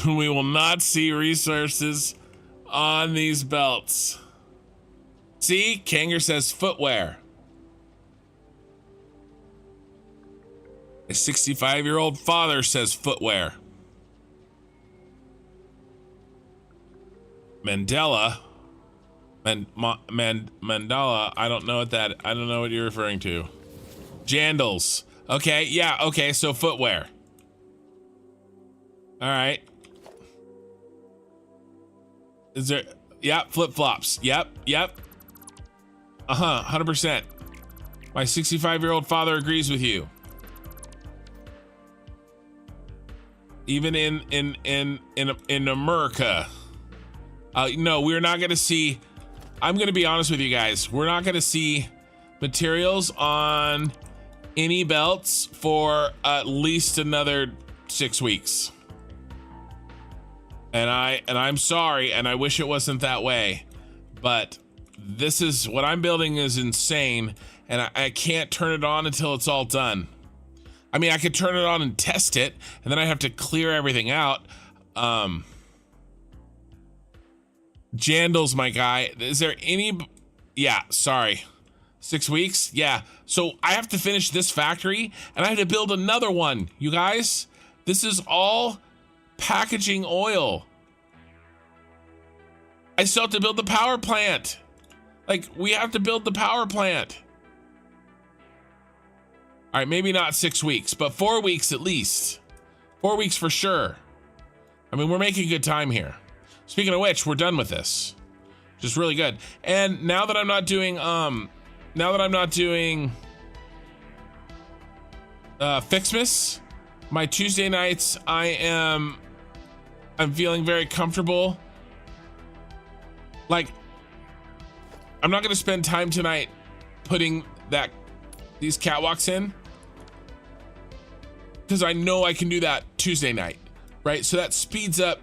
We will not see resources on these belts. See, Kanger says footwear. A 65-year-old father says footwear. Mandela. Mandala, I don't know what you're referring to. Jandals. Okay, yeah, okay, so footwear. All right. Is there, yeah, flip-flops. Yep. Uh-huh, 100%. My 65-year-old father agrees with you. Even in America. No, we're not gonna see, I'm gonna be honest with you guys, we're not gonna see materials on any belts for at least another 6 weeks. And I'm sorry, and I wish it wasn't that way, but this is what I'm building is insane, and I can't turn it on until it's all done. I mean, I could turn it on and test it, and then I have to clear everything out. Jandals, my guy, is there any? Yeah, sorry. 6 weeks? Yeah. So I have to finish this factory, and I have to build another one. You guys, this is all packaging oil. I still have to build the power plant. Like, we have to build the power plant. All right, maybe not 6 weeks, but 4 weeks at least. 4 weeks for sure. I mean, we're making good time here. Speaking of which, we're done with this. Just really good. And now that I'm not doing, Fixmas, my Tuesday nights, I'm feeling very comfortable. Like, I'm not gonna spend time tonight putting these catwalks in, because I know I can do that Tuesday night, right? So that speeds up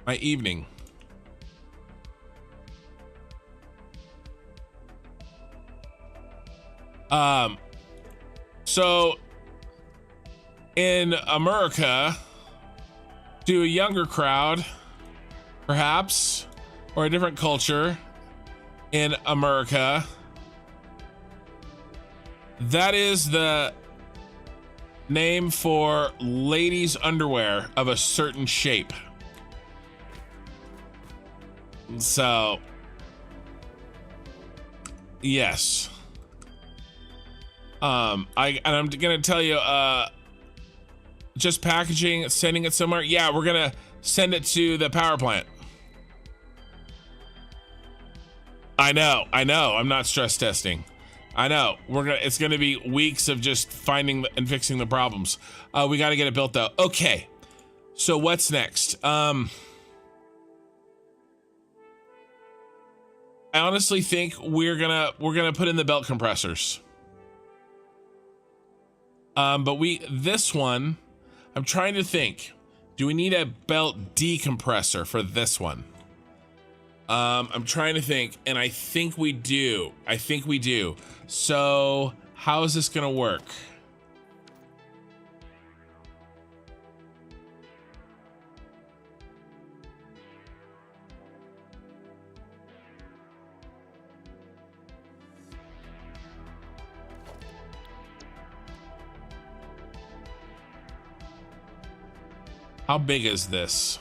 my evening. So in America, to a younger crowd, perhaps, or a different culture in America, that is the name for ladies' underwear of a certain shape. So, yes. I'm gonna tell you, just packaging, sending it somewhere. Yeah, we're gonna send it to the power plant. I know. I'm not stress testing. I know. It's gonna be weeks of just finding and fixing the problems. We gotta get it built though. Okay. So what's next? I honestly think we're gonna put in the belt compressors. But this one, I'm trying to think. Do we need a belt decompressor for this one? I'm trying to think, and I think we do. So how is this gonna work? How big is this?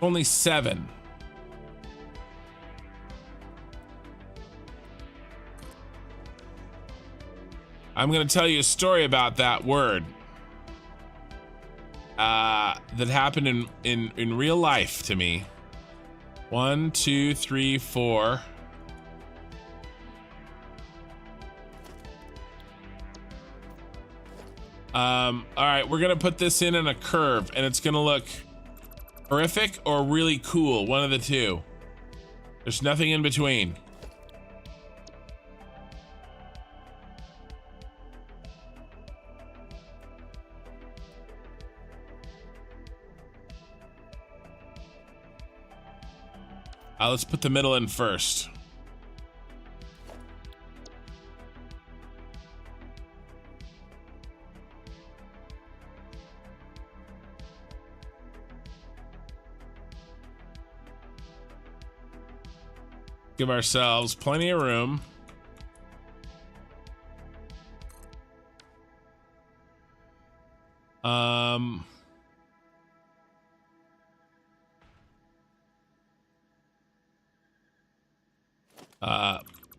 Only 7. I'm gonna tell you a story about that word that happened in real life to me. 1, 2, 3, 4. All right, we're gonna put this in a curve, and it's gonna look horrific or really cool, one of the two. There's nothing in between. Let's put the middle in first. Give ourselves plenty of room.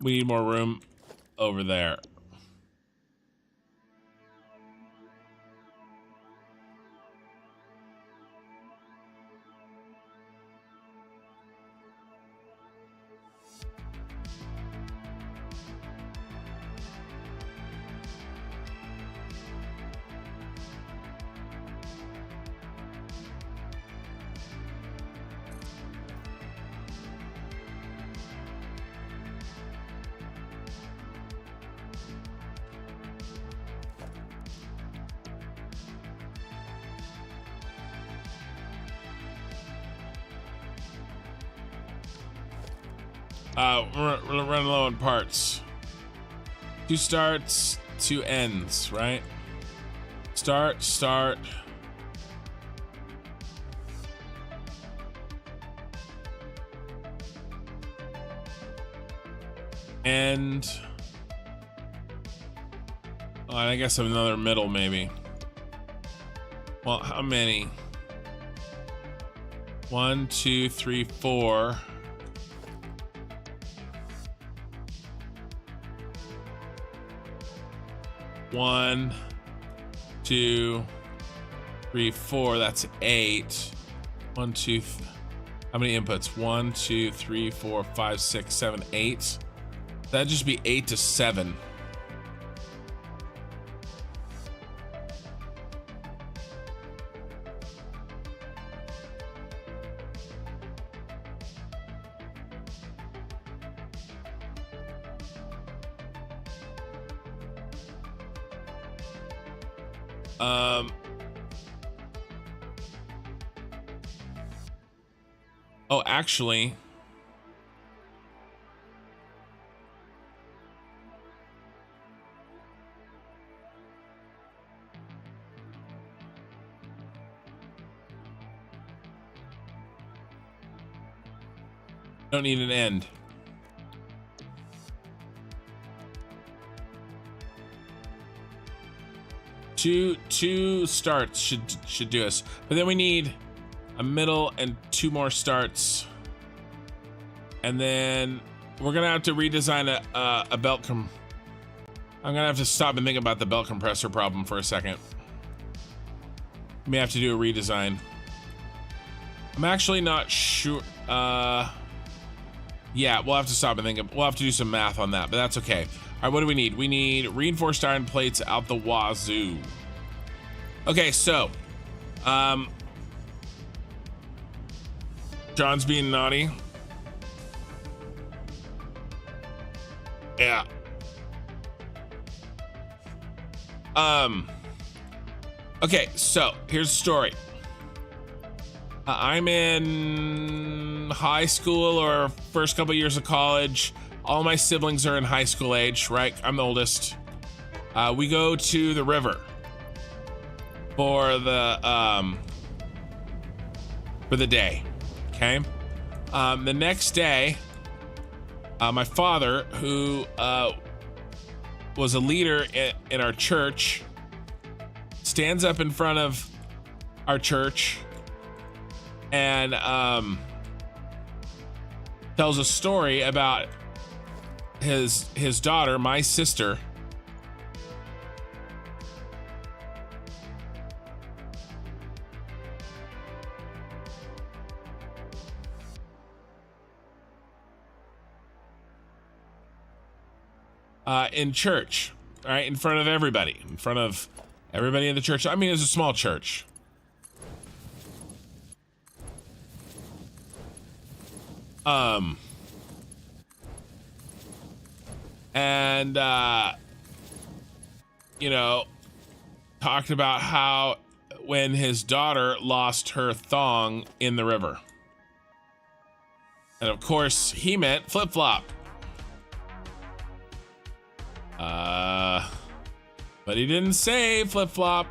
We need more room over there. We're running low on parts. 2 starts, 2 ends, right? Start. End. Oh, and I guess another middle, maybe. Well, how many? 1, 2, 3, 4. 1, 2, 3, 4. That's 8. 1, 2. How many inputs? 1, 2, 3, 4, 5, 6, 7, 8. That'd just be 8 to 7. Oh, actually, don't need an end. Two starts should do us, but then we need a middle and 2 more starts, and then we're gonna have to redesign a belt I'm gonna have to stop and think about the belt compressor problem for a second. May have to do a redesign. I'm actually not sure. Yeah, we'll have to stop and think. We'll have to do some math on that, but that's okay. All right, what do we need? We need reinforced iron plates out the wazoo. Okay, so, John's being naughty. Yeah. Okay, so here's the story. I'm in high school or first couple years of college. All my siblings are in high school age, right? I'm the oldest. We go to the river for the day. Okay. The next day, my father, who was a leader in our church, stands up in front of our church and tells a story about his daughter, my sister, in church, right, in front of everybody, in front of Everybody in the church. I mean, it's a small church. And you know, talked about how when his daughter lost her thong in the river. And of course, he meant flip-flop. But he didn't say flip-flop.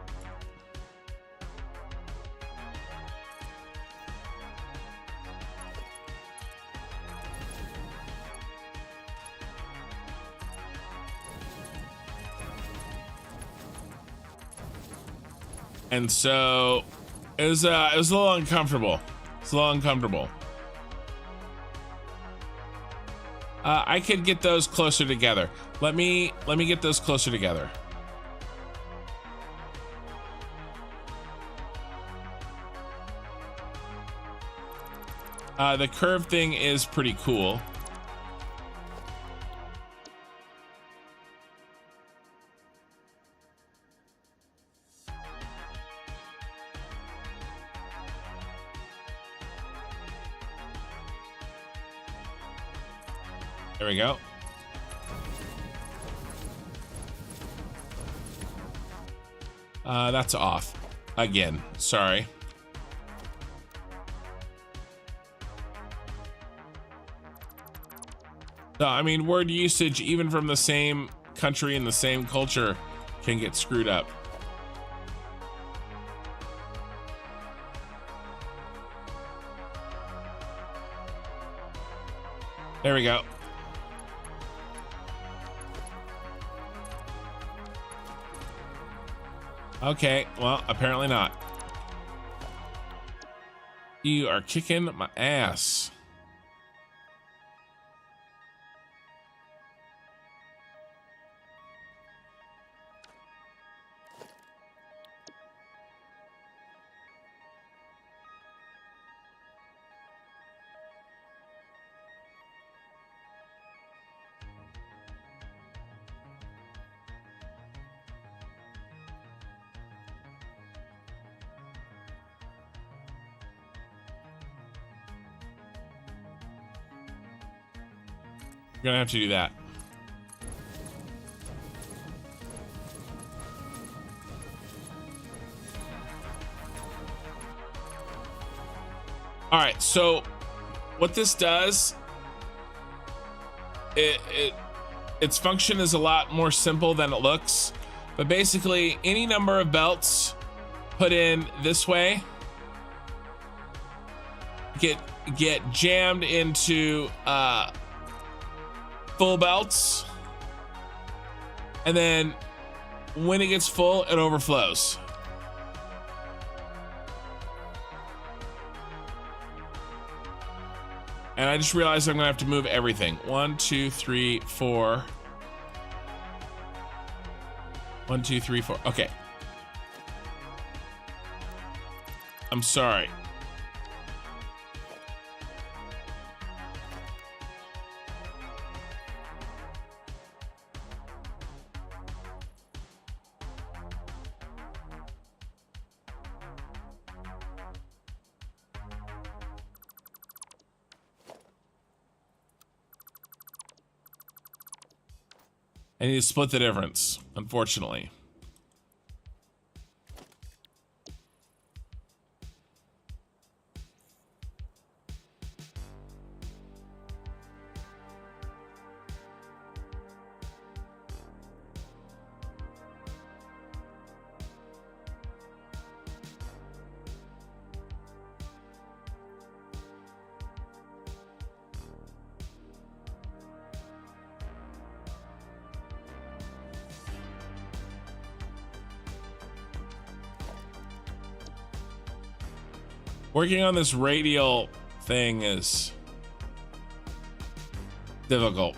And so it was a little uncomfortable. It's a little uncomfortable. I could get those closer together. Let me get those closer together. The curve thing is pretty cool. There we go. That's off. Again, sorry. So, I mean, word usage, even from the same country and the same culture, can get screwed up. There we go. Okay, well, apparently not. You are kicking my ass. You're gonna have to do that. All right, so what this does, its function is a lot more simple than it looks, but basically any number of belts put in this way get jammed into full belts, and then when it gets full, it overflows. And I just realized I'm gonna have to move everything. 1, 2, 3, 4. 1, 2, 3, 4. Okay. I'm sorry. I need to split the difference, unfortunately. Working on this radial thing is difficult.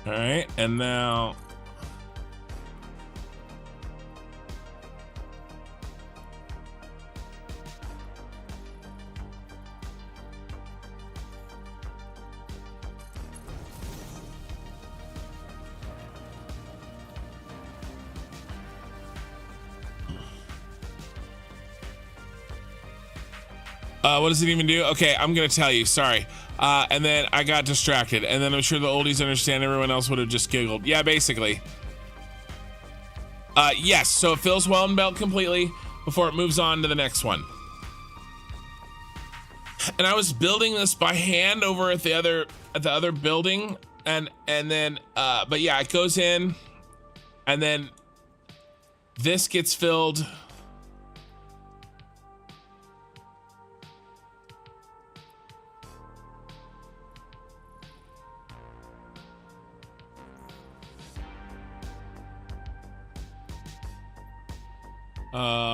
All right, and now what does it even do? Okay, I'm gonna tell you, sorry. And then I got distracted, and then I'm sure the oldies understand, everyone else would have just giggled. Yeah, basically. Yes, so it fills one belt completely before it moves on to the next one. And I was building this by hand over at the other building, and then but yeah, it goes in, and then this gets filled.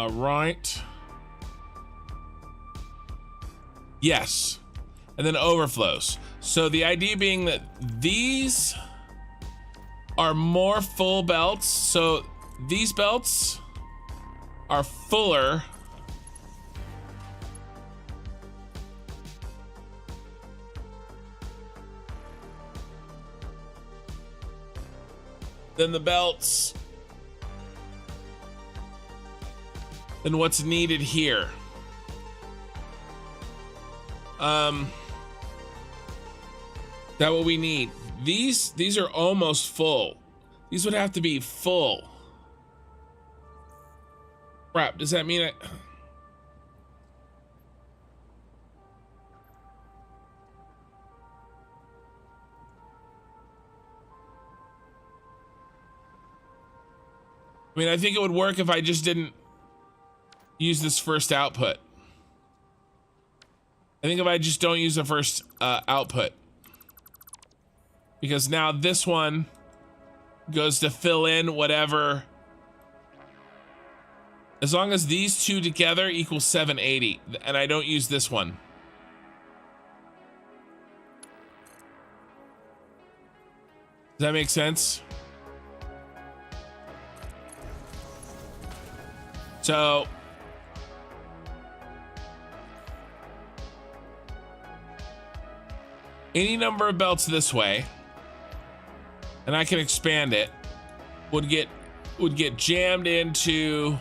Right. Yes. And then overflows. So the idea being that these are more full belts. So these belts are fuller than the belts than what's needed here. That what we need. These are almost full. These would have to be full. Crap, does that mean I mean, I think it would work if I just didn't use this first output. I think if I just don't use the first output. Because now this one goes to fill in whatever. As long as these two together equals 780, and I don't use this one. Does that make sense? So any number of belts this way, and I can expand it, would get jammed into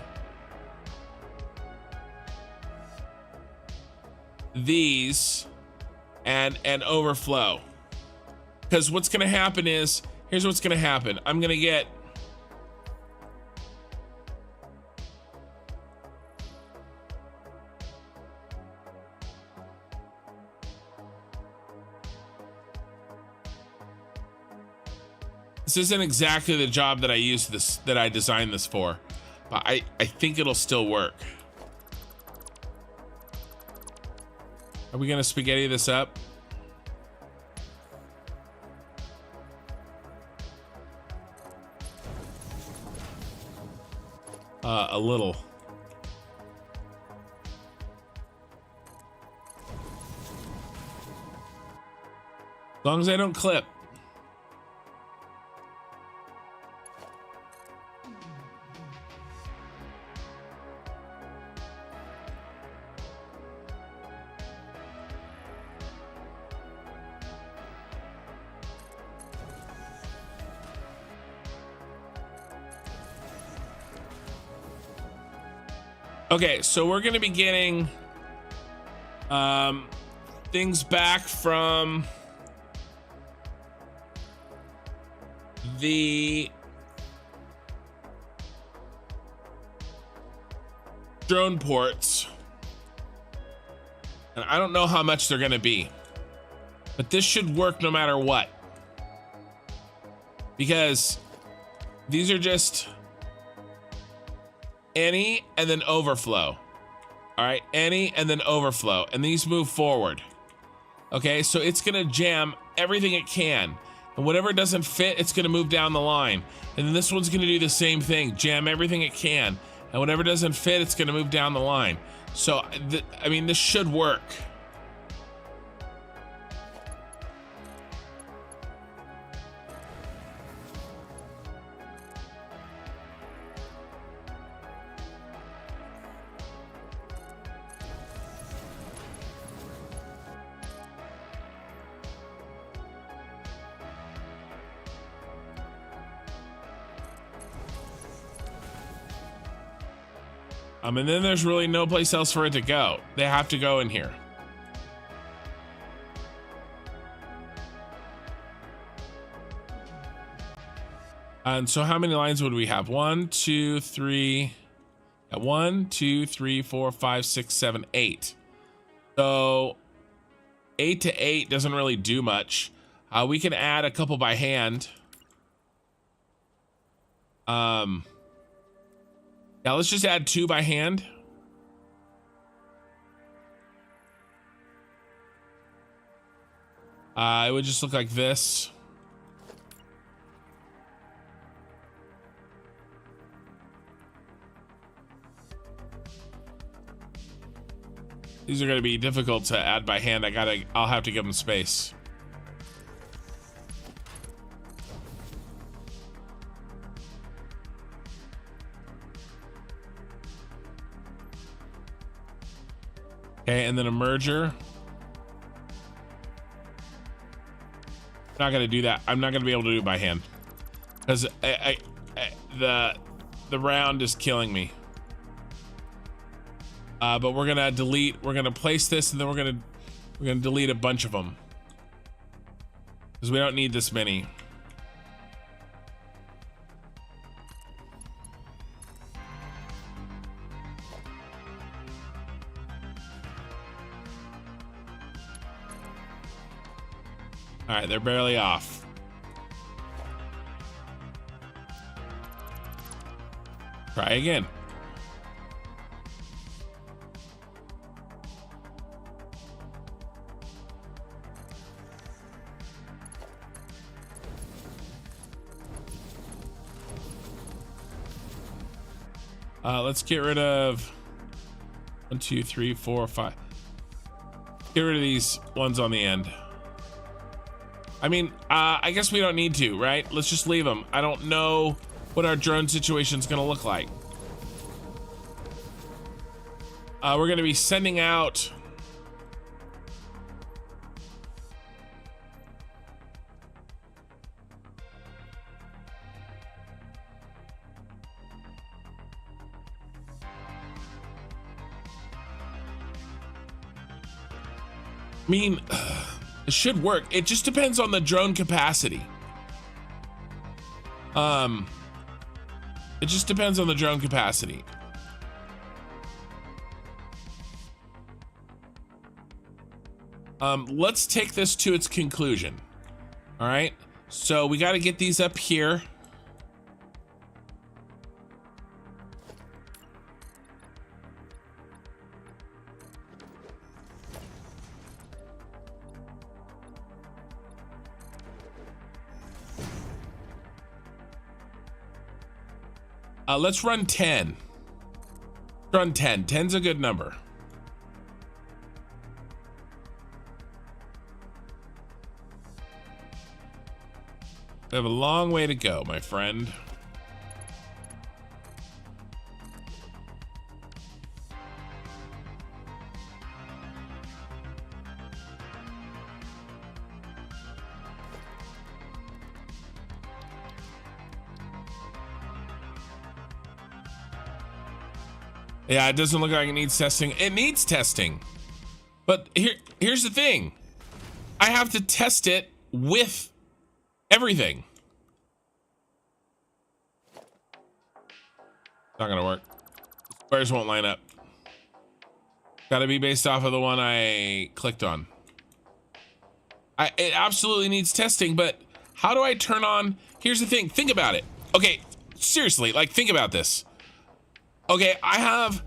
these and overflow. Because what's gonna happen is, here's what's gonna happen. I'm gonna get this isn't exactly the job that I designed this for, but I think it'll still work. Are we gonna spaghetti this up? A little. As long as I don't clip. Okay, so we're gonna be getting things back from the drone ports, and I don't know how much they're gonna be, but this should work no matter what, because these are just any and then overflow. All right, any and then overflow, and these move forward. Okay, so it's gonna jam everything it can, and whatever doesn't fit, it's gonna move down the line. And then this one's gonna do the same thing, jam everything it can, and whatever doesn't fit, it's gonna move down the line. So, I mean, this should work. And then there's really no place else for it to go. They have to go in here. And so how many lines would we have? 1, 2, 3, 1, 2, 3, 4, 5, 6, 7, 8. So 8 to 8 doesn't really do much. We can add a couple by hand. Yeah, let's just add 2 by hand. It would just look like this. These are going to be difficult to add by hand. I'll have to give them space. Okay, and then a merger. I'm not going to do that. I'm not going to be able to do it by hand because the round is killing me. But we're gonna delete. We're gonna place this, and then we're gonna delete a bunch of them because we don't need this many. All right, they're barely off. Try again. Let's get rid of 1, 2, 3, 4, 5. Get rid of these ones on the end. I mean, I guess we don't need to, right? Let's just leave them. I don't know what our drone situation is going to look like. We're going to be sending out I mean, it should work. It just depends on the drone capacity. It just depends on the drone capacity. Let's take this to its conclusion. All right. So we got to get these up here. Let's run 10. Run 10. 10's a good number. We have a long way to go, my friend. Yeah, it doesn't look like it needs testing. It needs testing. But here's the thing. I have to test it with everything. Not gonna work. Squares won't line up. Gotta be based off of the one I clicked on. It absolutely needs testing, but how do I turn on? Here's the thing. Think about it. Okay, seriously, like think about this. Okay, I have,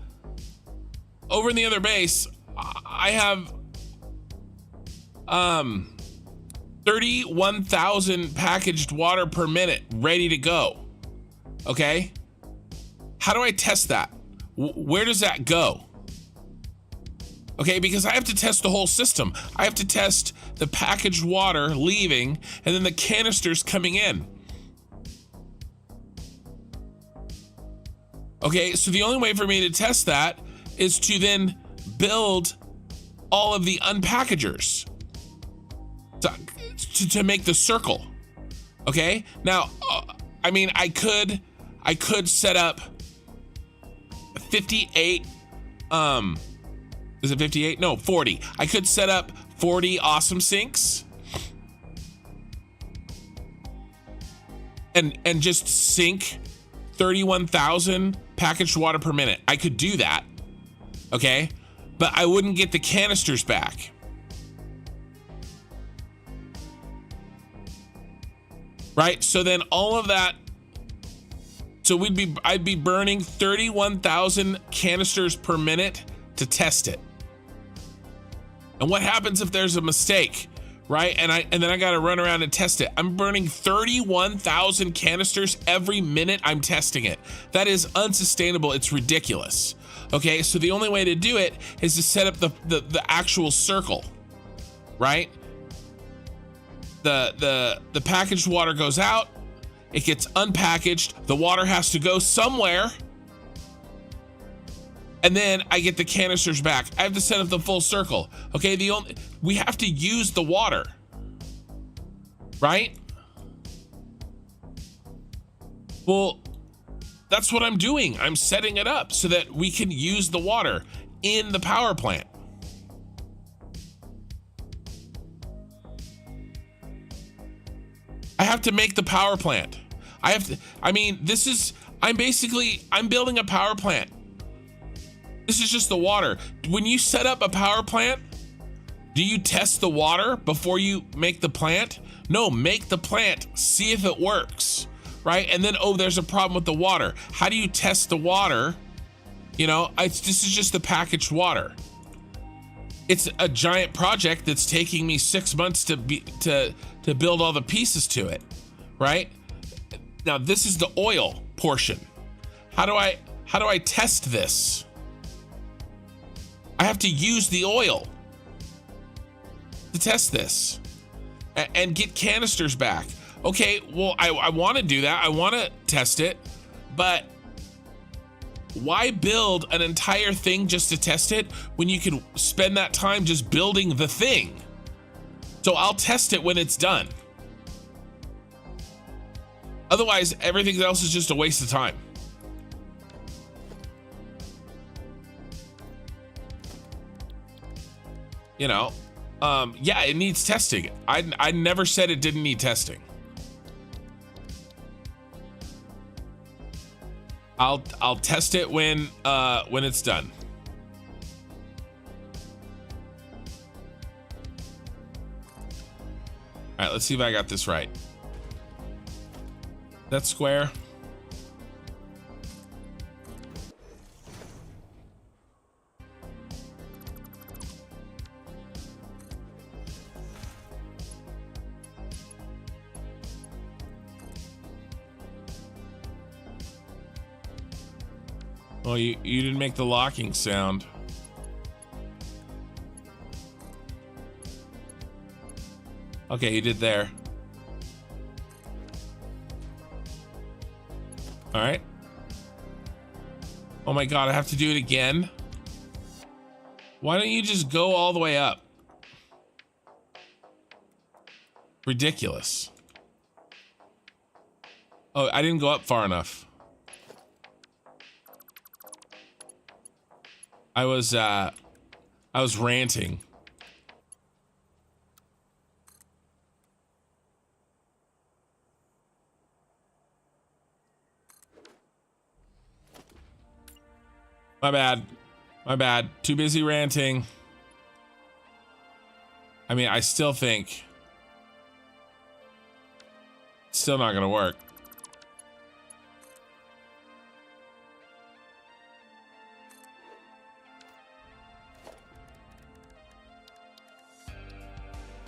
over in the other base, I have 31,000 packaged water per minute ready to go. Okay? How do I test that? Where does that go? Okay, because I have to test the whole system. I have to test the packaged water leaving and then the canisters coming in. Okay, so the only way for me to test that is to then build all of the unpackagers to make the circle. Okay, now, I mean, I could set up 58, is it 58? No, 40. I could set up 40 awesome sinks and just sink 31,000 packaged water per minute. I could do that, okay? But I wouldn't get the canisters back. Right? So then all of that, so I'd be burning 31,000 canisters per minute to test it. And what happens if there's a mistake, right? And then I got to run around and test it. I'm burning 31,000 canisters every minute I'm testing it. That is unsustainable. It's ridiculous. Okay, so the only way to do it is to set up the actual circle, right? The packaged water goes out, it gets unpackaged, the water has to go somewhere, and then I get the canisters back. I have to set up the full circle. Okay, we have to use the water, right? Well, that's what I'm doing. I'm setting it up so that we can use the water in the power plant. I have to make the power plant. I'm building a power plant. This is just the water. When you set up a power plant, do you test the water before you make the plant? No, make the plant, see if it works, right? And then, oh, there's a problem with the water. How do you test the water? You know, this is just the packaged water. It's a giant project that's taking me 6 months to build all the pieces to it, right? Now this is the oil portion. How do I test this? I have to use the oil to test this and get canisters back. Okay, well, I want to do that. I want to test it, but why build an entire thing just to test it when you can spend that time just building the thing? So I'll test it when it's done. Otherwise, everything else is just a waste of time. You know, yeah, it needs testing. I never said it didn't need testing. I'll test it when it's done. All right, let's see if I got this right. That's square. Oh, you didn't make the locking sound. Okay, you did there. All right. Oh my God, I have to do it again. Why don't you just go all the way up? Ridiculous. Oh, I didn't go up far enough. I was ranting. My bad. My bad. Too busy ranting. I mean, I still think it's still not gonna work.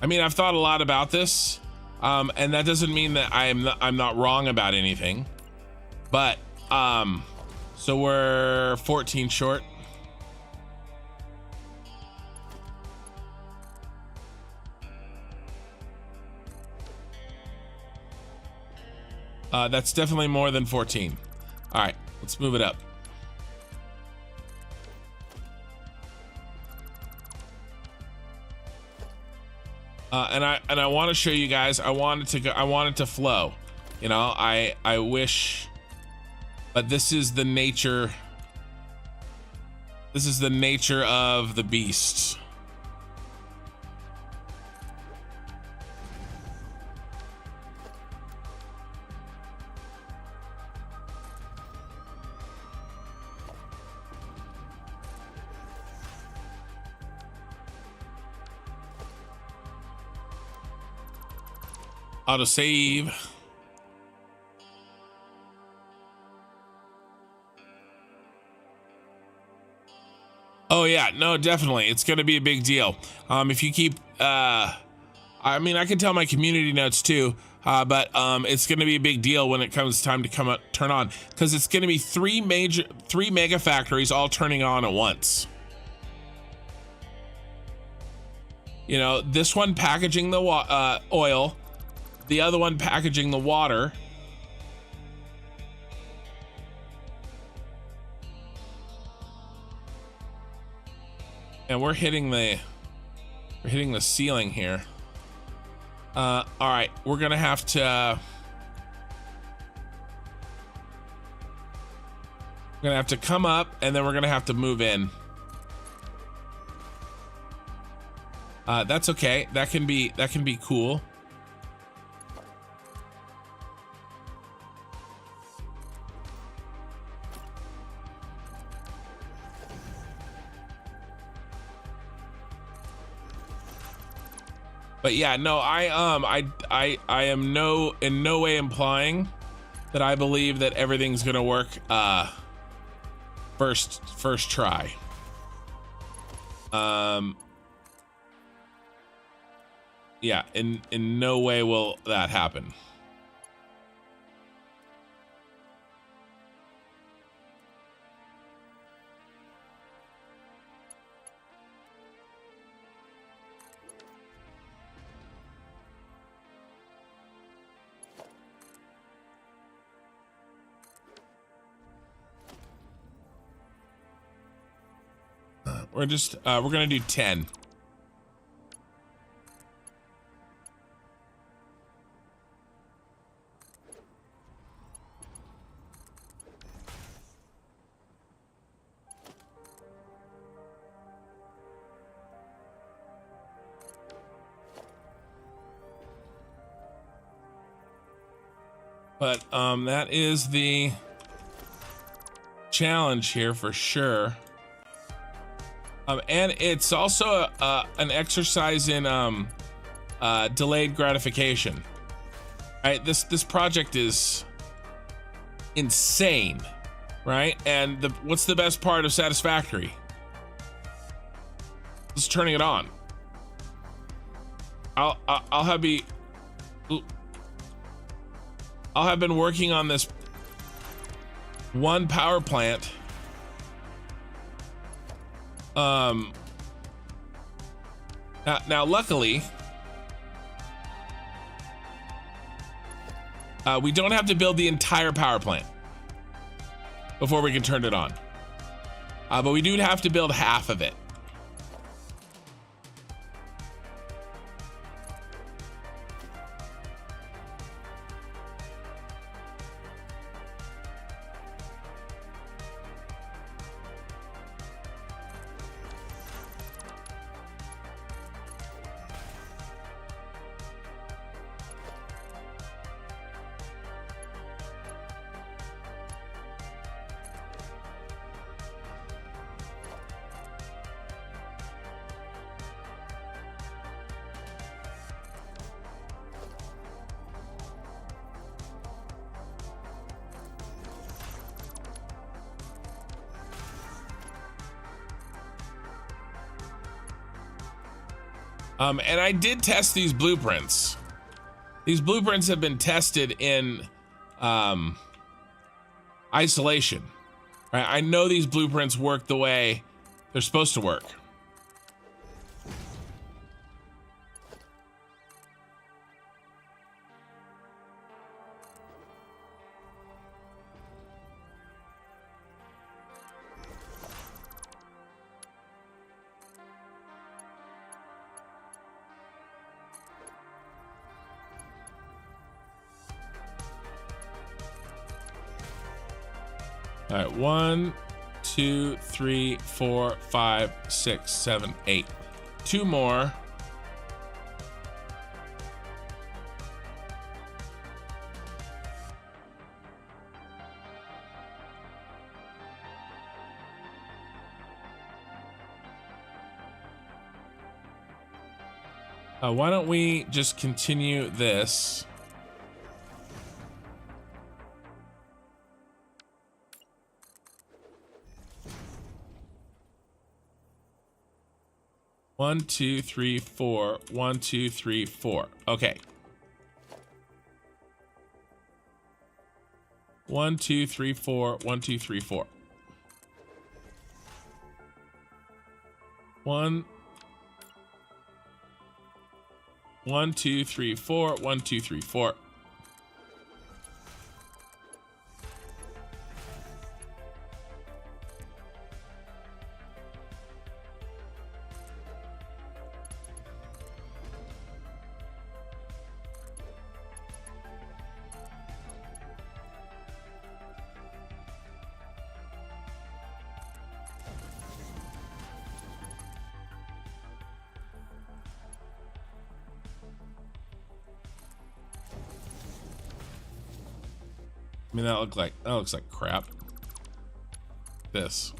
I mean, I've thought a lot about this, and that doesn't mean that I'm not wrong about anything, but so we're 14 short. That's definitely more than 14. All right, let's move it up. And I want to show you guys. I want it to flow. You know, I wish, but this is the nature This is the nature of the beast. Autosave. Oh yeah, no, definitely. It's going to be a big deal. If you keep, I mean, I can tell my community notes too, but it's going to be a big deal when it comes time to turn on, because it's going to be three mega factories all turning on at once. You know, this one packaging the oil, the other one packaging the water. And we're hitting the ceiling here. All right, we're gonna have to come up, and then we're gonna have to move in. That's okay. That can be cool. But yeah, no, I am in no way implying that I believe that everything's gonna work first try. Yeah, in no way will that happen. We're gonna do 10. But that is the challenge here for sure. And it's also an exercise in delayed gratification. Right? This project is insane, right? And what's the best part of Satisfactory? Just turning it on. I'll have been working on this one power plant. Now luckily, we don't have to build the entire power plant before we can turn it on. But we do have to build half of it. And I did test these blueprints. These blueprints have been tested in isolation. Right? I know these blueprints work the way they're supposed to work. All right, 1, 2, 3, 4, 5, 6, 7, 8. 2 more. Why don't we just continue this? One, two, three, four. 1, 2, 3, 4. Okay. 1, 2, 3, 4. 1, 2, 3, 4. 1, 2, 3, 4. 1, 2, 3, 4. I mean, that looks like crap. This.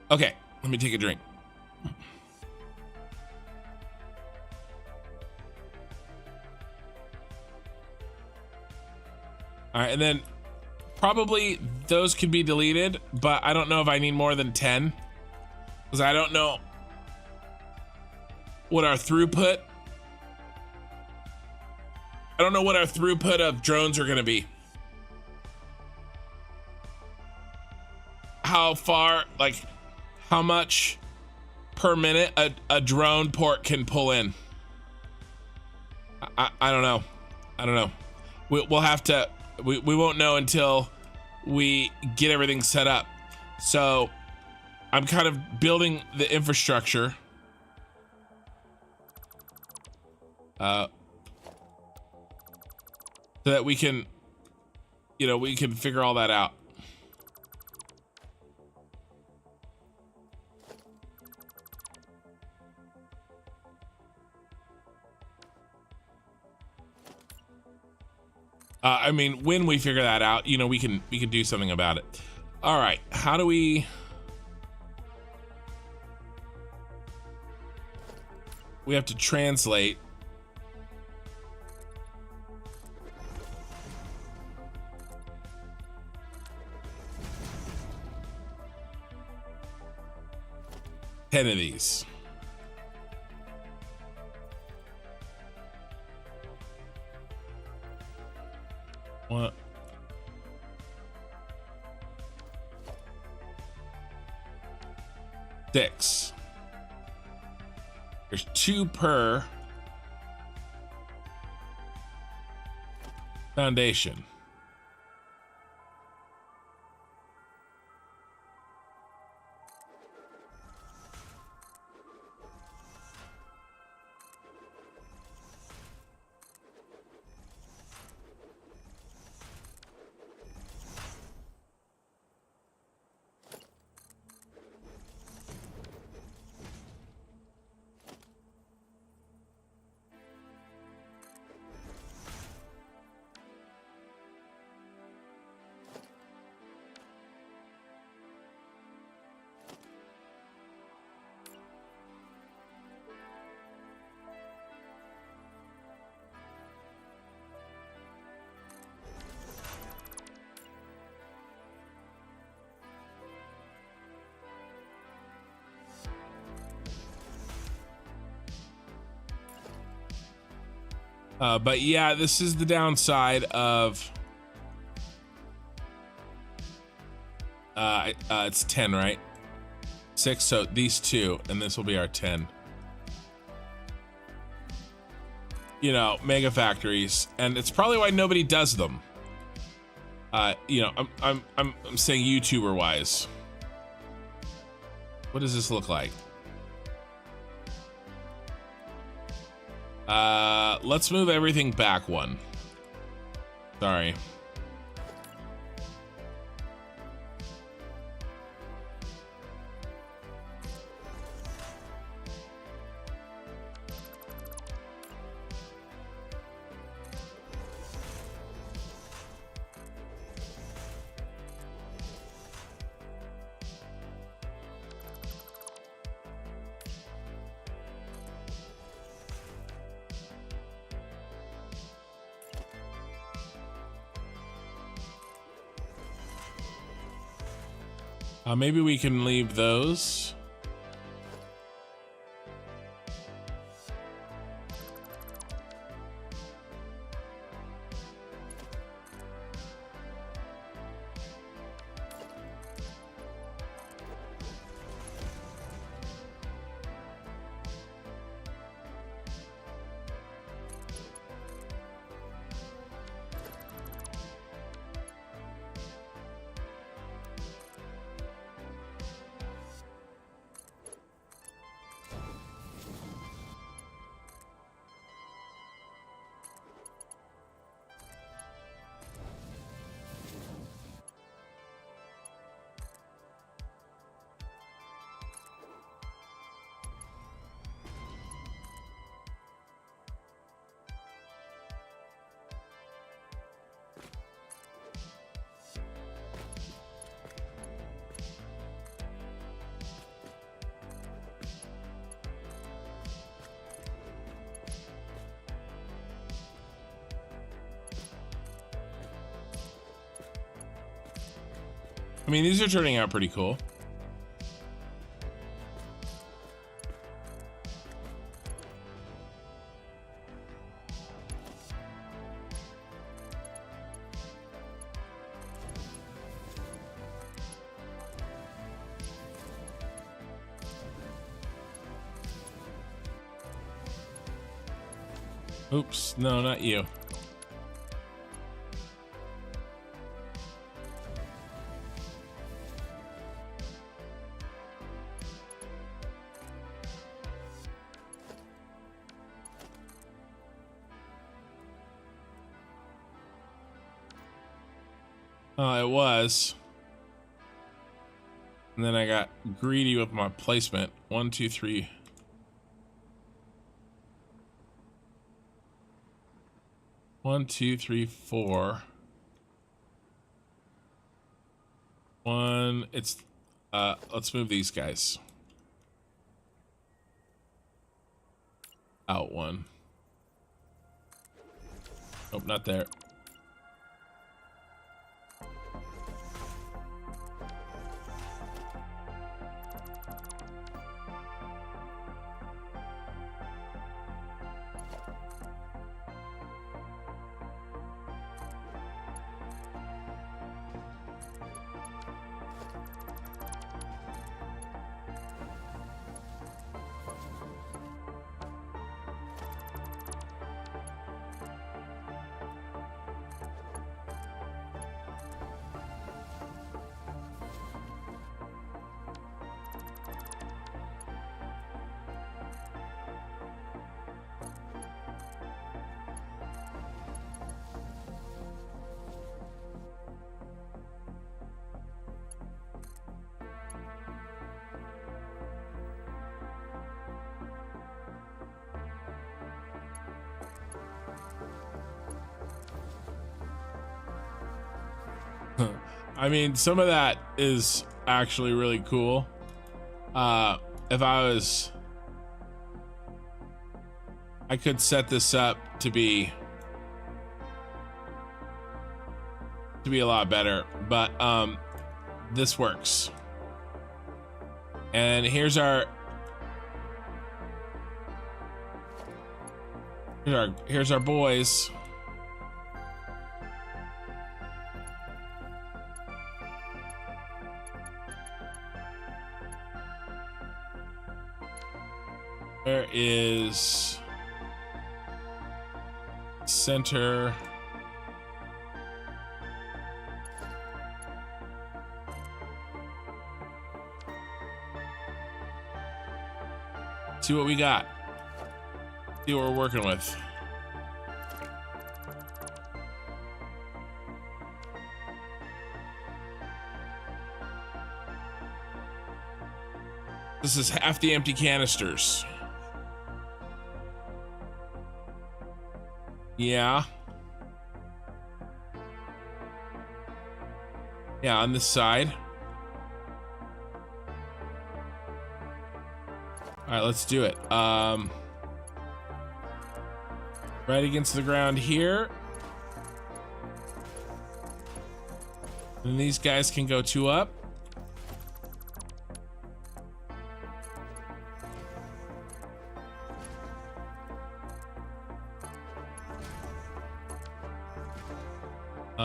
Okay, let me take a drink. All right, and then probably those could be deleted, but I don't know if I need more than 10 because I don't know what our throughput. I don't know what our throughput of drones are going to be. How far, like, how much per minute a drone port can pull in. I don't know. I don't know. We'll have to, we won't know until we get everything set up. So I'm kind of building the infrastructure. So that we can, you know, we can figure all that out. I mean, when we figure that out, you know, we can do something about it. All right, how do we? We have to translate. Of these. What? Six. There's 2 per foundation. But yeah, this is the downside of it's 10, right? 6, so these 2, and this will be our 10. You know, mega factories, and it's probably why nobody does them. You know, I'm saying YouTuber wise. What does this look like? let's move everything back one. Sorry. Maybe we can leave those. I mean, these are turning out pretty cool. Oops, no, not you. It was. And then I got greedy with my placement. 1, 2, 3. One, two, three, four. One, it's, let's move these guys. Out one. Oh, not there. I mean, some of that is actually really cool. If I could set this up to be a lot better, but this works. And here's our boys. There is center. See what we got. See what we're working with. This is half the empty canisters. Yeah. Yeah, on this side. All right, let's do it. Right against the ground here. And these guys can go 2 up.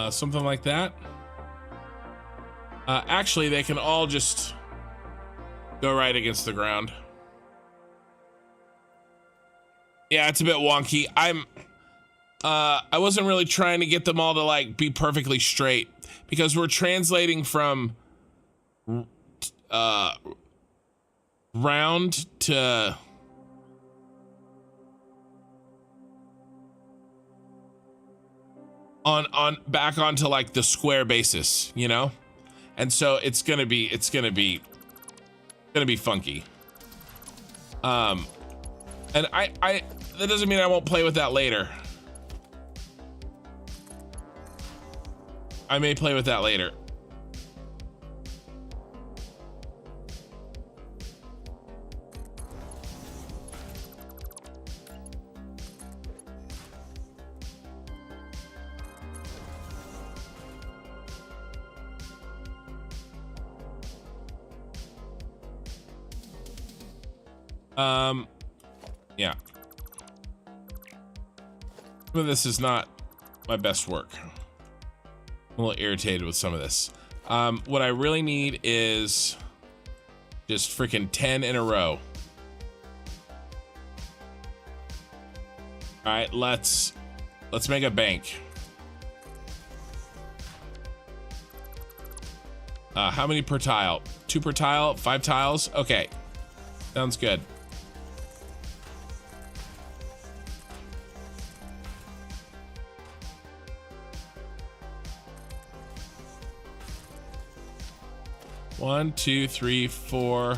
Something like that. Actually, they can all just go right against the ground. Yeah, it's a bit wonky. I wasn't really trying to get them all to like be perfectly straight because we're translating from round to on back onto like the square basis, you know? And so it's gonna be funky. And I that doesn't mean I won't play with that later. I may play with that later. Yeah. Some of this is not my best work. I'm a little irritated with some of this. What I really need is just freaking 10 in a row. All right, let's make a bank. How many per tile? 2 per tile, 5 tiles? Okay, sounds good. One, two, three, four.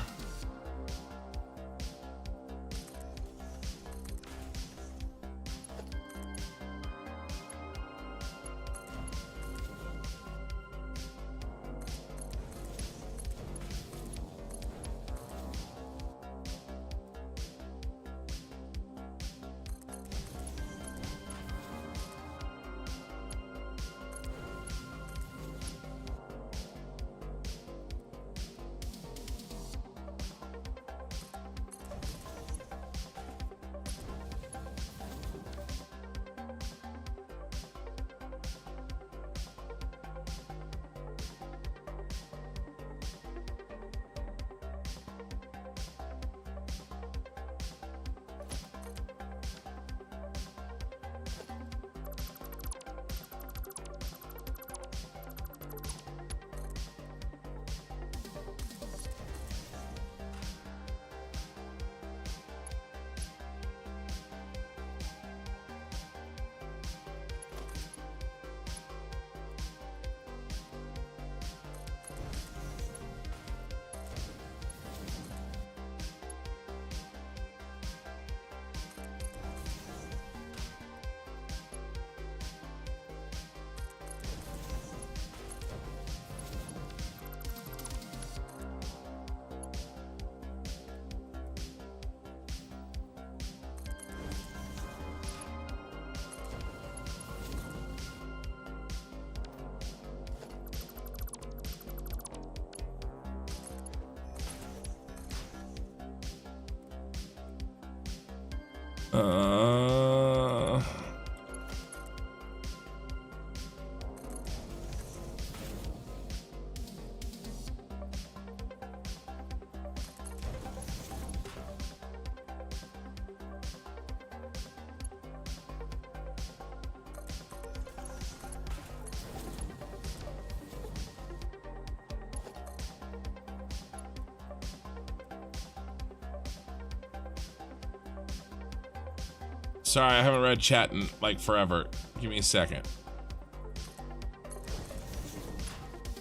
Sorry, I haven't read chat in like forever. Give me a second.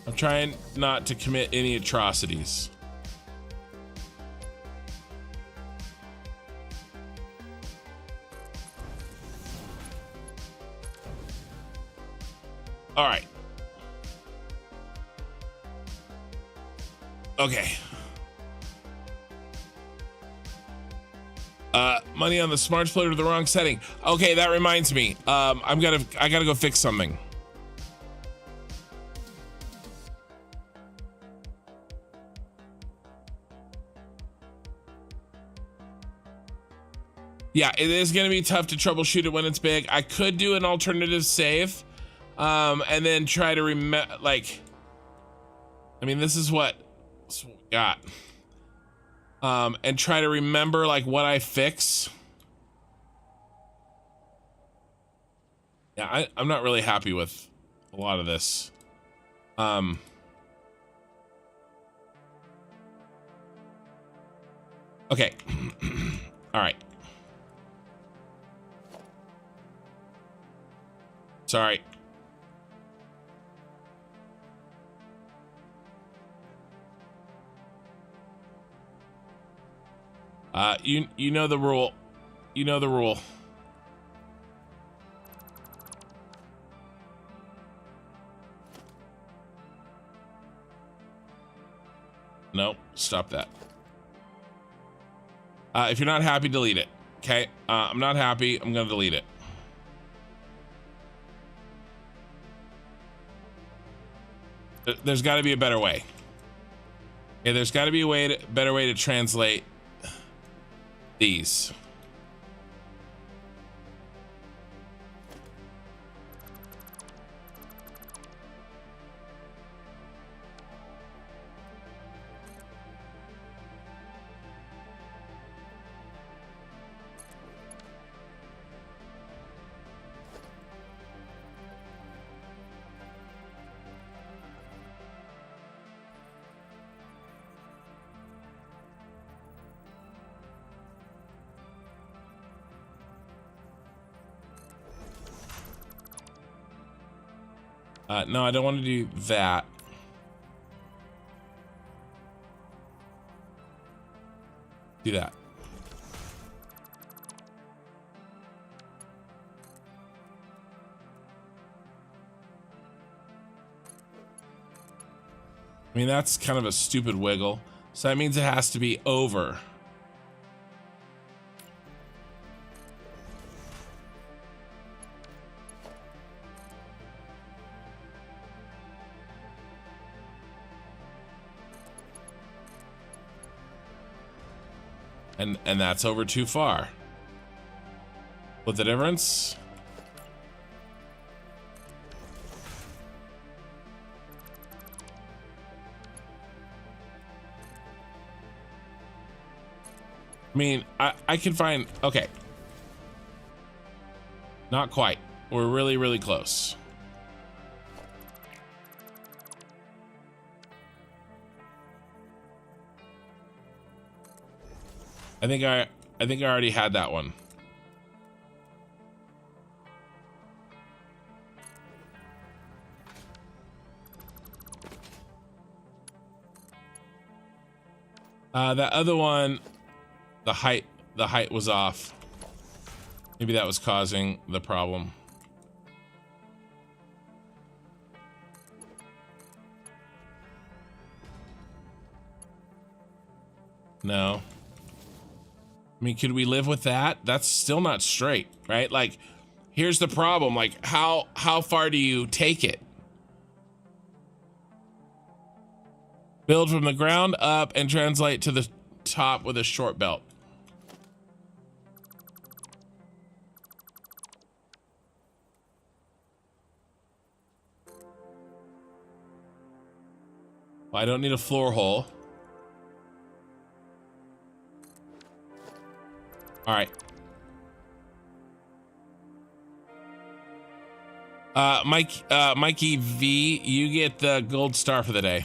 I'm trying not to commit any atrocities. All right. Okay. Money on the smart splitter, the wrong setting. Okay, that reminds me. I gotta go fix something. Yeah, it is gonna be tough to troubleshoot it when it's big. I could do an alternative save, and then try to remember. Like, I mean, this is what we got. And try to remember like what I fix. Yeah, I'm not really happy with a lot of this. Okay. All right. Sorry. You know the rule. You know the rule. No, stop that. If you're not happy, delete it. Okay, I'm not happy. I'm gonna delete it. There's got to be a better way. Okay, there's got to be a better way to translate these. No, I don't want to do that. Do that. I mean, that's kind of a stupid wiggle. So that means it has to be over. And that's over too far. What's the difference? I mean, I can find, okay. Not quite. We're really, really close. I think I already had that one. That other one, the height was off. Maybe that was causing the problem. No. I mean, could we live with that? That's still not straight, right? Like, here's the problem. Like, how far do you take it? Build from the ground up and translate to the top with a short belt. Well, I don't need a floor hole. All right. Mikey V, you get the gold star for the day.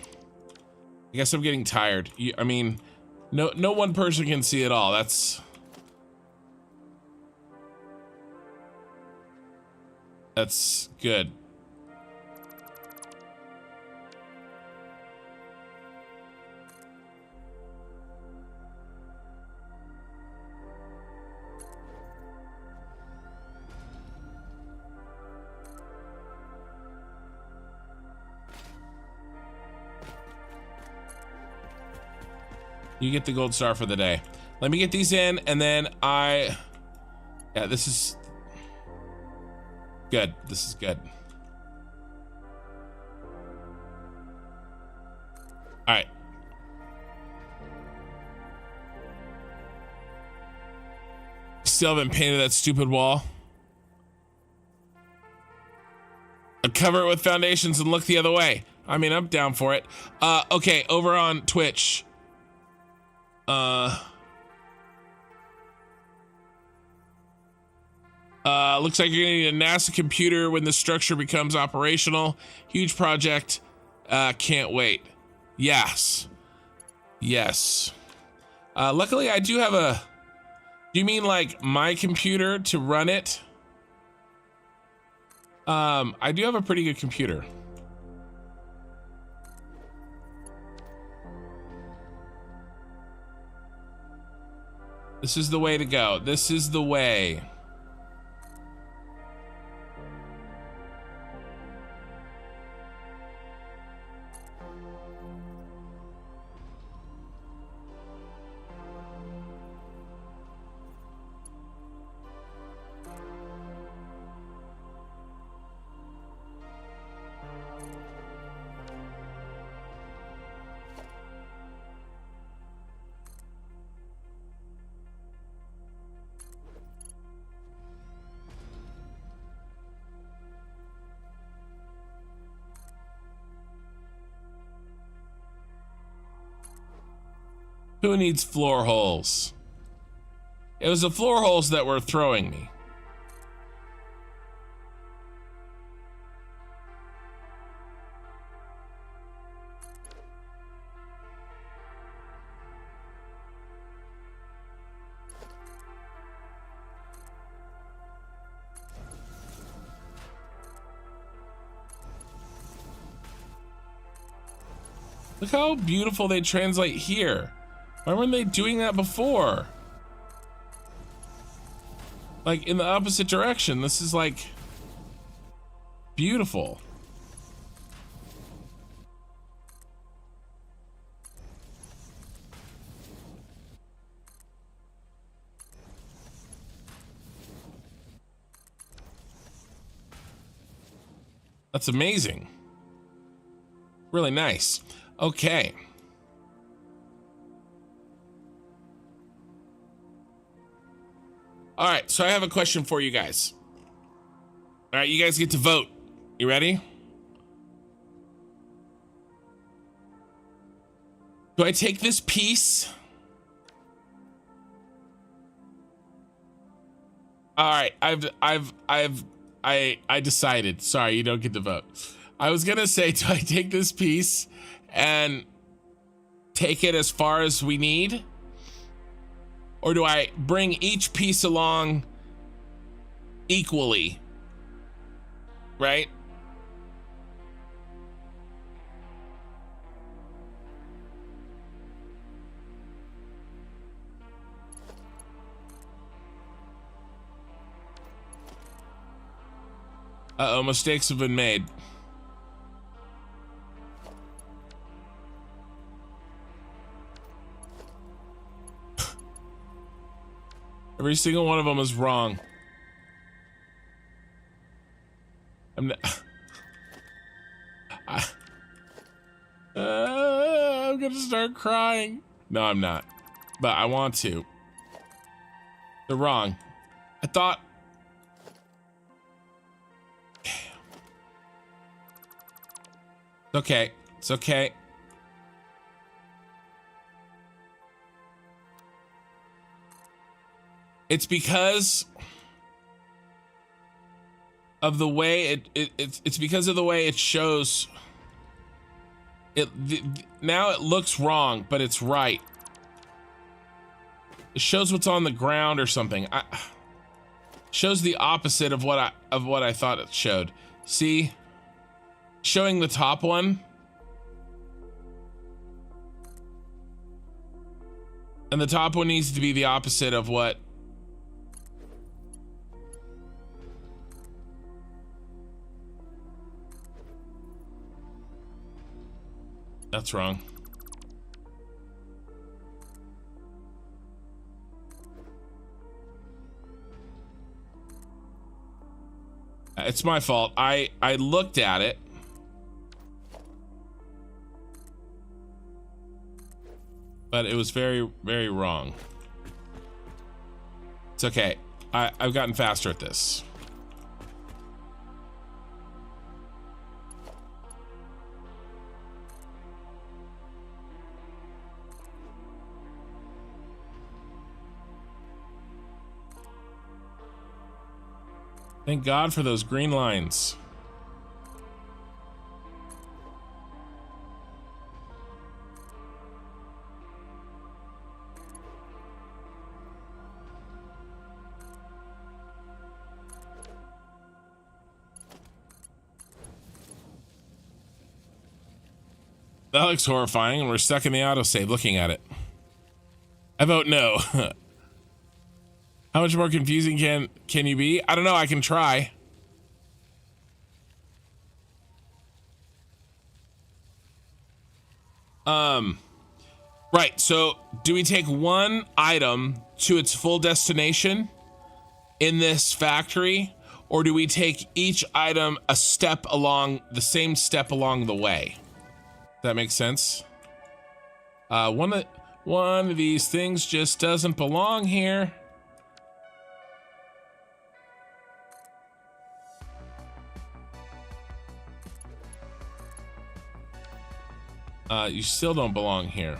I guess I'm getting tired. I mean, no one person can see it all. That's good. You get the gold star for the day. Let me get these in, and then yeah, this is good. This is good. All right. Still haven't painted that stupid wall. I'll cover it with foundations and look the other way. I mean, I'm down for it. Okay, over on Twitch. Looks like you're gonna need a NASA computer when the structure becomes operational. Huge project. Can't wait. Yes. Yes. Luckily, I do have a... Do you mean like my computer to run it? I do have a pretty good computer. This is the way to go. This is the way. Who needs floor holes? It was the floor holes that were throwing me. Look how beautiful they translate here. Why weren't they doing that before? Like in the opposite direction. This is like beautiful. That's amazing. Really nice. Okay. All right, so I have a question for you guys. All right, you guys get to vote. You ready? Do I take this piece? All right, I decided. Sorry, you don't get to vote. I was gonna say, do I take this piece and take it as far as we need? Or do I bring each piece along equally? Right? Uh-oh, mistakes have been made. Every single one of them is wrong. I'm gonna start crying. No, I'm not. But I want to. They're wrong. I thought... It's okay. It's okay. It's because of the way it's because of the way it shows it. Now it looks wrong, but it's right. It shows what's on the ground or something. Shows the opposite of what I thought it showed. See, showing the top one, and the top one needs to be the opposite of what. That's wrong. It's my fault. I looked at it. But it was very, very wrong. It's okay. I've gotten faster at this. Thank God for those green lines. That looks horrifying, and we're stuck in the autosave looking at it. I vote no. How much more confusing can you be? I don't know, I can try. Right, so do we take one item to its full destination in this factory, or do we take each item a step along, the same step along the way? That makes sense. One of these things just doesn't belong here. You still don't belong here.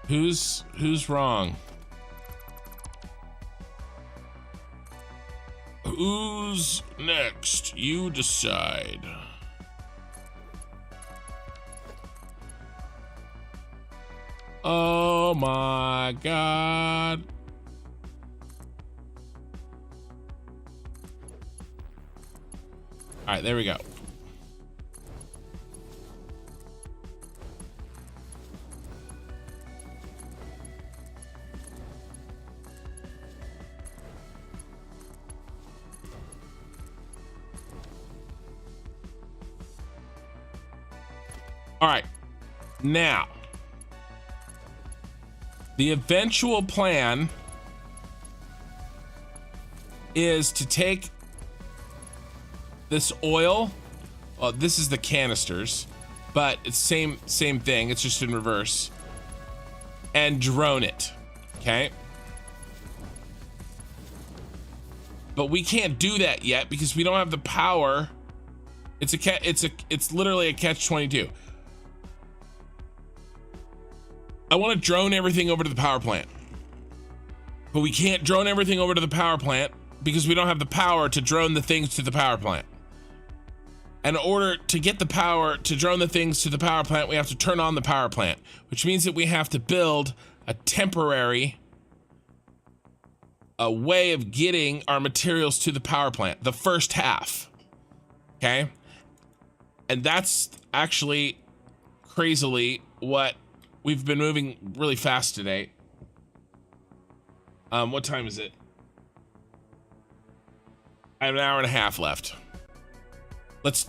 Who's wrong? Who's next? You decide. Oh my God. All right, there we go. All right, now the eventual plan is to take this oil. Well, this is the canisters, but it's same thing. It's just in reverse, and drone it. Okay. But we can't do that yet because we don't have the power. It's literally a catch-22. I want to drone everything over to the power plant, but we can't drone everything over to the power plant because we don't have the power to drone the things to the power plant. And in order to get the power to drone the things to the power plant, we have to turn on the power plant, which means that we have to build a temporary way of getting our materials to the power plant, the first half. Okay. And that's actually crazily what we've been moving really fast today. What time is it? I have an hour and a half left. Let's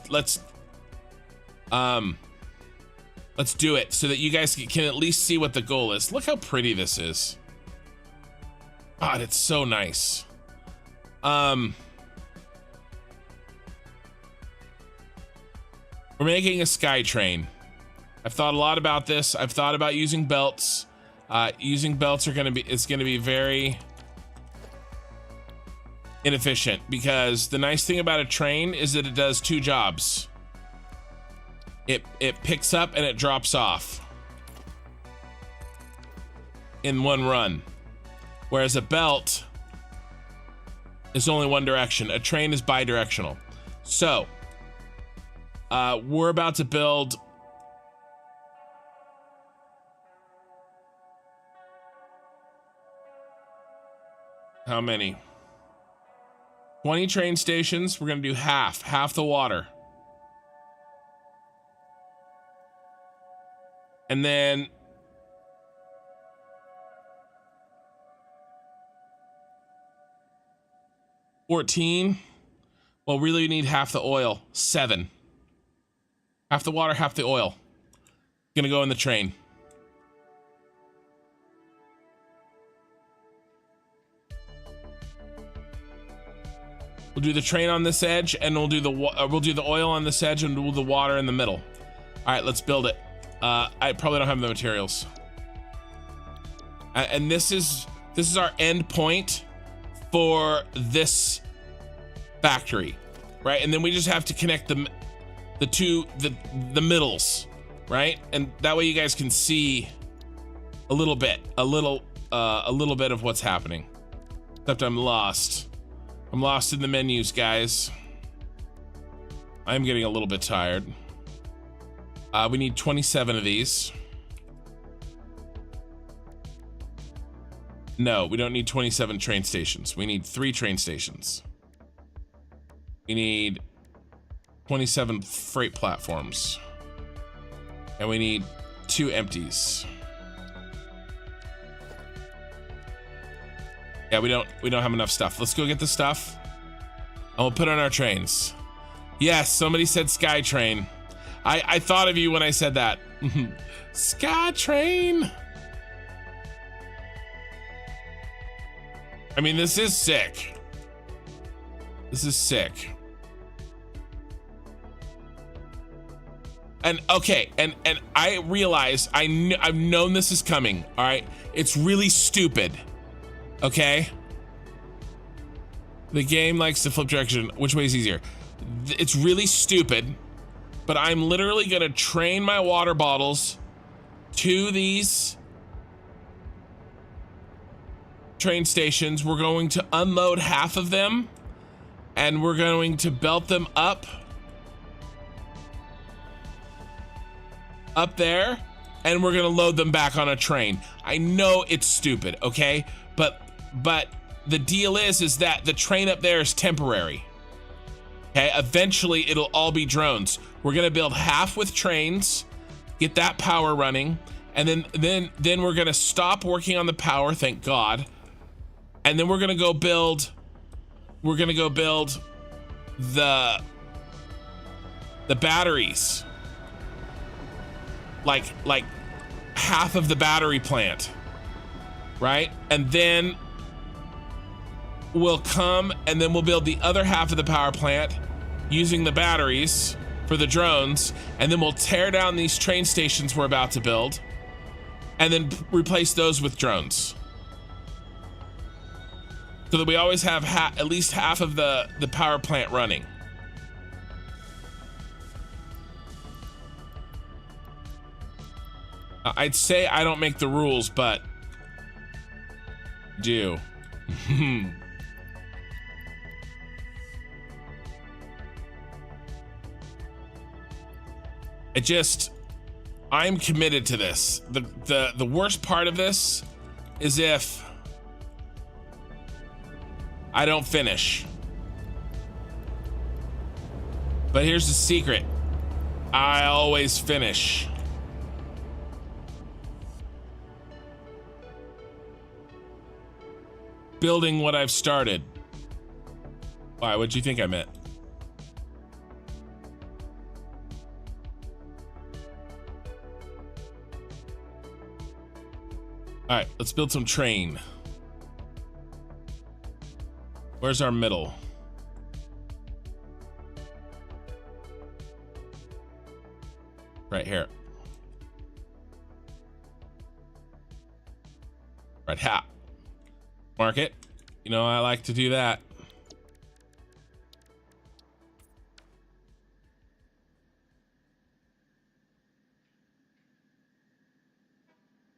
do it so that you guys can at least see what the goal is. Look how pretty this is. God, it's so nice. We're making a sky train. I've thought a lot about this. I've thought about using belts. Using belts it's gonna be very inefficient because the nice thing about a train is that it does two jobs. It picks up and it drops off in one run, whereas a belt is only one direction. A train is bi-directional. So we're about to build how many? 20 train stations. We're gonna do half the water. And then $14. Well, really we need half the oil. 7. Half the water, half the oil. Gonna go in the train. We'll do the train on this edge, and we'll do the oil on this edge, and we'll do the water in the middle. All right, let's build it. I probably don't have the materials. And this is our end point for this factory, right? And then we just have to connect the middles, right? And that way you guys can see a little bit of what's happening. Except I'm lost. I'm lost in the menus, guys. I'm getting a little bit tired. We need 27 of these. No, we don't need 27 train stations. We need 3 train stations. We need 27 freight platforms. And we need 2 empties. Yeah, we don't have enough stuff. Let's go get the stuff. And we'll put it on our trains. Yes, somebody said Skytrain. I thought of you when I said that. Skytrain. I mean, this is sick. This is sick. And okay, and I realize I've known this is coming. All right, it's really stupid. Okay. The game likes to flip direction. Which way is easier? It's really stupid, but I'm literally gonna train my water bottles to these train stations. We're going to unload half of them, and we're going to belt them up there, and we're gonna load them back on a train. I know it's stupid, okay? But the deal is that the train up there is temporary. Okay, eventually it'll all be drones. We're gonna build half with trains, get that power running, and then we're gonna stop working on the power, thank God. And then we're gonna go build the batteries. Like half of the battery plant, right? And then we'll come and then we'll build the other half of the power plant using the batteries for the drones, and then we'll tear down these train stations we're about to build and then replace those with drones, so that we always have at least half of the power plant running. I'd say I don't make the rules, but do. I'm committed to this. The worst part of this is if I don't finish. But here's the secret. I always finish. Building what I've started. Why, what'd you think I meant? All right, let's build some train. Where's our middle? Right here. Right, mark it. You know, I like to do that.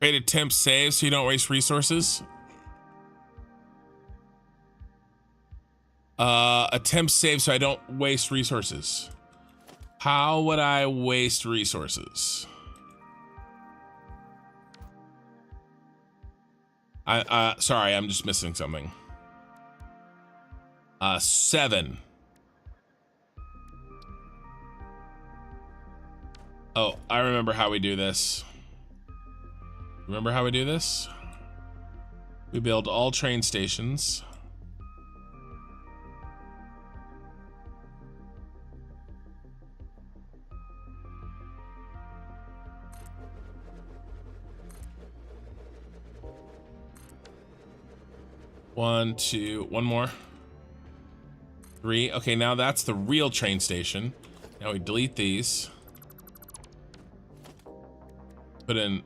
Create a temp save so you don't waste resources. A temp save so I don't waste resources. How would I waste resources? Sorry, I'm just missing something. 7. Oh, I remember how we do this. Remember how we do this? We build all train stations. One, two, one more. 3. Okay, now that's the real train station. Now we delete these. Put in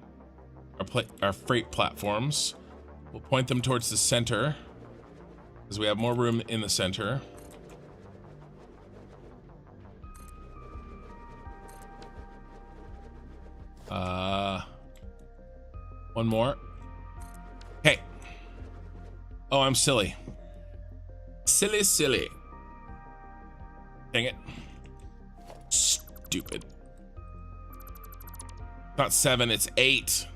our freight platforms. We'll point them towards the center, because we have more room in the center. One more. Okay. Oh, I'm silly. Silly. Dang it. Stupid. Not 7, it's 8.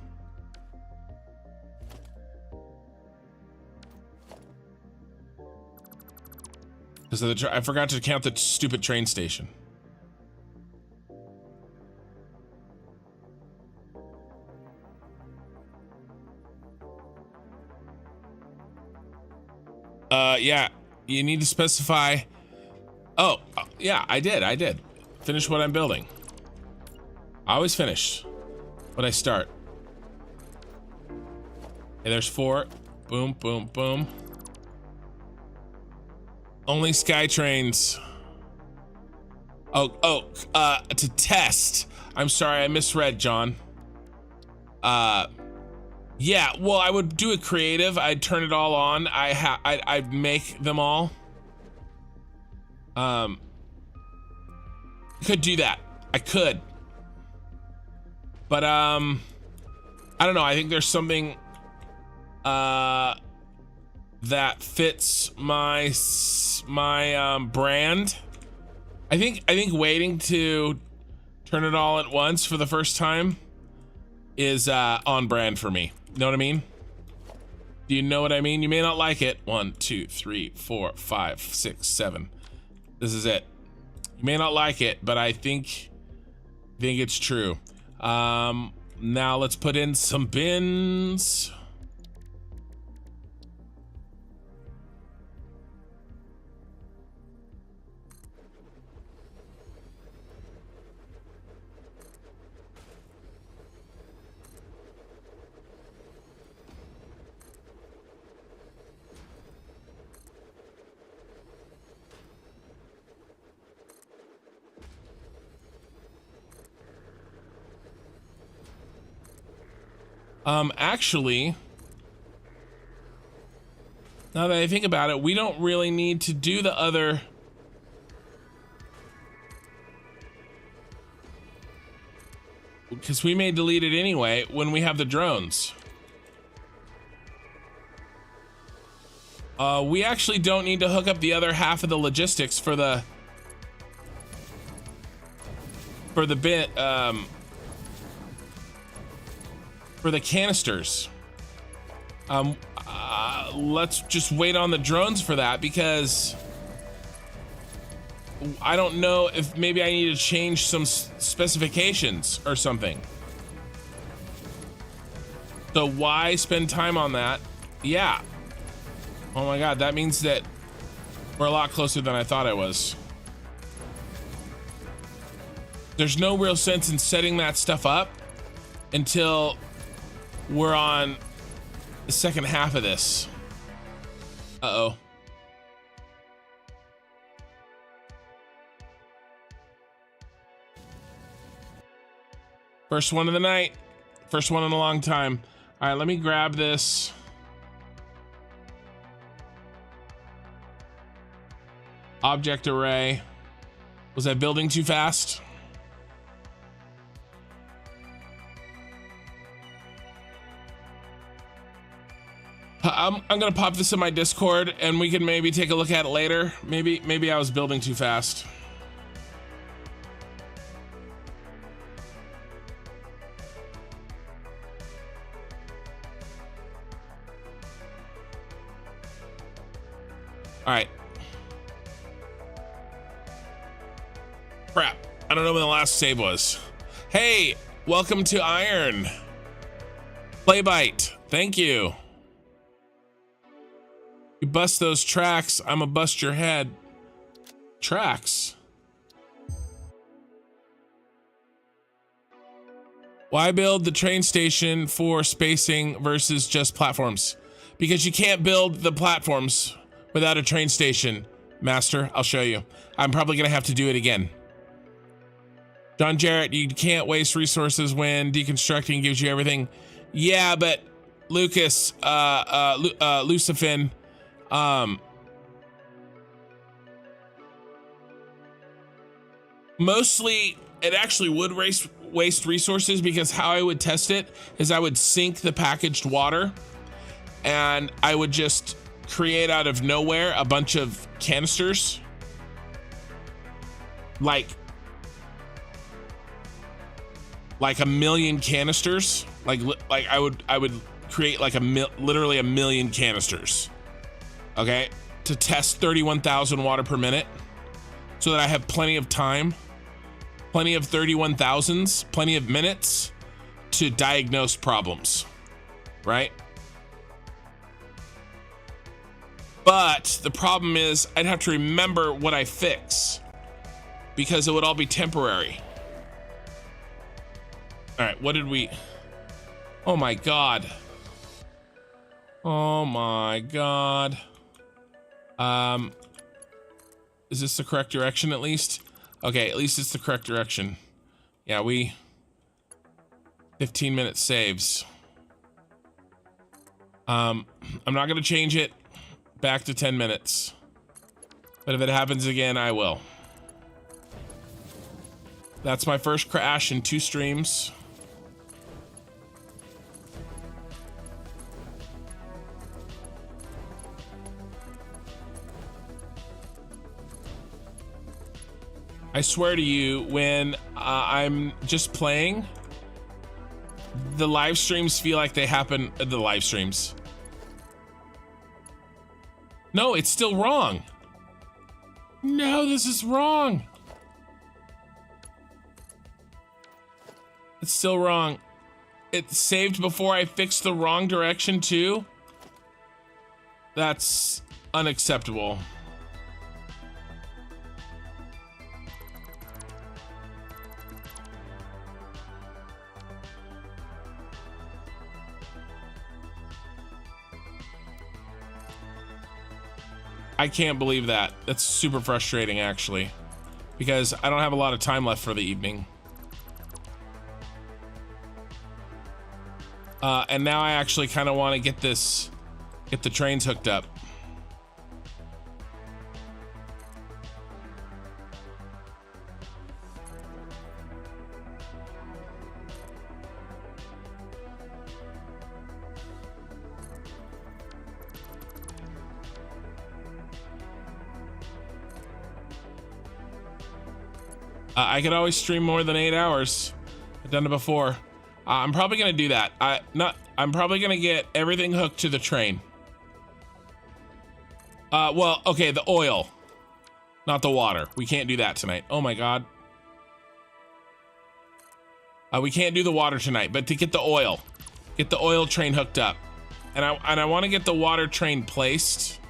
Because I forgot to count the stupid train station. Yeah, you need to specify. Oh, yeah, I did. Finish what I'm building. I always finish what I start. Okay, there's 4. Boom, boom, boom. Only sky trains. To test. I'm sorry, I misread, John. Yeah, well, I would do a creative. I'd turn it all on. I'd make them all. Could do that. I could. But I don't know. I think there's something that fits my brand. I think waiting to turn it all at once for the first time is on brand for me. You know what I mean? Do you know what I mean? You may not like it. 1, 2, 3, 4, 5, 6, 7. This is it. You may not like it, but I think it's true. Now let's put in some bins. Actually, now that I think about it, we don't really need to do the other. Because we may delete it anyway when we have the drones. We actually don't need to hook up the other half of the logistics for the bit, for the canisters. Let's just wait on the drones for that, because I don't know if maybe I need to change some specifications or something. So why spend time on that? Yeah. Oh my God, that means that we're a lot closer than I thought I was. There's no real sense in setting that stuff up until we're on the second half of this. Uh-oh. First one of the night. First one in a long time. All right, let me grab this. Object array. Was I building too fast? I'm gonna pop this in my Discord and we can maybe take a look at it later. Maybe I was building too fast. All right. Crap. I don't know when the last save was. Hey, welcome to Iron. Playbite, thank you. You bust those tracks, I'ma bust your head. Tracks. Why build the train station for spacing versus just platforms? Because you can't build the platforms without a train station Master, I'll show you. I'm probably gonna have to do it again. John Jarrett, you can't waste resources when deconstructing gives you everything. Yeah, but Lucas, Lucifin, mostly it actually would waste resources, because how I would test it is I would sink the packaged water and I would just create out of nowhere a bunch of canisters, like a million canisters. Like I would create like literally a million canisters, okay, to test 31,000 water per minute, so that I have plenty of time, plenty of 31,000s, plenty of minutes to diagnose problems, right? But the problem is I'd have to remember what I fix, because it would all be temporary. All right, what did we... Oh my God. Oh my God. Is this the correct direction at least? Okay, at least it's the correct direction. Yeah, 15-minute saves. I'm not gonna change it back to 10 minutes. But if it happens again, I will. That's my first crash in 2 streams. I swear to you, when I'm just playing, the live streams feel like they happen. The live streams. No, it's still wrong. No, this is wrong. It's still wrong. It saved before I fixed the wrong direction too. That's unacceptable. I can't believe that. That's super frustrating, actually, because I don't have a lot of time left for the evening. And now I actually kind of want to get the trains hooked up. I could always stream more than 8 hours. I've done it before. I'm probably gonna do that. I'm probably gonna get everything hooked to the train. Well, okay, the oil, not the water. We can't do that tonight. Oh my God. We can't do the water tonight, but to get the oil train hooked up, and I want to get the water train placed.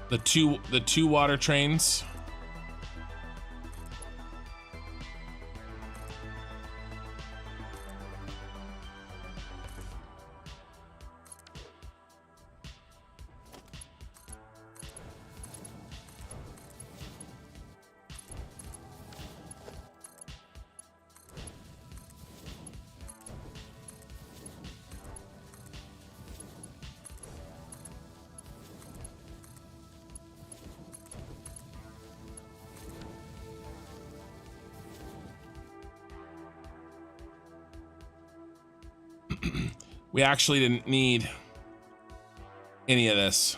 The two water trains. We actually didn't need any of this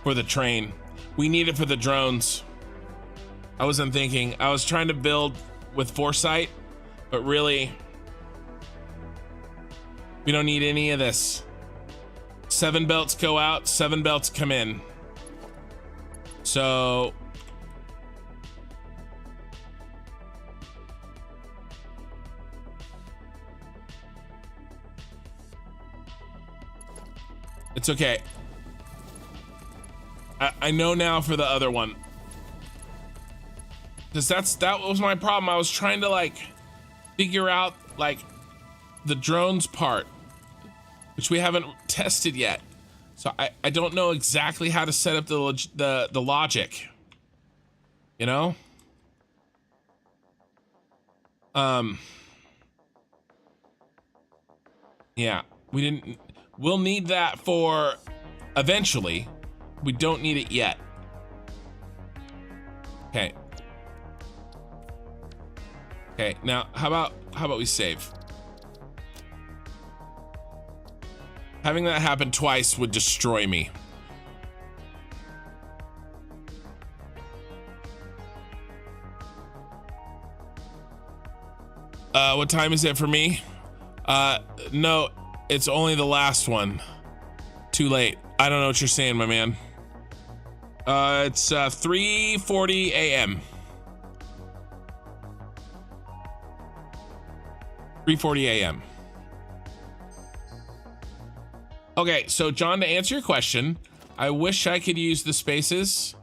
for the train. We need it for the drones. I wasn't thinking. I was trying to build with foresight, but really, we don't need any of this. 7 belts go out, 7 belts come in. So it's okay. I know now for the other one, because that was my problem. I was trying to like figure out like the drones part, which we haven't tested yet. So I don't know exactly how to set up the logic, you know? Yeah, we'll need that for eventually. We don't need it yet. Okay. Okay, now how about we save? Having that happen twice would destroy me. What time is it for me? No, it's only the last one. Too late. I don't know what you're saying, my man. It's 3:40 a.m. 3:40 a.m. Okay, so John, to answer your question, I wish I could use the spaces.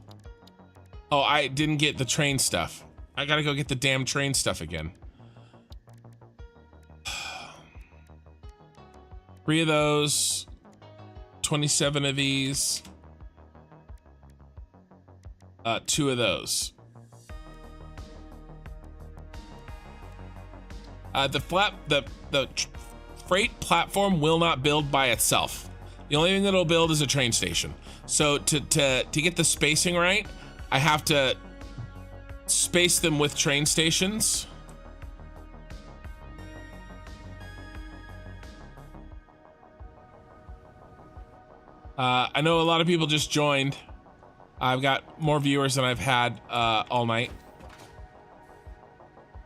Oh, I didn't get the train stuff. I gotta go get the damn train stuff again. 3 of those, 27 of these, 2 of those. The freight platform will not build by itself. The only thing that'll build is a train station. So to get the spacing right, I have to space them with train stations. I know a lot of people just joined. I've got more viewers than I've had all night.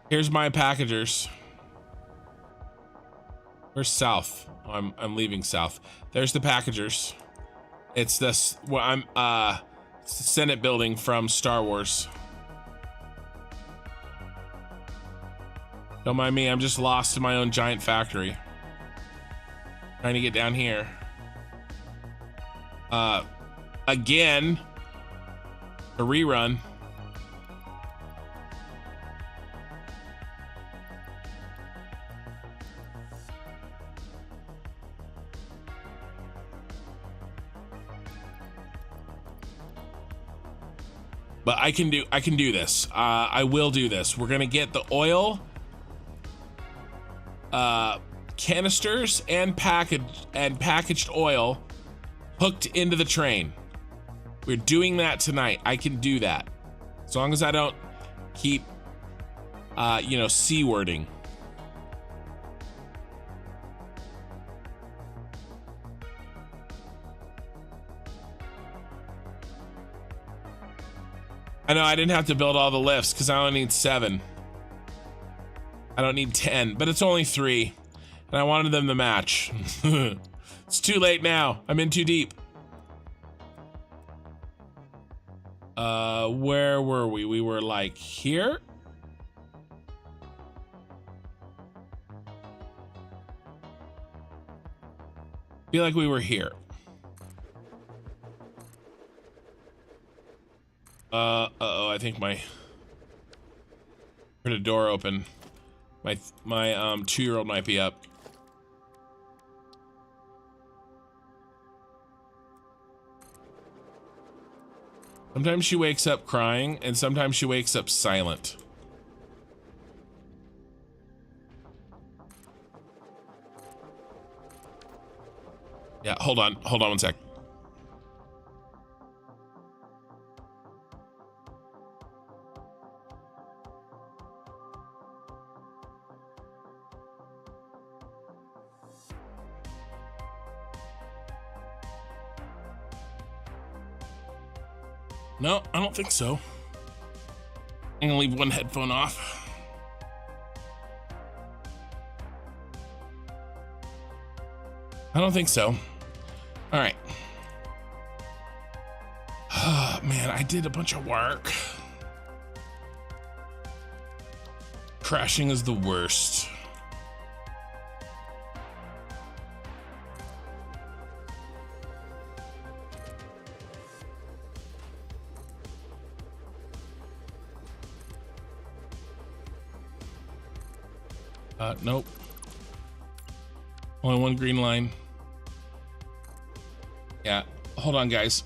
Here's my packagers. Where's south? Oh, I'm leaving south. There's the packagers. It's this. Well, it's the Senate Building from Star Wars. Don't mind me. I'm just lost in my own giant factory. Trying to get down here. Again, a rerun. But I can do this. I will do this. We're gonna get the oil, canisters and packaged oil hooked into the train. We're doing that tonight. I can do that. As long as I don't keep, C-wording. I know I didn't have to build all the lifts because I only need 7. I don't need 10, but it's only 3. And I wanted them to match. It's too late now. I'm in too deep. Where were we? We were like here? Feel like we were here. Uh-oh, I think heard a door open. My 2-year-old might be up. Sometimes she wakes up crying, and sometimes she wakes up silent. Yeah, hold on 1 sec. No, I don't think so. I'm gonna leave one headphone off. I don't think so. All right. Man, I did a bunch of work. Crashing is the worst. Nope. Only one green line. Yeah, hold on, guys.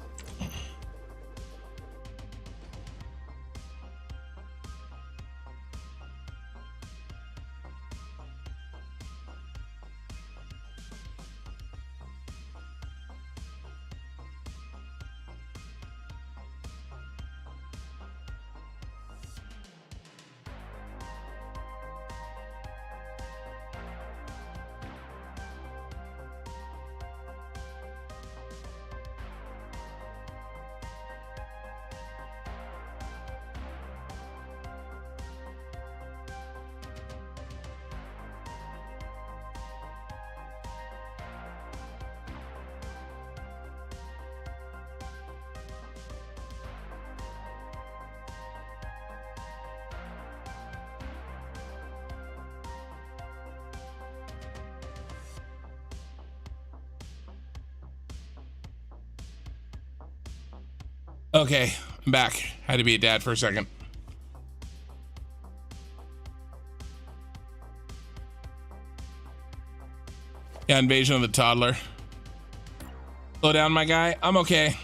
Okay, I'm back. Had to be a dad for a second. Yeah, invasion of the toddler. Slow down, my guy. I'm okay.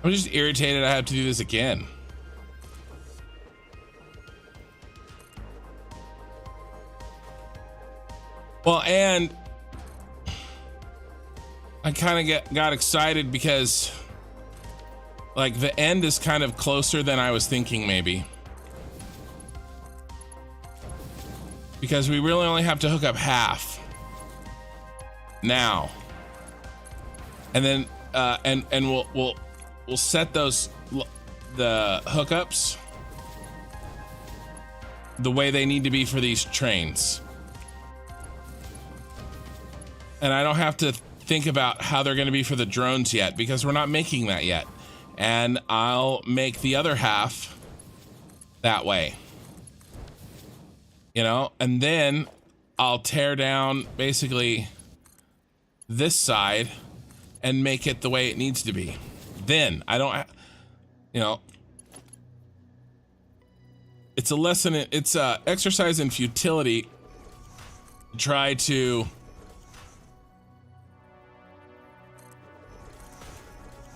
I'm just irritated I have to do this again. Well, and I kind of got excited because like the end is kind of closer than I was thinking, maybe. Because we really only have to hook up half now. And then and we'll set those the hookups the way they need to be for these trains. And I don't have to think about how they're going to be for the drones yet because we're not making that yet. And I'll make the other half that way. You know, and then I'll tear down basically this side and make it the way it needs to be. Then I don't, you know, it's a lesson. It's a exercise in futility. Try to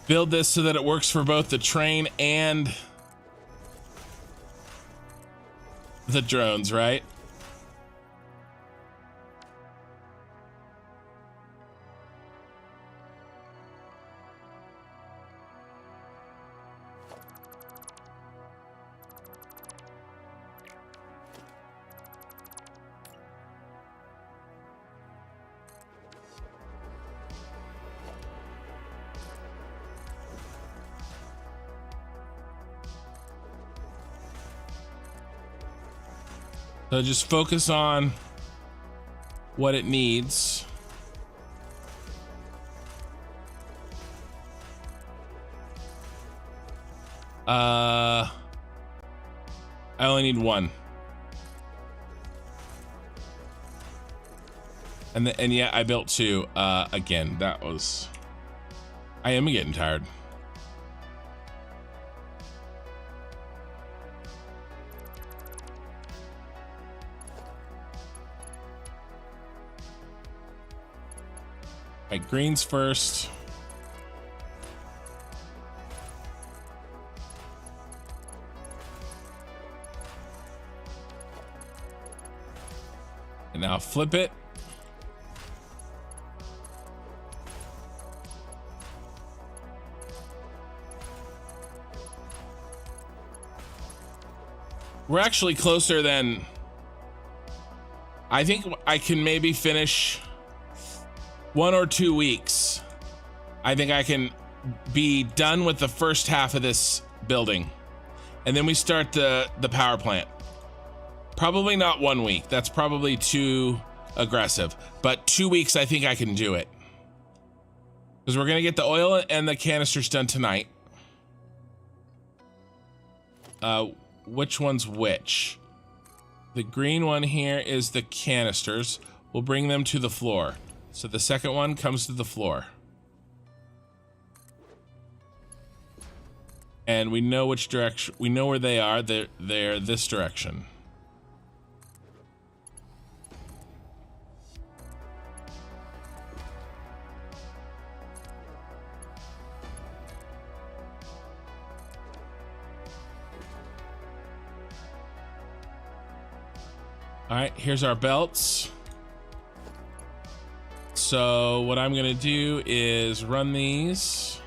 build this so that it works for both the train and the drones, right? So just focus on what it needs. I only need one. And yeah, I built two. Again, that was... I am getting tired. Right, greens first. And now flip it. We're actually closer than... I think I can maybe finish 1 or 2 weeks. I think I can be done with the first half of this building. And then we start the power plant. Probably not 1 week. That's probably too aggressive. But 2 weeks, I think I can do it. Because we're going to get the oil and the canisters done tonight. Which one's which? The green one here is the canisters. We'll bring them to the floor. So the second one comes to the floor. And we know which direction, we know where they are. They're this direction. All right, here's our belts. So what I'm gonna do is run these.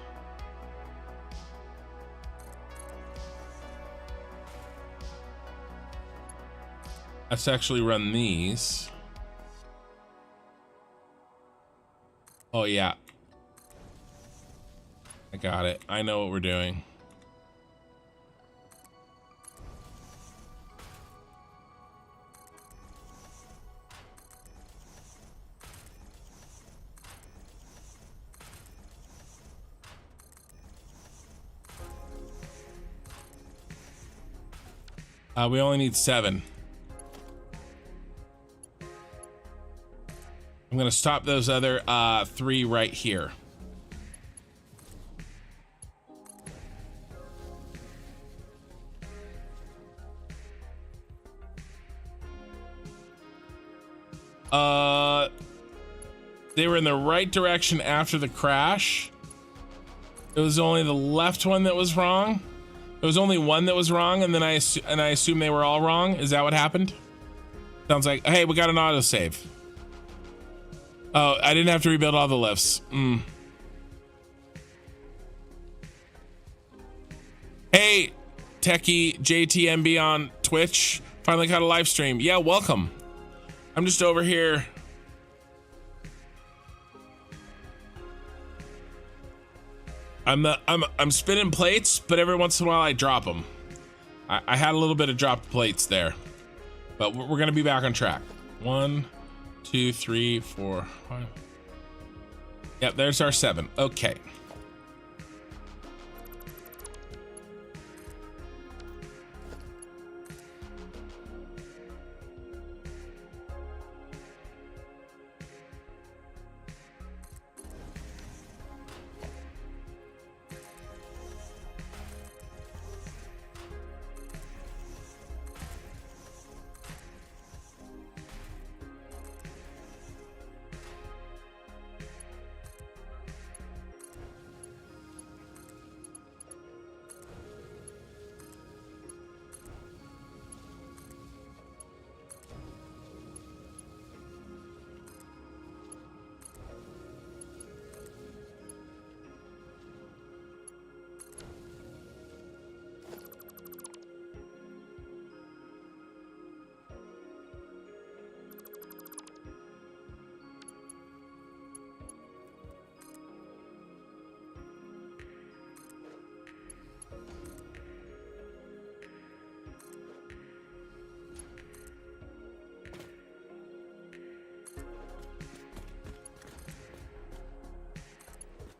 Let's actually run these. Oh yeah. I got it. I know what we're doing. We only need 7. I'm gonna stop those other 3 right here. They were in the right direction after the crash. It was only the left one that was wrong. There was only one that was wrong, and then I assume they were all wrong. Is that what happened? Sounds like, hey, we got an autosave. Oh, I didn't have to rebuild all the lifts. Hey, Techie JTMB on Twitch. Finally got a live stream. Yeah, welcome. I'm just over here. I'm spinning plates, but every once in a while I drop them. I had a little bit of dropped plates there, but we're gonna be back on track. 1, 2, 3, 4, 5. Yep, there's our 7. Okay.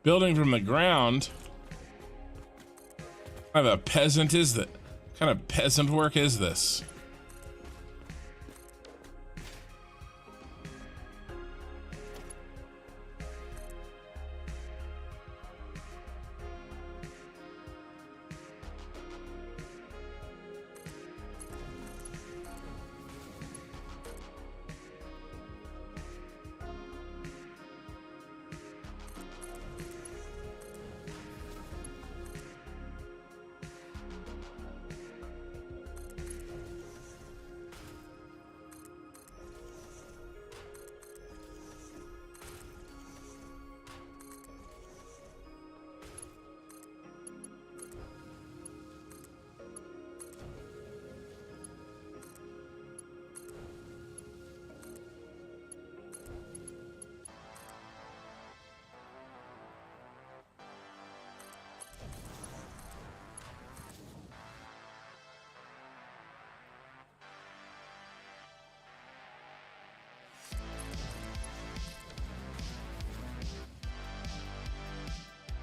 Building from the ground. What kind of a peasant is that? What kind of peasant work is this?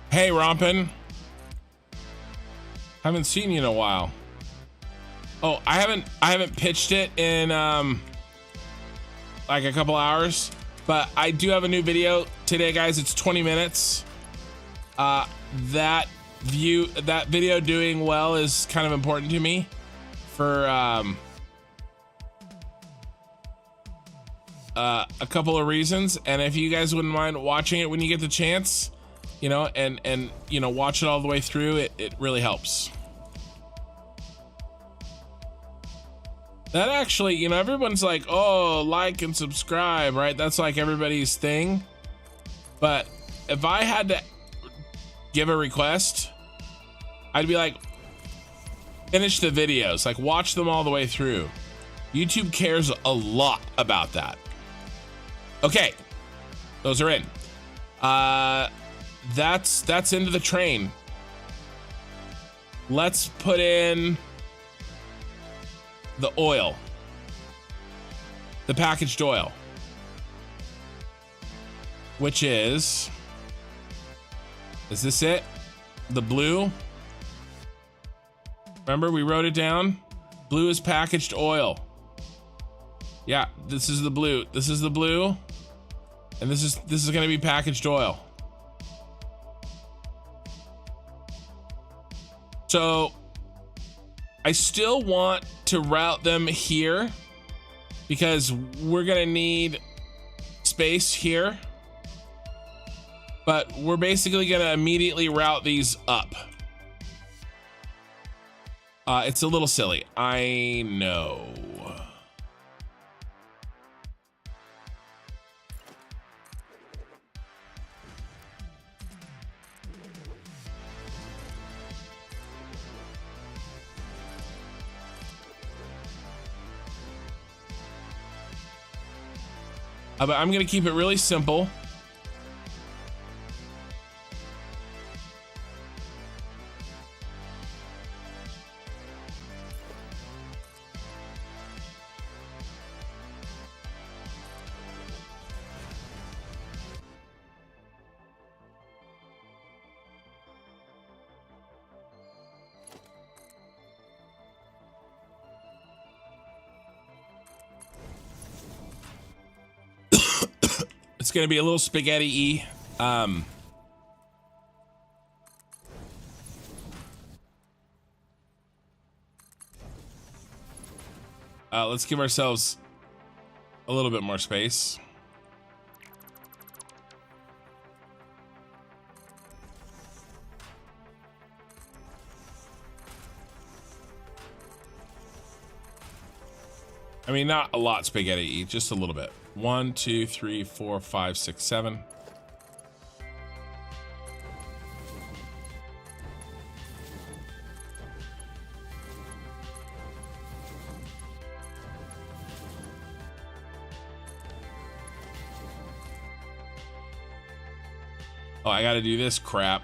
Hey, Rompin. Haven't seen you in a while. Oh, I haven't pitched it in like a couple hours, but I do have a new video today, guys. It's 20 minutes. That video doing well is kind of important to me for a couple of reasons. And if you guys wouldn't mind watching it when you get the chance, you know, and you know, watch it all the way through, it really helps. That actually, you know, everyone's like, oh, like and subscribe, right? That's like everybody's thing. But if I had to give a request, I'd be like, finish the videos, like watch them all the way through. YouTube cares a lot about that. Okay, those are in. That's into the train. Let's put in the oil, the packaged oil, which is this it? The blue? Remember, we wrote it down. Blue is packaged oil. Yeah, this is the blue. This is the blue. And this is gonna be packaged oil. So I still want to route them here because we're gonna need space here. But we're basically gonna immediately route these up. It's a little silly, I know. But I'm gonna keep it really simple. It's gonna be a little spaghetti-y. Let's give ourselves a little bit more space. I mean, not a lot spaghetti-y, just a little bit. 1, 2, 3, 4, 5, 6, 7. Oh, I gotta do this crap.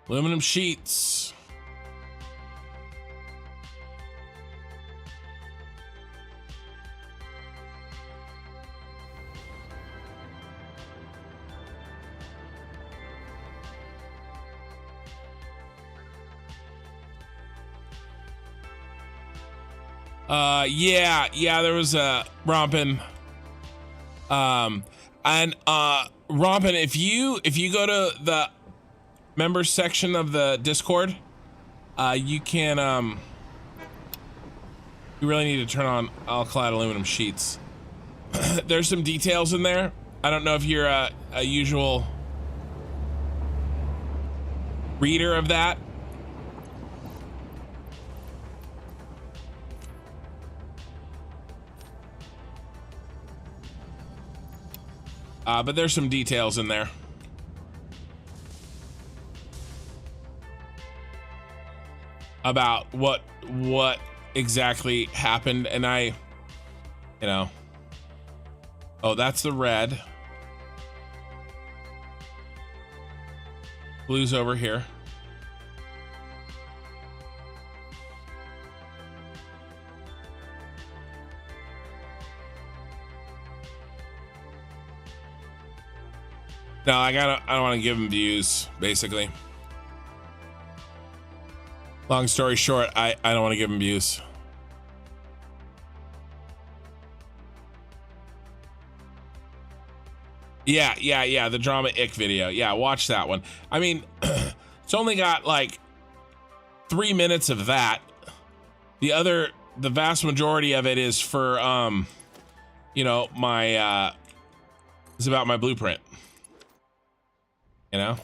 Aluminum sheets. Yeah, there was a rompin'. Rompin', if you go to the members section of the Discord, you can you really need to turn on alclad aluminum sheets. There's some details in there. I don't know if you're a usual reader of that. But there's some details in there. About what exactly happened, and I, you know, oh, that's the red. Blue's over here. No, I don't want to give him views, basically. Long story short, I don't want to give him views. Yeah, the drama ick video. Yeah, watch that one. I mean, it's only got like 3 minutes of that. The vast majority of it is for, you know, my, it's about my blueprint. You know?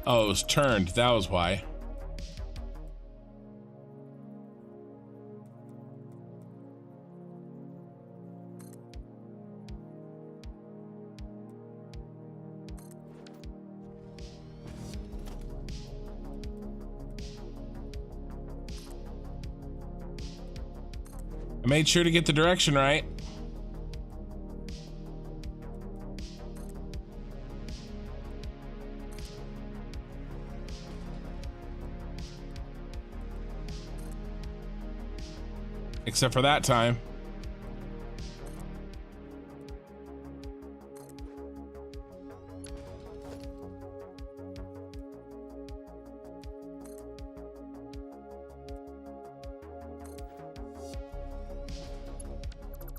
Oh, it was turned. That was why. I made sure to get the direction right. Except for that time.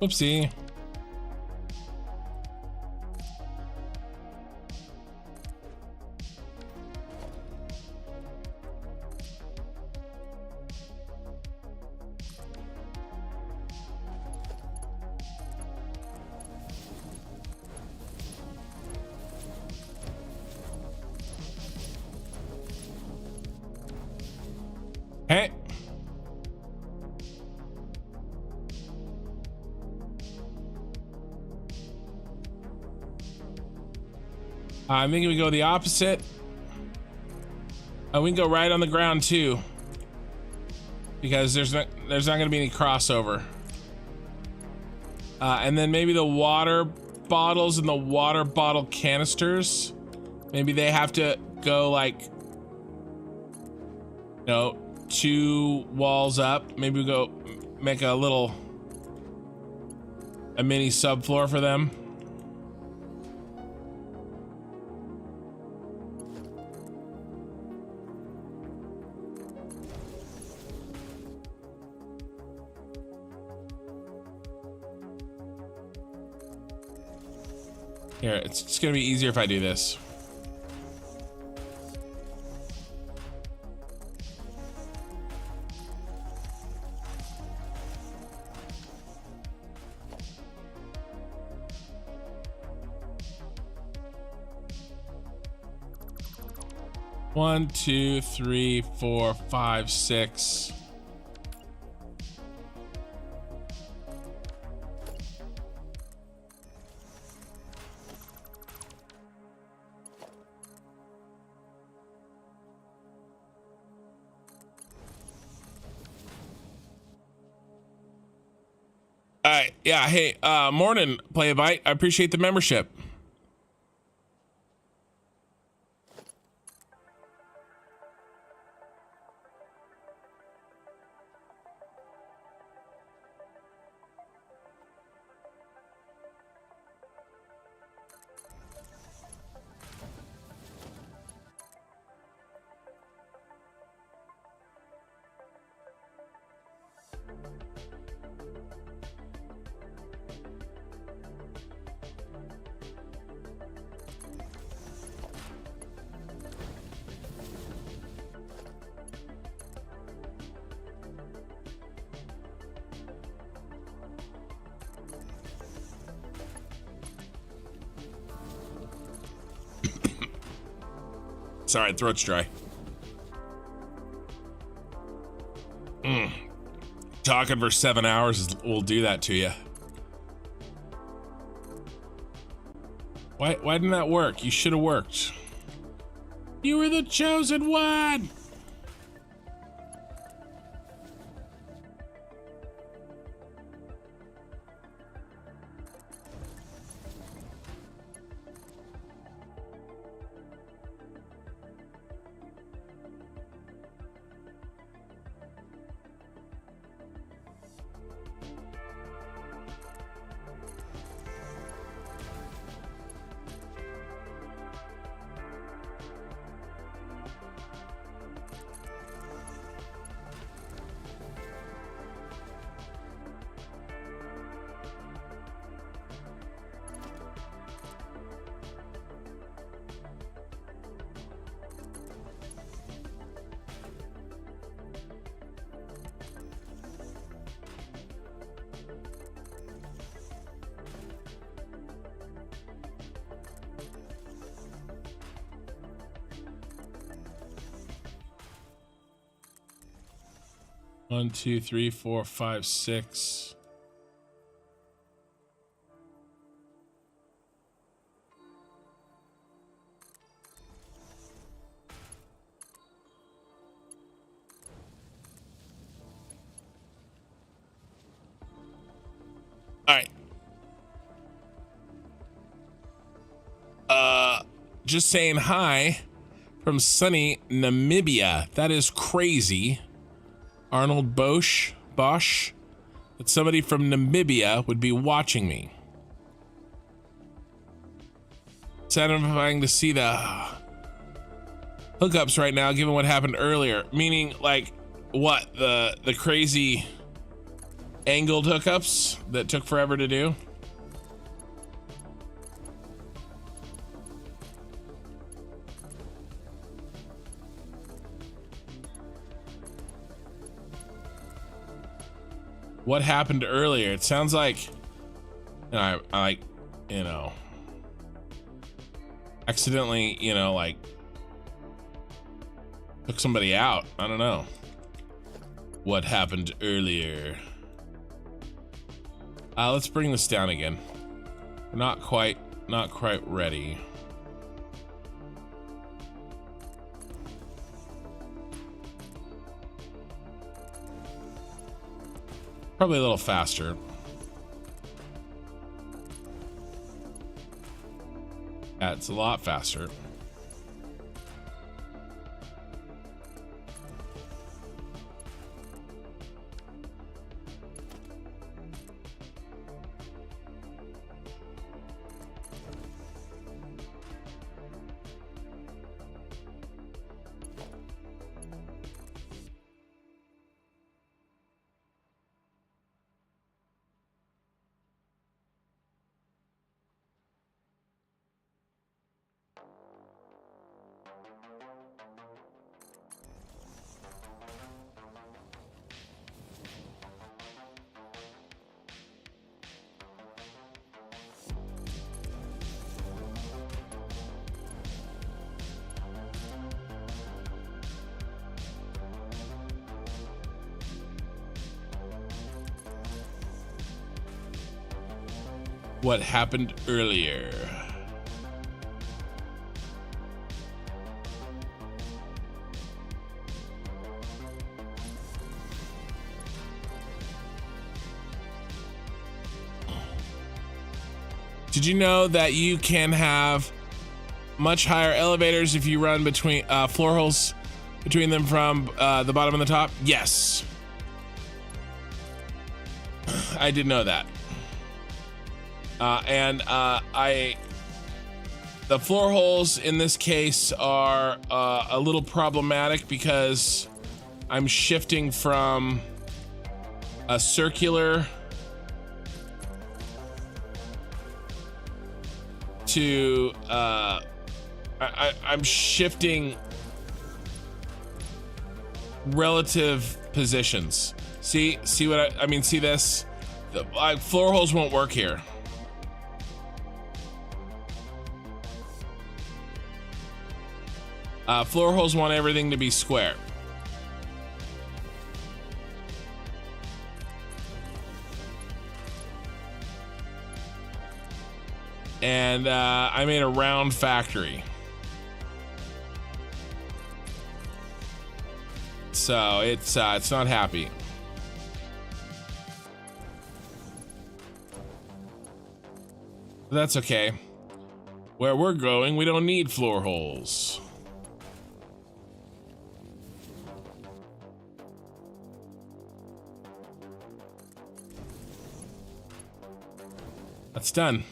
Whoopsie. Hey. I'm thinking we go the opposite. We can go right on the ground too, because there's not going to be any crossover. And then maybe the water bottles and the water bottle canisters, maybe they have to go like, you know, 2 walls up. Maybe we go make a mini subfloor for them. Here, it's just gonna be easier if I do this. One, two, three, 4, 5, 6. All right, yeah, hey, morning, Play a Bite. I appreciate the membership. Sorry, throat's dry. Talking for 7 hours will do that to you. Why didn't that work? You should have worked. You were the chosen one. One, two, three, four, five, six. All right. Just saying hi from sunny Namibia. That is crazy. Arnold Bosch, that somebody from Namibia would be watching me. Satisfying to see the hookups right now, given what happened earlier. Meaning, like, what? The crazy angled hookups that took forever to do? What happened earlier? It sounds like, I like, you know, accidentally, you know, like, took somebody out. I don't know. What happened earlier? Let's bring this down again. We're not quite ready. Probably a little faster. Yeah, it's a lot faster. What happened earlier? Did you know that you can have much higher elevators if you run between floor holes between them from the bottom and the top? Yes. I did know that. The floor holes in this case are a little problematic because I'm shifting from a circular to I'm shifting relative positions. See what I mean? See this? The floor holes won't work here. Floor holes want everything to be square. And I made a round factory. So it's not happy. That's okay. Where we're going, we don't need floor holes. That's done.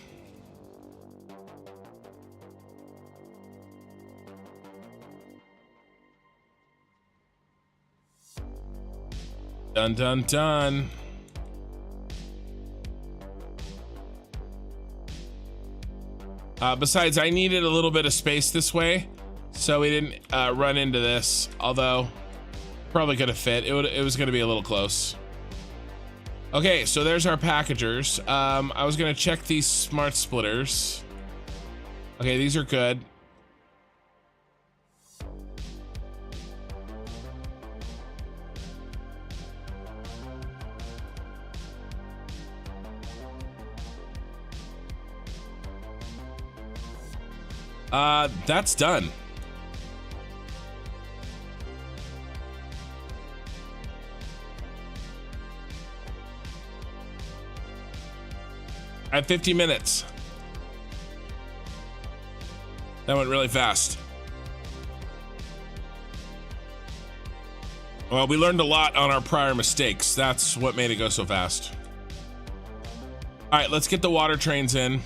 Done, done, done. Besides, I needed a little bit of space this way, so we didn't run into this. Although, probably could have fit. It was going to be a little close. Okay, so there's our packagers. I was going to check these smart splitters. Okay, these are good. That's done. I have 50 minutes. That went really fast. Well, we learned a lot on our prior mistakes. That's what made it go so fast. All right, let's get the water trains in.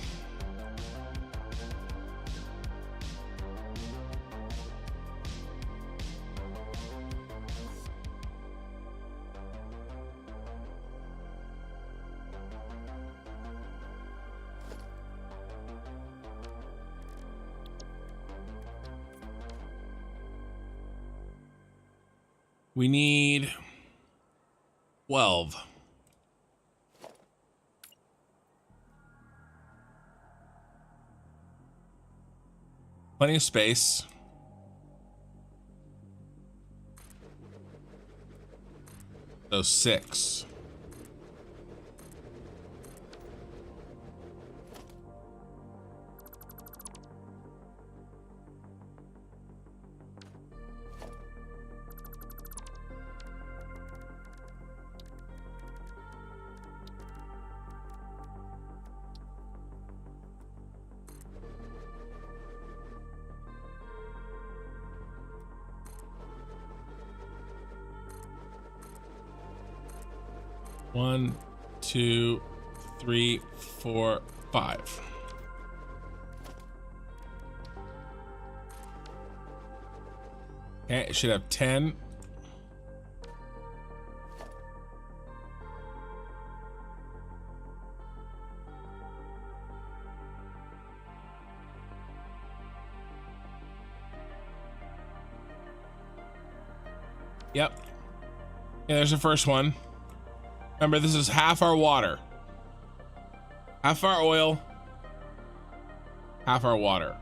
We need 12. Plenty of space. So 6. One, 2, 3, 4, 5. Okay, it should have 10. Yep. Yeah, there's the first one. Remember, this is half our water, half our oil, half our water.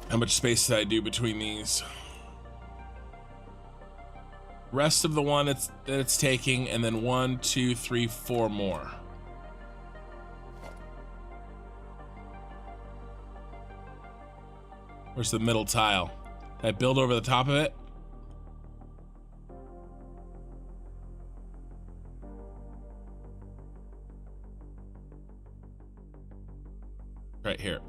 How much space did I do between these? Rest of the one that it's taking, and then 1, 2, 3, 4 more. Where's the middle tile? Can I build over the top of it? Right here.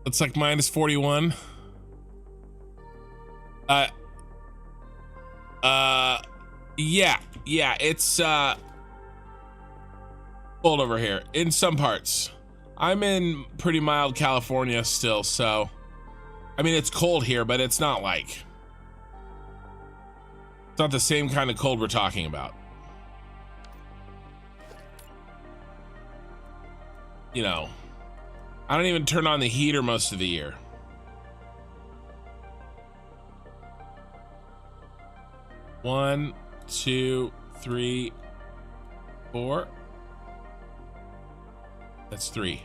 Looks like minus 41. Yeah, it's cold over here in some parts. I'm in pretty mild California still, so I mean, it's cold here, but it's not like, it's not the same kind of cold we're talking about. You know, I don't even turn on the heater most of the year. One, two, three, four. That's three.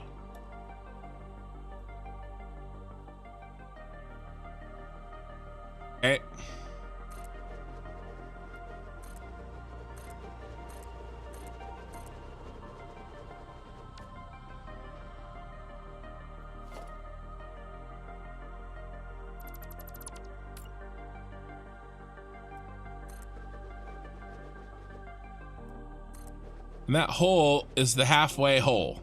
Okay. And that hole is the halfway hole.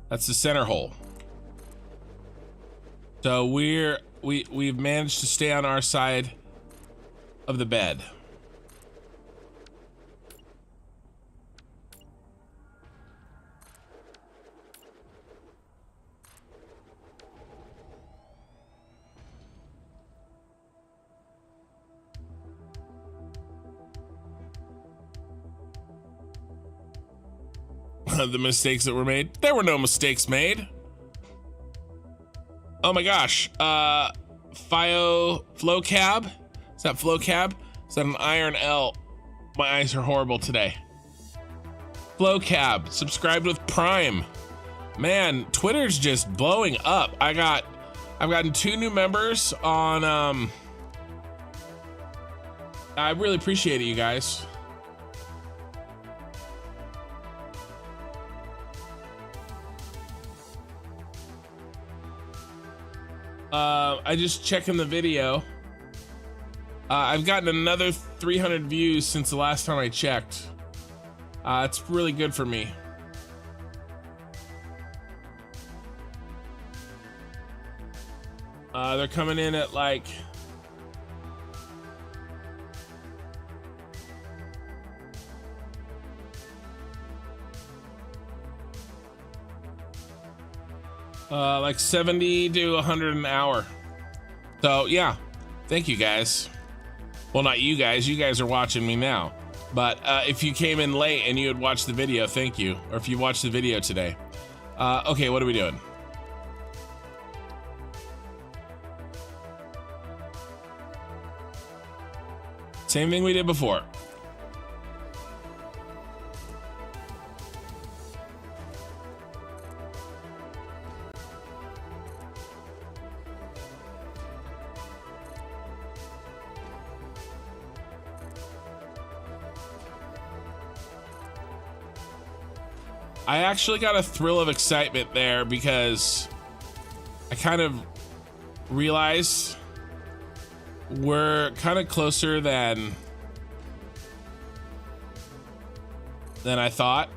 That's the center hole. So we've managed to stay on our side of the bed. The mistakes that were made. There were no mistakes made. Oh my gosh. Flow cab? Is that flow cab? Is that an iron L? My eyes are horrible today. Flow cab subscribed with Prime. Man, Twitter's just blowing up. I've gotten 2 new members on I really appreciate it, you guys. I just checking the video. I've gotten another 300 views since the last time I checked. It's really good for me. They're coming in at like like 70 to 100 an hour. So yeah, thank you guys. Well, not you guys. You guys are watching me now. But if you came in late and you had watched the video, thank you. Or if you watched the video today. Okay, what are we doing? Same thing we did before. I actually got a thrill of excitement there because I kind of realized we're kind of closer than I thought.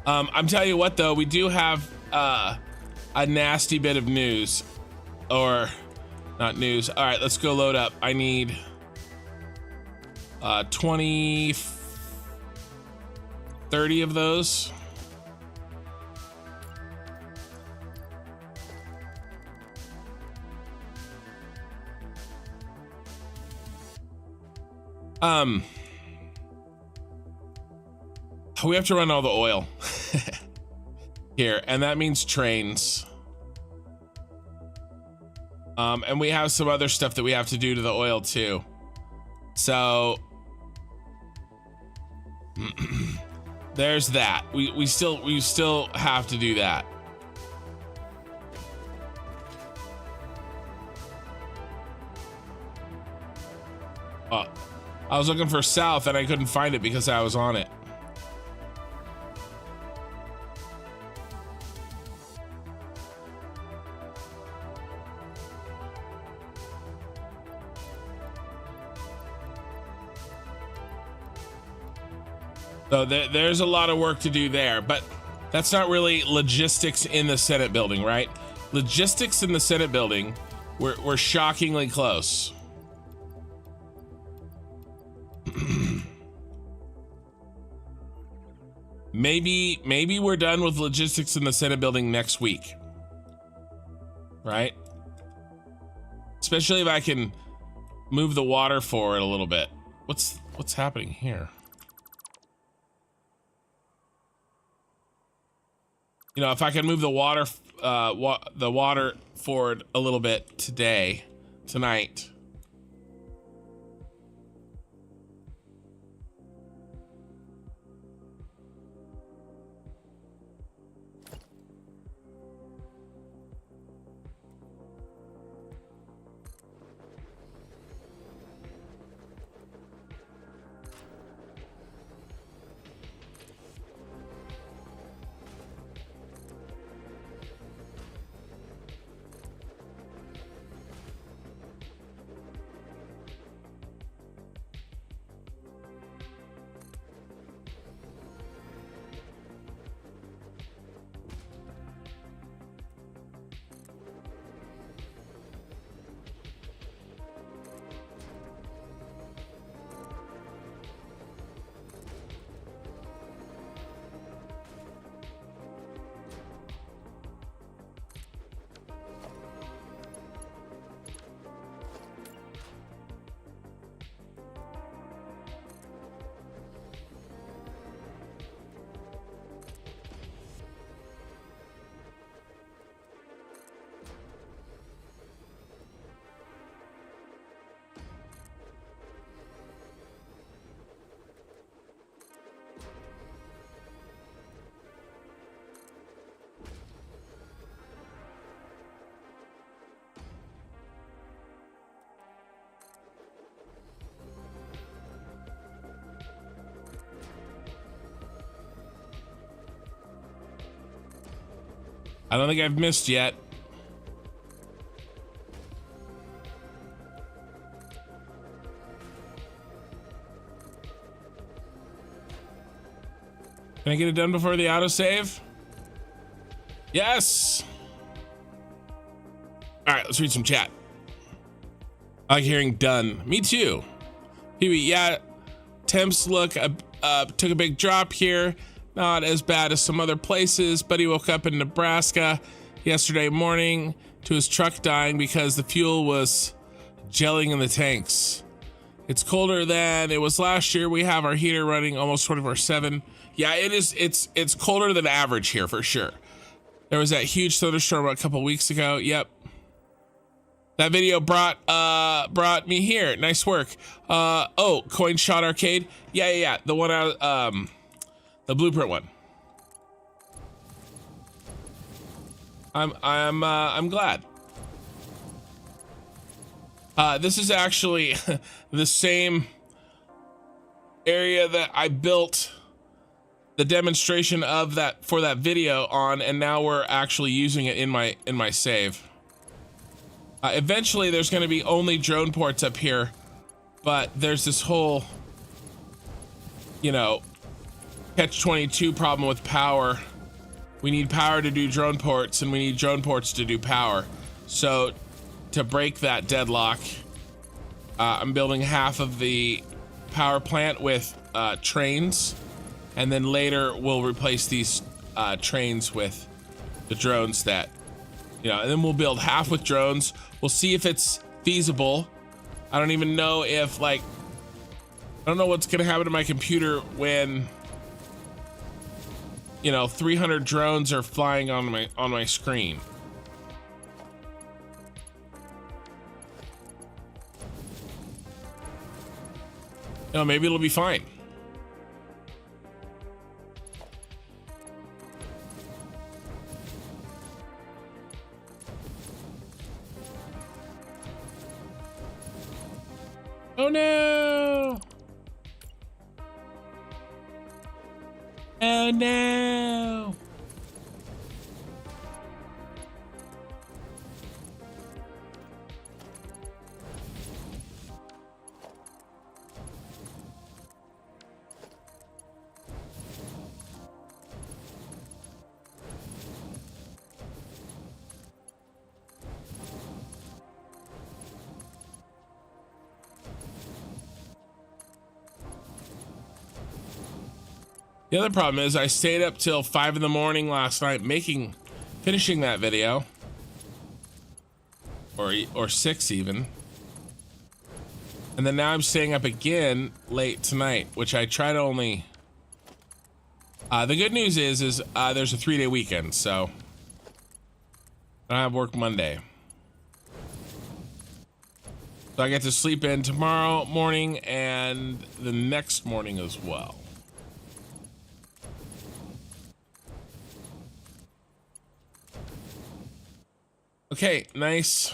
I'm telling you what though, we do have a nasty bit of news, or not news. All right, let's go load up. I need 20, 30 of those. We have to run all the oil here, and that means trains. And we have some other stuff that we have to do to the oil too. So there's that. We still have to do that. I was looking for south and I couldn't find it because I was on it. So there's a lot of work to do there, but that's not really logistics in the Senate building, right? Logistics in the Senate building, we're shockingly close. Maybe we're done with logistics in the Senate building next week, right? Especially if I can move the water forward a little bit. What's happening here? You know, if I can move the water, the water forward a little bit tonight. I don't think I've missed yet. Can I get it done before the autosave? Yes! Alright, let's read some chat. I like hearing done. Me too. Pee-wee, yeah, temps took a big drop here. Not as bad as some other places, but he woke up in Nebraska yesterday morning to his truck dying because the fuel was gelling in the tanks. It's colder than it was last year. We have our heater running almost 24/7. Yeah, it is. It's colder than average here for sure. There was that huge thunderstorm a couple weeks ago. Yep. That video brought me here. Nice work. Oh, Coin Shot Arcade. Yeah. The one the blueprint one. I'm glad. This is actually the same area that I built the demonstration of that for that video on, and now we're actually using it in my save. Eventually there's going to be only drone ports up here, but there's this whole, you know, catch-22 problem with power. We need power to do drone ports, and we need drone ports to do power. So to break that deadlock, I'm building half of the power plant with trains, and then later we'll replace these trains with the drones that, you know, and then we'll build half with drones. We'll see if it's feasible. I don't even know if, like, I don't know what's gonna happen to my computer when, you know, 300 drones are flying on my screen. You know, maybe it'll be fine. Oh no! Oh no! The other problem is I stayed up till 5 in the morning last night finishing that video, or 6 even, and then now I'm staying up again late tonight, which I try to only The good news is there's a 3-day weekend, so I have work Monday. So I get to sleep in tomorrow morning and the next morning as well. Okay, nice.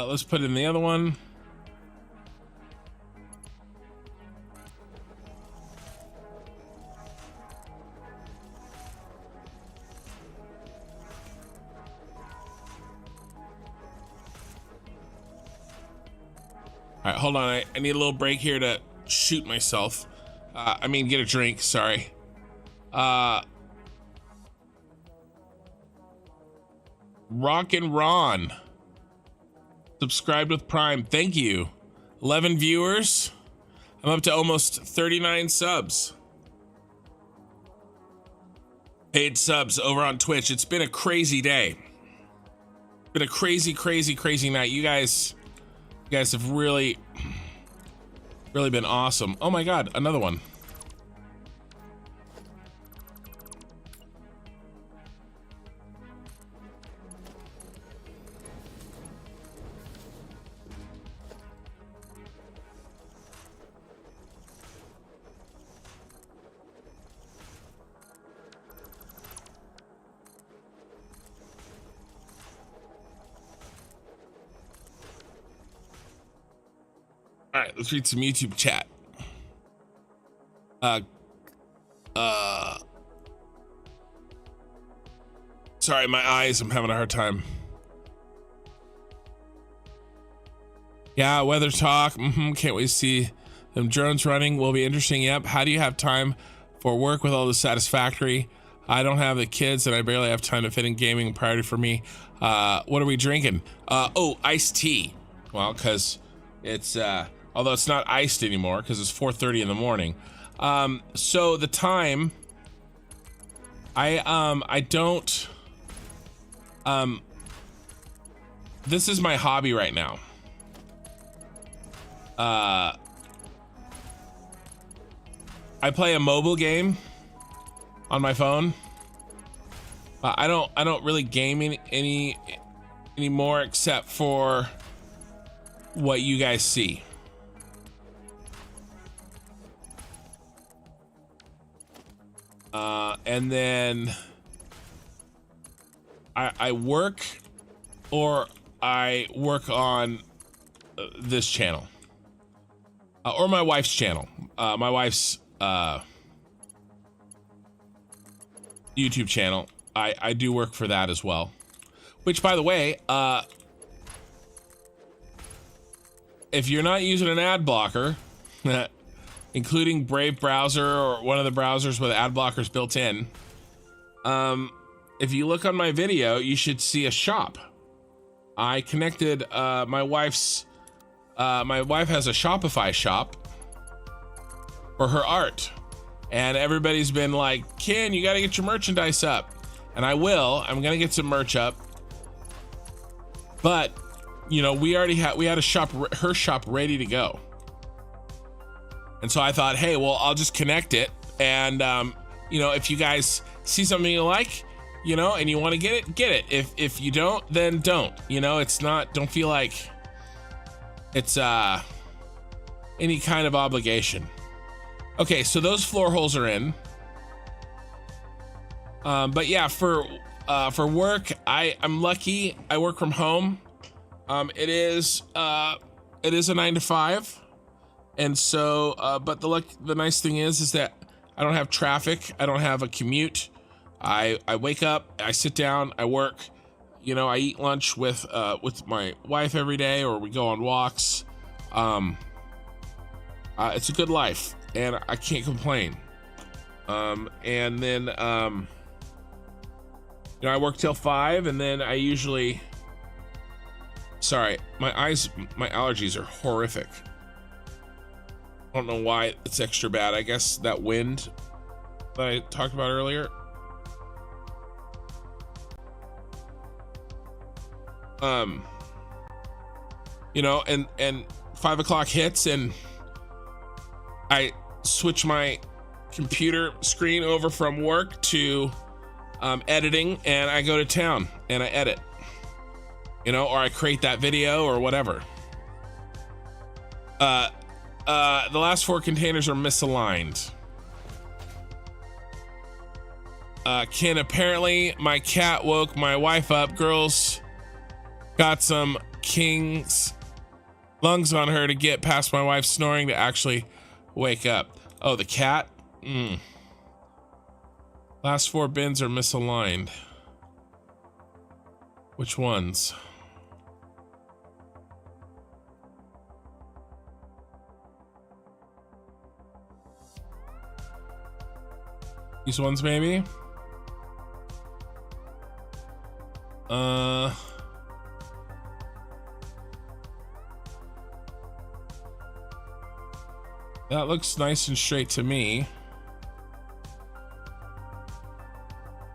Let's put in the other one. All right, hold on. I need a little break here to shoot myself. I mean, get a drink. Sorry. Rock and Ron. Subscribed with Prime. Thank you. 11 viewers. I'm up to almost 39 subs. Paid subs over on Twitch. It's been a crazy day. It's been a crazy night. You guys have really been awesome. Oh my God, another one. All right, let's read some YouTube chat. Sorry, my eyes, I'm having a hard time. Yeah, weather talk. Can't wait to see them drones running. Will be interesting. Yep. How do you have time for work with all the Satisfactory? I don't have the kids and I barely have time to fit in gaming. Priority for me. What are we drinking? Oh, iced tea. Well, because it's although it's not iced anymore because it's 4:30 in the morning. So the time, I don't, this is my hobby right now. I play a mobile game on my phone. I don't really game anymore except for what you guys see. And then I work or I work on this channel or my wife's channel. My wife's YouTube channel. I do work for that as well, which by the way, if you're not using an ad blocker, including Brave browser or one of the browsers with ad blockers built in, if you look on my video, you should see a shop. I connected my wife has a Shopify shop for her art, and everybody's been like, Ken, you got to get your merchandise up, and I'm gonna get some merch up, but you know, we had her shop ready to go. And so I thought, hey, well, I'll just connect it. And, you know, if you guys see something you like, you know, and you want to get it. If you don't, then don't. You know, don't feel like it's any kind of obligation. Okay, so those floor holes are in. But yeah, for work, I'm lucky. I work from home. It is a 9-to-5. And so, but the nice thing is that I don't have traffic. I don't have a commute. I wake up, I sit down, I work, you know, I eat lunch with my wife every day, or we go on walks. It's a good life, and I can't complain. And then, you know, I work till 5, and then I usually, sorry, my allergies are horrific. I don't know why it's extra bad. I guess that wind that I talked about earlier. You know, and 5 o'clock hits, and I switch my computer screen over from work to editing, and I go to town and I edit, you know, or I create that video or whatever. The last 4 containers are misaligned. Ken, apparently my cat woke my wife up. Girls got some king's lungs on her to get past my wife snoring to actually wake up. Oh, the cat? Last 4 bins are misaligned. Which ones? These ones, maybe? That looks nice and straight to me.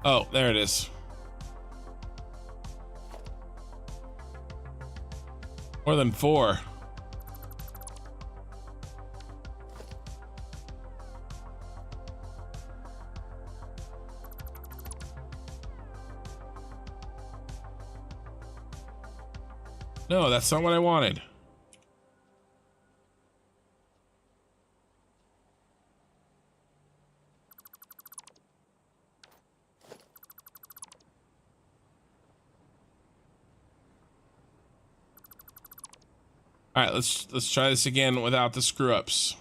Oh, there it is. More than 4. No, that's not what I wanted. All right, let's try this again without the screw ups.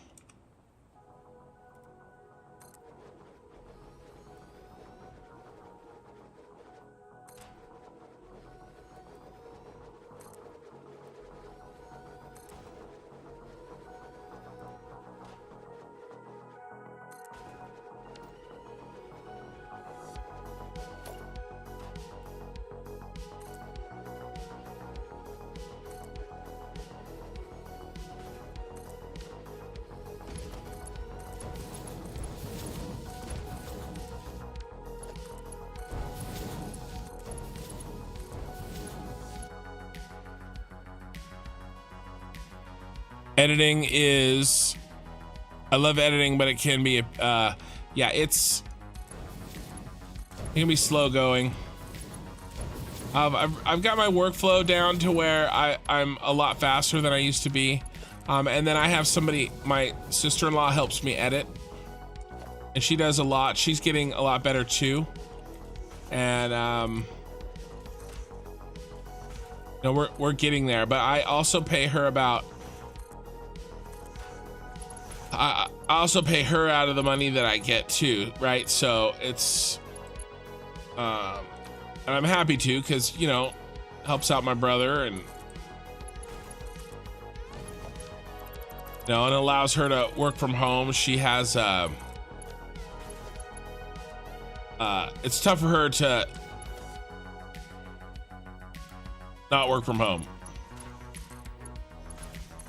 Editing is, I love editing, but it can be, yeah, it can be slow going. I've got my workflow down to where I'm a lot faster than I used to be. And then I have somebody, my sister-in-law helps me edit, and she does a lot. She's getting a lot better too. And, you know, we're getting there, but I also pay her about, I also pay her out of the money that I get too, right? So it's, and I'm happy to, because, you know, helps out my brother, and, you know, and allows her to work from home. She has, it's tough for her to not work from home.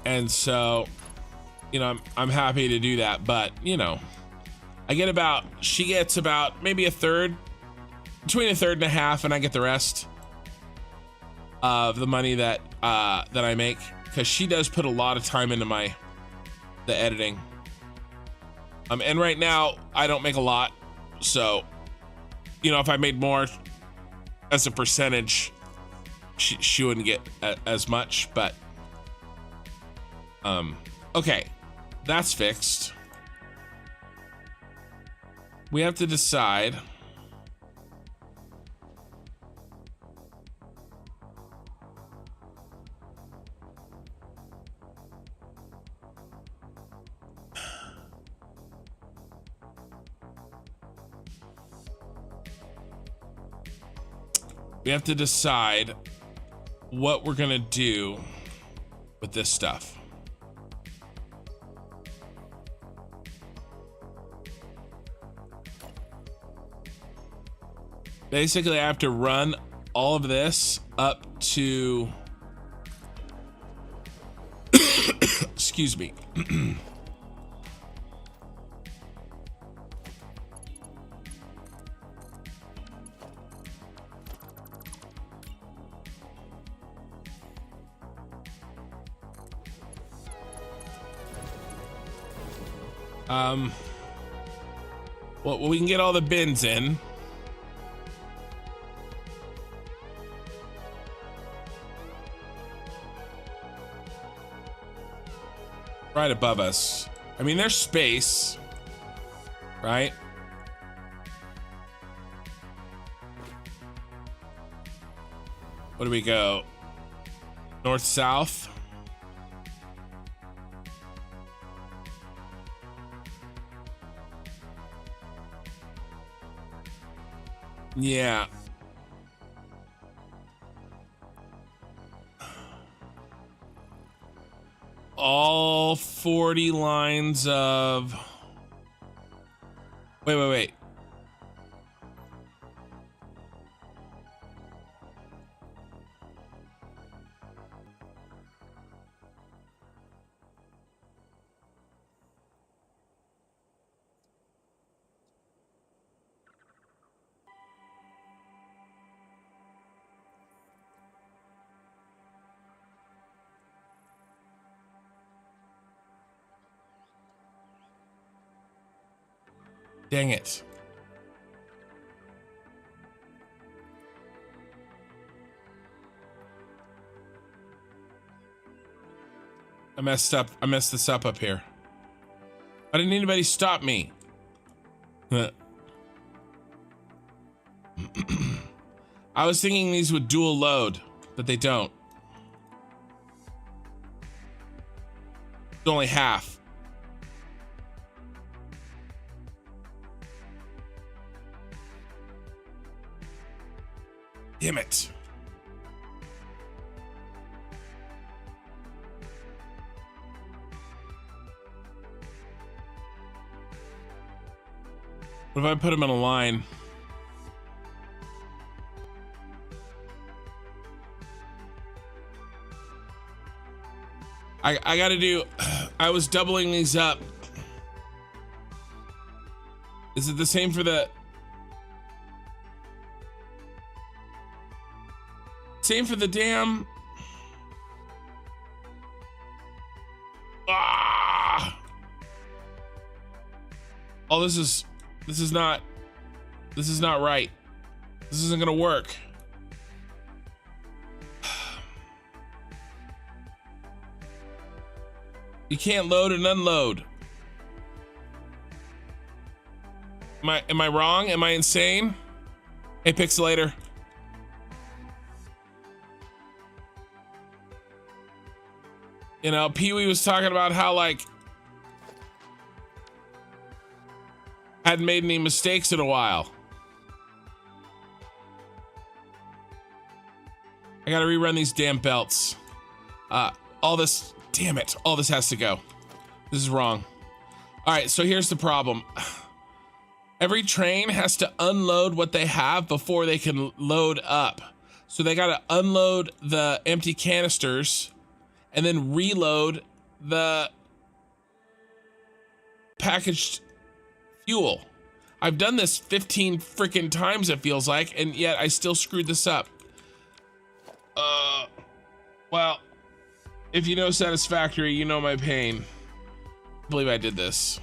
And so, you know, I'm happy to do that, but, you know, she gets about maybe a third, between a third and a half, and I get the rest of the money that I make, because she does put a lot of time into the editing. And right now I don't make a lot, so, you know, if I made more as a percentage, she wouldn't get as much, but okay, that's fixed. We have to decide We have to decide what we're gonna do with this stuff. Basically, I have to run all of this up to, excuse me. Well, we can get all the bins in. Right above us. I mean, there's space, right? What do we go? North, south? Yeah. All 40 lines of... Wait. Dang it. I messed up. I messed this up here. Why didn't anybody stop me? I was thinking these would dual load, but they don't. It's only half. Damn it. What if I put them in a line? I gotta do, I was doubling these up. Is it the same for the... Same for the damn... Ah! Oh, this is not right. This isn't gonna work. You can't load and unload. Am I wrong? Am I insane? Hey, Pixelator. You know, Pee-wee was talking about how, like, hadn't made any mistakes in a while. I gotta rerun these damn belts. All this, damn it, all this has to go. This is wrong. All right, so here's the problem. Every train has to unload what they have before they can load up. So they gotta unload the empty canisters and then reload the packaged fuel. I've done this 15 freaking times, it feels like, and yet I still screwed this up. Well, if you know Satisfactory, you know my pain. I believe I did this.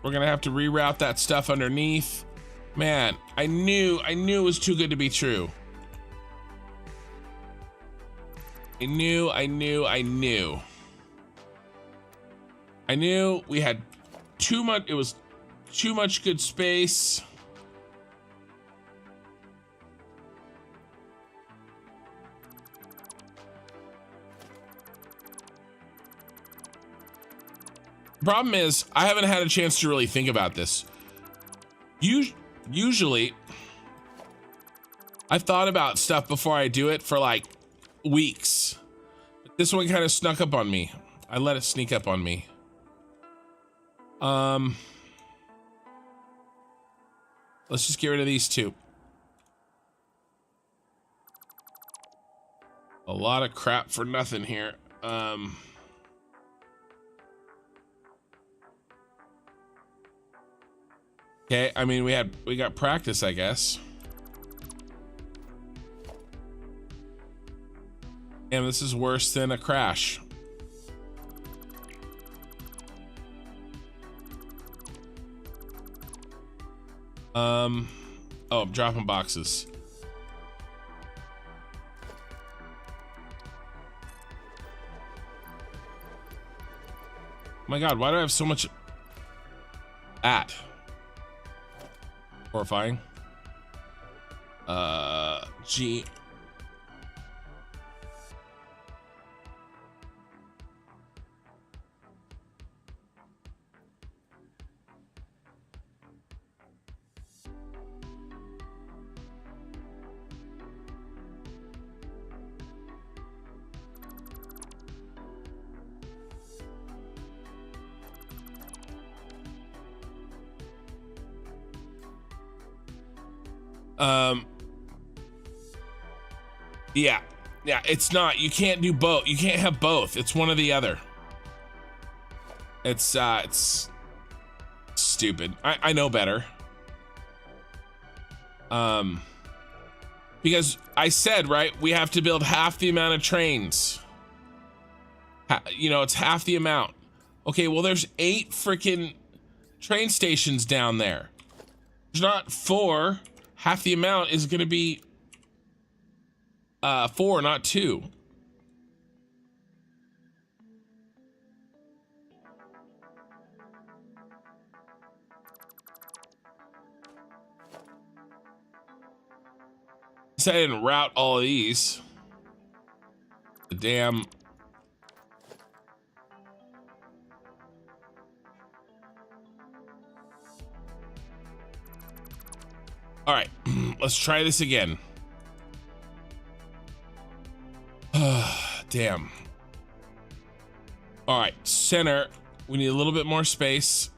We're gonna have to reroute that stuff underneath. Man, I knew it was too good to be true. I knew we had too much, it was too much good space. Problem is, I haven't had a chance to really think about this. Usually, I've thought about stuff before I do it for like weeks. But this one kind of snuck up on me. I let it sneak up on me. Let's just get rid of these two. A lot of crap for nothing here. Okay, I mean, we got practice, I guess. Damn, this is worse than a crash. Oh, I'm dropping boxes. My God, why do I have so much at? Horrifying. G. Yeah, it's not, you can't do both. You can't have both. It's one or the other. It's stupid. I know better. Because I said, right, we have to build half the amount of trains. You know, it's half the amount. Okay, well, there's 8 freaking train stations down there. There's not 4. Half the amount is going to be 4, not 2. So I didn't route all of these. The damn. All right, let's try this again. Damn. All right, center. We need a little bit more space.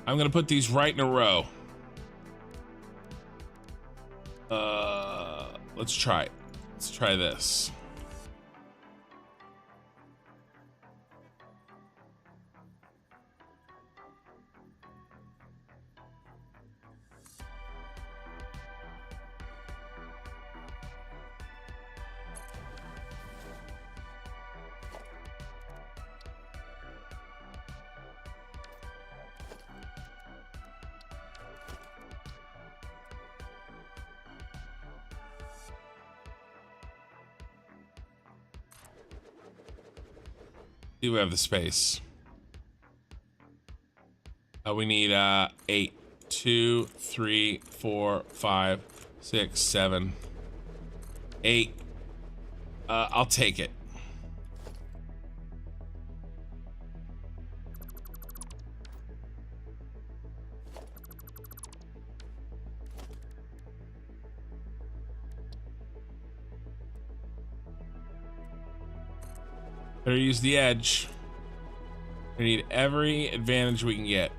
I'm gonna put these right in a row. Let's try it. Let's try this. Do we have the space? We need 8. 2, 3, 4, 5, 6, 7, 8. I'll take it. Better use the edge. We need every advantage we can get.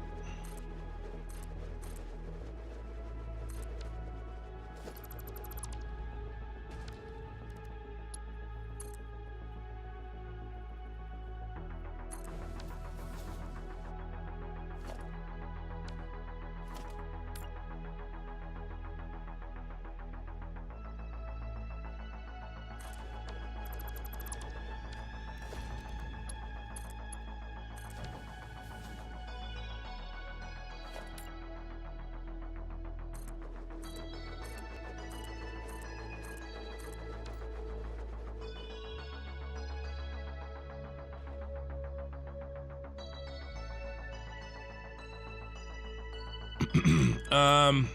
I'm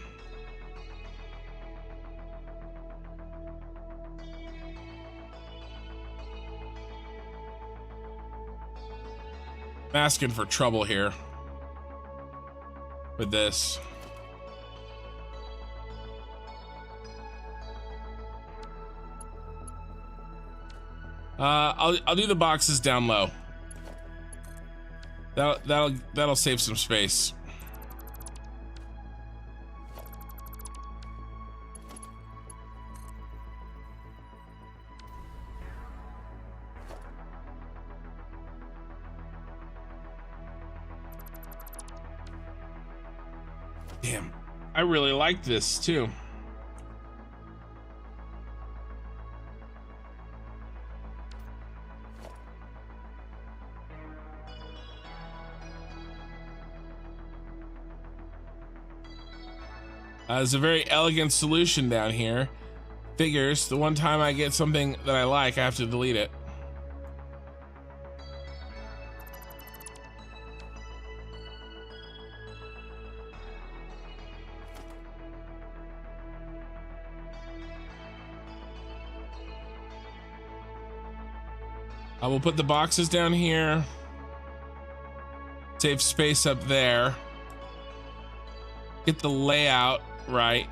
asking for trouble here with this. I'll do the boxes down low. That'll save some space. Damn, I really like this too. It's a very elegant solution down here. Figures, the one time I get something that I like, I have to delete it. I will put the boxes down here. Save space up there. Get the layout right.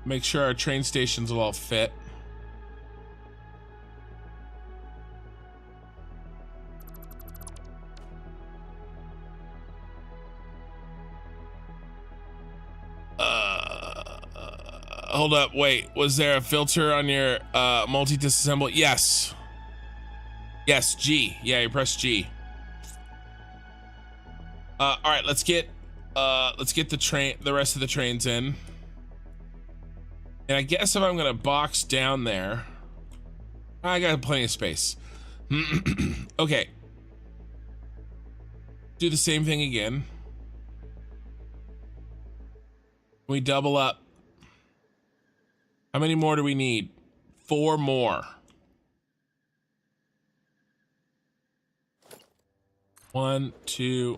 Make sure our train stations will all fit. Hold up, wait, was there a filter on your multi-disassemble? Yes. Yes, G. Yeah, you press G. All right, let's get the rest of the trains in. And I guess if I'm gonna box down there, I got plenty of space. Okay. Do the same thing again. We double up. How many more do we need? 4 more. 1, 2.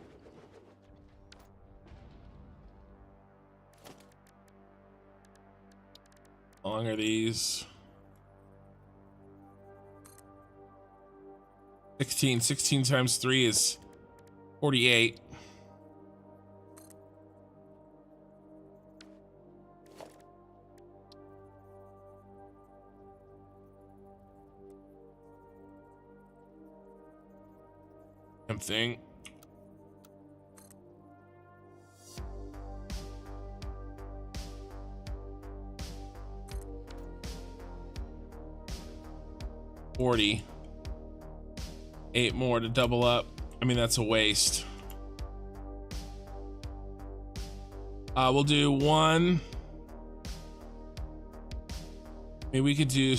How long are these? 16. 16 times 3 is 48. Thing. $40. 8 more to double up. I mean, that's a waste. We'll do 1. Maybe we could do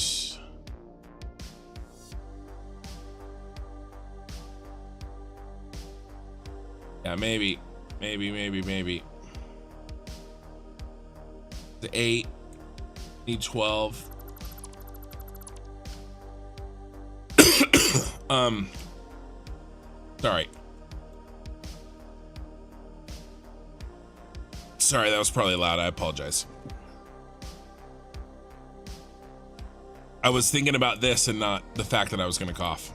yeah, maybe. The 8. Need 12. Sorry, that was probably loud. I apologize. I was thinking about this and not the fact that I was gonna cough.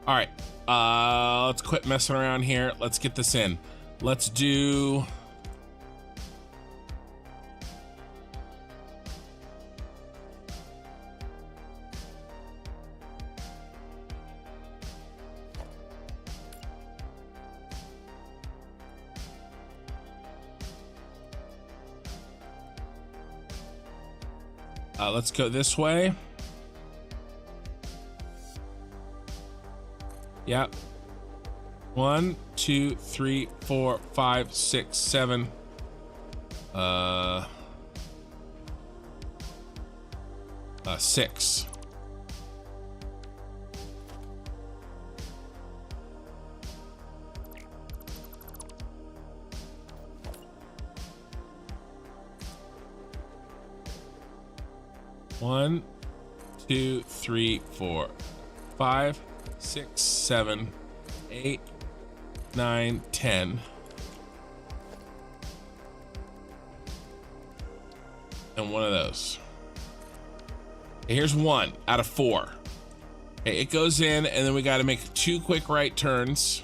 All right, let's quit messing around here. Let's get this in. Let's do... Let's go this way. Yep. 1, 2, 3, 4, 5, 6, 7. 6. One, 2, 3, 4, 5, 6, 7, 8, 9, 10. And one of those. Here's 1 out of 4. Okay, it goes in, and then we got to make 2 quick right turns.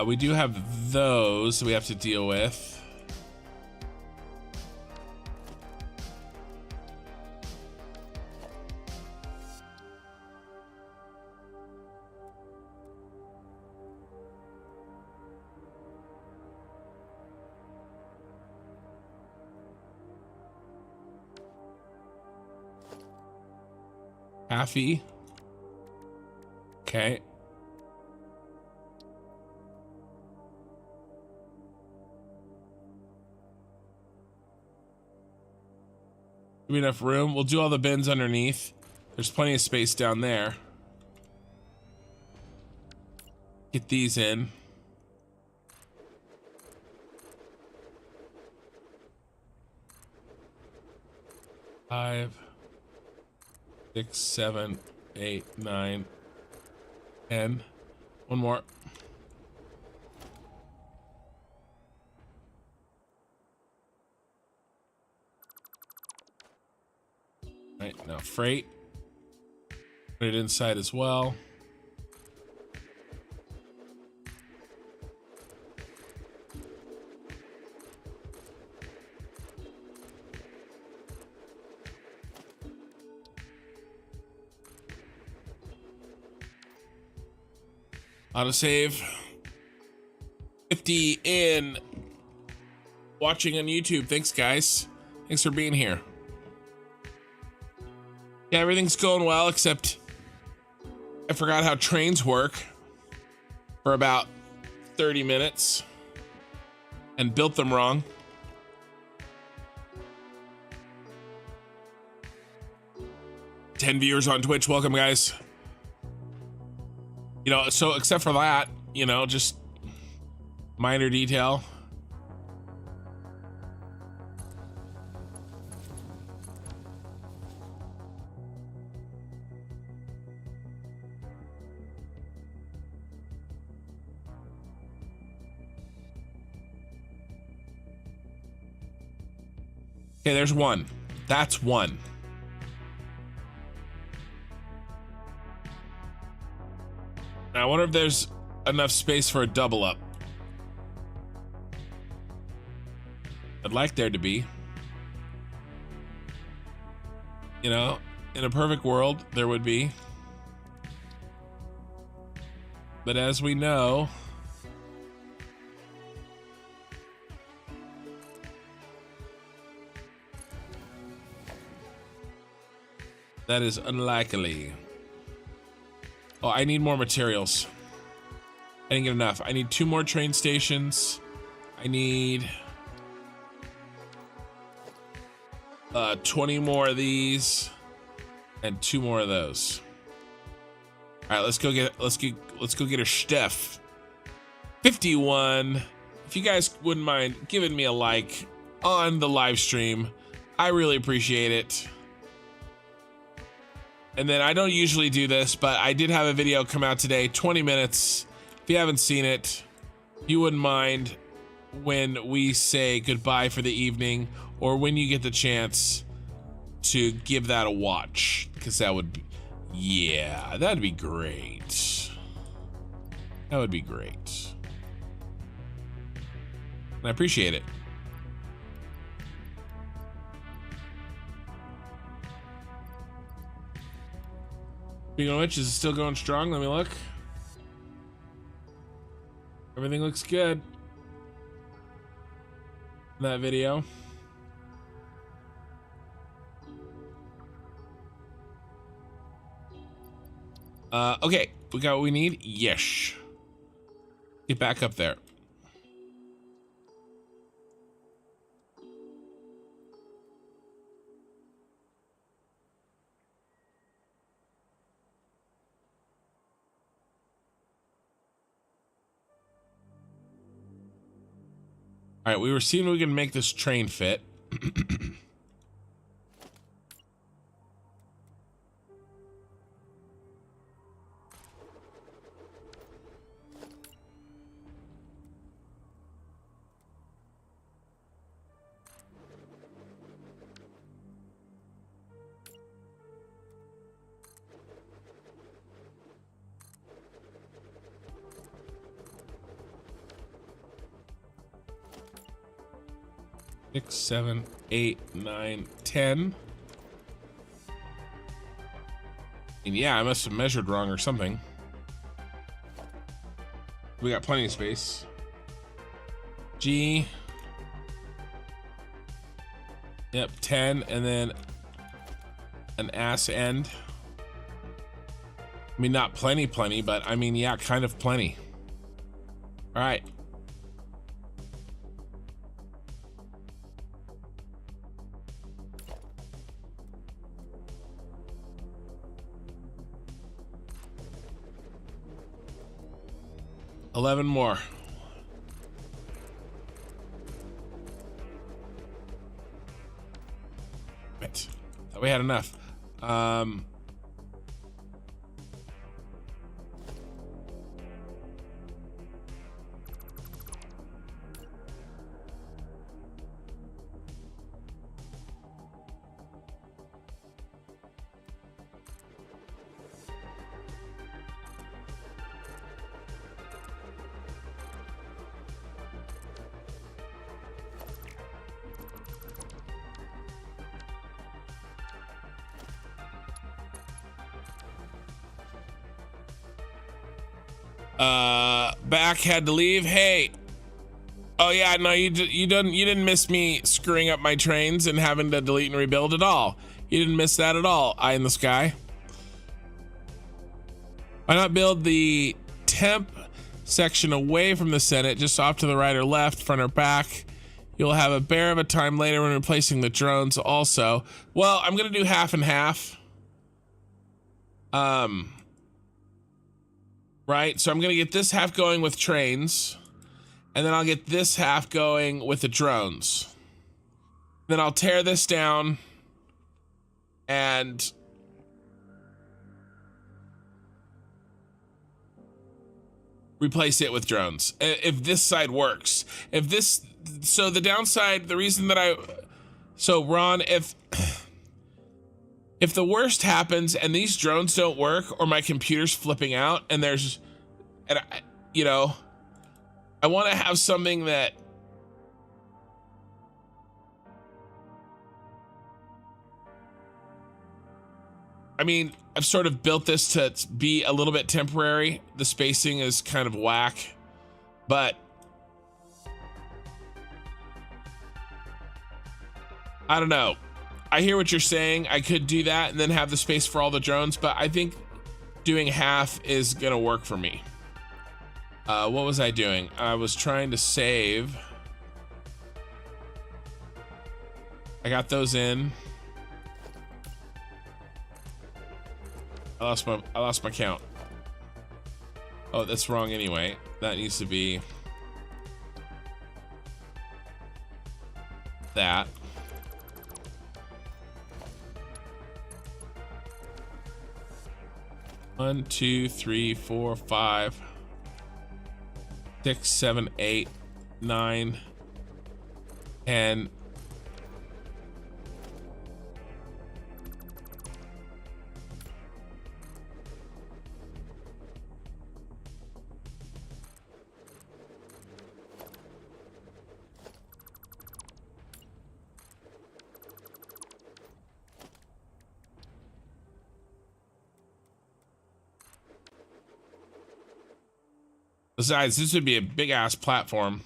We do have those we have to deal with. Halfy. Okay. Give me enough room. We'll do all the bins underneath. There's plenty of space down there. Get these in. Five, 6, 7, 8, 9, 10. One more. Right, now freight. Put it inside as well. Autosave. 50 in. Watching on YouTube. Thanks, guys. Thanks for being here. Yeah, everything's going well, except I forgot how trains work for about 30 minutes and built them wrong. Ten viewers on Twitch. Welcome, guys. You know, so except for that, you know, just minor detail. Okay, there's 1. That's 1. Now, I wonder if there's enough space for a double up. I'd like there to be. You know, in a perfect world, there would be. But as we know, that is unlikely. Oh, I need more materials. I didn't get enough. I need 2 more train stations. I need 20 more of these and 2 more of those. All right, let's go get a Steph. 51. If you guys wouldn't mind giving me a like on the live stream, I really appreciate it. And then I don't usually do this, but I did have a video come out today, 20 minutes. If you haven't seen it, if you wouldn't mind when we say goodbye for the evening, or when you get the chance to give that a watch, because that would be, yeah, that'd be great. That would be great. And I appreciate it. Speaking of which, is it still going strong? Let me look. Everything looks good. That video. Okay, we got what we need. Yes. Get back up there. All right, we were seeing if we can make this train fit. Six, 7, 8, 9, 10. And yeah, I must have measured wrong or something. We got plenty of space. G. Yep, 10, and then an ass end. I mean, not plenty, but I mean, yeah, kind of plenty. All right. $11 more. Right. Thought we had enough. Back had to leave. Hey. Oh yeah, no, you didn't miss me screwing up my trains and having to delete and rebuild at all. You didn't miss that at all. Eye in the sky. Why not build the temp section away from the Senate, just off to the right or left, front or back? You'll have a bear of a time later when replacing the drones also. Well, I'm gonna do half and half. Right, so I'm gonna get this half going with trains, and then I'll get this half going with the drones. Then I'll tear this down and replace it with drones. If this side works. If this, so the downside, the reason that so Ron, if the worst happens and these drones don't work, or my computer's flipping out and you know, I want to have something that I mean, I've sort of built this to be a little bit temporary. The spacing is kind of whack, but I don't know. I hear what you're saying. I could do that and then have the space for all the drones, but I think doing half is gonna work for me. What was I doing? I was trying to save. I got those in. I lost my count. Oh, that's wrong anyway. That needs to be that. One, 2, 3, 4, 5, 6, 7, 8, 9, 10. Besides, this would be a big ass platform.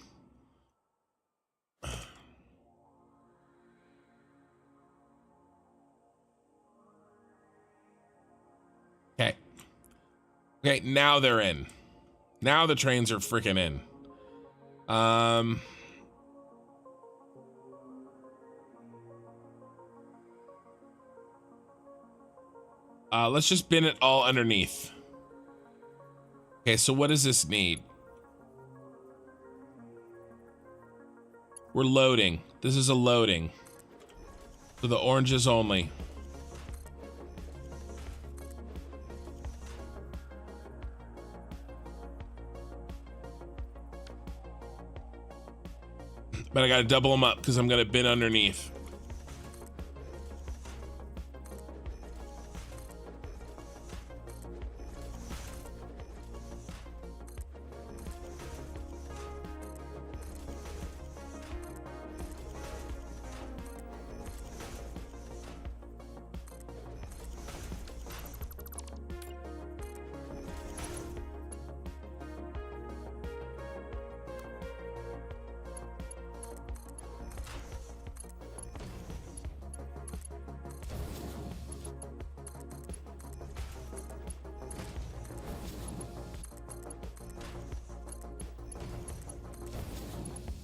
Okay. Okay, now they're in. Now the trains are freaking in. Let's just bin it all underneath. Okay, so what does this need? We're loading. This is a loading. So the oranges only. But I gotta double them up because I'm gonna bin underneath.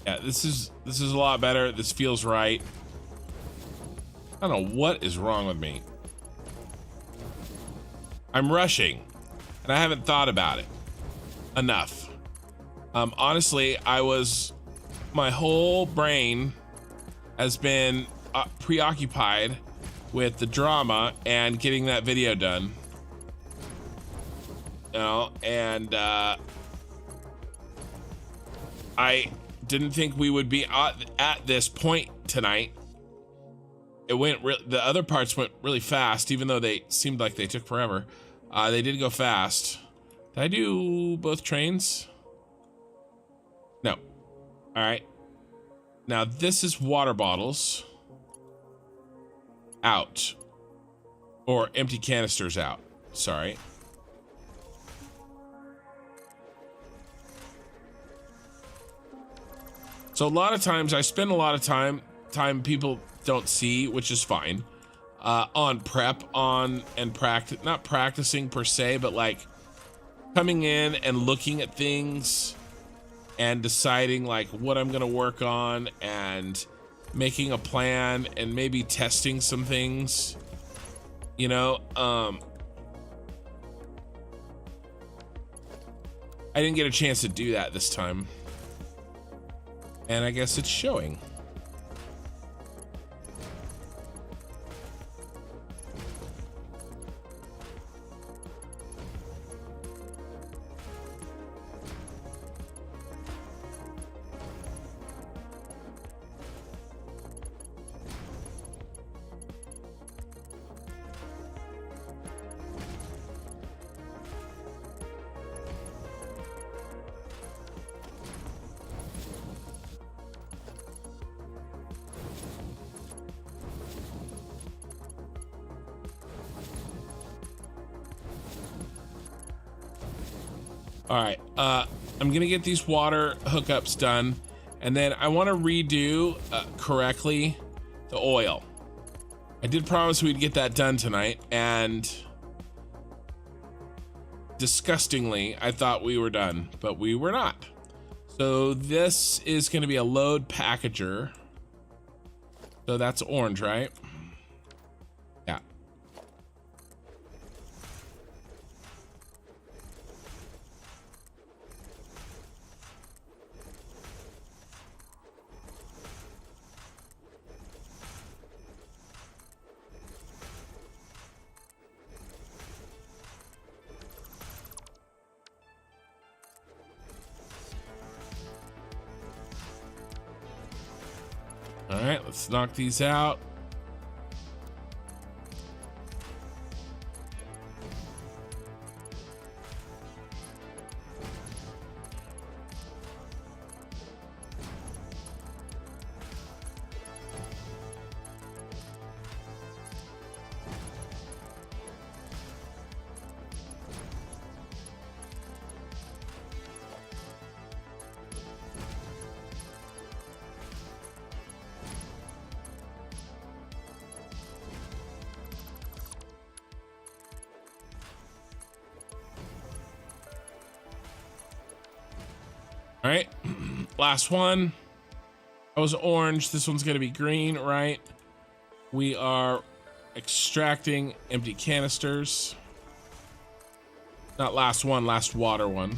Yeah, this is a lot better. This feels right. I don't know what is wrong with me. I'm rushing, and I haven't thought about it enough. Honestly, my whole brain has been preoccupied with the drama and getting that video done. You know, and I didn't think we would be at this point tonight. It went the other parts went really fast, even though they seemed like they took forever. They did go fast. Did I do both trains? No. All right. Now this is water bottles out, or empty canisters out. Sorry. So a lot of times I spend a lot of time people don't see, which is fine, on prep and practice, not practicing per se, but like coming in and looking at things and deciding like what I'm gonna work on and making a plan and maybe testing some things, you know. I didn't get a chance to do that this time. And I guess it's showing. All right, I'm gonna get these water hookups done, and then I want to redo correctly the oil. I did promise we'd get that done tonight, and disgustingly, I thought we were done, but we were not. So this is gonna be a load packager. So that's orange, right? Yeah. Let's knock these out. All right, last one. That was orange. This one's gonna be green, right? We are extracting empty canisters. Not last one, last water one.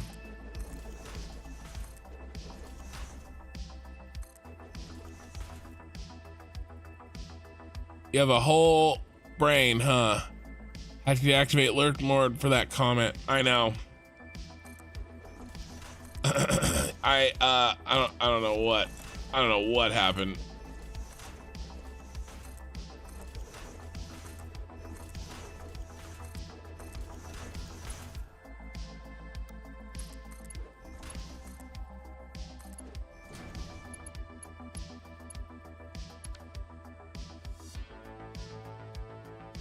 You have a whole brain, huh? Had to deactivate lurk mode for that comment. I know. I don't know what happened.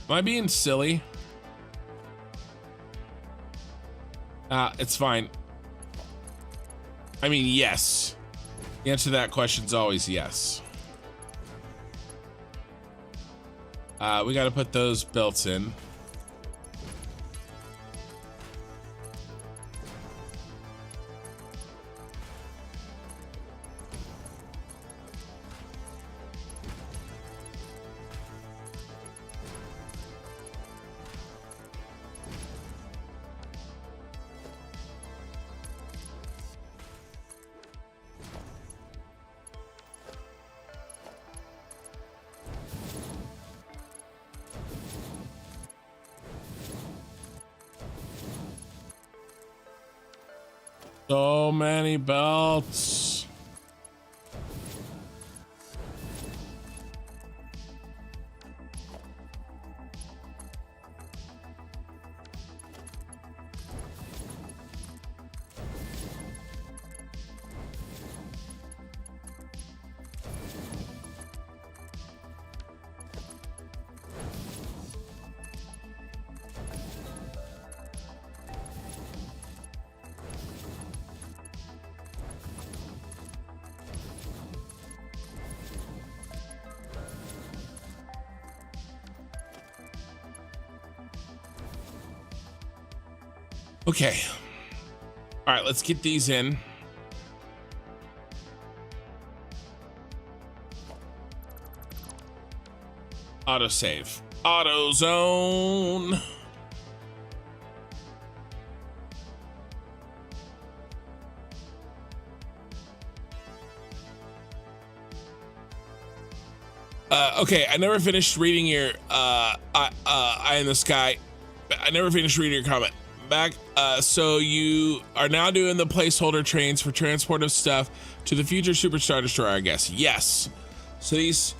Am I being silly? It's fine. I mean, yes. The answer to that question is always yes. We got to put those belts in. So many belts. Okay. All right, let's get these in. Autosave. AutoZone. Okay, I never finished reading your eye in the sky. I never finished reading your comment. Back, so you are now doing the placeholder trains for transport of stuff to the future Superstar Destroyer, I guess. Yes. So these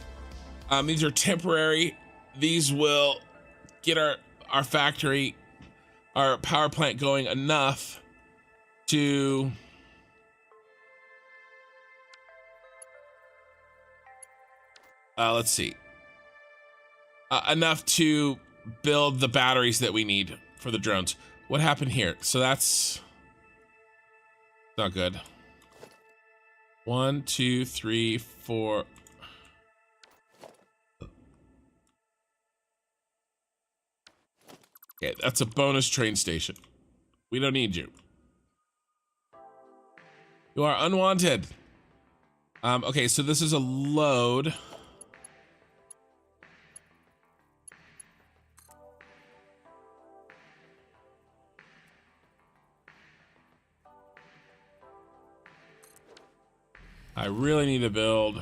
are temporary. These will get our factory, our power plant going enough to let's see, enough to build the batteries that we need for the drones. What happened here? So that's not good. 1, 2, 3, 4. Okay, that's a bonus train station. We don't need you. You are unwanted. Okay, so this is a load. I really need to build.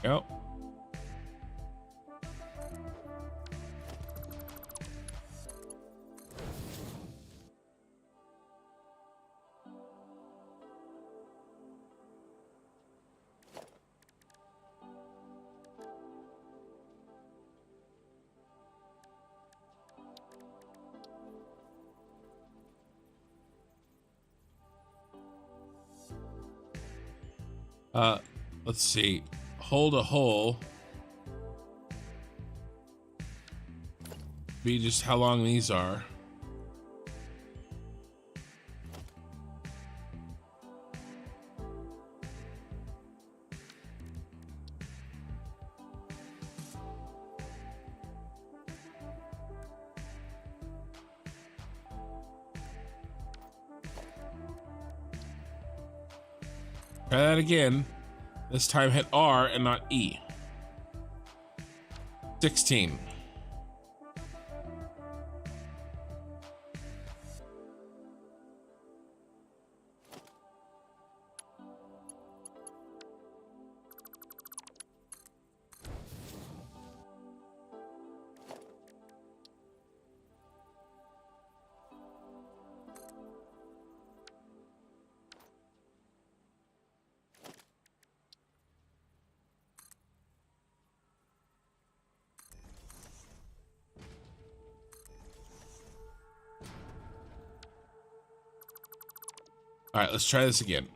Yep. Let's see. Hold a hole. Be just how long these are. Try that again. This time hit R and not E. 16. All right, let's try this again.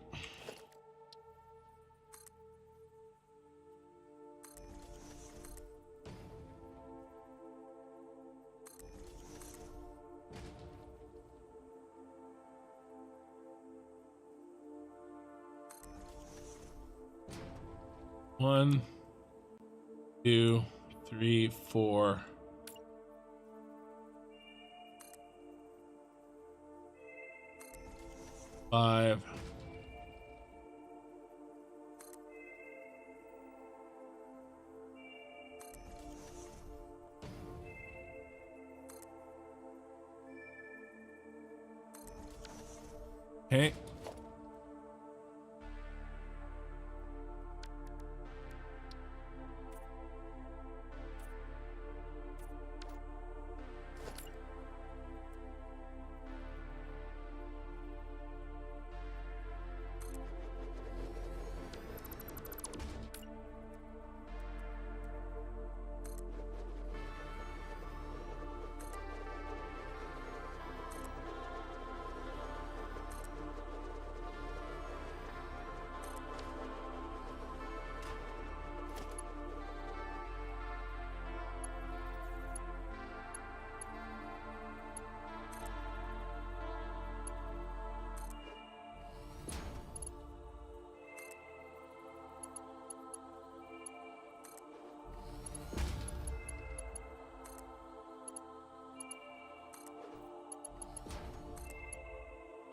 One, two, three, four. Five. Okay.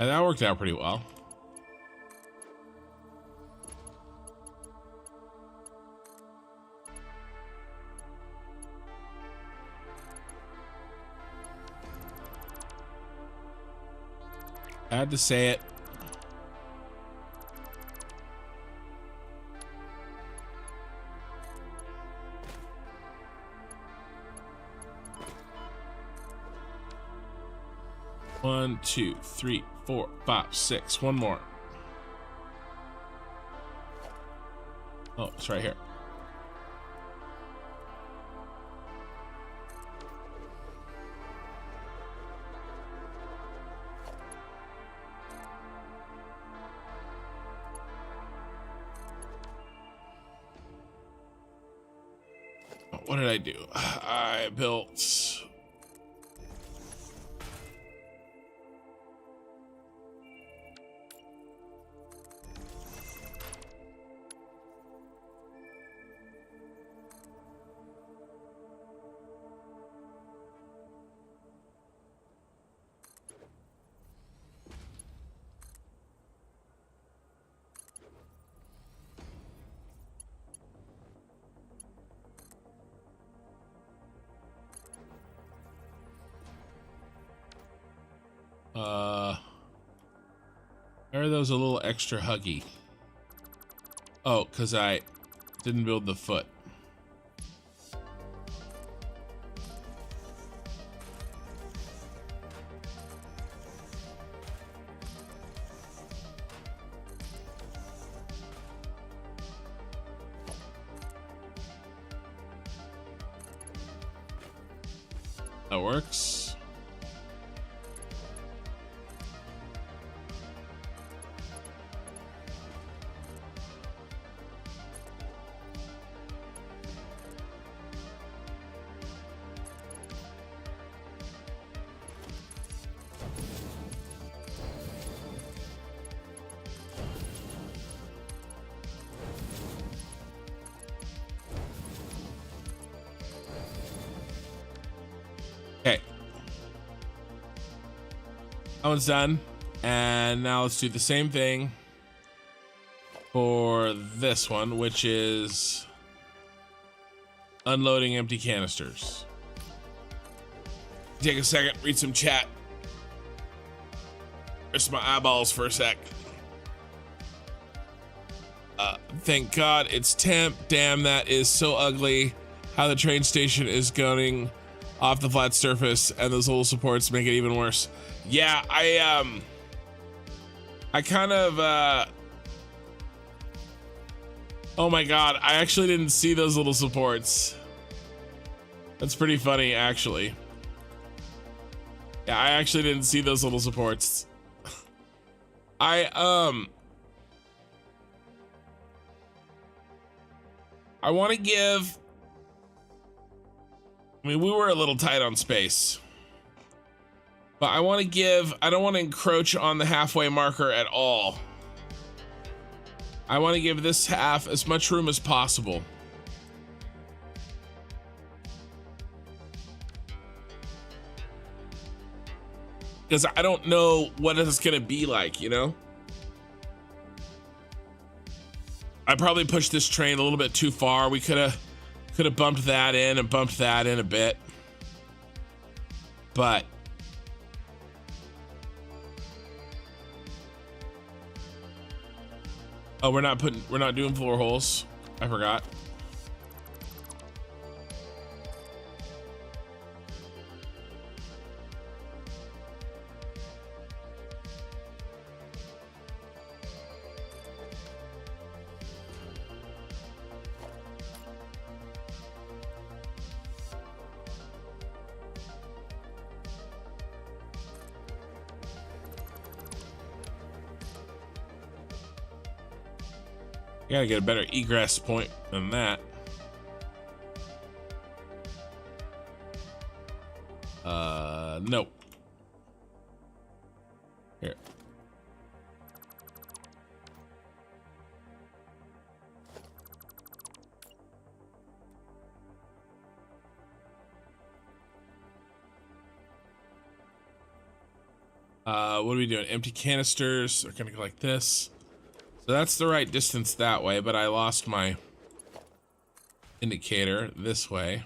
And that worked out pretty well. I had to say it. One, two, three, 4, 5, 6. One more. Oh, it's right here. What did I do? I built... Why are those a little extra huggy? Oh, because I didn't build the foot. That works. Okay. That one's done. And now let's do the same thing for this one, which is unloading empty canisters. Take a second, read some chat. Rest my eyeballs for a sec. Thank God it's temp. Damn, that is so ugly. How the train station is going off the flat surface, and those little supports make it even worse. Yeah, I kind of, oh my God, I actually didn't see those little supports. That's pretty funny, actually. Yeah, I actually didn't see those little supports. I want to give, I mean, we were a little tight on space, but I want to give, I don't want to encroach on the halfway marker at all. I want to give this half as much room as possible. Because I don't know what it's going to be like, you know? I probably pushed this train a little bit too far. We could have bumped that in and bumped that in a bit. But oh, we're not doing floor holes. I forgot. You gotta get a better egress point than that. Nope. Here. What are we doing? Empty canisters are gonna go like this. So that's the right distance that way, but I lost my indicator this way.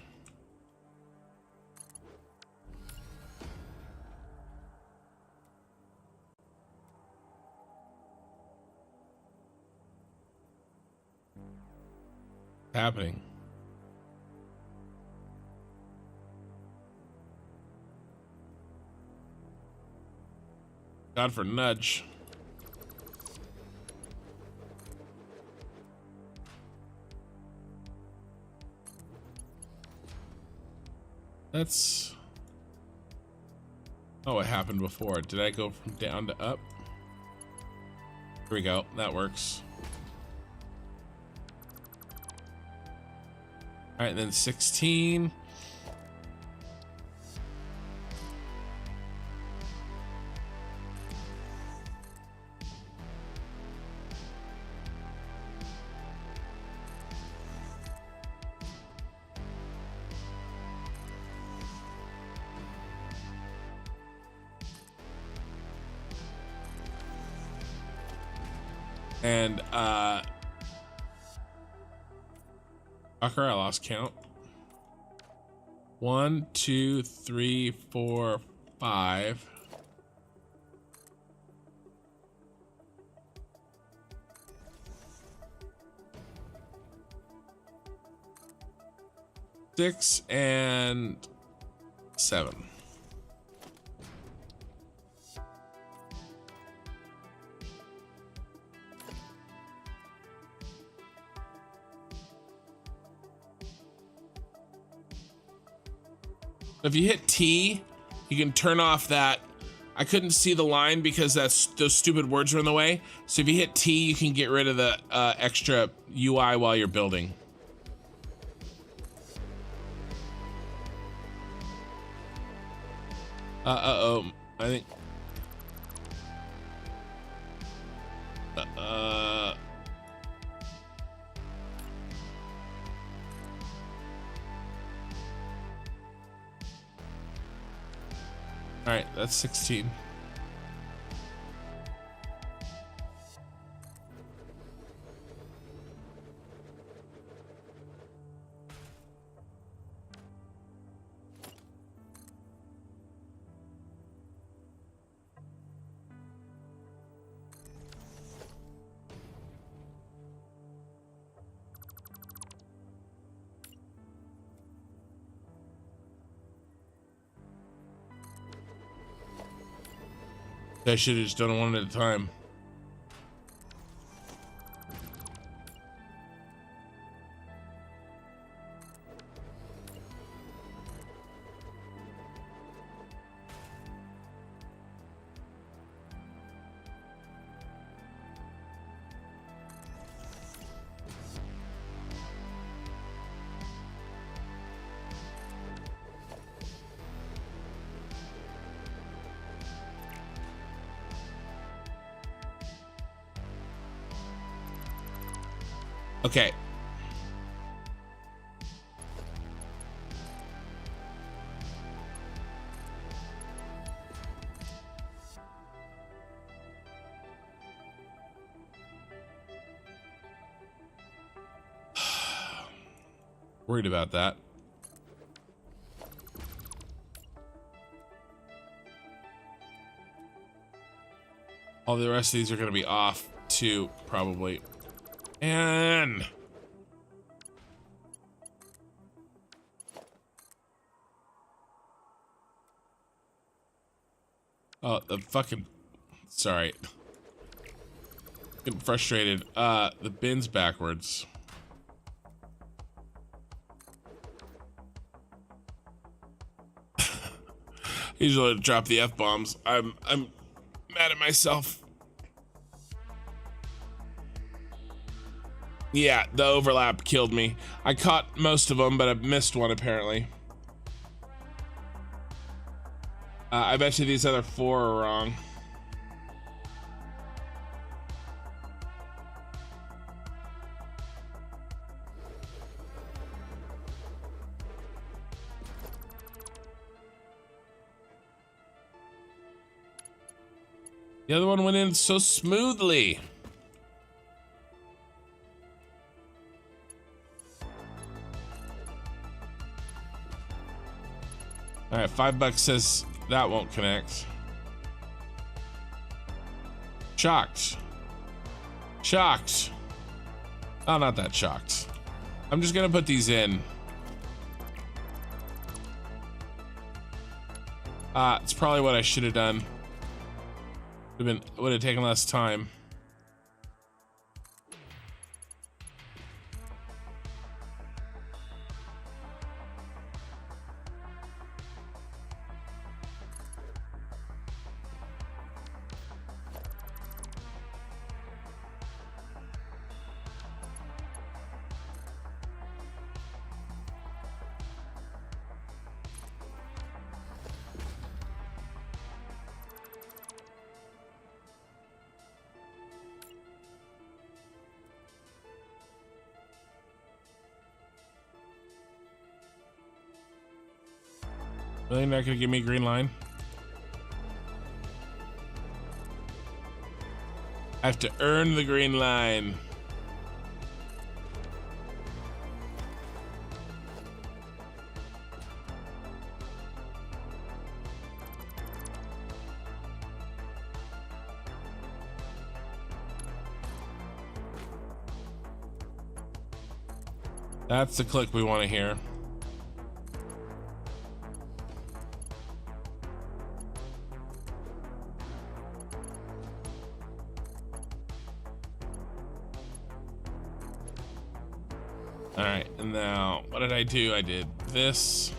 What's happening? God for nudge. That's, oh, it happened before. Did I go from down to up? Here we go. That works. All right, then 16. And fucker, I lost count. 1, 2, 3, 4, 5. 6 and 7. If you hit T, you can turn off that. I couldn't see the line because those stupid words were in the way. So if you hit T, you can get rid of the extra UI while you're building. Uh-oh, I think. All right, that's 16. I should have just done one at a time. Okay. Worried about that. All the rest of these are going to be off too, probably. And oh, the fucking sorry. Getting frustrated. The bin's backwards. Usually drop the F-bombs. I'm mad at myself. Yeah, the overlap killed me. I caught most of them, but I missed one apparently. I bet you these other 4 are wrong. The other one went in so smoothly. All right, $5 says that won't connect. Shocked. Shocked. Oh, not that shocked. I'm just gonna put these in. It's probably what I should have done. Would have taken less time. Really not gonna give me a green line? I have to earn the green line. That's the click we want to hear. Now, what did I do? I did this.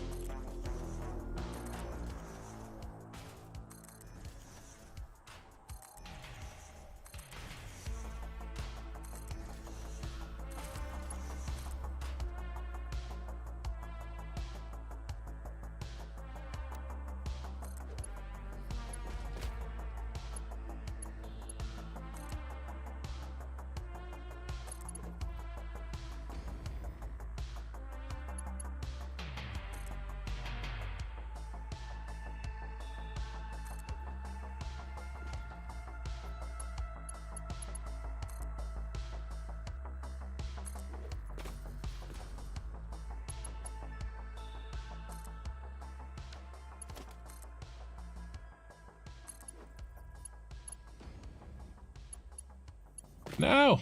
No.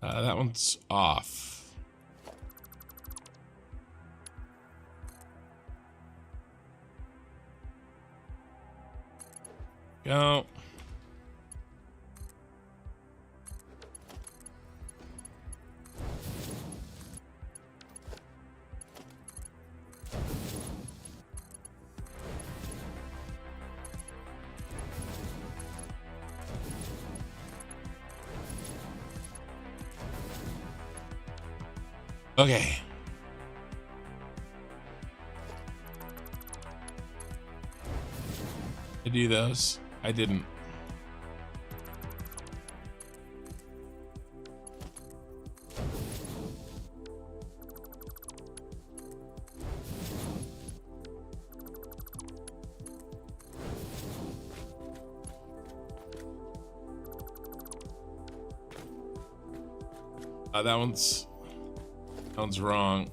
That one's off. Go. Okay. I do those. I didn't. That one's wrong.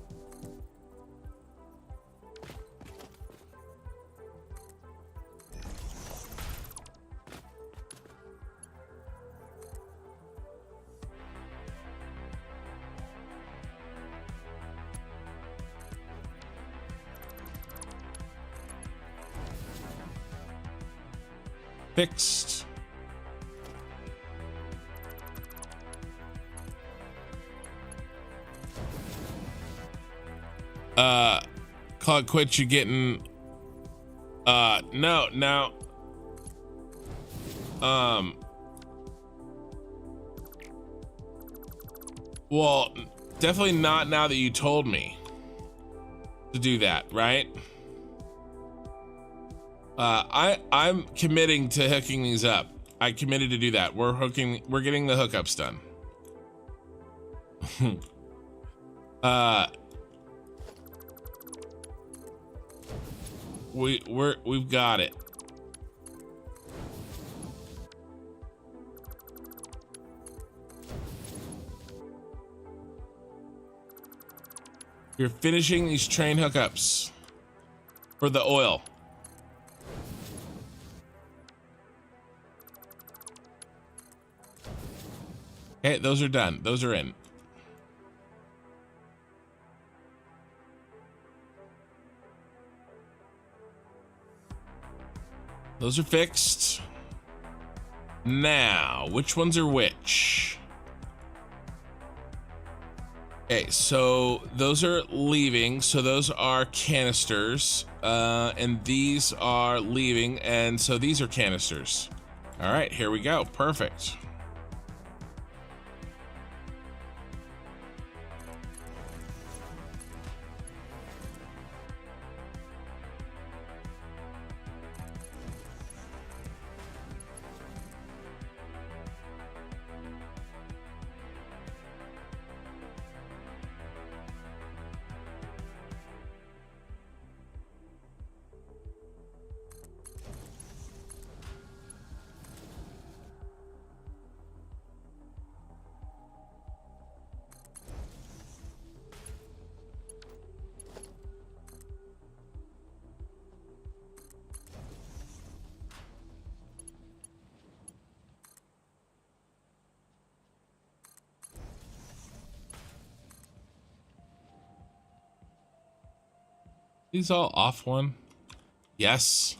Fixed. Cloud quit, you getting no. Well, definitely not now that you told me to do that, right? I'm committing to hooking these up. I committed to do that. We're getting the hookups done. We've got it. You're finishing these train hookups for the oil. Okay, those are done. Those are in. Those are fixed. Now, which ones are which? Okay, so those are leaving. So those are canisters. And these are leaving. And so these are canisters. All right, here we go. Perfect. These all off one. Yes.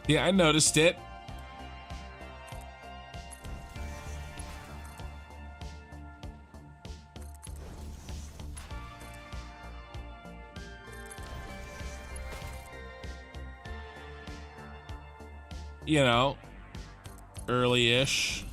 Yeah, I noticed it. You know, early-ish.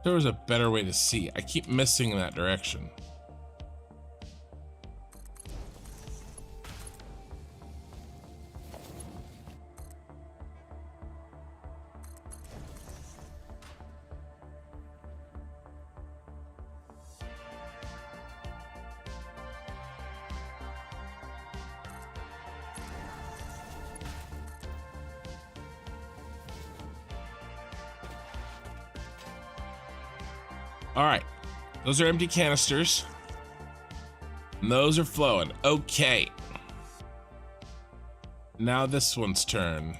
There was a better way to see. I keep missing that direction. All right, those are empty canisters. And those are flowing. Okay. Now this one's turn.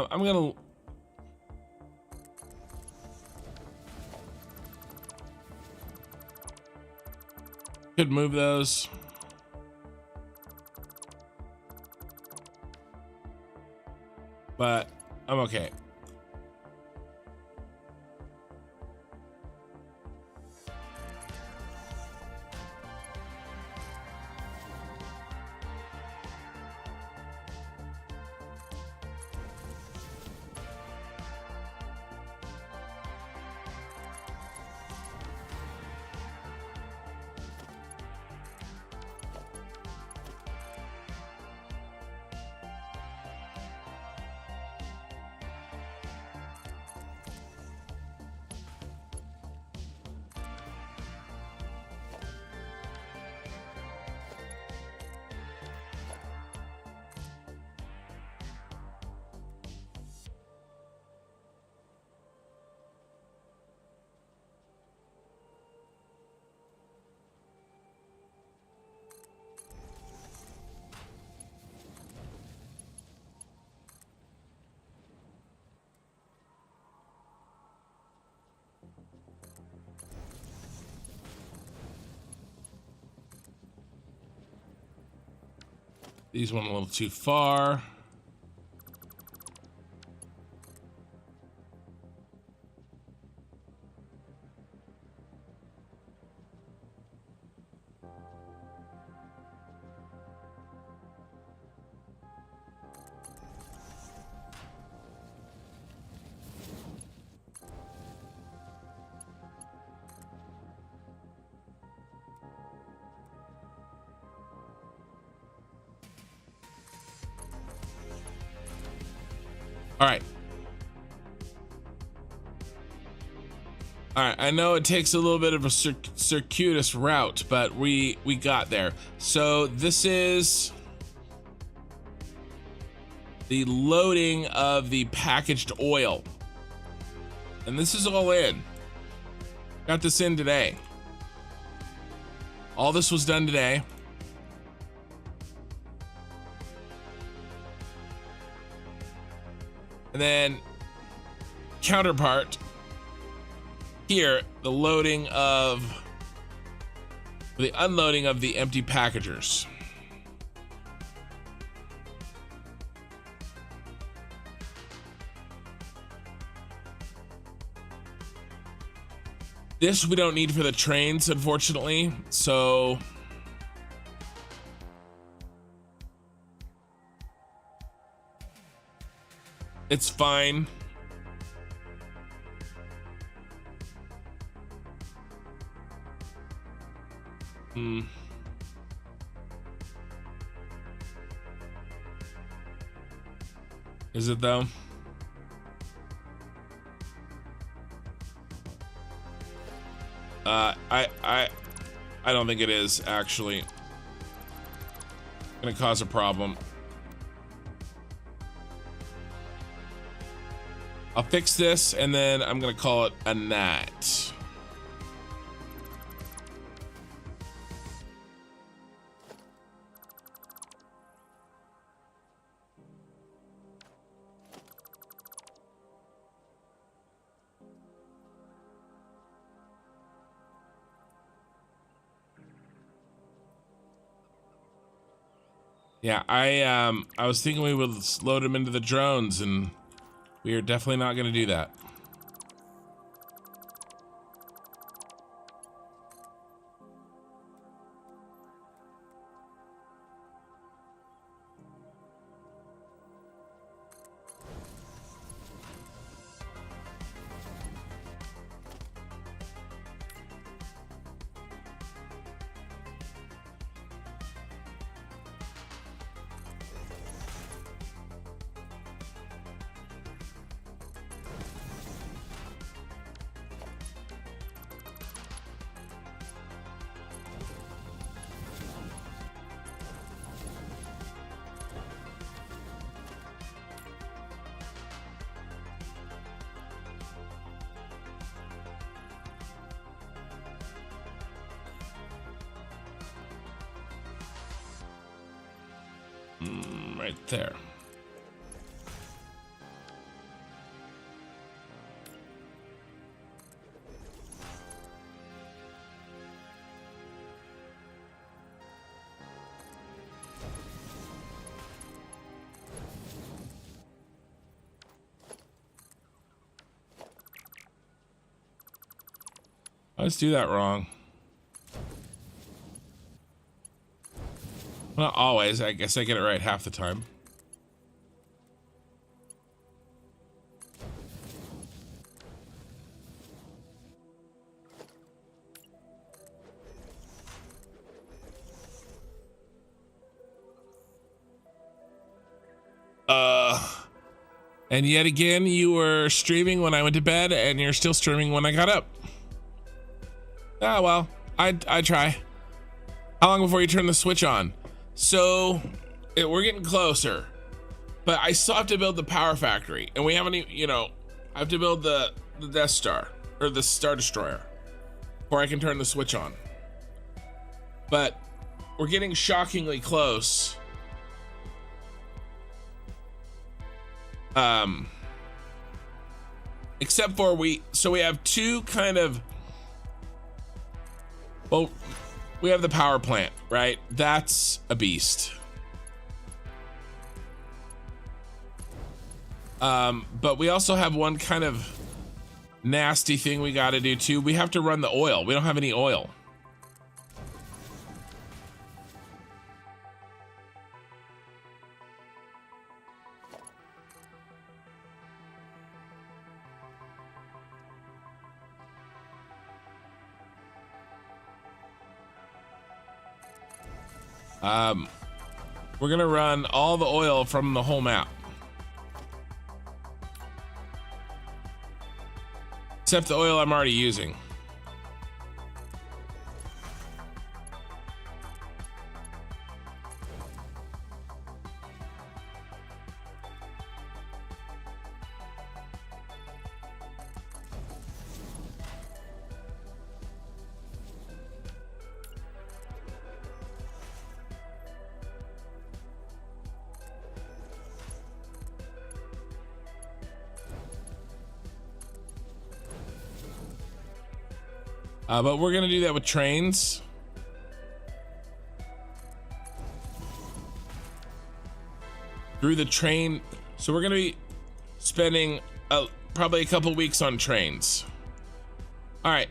I'm gonna could move those. But I'm okay. These went a little too far. All right. All right, I know it takes a little bit of a circuitous route, but we got there. So this is the loading of the packaged oil. And this is all in. Got this in today. All this was done today. And then counterpart here, the unloading of the empty packagers. This we don't need for the trains, unfortunately. So It's fine. Is it though? I don't think it is actually gonna cause a problem. I'll fix this and then I'm gonna call it a night. Yeah, I was thinking we would load them into the drones, and we are definitely not going to do that. Right there. I always do that wrong. Not always. I guess I get it right half the time. And yet again, you were streaming when I went to bed, and you're still streaming when I got up. Ah, well, I try. How long before you turn the switch on? So, we're getting closer, but I still have to build the power factory, and we haven't even, you know, I have to build the Death Star, or the Star Destroyer, before I can turn the switch on. But we're getting shockingly close. Except for we have two kind of, well, we have the power plant, right? That's a beast. But we also have one kind of nasty thing we got to do too. We have to run the oil. We don't have any oil. We're gonna run all the oil from the whole map. Except the oil I'm already using. But we're gonna do that with trains. Through the train, so we're gonna be spending probably a couple weeks on trains. All right.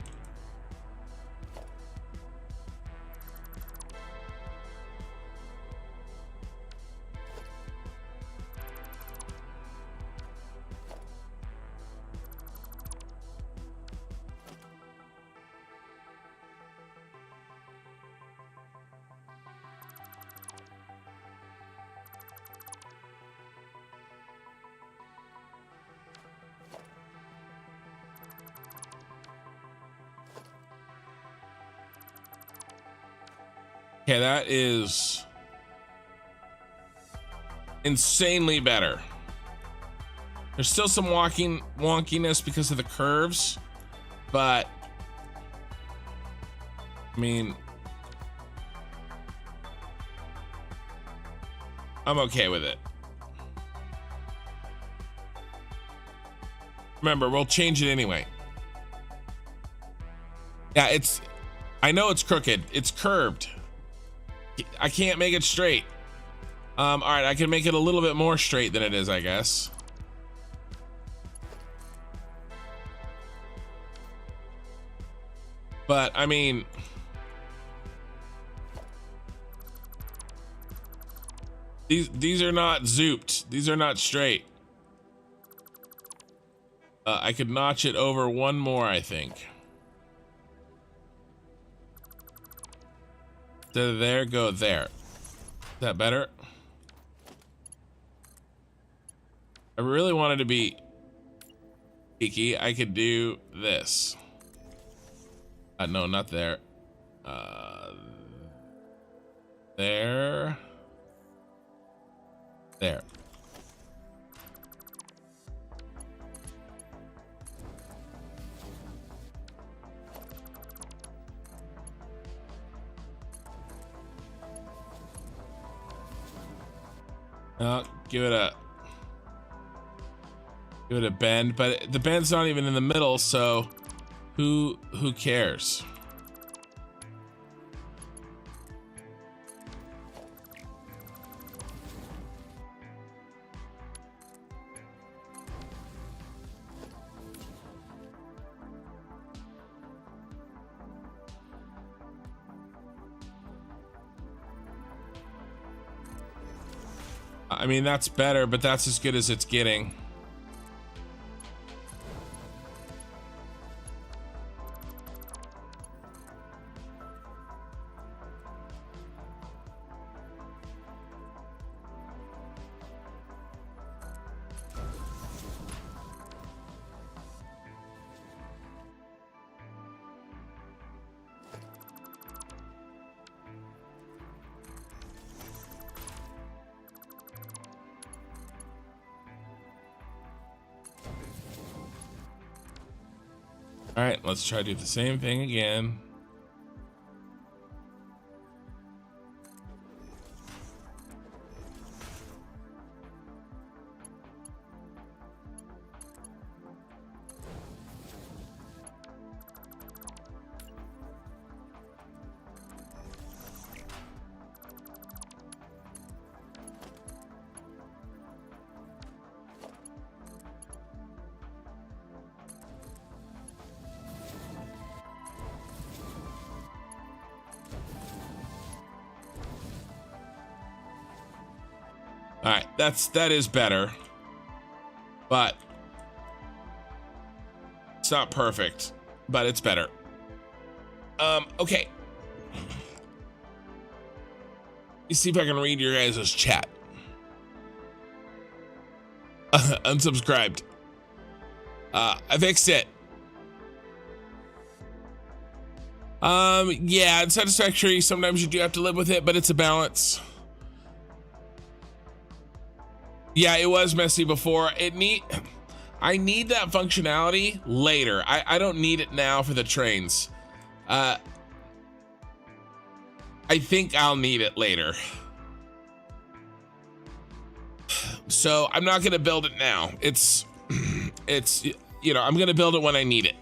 Okay, that is insanely better. There's still some wonkiness because of the curves, but I mean, I'm okay with it. Remember, we'll change it anyway. Yeah, I know it's crooked. It's curved. I can't make it straight. All right, I can make it a little bit more straight than it is, I guess. But I mean, these are not zooped. These are not straight. I could notch it over one more, I think. There, go there. Is that better? I really wanted to be geeky. I could do this. No, not there. There. There. Give it a bend, but the bend's not even in the middle, so who cares? I mean, that's better, but that's as good as it's getting. All right, let's try to do the same thing again. All right, that is better, but it's not perfect, but it's better. Okay. Let me see if I can read your guys' chat. Unsubscribed. I fixed it. Yeah, it's Satisfactory. Sometimes you do have to live with it, but it's a balance. Yeah, it was messy before. I need that functionality later. I don't need it now for the trains. I think I'll need it later. So I'm not gonna build it now. It's, you know, I'm gonna build it when I need it.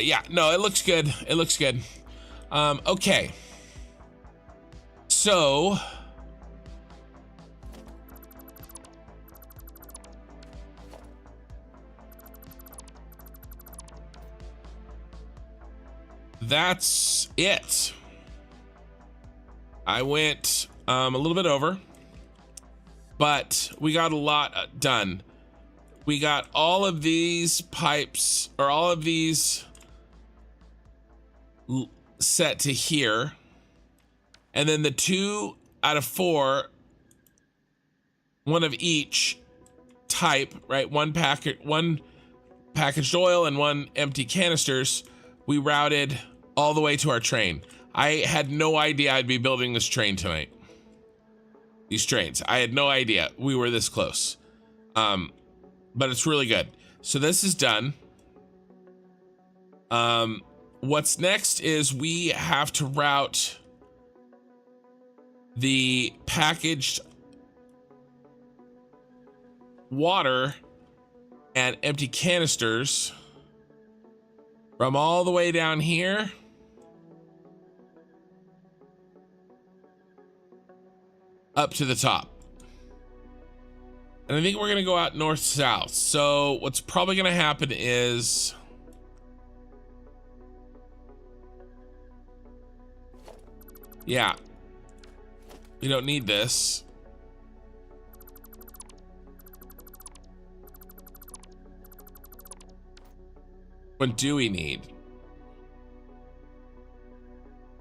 Yeah, no, it looks good. It looks good. Okay. So that's it. I went a little bit over, but we got a lot done. We got all of these pipes, or all of these set to here, and then the 2 out of 4, one of each, type, right? One packaged oil and 1 empty canisters. We routed all the way to our train. I had no idea I'd be building this train tonight. These trains, I had no idea we were this close. But it's really good. So this is done. What's next is we have to route the packaged water and empty canisters from all the way down here up to the top. And I think we're gonna go out north-south. So what's probably gonna happen is yeah, we don't need this. What do we need?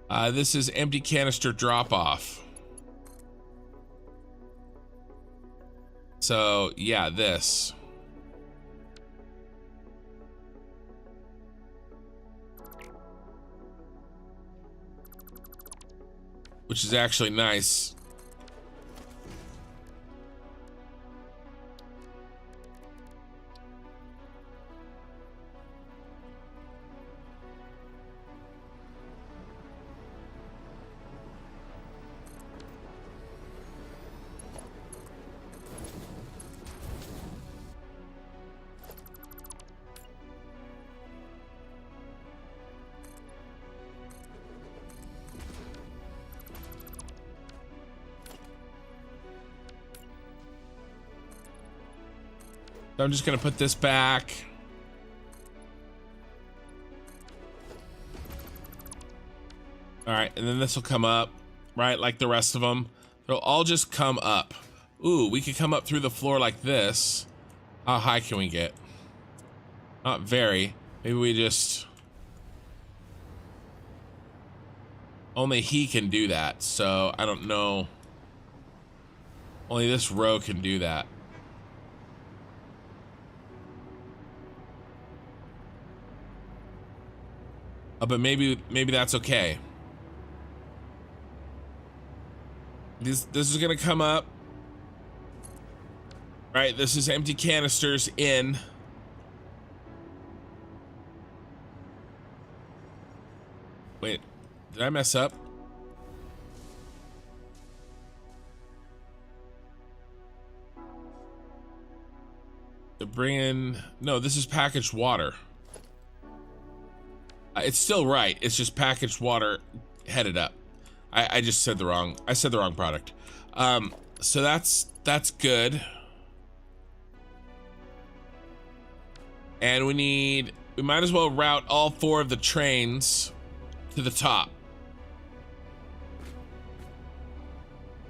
This is empty canister drop-off. So yeah, this. Which is actually nice. So I'm just gonna put this back. All right, and then this will come up, right? Like the rest of them. They'll all just come up. Ooh, we could come up through the floor like this. How high can we get? Not very. Maybe we just... Only he can do that, so I don't know. Only this row can do that. But maybe that's okay. This is gonna come up. Right, this is empty canisters in. Wait, did I mess up? To bring in, no, this is packaged water. It's still right. It's just packaged water headed up. I just said the wrong. I said the wrong product. So that's good. And we might as well route all 4 of the trains to the top.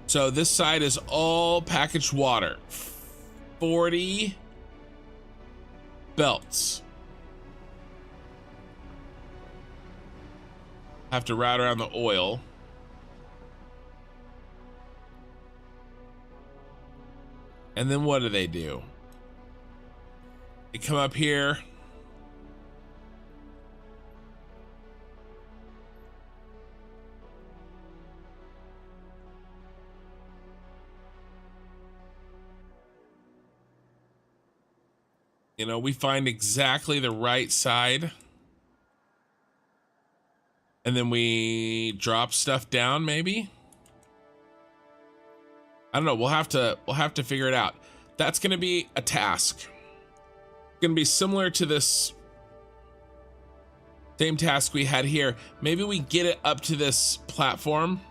So this side is all packaged water. 40 belts. Have to route around the oil. And then what do? They come up here. You know, we find exactly the right side. And then we drop stuff down, maybe? I don't know. We'll have to figure it out. That's gonna be a task. It's gonna be similar to this same task we had here. Maybe we get it up to this platform.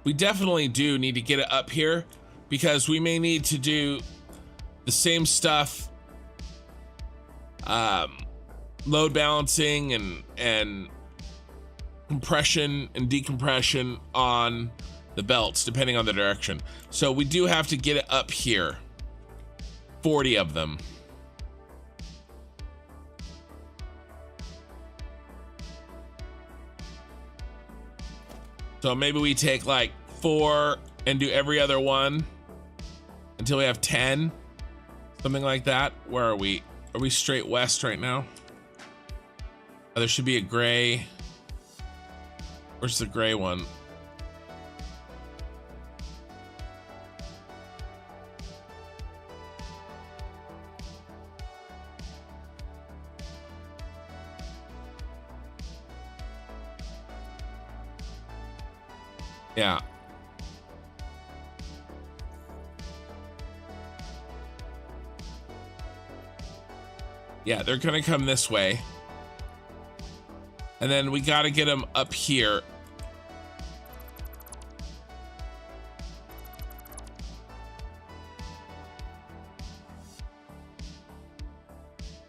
We definitely do need to get it up here because we may need to do the same stuff. Load balancing and compression and decompression on the belts depending on the direction. So we do have to get it up here. 40 of them. So maybe we take like 4 and do every other one until we have 10. Something like that. Where are we? Are we straight west right now? Oh, there should be a gray. Where's the gray one? Yeah. Yeah, they're gonna come this way. And then we gotta get them up here.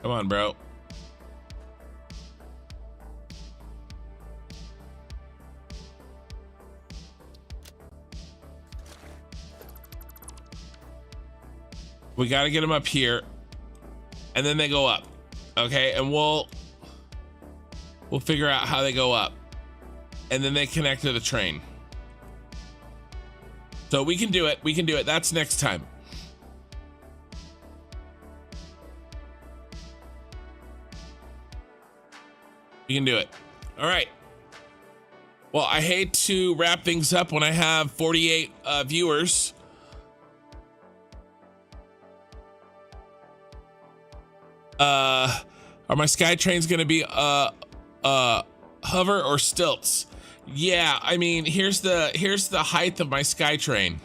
Come on, bro. We got to get them up here, and then they go up. Okay, and we'll figure out how they go up, and then they connect to the train. So we can do it. We can do it. That's next time. We can do it. All right. Well, I hate to wrap things up when I have 48 viewers. Are my sky trains gonna be hover or stilts? Yeah, I mean, here's the height of my sky train.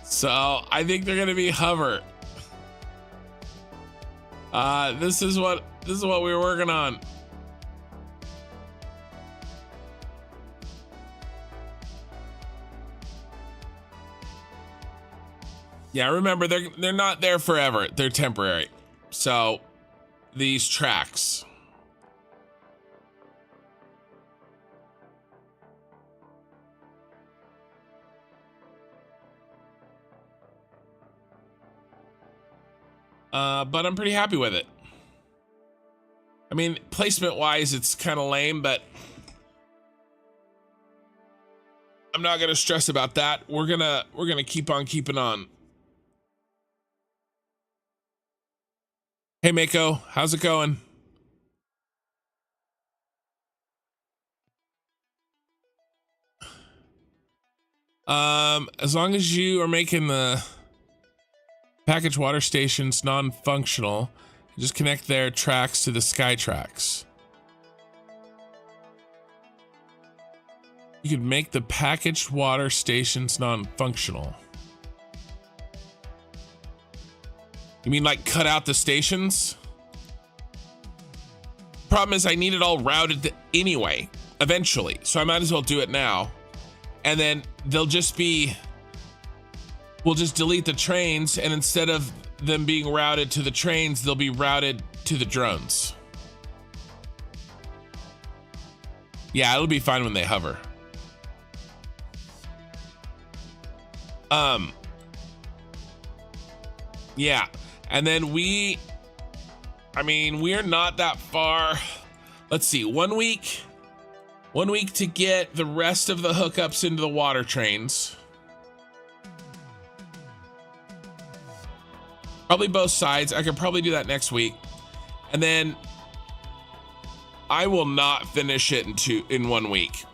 So I think they're gonna be hover. This is what we were working on. Yeah, remember they're not there forever. They're temporary. So these tracks. But I'm pretty happy with it. I mean, placement wise, it's kind of lame, but I'm not gonna stress about that. We're gonna keep on keeping on. Hey Mako, how's it going? As long as you are making the package water stations non-functional, just connect their tracks to the sky tracks. You could make the packaged water stations non-functional. You mean like cut out the stations? Problem is I need it all routed anyway, eventually. So I might as well do it now. And then they'll just be, we'll just delete the trains, and instead of them being routed to the trains, they'll be routed to the drones. Yeah, it'll be fine when they hover. Yeah, and then we're not that far. Let's see, 1 week to get the rest of the hookups into the water trains. Probably both sides. I could probably do that next week. And then I will not finish it in 1 week.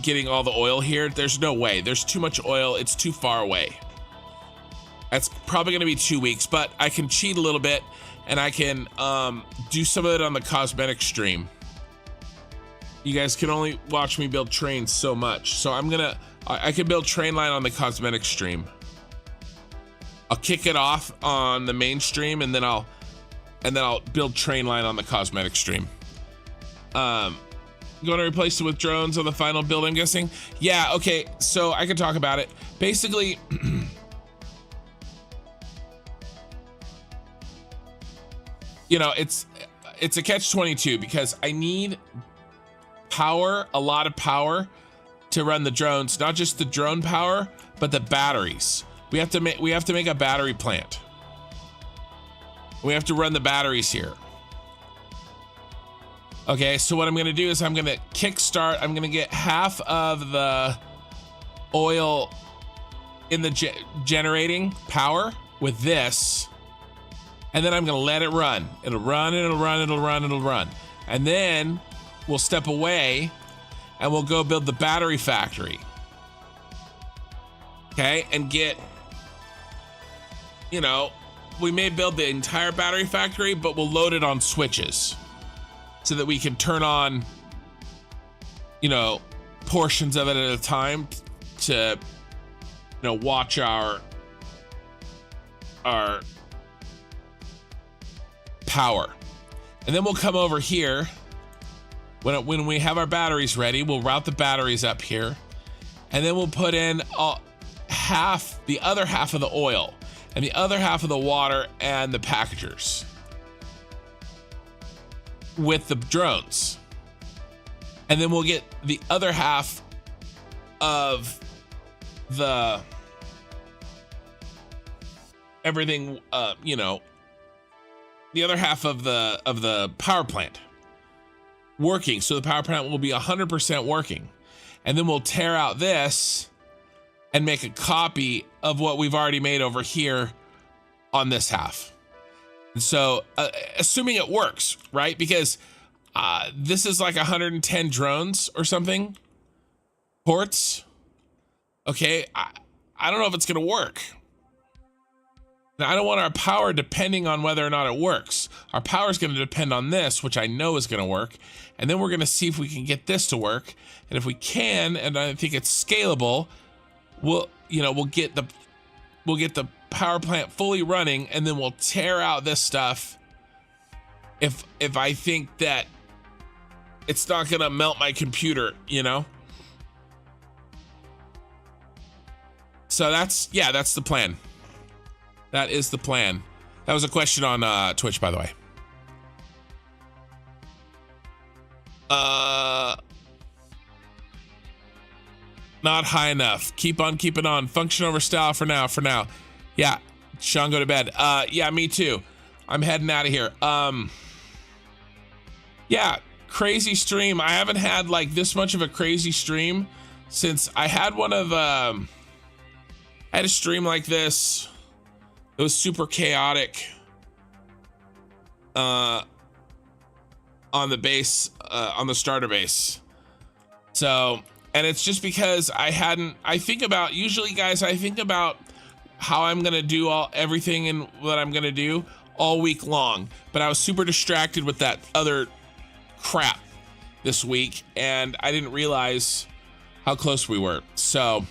Getting all the oil here, there's no way. There's too much oil. It's too far away. That's probably going to be 2 weeks, but I can cheat a little bit, and I can do some of it on the cosmetic stream. You guys can only watch me build trains so much. So I can build train line on the cosmetic stream. I'll kick it off on the main stream, and then I'll build train line on the cosmetic stream. You want to replace it with drones on the final build, I'm guessing? Yeah, okay, so I can talk about it. Basically, you know, it's a catch-22 because I need power, a lot of power to run the drones, not just the drone power, but the batteries. We have to make a battery plant. We have to run the batteries here. Okay, so what I'm gonna do is I'm gonna kickstart, I'm gonna get half of the oil in the generating power with this, and then I'm gonna let it run. It'll run, it'll run, it'll run, it'll run. And then we'll step away and we'll go build the battery factory. Okay, and get, you know, we may build the entire battery factory, but we'll load it on switches so that we can turn on, you know, portions of it at a time to, you know, watch our power. And then we'll come over here when we have our batteries ready. We'll route the batteries up here, and then we'll put in the other half of the oil and the other half of the water and the packagers with the drones. And then we'll get the other half of the everything, you know, the other half of the power plant working. So the power plant will be 100% working. And then we'll tear out this and make a copy of what we've already made over here on this half. And so, assuming it works, right? Because this is like 110 drones or something, ports. Okay, I don't know if it's gonna work. Now, I don't want our power depending on whether or not it works. Our power is gonna depend on this, which I know is gonna work. And then we're gonna see if we can get this to work. And if we can, and I think it's scalable, we'll get the power plant fully running, and then we'll tear out this stuff if I think that it's not gonna melt my computer, you know. So that's the plan. That is the plan. That was a question on Twitch, by the way. Not high enough. Keep on keeping on. Function over style for now. Yeah, Sean, go to bed. Yeah, me too. I'm heading out of here. Yeah, crazy stream. I haven't had like this much of a crazy stream since I had I had a stream like this. It was super chaotic on the base, on the starter base. So, and it's just because usually guys, I think about how I'm gonna do everything and what I'm gonna do all week long, but I was super distracted with that other crap this week, and I didn't realize how close we were. So,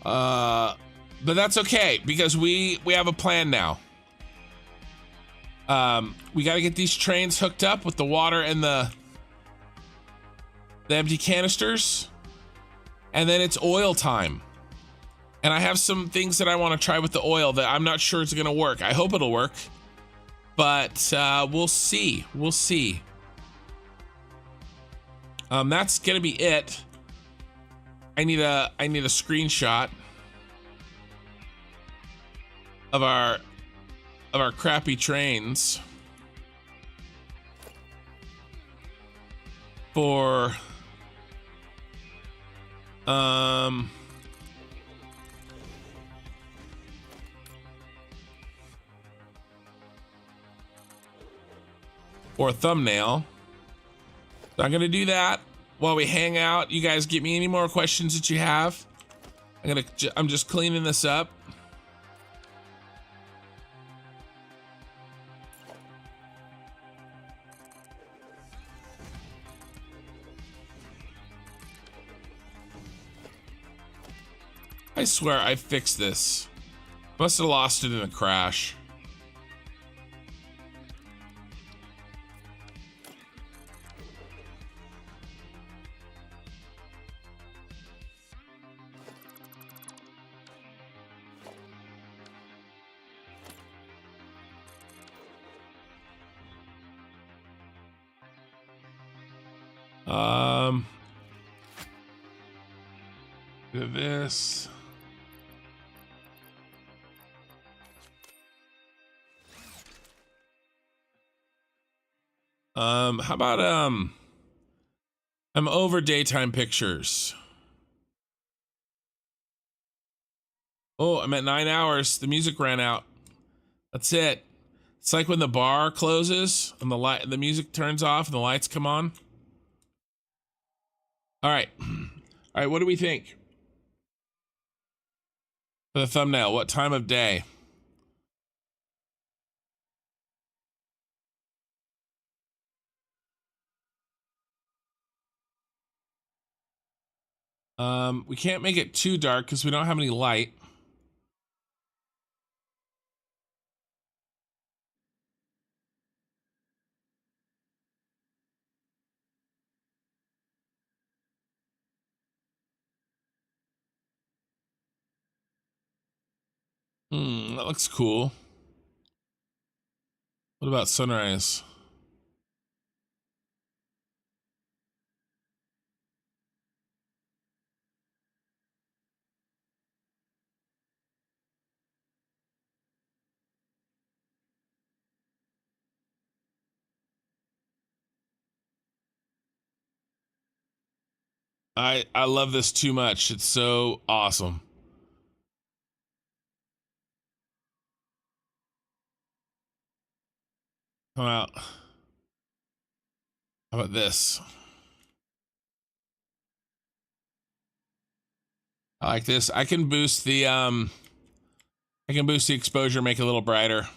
but that's okay because we have a plan now. We got to get these trains hooked up with the water and the empty canisters, and then it's oil time. And I have some things that I want to try with the oil that I'm not sure it's going to work. I hope it'll work, but we'll see. We'll see. That's going to be it. I need a screenshot of our crappy trains for a thumbnail. So I'm gonna do that while we hang out. You guys get me any more questions that you have. I'm just cleaning this up. I swear I fixed this. Must have lost it in a crash. Do this. How about I'm over daytime pictures. Oh, I'm at 9 hours. The music ran out. That's it. It's like when the bar closes and the music turns off and the lights come on. All right. All right, what do we think? For the thumbnail, what time of day? We can't make it too dark because we don't have any light. That looks cool. What about sunrise? I love this too much. It's so awesome. How about this? I like this. I can boost the exposure, make it a little brighter.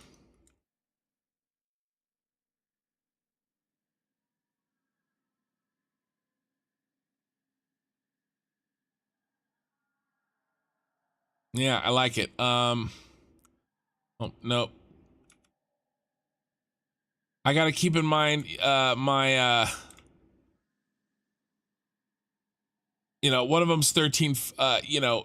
Yeah, I like it. Oh, nope. I got to keep in mind my one of them's 13 9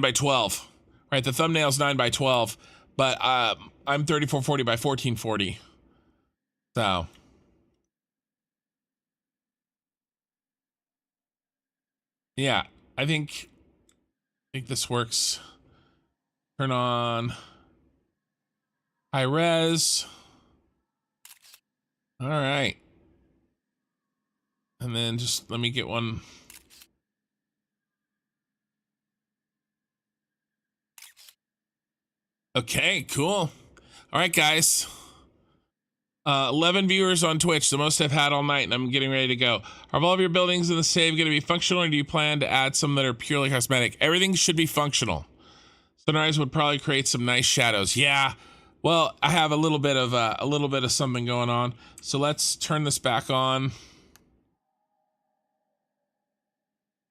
by 12. Right, the thumbnail's 9 by 12, but I'm 3440 by 1440. So yeah, I think this works. Turn on high res. All right. And then just let me get one. Okay, cool. All right, guys. 11 viewers on Twitch, the most I've had all night, and I'm getting ready to go. Are all of your buildings in the save going to be functional, or do you plan to add some that are purely cosmetic? Everything should be functional. Sunrise would probably create some nice shadows. Yeah. Well, I have a little bit of something going on. So let's turn this back on.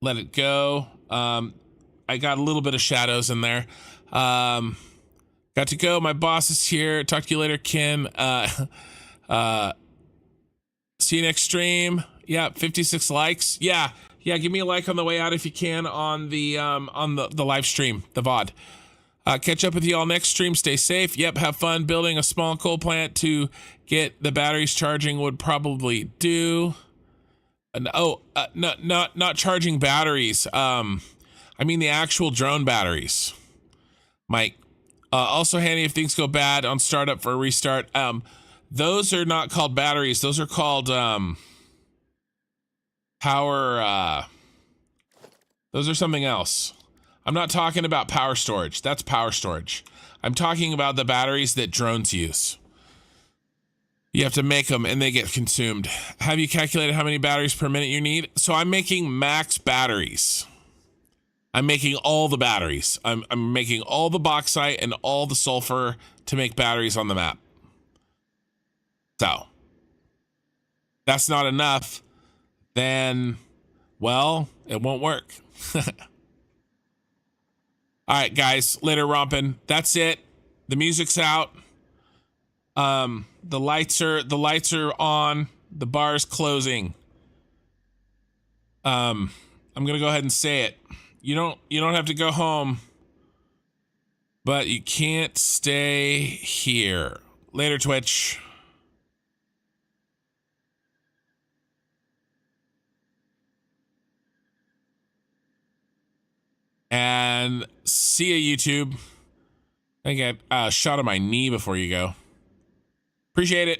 Let it go. I got a little bit of shadows in there. Got to go. My boss is here. Talk to you later, Kim. See you next stream. Yeah, 56 likes. Yeah, give me a like on the way out if you can on the live stream, the VOD. Catch up with you all next stream. Stay safe. Yep, have fun building a small coal plant to get the batteries charging would probably do. Not charging batteries. I mean the actual drone batteries. Mike. Also handy if things go bad on startup for a restart. Those are not called batteries. Those are called power. Those are something else. I'm not talking about power storage. That's power storage. I'm talking about the batteries that drones use. You have to make them and they get consumed. Have you calculated how many batteries per minute you need? So I'm making max batteries. I'm making all the batteries. I'm making all the bauxite and all the sulfur to make batteries on the map. So that's not enough. Then, well, it won't work. All right, guys, later romping. That's it. The music's out. The lights are on. The bar's closing. I'm gonna go ahead and say it. You don't have to go home, but you can't stay here. Later, Twitch. And see ya, YouTube. I get a shot of my knee before you go. Appreciate it.